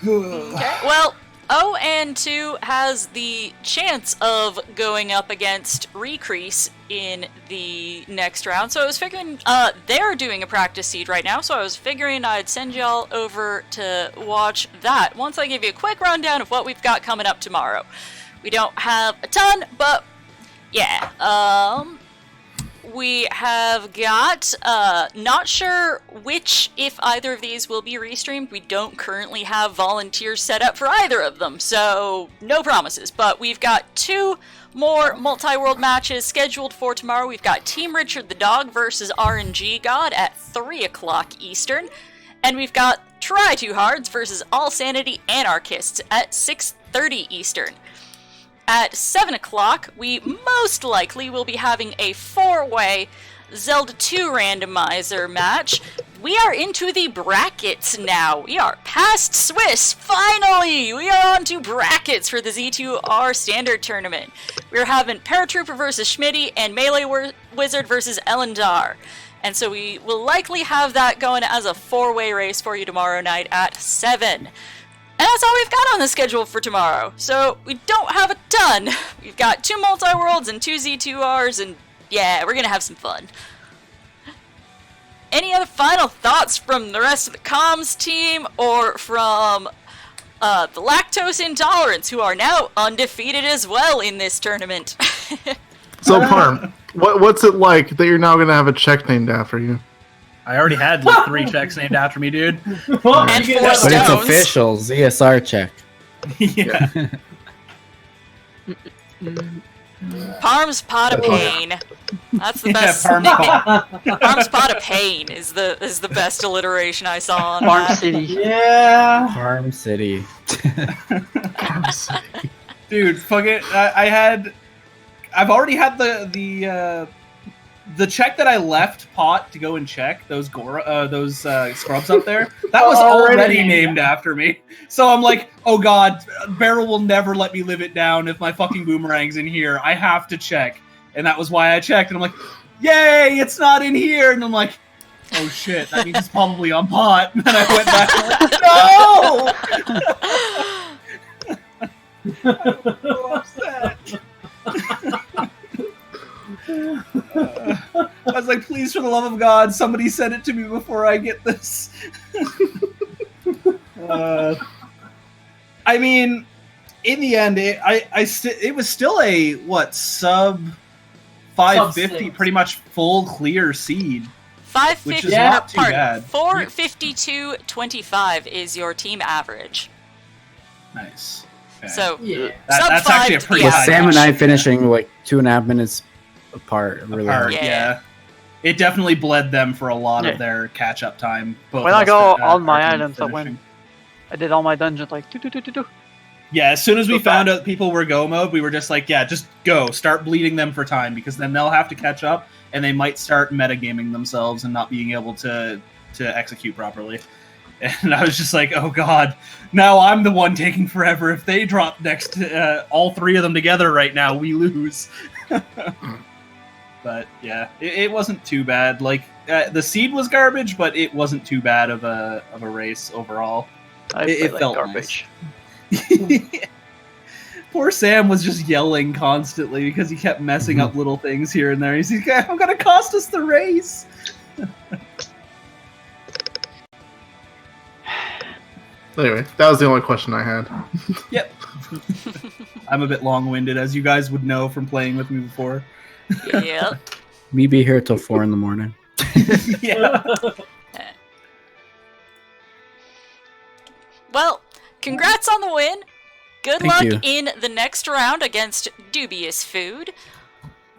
Okay, well, ON2 has the chance of going up against Recrease in the next round, so I was figuring, they're doing a practice seed right now, so I was figuring I'd send y'all over to watch that once I give you a quick rundown of what we've got coming up tomorrow. We don't have a ton, but yeah, we have got, not sure which, if either of these will be restreamed. We don't currently have volunteers set up for either of them, so no promises. But we've got 2 more multi-world matches scheduled for tomorrow. We've got Team Richard the Dog versus RNG God at 3 o'clock Eastern. And we've got Try Too Hards versus All Sanity Anarchists at 6:30 Eastern. At 7 o'clock, we most likely will be having a 4-way Zelda 2 randomizer match. We are into the brackets now. We are past Swiss. Finally! We are on to brackets for the Z2R Standard Tournament. We're having Paratrooper versus Schmitty and Melee Wizard versus Elendar. And so we will likely have that going as a 4-way race for you tomorrow night at 7. And that's all we've got on the schedule for tomorrow. So we don't have a ton. We've got 2 multi-worlds and 2 Z2Rs, and yeah, we're gonna have some fun. Any other final thoughts from the rest of the comms team or from the Lactose Intolerants, who are now undefeated as well in this tournament? So, Parm, what's it like that you're now going to have a check named after you? I already had like 3 checks named after me, dude. And 4 But it's stones. official. ZSR check. Yeah. Parm's Pot of Pain. That's the best. Parm Pot. Parm's Pot of Pain is the best alliteration I saw on Farm that. City. Yeah. Farm City. Dude, fuck it. I've already had the check that I left Pot to go and check those scrubs up there. That was already named after me. So I'm like, oh god, Barrel will never let me live it down if my fucking boomerang's in here. I have to check, and that was why I checked. And I'm like, yay, it's not in here. And I'm like, oh shit, that means it's probably on Pot. And then I went back and I'm like, no. I'm so upset. I was like, please, for the love of God, somebody send it to me before I get this. I mean, in the end, it was still a sub 550, pretty much full clear seed. 550, which is not too bad. 452.25 is your team average. Nice. Okay. So that's actually a pretty With high. Sam and I finishing like 2.5 minutes apart. Really hard. Yeah. It definitely bled them for a lot of their catch-up time. When I got all my items, I did all my dungeons like do. Yeah, as soon as we found out people were go mode, we were just like, yeah, just go. Start bleeding them for time, because then they'll have to catch up, and they might start metagaming themselves and not being able to execute properly. And I was just like, oh god, now I'm the one taking forever. If they drop next to all three of them together right now, we lose. But yeah, it wasn't too bad. Like, the seed was garbage, but it wasn't too bad of a race overall. It felt garbage. Nice. Poor Sam was just yelling constantly because he kept messing up little things here and there. He's like, I'm gonna cost us the race. Anyway, that was the only question I had. Yep. I'm a bit long-winded, as you guys would know from playing with me before. Yep. Me be here till 4 a.m. Yeah. Well, congrats on the win. Good Thank luck you. in the next round against Dubious Food.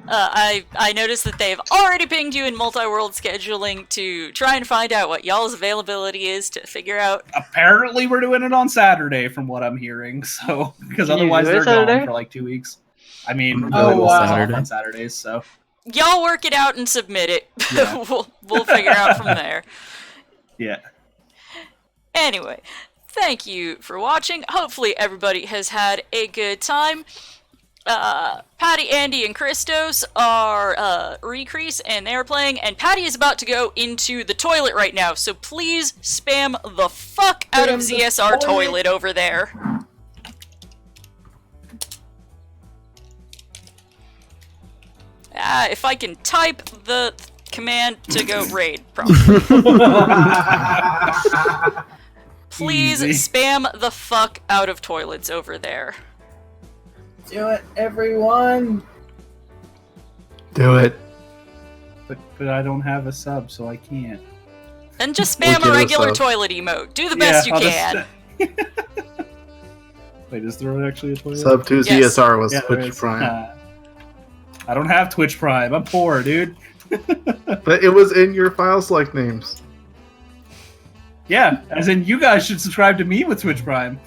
I noticed that they've already pinged you in multi-world scheduling to try and find out what y'all's availability is to figure out. Apparently, we're doing it on Saturday, from what I'm hearing. So, because otherwise they're gone for like 2 weeks. I mean, off on Saturdays. So Y'all work it out and submit it. Yeah. we'll figure out from there. Yeah. Anyway, thank you for watching. Hopefully everybody has had a good time. Patty, Andy, and Christos are Recrease, and they're playing, and Patty is about to go into the toilet right now, so please spam the fuck out of ZSR toilet over there. If I can type the command to go raid, probably. Please spam the fuck out of toilets over there. Do it, everyone. Do it. But I don't have a sub, so I can't. Then just spam a regular toilet emote. Do the best you can. Wait, is there actually a toilet? Sub 2 ZSR was Twitch is. Prime. I don't have Twitch Prime. I'm poor, dude. But it was in your file select names. Yeah, as in you guys should subscribe to me with Twitch Prime.